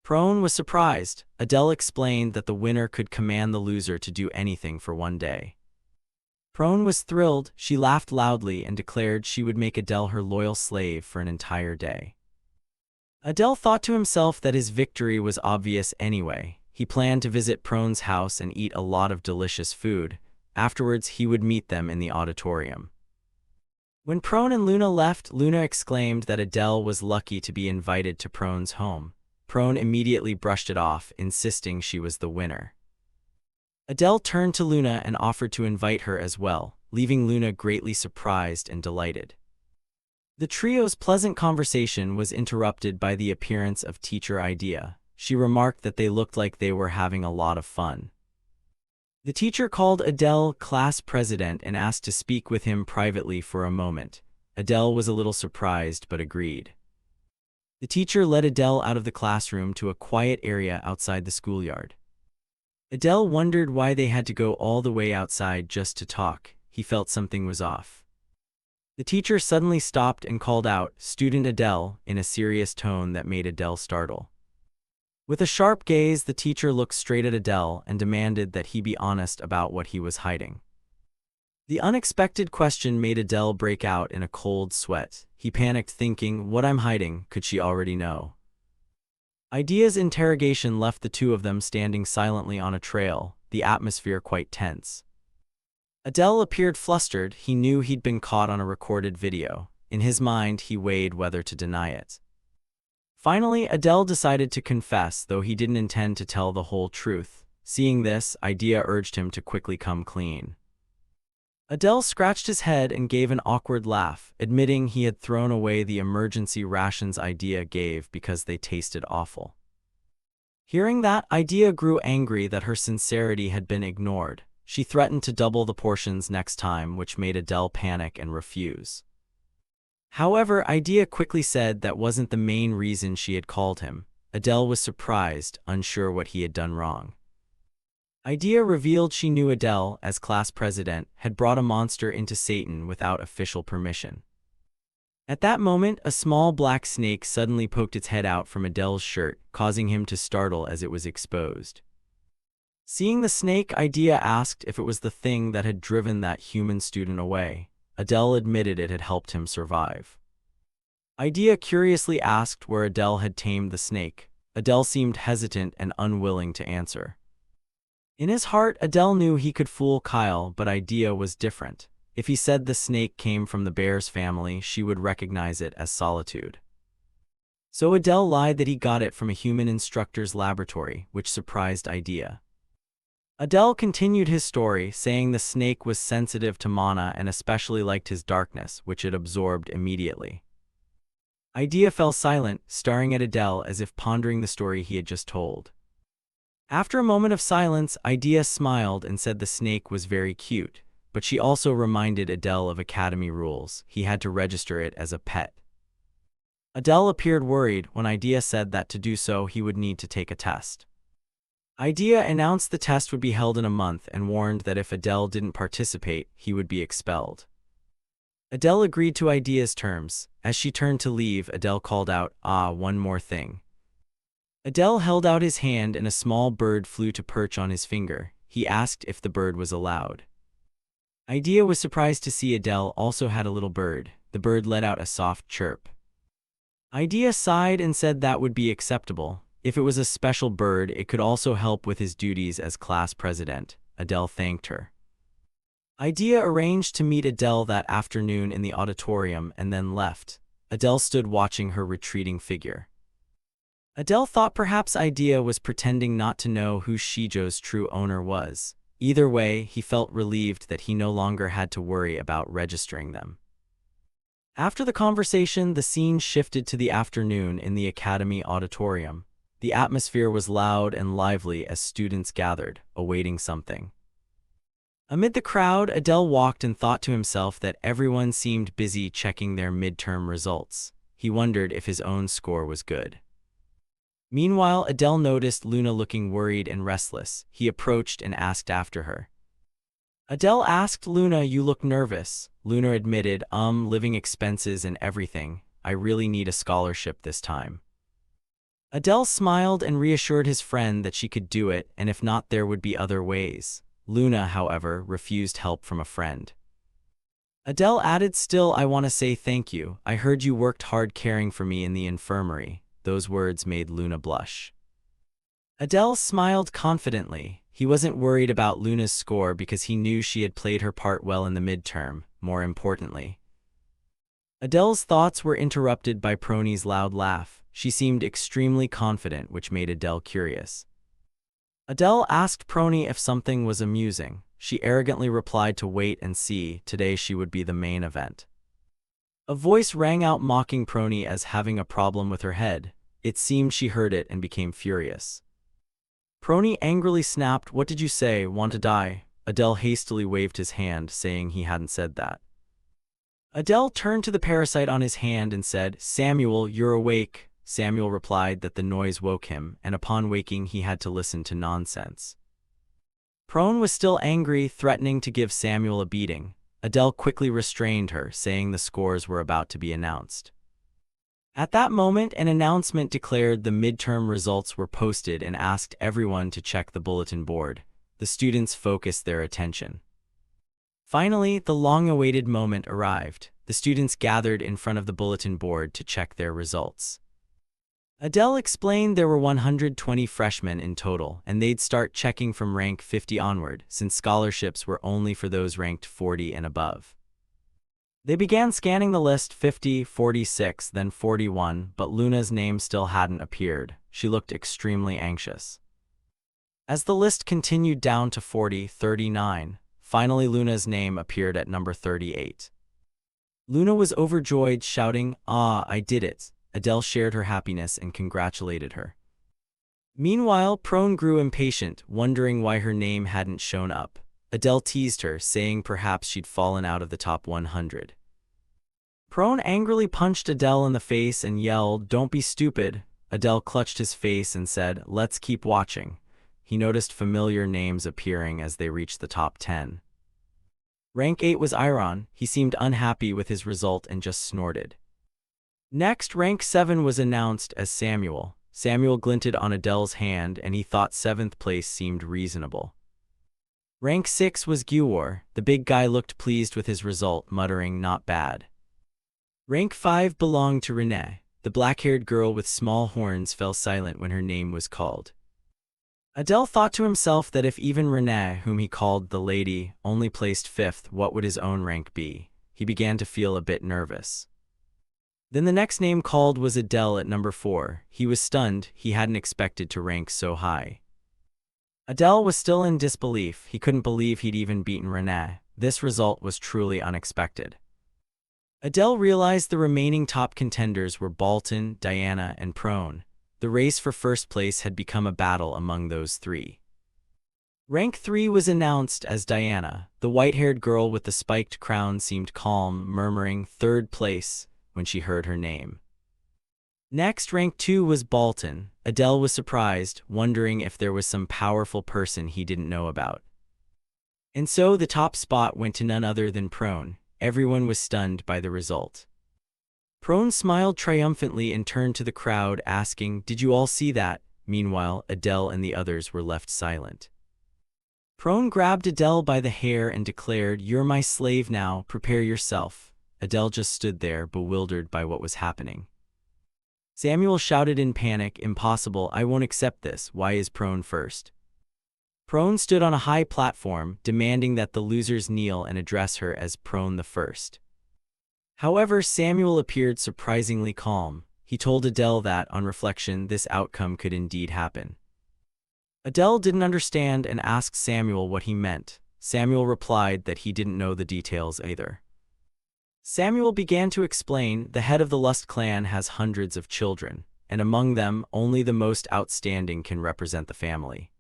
Prone was surprised. Adele explained that the winner could command the loser to do anything for one day. Prone was thrilled. She laughed loudly and declared she would make Adele her loyal slave for an entire day. Adele thought to himself that his victory was obvious anyway. He planned to visit Prone's house and eat a lot of delicious food. Afterwards, he would meet them in the auditorium. When Prone and Luna left, Luna exclaimed that Adele was lucky to be invited to Prone's home. Prone immediately brushed it off, insisting she was the winner. Adele turned to Luna and offered to invite her as well, leaving Luna greatly surprised and delighted. The trio's pleasant conversation was interrupted by the appearance of teacher Idea. She remarked that they looked like they were having a lot of fun. The teacher called Adele class president and asked to speak with him privately for a moment. Adele was a little surprised but agreed. The teacher led Adele out of the classroom to a quiet area outside the schoolyard. Adele wondered why they had to go all the way outside just to talk. He felt something was off. The teacher suddenly stopped and called out, "Student Adele," in a serious tone that made Adele startle. With a sharp gaze, the teacher looked straight at Adele and demanded that he be honest about what he was hiding. The unexpected question made Adele break out in a cold sweat. He panicked, thinking, "What I'm hiding? Could she already know?" Idea's interrogation left the two of them standing silently on a trail, the atmosphere quite tense. Adele appeared flustered. He knew he'd been caught on a recorded video. In his mind, he weighed whether to deny it. Finally, Adele decided to confess, though he didn't intend to tell the whole truth. Seeing this, Idea urged him to quickly come clean. Adele scratched his head and gave an awkward laugh, admitting he had thrown away the emergency rations Idea gave because they tasted awful. Hearing that, Idea grew angry that her sincerity had been ignored. She threatened to double the portions next time, which made Adele panic and refuse. However, Idea quickly said that wasn't the main reason she had called him. Adele was surprised, unsure what he had done wrong. Idea revealed she knew Adele, as class president, had brought a monster into Satan without official permission. At that moment, a small black snake suddenly poked its head out from Adele's shirt, causing him to startle as it was exposed. Seeing the snake, Idea asked if it was the thing that had driven that human student away. Adele admitted it had helped him survive. Idea curiously asked where Adele had tamed the snake. Adele seemed hesitant and unwilling to answer. In his heart, Adele knew he could fool Kyle, but Idea was different. If he said the snake came from the bear's family, she would recognize it as Solitude. So Adele lied that he got it from a human instructor's laboratory, which surprised Idea. Adele continued his story, saying the snake was sensitive to mana and especially liked his darkness, which it absorbed immediately. Idea fell silent, staring at Adele as if pondering the story he had just told. After a moment of silence, Idea smiled and said the snake was very cute, but she also reminded Adele of Academy rules. He had to register it as a pet. Adele appeared worried when Idea said that to do so he would need to take a test. Idea announced the test would be held in a month and warned that if Adele didn't participate, he would be expelled. Adele agreed to Idea's terms. As she turned to leave, Adele called out, "Ah, one more thing." Adele held out his hand and a small bird flew to perch on his finger. He asked if the bird was allowed. Idea was surprised to see Adele also had a little bird. The bird let out a soft chirp. Idea sighed and said that would be acceptable. If it was a special bird, it could also help with his duties as class president. Adele thanked her. Idea arranged to meet Adele that afternoon in the auditorium and then left. Adele stood watching her retreating figure. Adele thought perhaps Idea was pretending not to know who Shijo's true owner was. Either way, he felt relieved that he no longer had to worry about registering them. After the conversation, the scene shifted to the afternoon in the academy auditorium. The atmosphere was loud and lively as students gathered, awaiting something. Amid the crowd, Adele walked and thought to himself that everyone seemed busy checking their midterm results. He wondered if his own score was good. Meanwhile, Adele noticed Luna looking worried and restless. He approached and asked after her. Adele asked Luna, "You look nervous." Luna admitted, living expenses and everything. I really need a scholarship this time." Adele smiled and reassured his friend that she could do it, and if not, there would be other ways. Luna, however, refused help from a friend. Adele added, "Still, I want to say thank you. I heard you worked hard caring for me in the infirmary." Those words made Luna blush. Adele smiled confidently. He wasn't worried about Luna's score because he knew she had played her part well in the midterm, more importantly. Adele's thoughts were interrupted by Prony's loud laugh. She seemed extremely confident, which made Adele curious. Adele asked Prony if something was amusing. She arrogantly replied to wait and see. Today she would be the main event. A voice rang out mocking Prony as having a problem with her head. It seemed she heard it and became furious. Prony angrily snapped, "What did you say? Want to die?" Adele hastily waved his hand, saying he hadn't said that. Adele turned to the parasite on his hand and said, "Samuel, you're awake." Samuel replied that the noise woke him, and upon waking he had to listen to nonsense. Prone was still angry, threatening to give Samuel a beating. Adele quickly restrained her, saying the scores were about to be announced. At that moment, an announcement declared the midterm results were posted and asked everyone to check the bulletin board. The students focused their attention. Finally, the long-awaited moment arrived. The students gathered in front of the bulletin board to check their results. Adele explained there were 120 freshmen in total, and they'd start checking from rank 50 onward, since scholarships were only for those ranked 40 and above. They began scanning the list: 50, 46, then 41, but Luna's name still hadn't appeared. She looked extremely anxious. As the list continued down to 40, 39, finally Luna's name appeared at number 38. Luna was overjoyed, shouting, "Ah, I did it." Adele shared her happiness and congratulated her. Meanwhile, Prone grew impatient, wondering why her name hadn't shown up. Adele teased her, saying perhaps she'd fallen out of the top 100. Prone angrily punched Adele in the face and yelled, "Don't be stupid." Adele clutched his face and said, "Let's keep watching." He noticed familiar names appearing as they reached the top 10. Rank 8 was Iron. He seemed unhappy with his result and just snorted. Next, rank 7 was announced as Samuel. Samuel glinted on Adele's hand, and he thought 7th place seemed reasonable. Rank 6 was Gewar. The big guy looked pleased with his result, muttering, "Not bad." Rank 5 belonged to Renee. The black-haired girl with small horns fell silent when her name was called. Adele thought to himself that if even Renee, whom he called the lady, only placed 5th, what would his own rank be? He began to feel a bit nervous. Then the next name called was Adele at number 4. He was stunned. He hadn't expected to rank so high. Adele was still in disbelief. He couldn't believe he'd even beaten Renee. This result was truly unexpected. Adele realized the remaining top contenders were Bolton, Diana, and Prone. The race for first place had become a battle among those three. Rank 3 was announced as Diana. The white-haired girl with the spiked crown seemed calm, murmuring "3rd place" when she heard her name. Next, rank 2 was Bolton. Adele was surprised, wondering if there was some powerful person he didn't know about. And so the top spot went to none other than Prone. Everyone was stunned by the result. Prone smiled triumphantly and turned to the crowd, asking, "Did you all see that?" Meanwhile, Adele and the others were left silent. Prone grabbed Adele by the hair and declared, "You're my slave now, prepare yourself." Adele just stood there, bewildered by what was happening. Samuel shouted in panic, "Impossible, I won't accept this. Why is Prone first?" Prone stood on a high platform, demanding that the losers kneel and address her as Prone the First. However, Samuel appeared surprisingly calm. He told Adele that, on reflection, this outcome could indeed happen. Adele didn't understand and asked Samuel what he meant. Samuel replied that he didn't know the details either. Samuel began to explain, "The head of the Lust clan has hundreds of children, and among them, only the most outstanding can represent the family."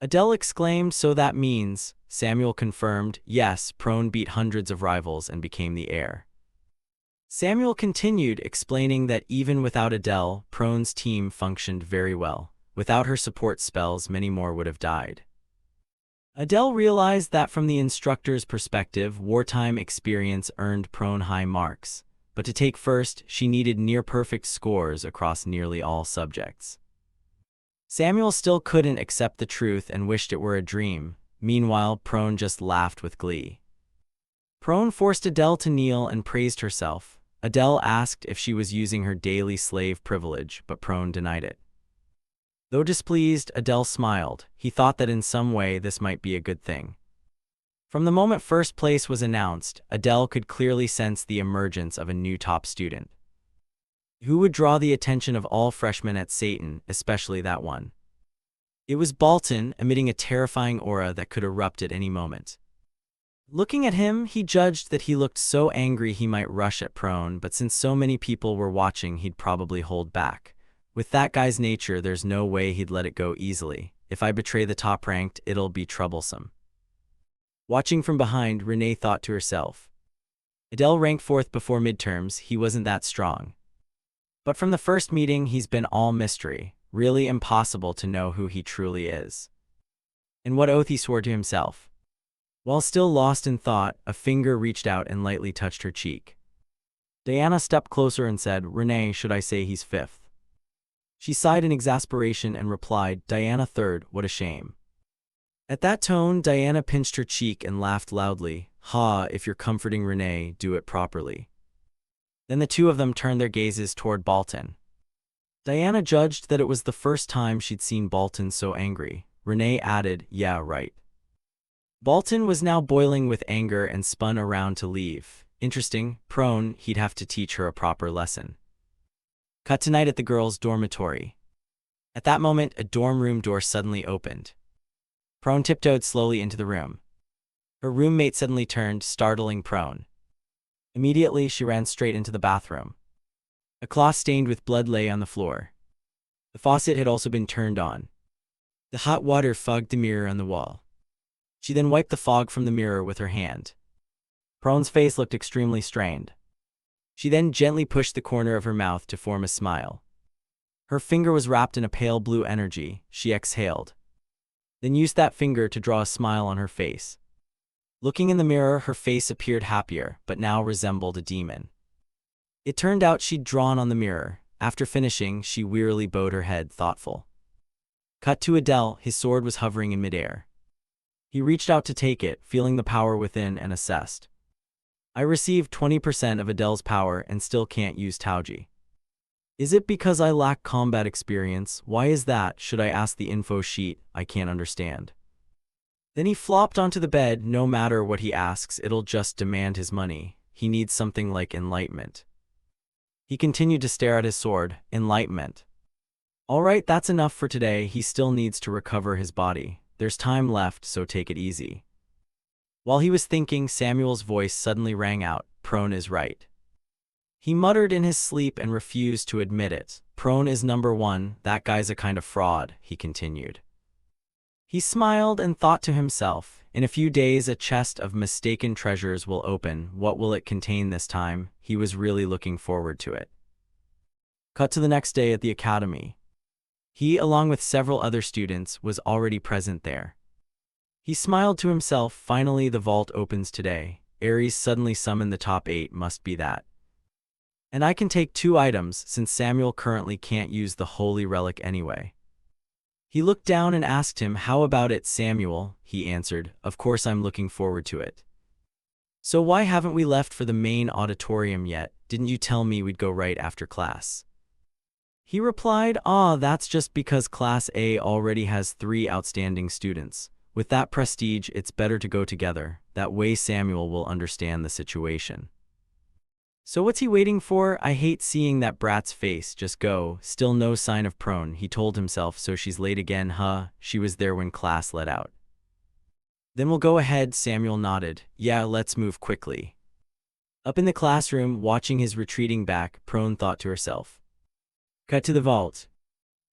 Adele exclaimed, "So that means," Samuel confirmed, "yes, Prone beat hundreds of rivals and became the heir." Samuel continued, explaining that even without Adele, Prone's team functioned very well. Without her support spells, many more would have died. Adele realized that from the instructor's perspective, wartime experience earned Prone high marks, but to take first, she needed near-perfect scores across nearly all subjects. Samuel still couldn't accept the truth and wished it were a dream. Meanwhile, Prone just laughed with glee. Prone forced Adele to kneel and praised herself. Adele asked if she was using her daily slave privilege, but Prone denied it. Though displeased, Adele smiled. He thought that in some way this might be a good thing. From the moment first place was announced, Adele could clearly sense the emergence of a new top student. Who would draw the attention of all freshmen at Satan, especially that one? It was Bolton, emitting a terrifying aura that could erupt at any moment. Looking at him, he judged that he looked so angry he might rush at Prone, but since so many people were watching, he'd probably hold back. With that guy's nature, there's no way he'd let it go easily. If I betray the top-ranked, it'll be troublesome. Watching from behind, Renee thought to herself. Adele ranked 4th before midterms, he wasn't that strong. But from the first meeting, he's been all mystery, really impossible to know who he truly is. And what oath he swore to himself. While still lost in thought, a finger reached out and lightly touched her cheek. Diana stepped closer and said, "Renee, should I say he's 5th?" She sighed in exasperation and replied, "Diana 3rd, what a shame." At that tone, Diana pinched her cheek and laughed loudly. "Ha, if you're comforting Renee, do it properly." Then the two of them turned their gazes toward Bolton. Diana judged that it was the first time she'd seen Bolton so angry. Renee added, "Yeah, right." Bolton was now boiling with anger and spun around to leave. Interesting, Prone, he'd have to teach her a proper lesson. Cut to night at the girls' dormitory. At that moment, a dorm room door suddenly opened. Prone tiptoed slowly into the room. Her roommate suddenly turned, startling Prone. Immediately, she ran straight into the bathroom. A cloth stained with blood lay on the floor. The faucet had also been turned on. The hot water fogged the mirror on the wall. She then wiped the fog from the mirror with her hand. Prone's face looked extremely strained. She then gently pushed the corner of her mouth to form a smile. Her finger was wrapped in a pale blue energy. She exhaled, then used that finger to draw a smile on her face. Looking in the mirror, her face appeared happier, but now resembled a demon. It turned out she'd drawn on the mirror. After finishing, she wearily bowed her head, thoughtful. Cut to Adele, his sword was hovering in midair. He reached out to take it, feeling the power within, and assessed. "I received 20% of Adele's power and still can't use Tauji. Is it because I lack combat experience? Why is that? Should I ask the info sheet? I can't understand." Then he flopped onto the bed. No matter what he asks, it'll just demand his money. He needs something like enlightenment. He continued to stare at his sword. Enlightenment. All right, that's enough for today. He still needs to recover his body. There's time left, so take it easy. While he was thinking, Samuel's voice suddenly rang out. Prone is right. He muttered in his sleep and refused to admit it. Prone is number 1. That guy's a kind of fraud, he continued. He smiled and thought to himself, in a few days a chest of mistaken treasures will open. What will it contain this time? He was really looking forward to it. Cut to the next day at the academy. He, along with several other students, was already present there. He smiled to himself. Finally, the vault opens today. Aries suddenly summoned the top 8, must be that. And I can take 2 items, since Samuel currently can't use the holy relic anyway. He looked down and asked him, how about it, Samuel? He answered, of course I'm looking forward to it. So why haven't we left for the main auditorium yet? Didn't you tell me we'd go right after class? He replied, that's just because Class A already has 3 outstanding students. With that prestige, it's better to go together. That way Samuel will understand the situation. So what's he waiting for? I hate seeing that brat's face. Just go. Still no sign of Prone, he told himself. So she's late again, huh? She was there when class let out. Then we'll go ahead, Samuel nodded. Yeah, let's move quickly. Up in the classroom, watching his retreating back, Prone thought to herself. Cut to the vault.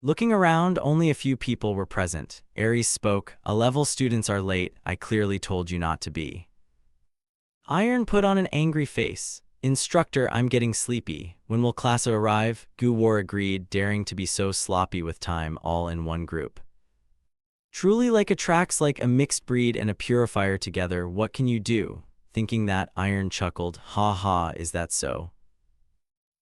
Looking around, only a few people were present. Aries spoke, A-level students are late, I clearly told you not to be. Iron put on an angry face. Instructor, I'm getting sleepy. When will class arrive? Gu-War agreed, daring to be so sloppy with time, all in one group. Truly like attracts like a mixed breed and a purifier together, what can you do? Thinking that, Iron chuckled, ha ha, is that so?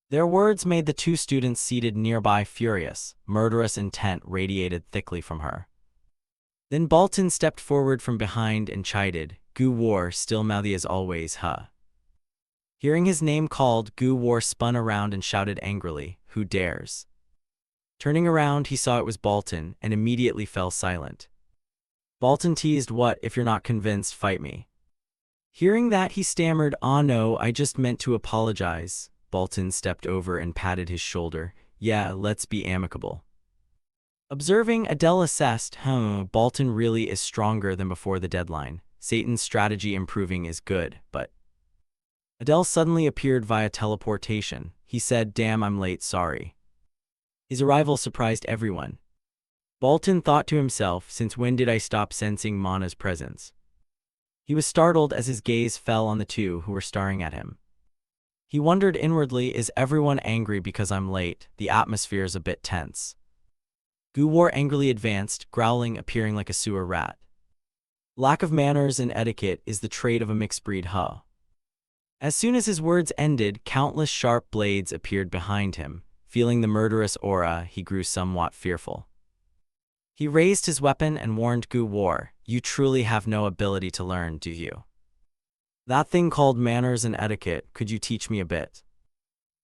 Their words made the 2 students seated nearby furious. Murderous intent radiated thickly from her. Then Bolton stepped forward from behind and chided, Gu-War, still mouthy as always, huh? Hearing his name called, Gu-War spun around and shouted angrily, who dares? Turning around, he saw it was Bolton, and immediately fell silent. Bolton teased, what, if you're not convinced, fight me. Hearing that, he stammered, no, I just meant to apologize. Bolton stepped over and patted his shoulder, yeah, let's be amicable. Observing, Adele assessed, Bolton really is stronger than before the deadline. Satan's strategy improving is good, but... Adele suddenly appeared via teleportation. He said, damn, I'm late, sorry. His arrival surprised everyone. Bolton thought to himself, since when did I stop sensing Mana's presence? He was startled as his gaze fell on the 2 who were staring at him. He wondered inwardly, is everyone angry because I'm late? The atmosphere's a bit tense. Gu-War angrily advanced, growling, appearing like a sewer rat. Lack of manners and etiquette is the trait of a mixed breed, huh? As soon as his words ended, countless sharp blades appeared behind him. Feeling the murderous aura, he grew somewhat fearful. He raised his weapon and warned Gu-War, you truly have no ability to learn, do you? That thing called manners and etiquette, could you teach me a bit?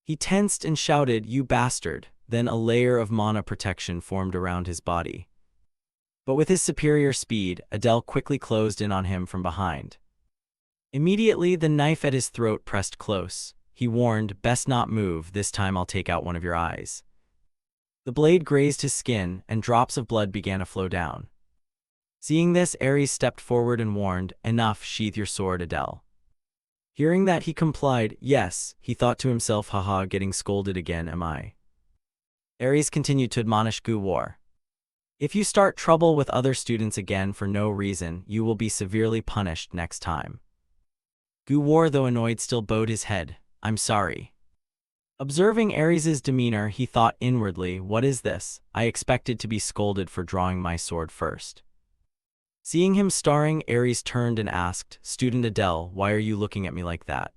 He tensed and shouted, you bastard. Then a layer of mana protection formed around his body. But with his superior speed, Adele quickly closed in on him from behind. Immediately, the knife at his throat pressed close. He warned, best not move, this time I'll take out one of your eyes. The blade grazed his skin, and drops of blood began to flow down. Seeing this, Aries stepped forward and warned, enough, sheath your sword, Adele. Hearing that, he complied, yes, he thought to himself, haha, getting scolded again, am I? Aries continued to admonish Gu-War. If you start trouble with other students again for no reason, you will be severely punished next time. Gu-War, though annoyed, still bowed his head. I'm sorry. Observing Aries's demeanor, he thought inwardly, what is this? I expected to be scolded for drawing my sword first. Seeing him staring, Aries turned and asked, Student Adele, why are you looking at me like that?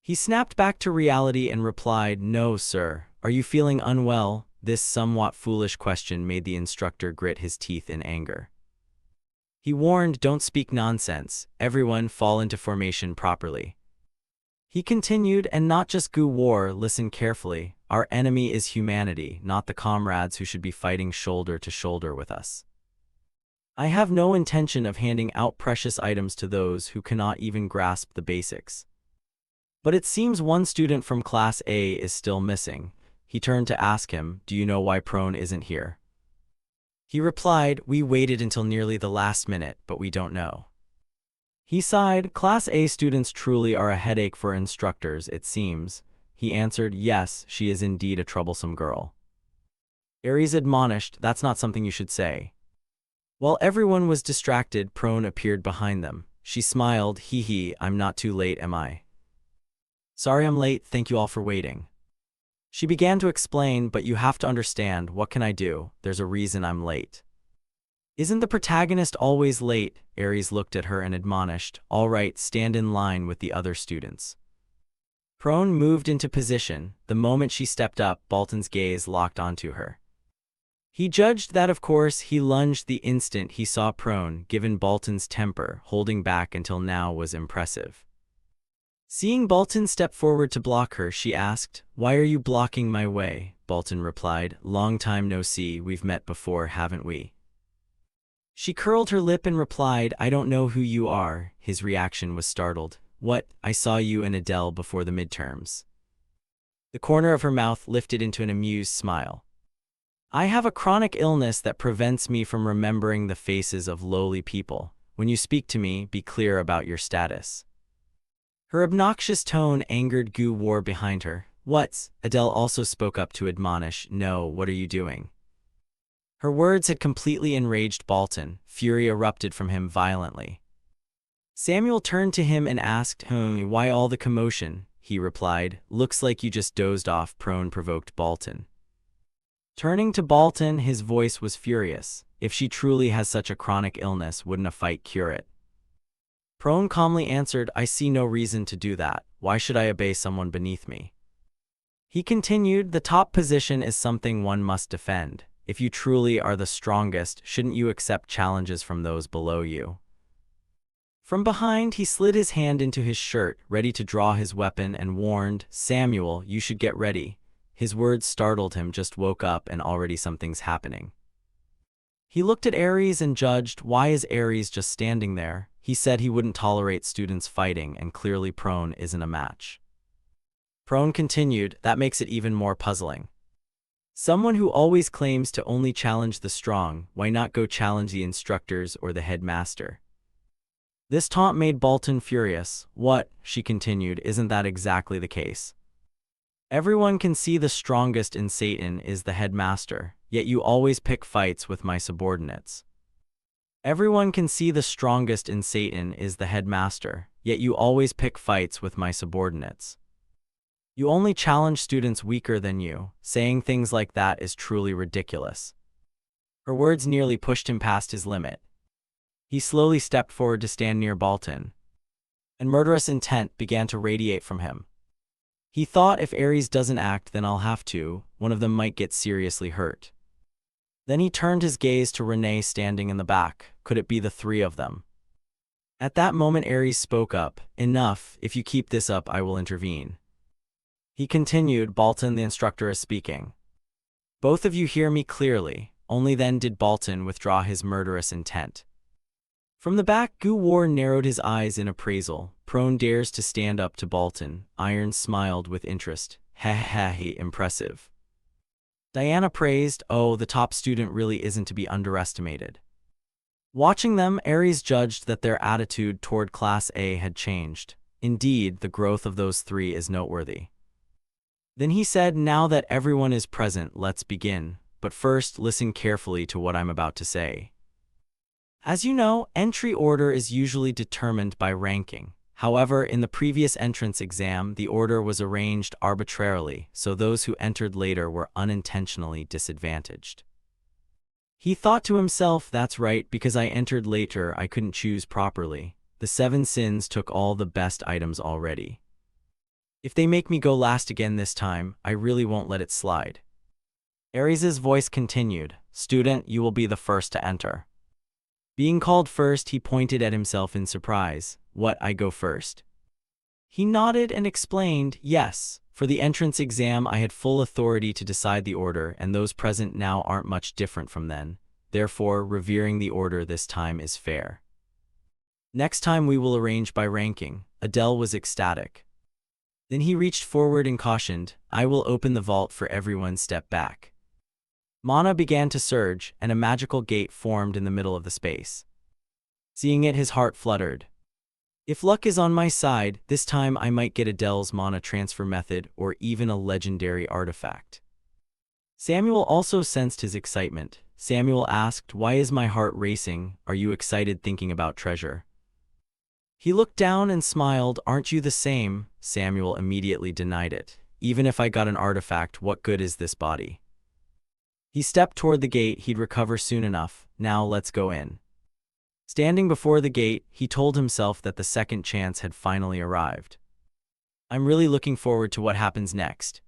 He snapped back to reality and replied, no, sir. Are you feeling unwell? This somewhat foolish question made the instructor grit his teeth in anger. He warned, don't speak nonsense, everyone fall into formation properly. He continued, and not just Gu-War, listen carefully, our enemy is humanity, not the comrades who should be fighting shoulder to shoulder with us. I have no intention of handing out precious items to those who cannot even grasp the basics. But it seems one student from Class A is still missing. He turned to ask him, do you know why Prone isn't here? He replied, we waited until nearly the last minute, but we don't know. He sighed, Class A students truly are a headache for instructors, it seems. He answered, yes, she is indeed a troublesome girl. Aries admonished, that's not something you should say. While everyone was distracted, Prone appeared behind them. She smiled, hee hee, I'm not too late, am I? Sorry I'm late, thank you all for waiting. She began to explain, but you have to understand, what can I do? There's a reason I'm late. Isn't the protagonist always late? Aries looked at her and admonished, all right, stand in line with the other students. Prone moved into position. The moment she stepped up, Bolton's gaze locked onto her. He judged that, of course. He lunged the instant he saw Prone. Given Bolton's temper, holding back until now was impressive. Seeing Bolton step forward to block her, she asked, why are you blocking my way? Bolton replied, long time no see, we've met before, haven't we? She curled her lip and replied, I don't know who you are. His reaction was startled. What? I saw you and Adele before the midterms. The corner of her mouth lifted into an amused smile. I have a chronic illness that prevents me from remembering the faces of lowly people. When you speak to me, be clear about your status. Her obnoxious tone angered Gu War behind her. What's? Adele also spoke up to admonish, no, what are you doing? Her words had completely enraged Bolton. Fury erupted from him violently. Samuel turned to him and asked, why all the commotion? He replied, looks like you just dozed off. Prone provoked Bolton. Turning to Bolton, his voice was furious. If she truly has such a chronic illness, wouldn't a fight cure it? Prone calmly answered, I see no reason to do that. Why should I obey someone beneath me? He continued, the top position is something one must defend. If you truly are the strongest, shouldn't you accept challenges from those below you? From behind, he slid his hand into his shirt, ready to draw his weapon, and warned, Samuel, you should get ready. His words startled him. Just woke up and already something's happening. He looked at Aries and judged, why is Aries just standing there? He said he wouldn't tolerate students fighting, and clearly Prone isn't a match. Prone continued, that makes it even more puzzling. Someone who always claims to only challenge the strong, why not go challenge the instructors or the headmaster? This taunt made Bolton furious. What? She continued, isn't that exactly the case? Everyone can see the strongest in Satan is the headmaster, yet you always pick fights with my subordinates. Everyone can see the strongest in Satan is the headmaster, yet you always pick fights with my subordinates. You only challenge students weaker than you. Saying things like that is truly ridiculous. Her words nearly pushed him past his limit. He slowly stepped forward to stand near Bolton, and murderous intent began to radiate from him. He thought, if Aries doesn't act, then I'll have to. One of them might get seriously hurt. Then he turned his gaze to Renee standing in the back. Could it be the three of them? At that moment, Aries spoke up. Enough. If you keep this up, I will intervene. He continued, Bolton, the instructor is speaking. Both of you hear me clearly. Only then did Bolton withdraw his murderous intent. From the back, Gu War narrowed his eyes in appraisal. Prone dares to stand up to Bolton. Iron smiled with interest. Impressive. Diana praised, oh, the top student really isn't to be underestimated. Watching them, Aries judged that their attitude toward Class A had changed. Indeed, the growth of those three is noteworthy. Then he said, now that everyone is present, let's begin. But first, listen carefully to what I'm about to say. As you know, entry order is usually determined by ranking. However, in the previous entrance exam, the order was arranged arbitrarily, so those who entered later were unintentionally disadvantaged. He thought to himself, that's right, because I entered later, I couldn't choose properly. The 7 sins took all the best items already. If they make me go last again this time, I really won't let it slide. Aries's voice continued, student, you will be the first to enter. Being called first, he pointed at himself in surprise. What, I go first? He nodded and explained, yes, for the entrance exam I had full authority to decide the order, and those present now aren't much different from then. Therefore, revering the order this time is fair. Next time we will arrange by ranking. Adele was ecstatic. Then he reached forward and cautioned, I will open the vault for everyone, step back. Mana began to surge, and a magical gate formed in the middle of the space. Seeing it, his heart fluttered. If luck is on my side, this time I might get Adele's mana transfer method or even a legendary artifact. Samuel also sensed his excitement. Samuel asked, why is my heart racing? Are you excited thinking about treasure? He looked down and smiled, aren't you the same? Samuel immediately denied it. Even if I got an artifact, what good is this body? He stepped toward the gate. He'd recover soon enough. Now let's go in. Standing before the gate, he told himself that the second chance had finally arrived. I'm really looking forward to what happens next.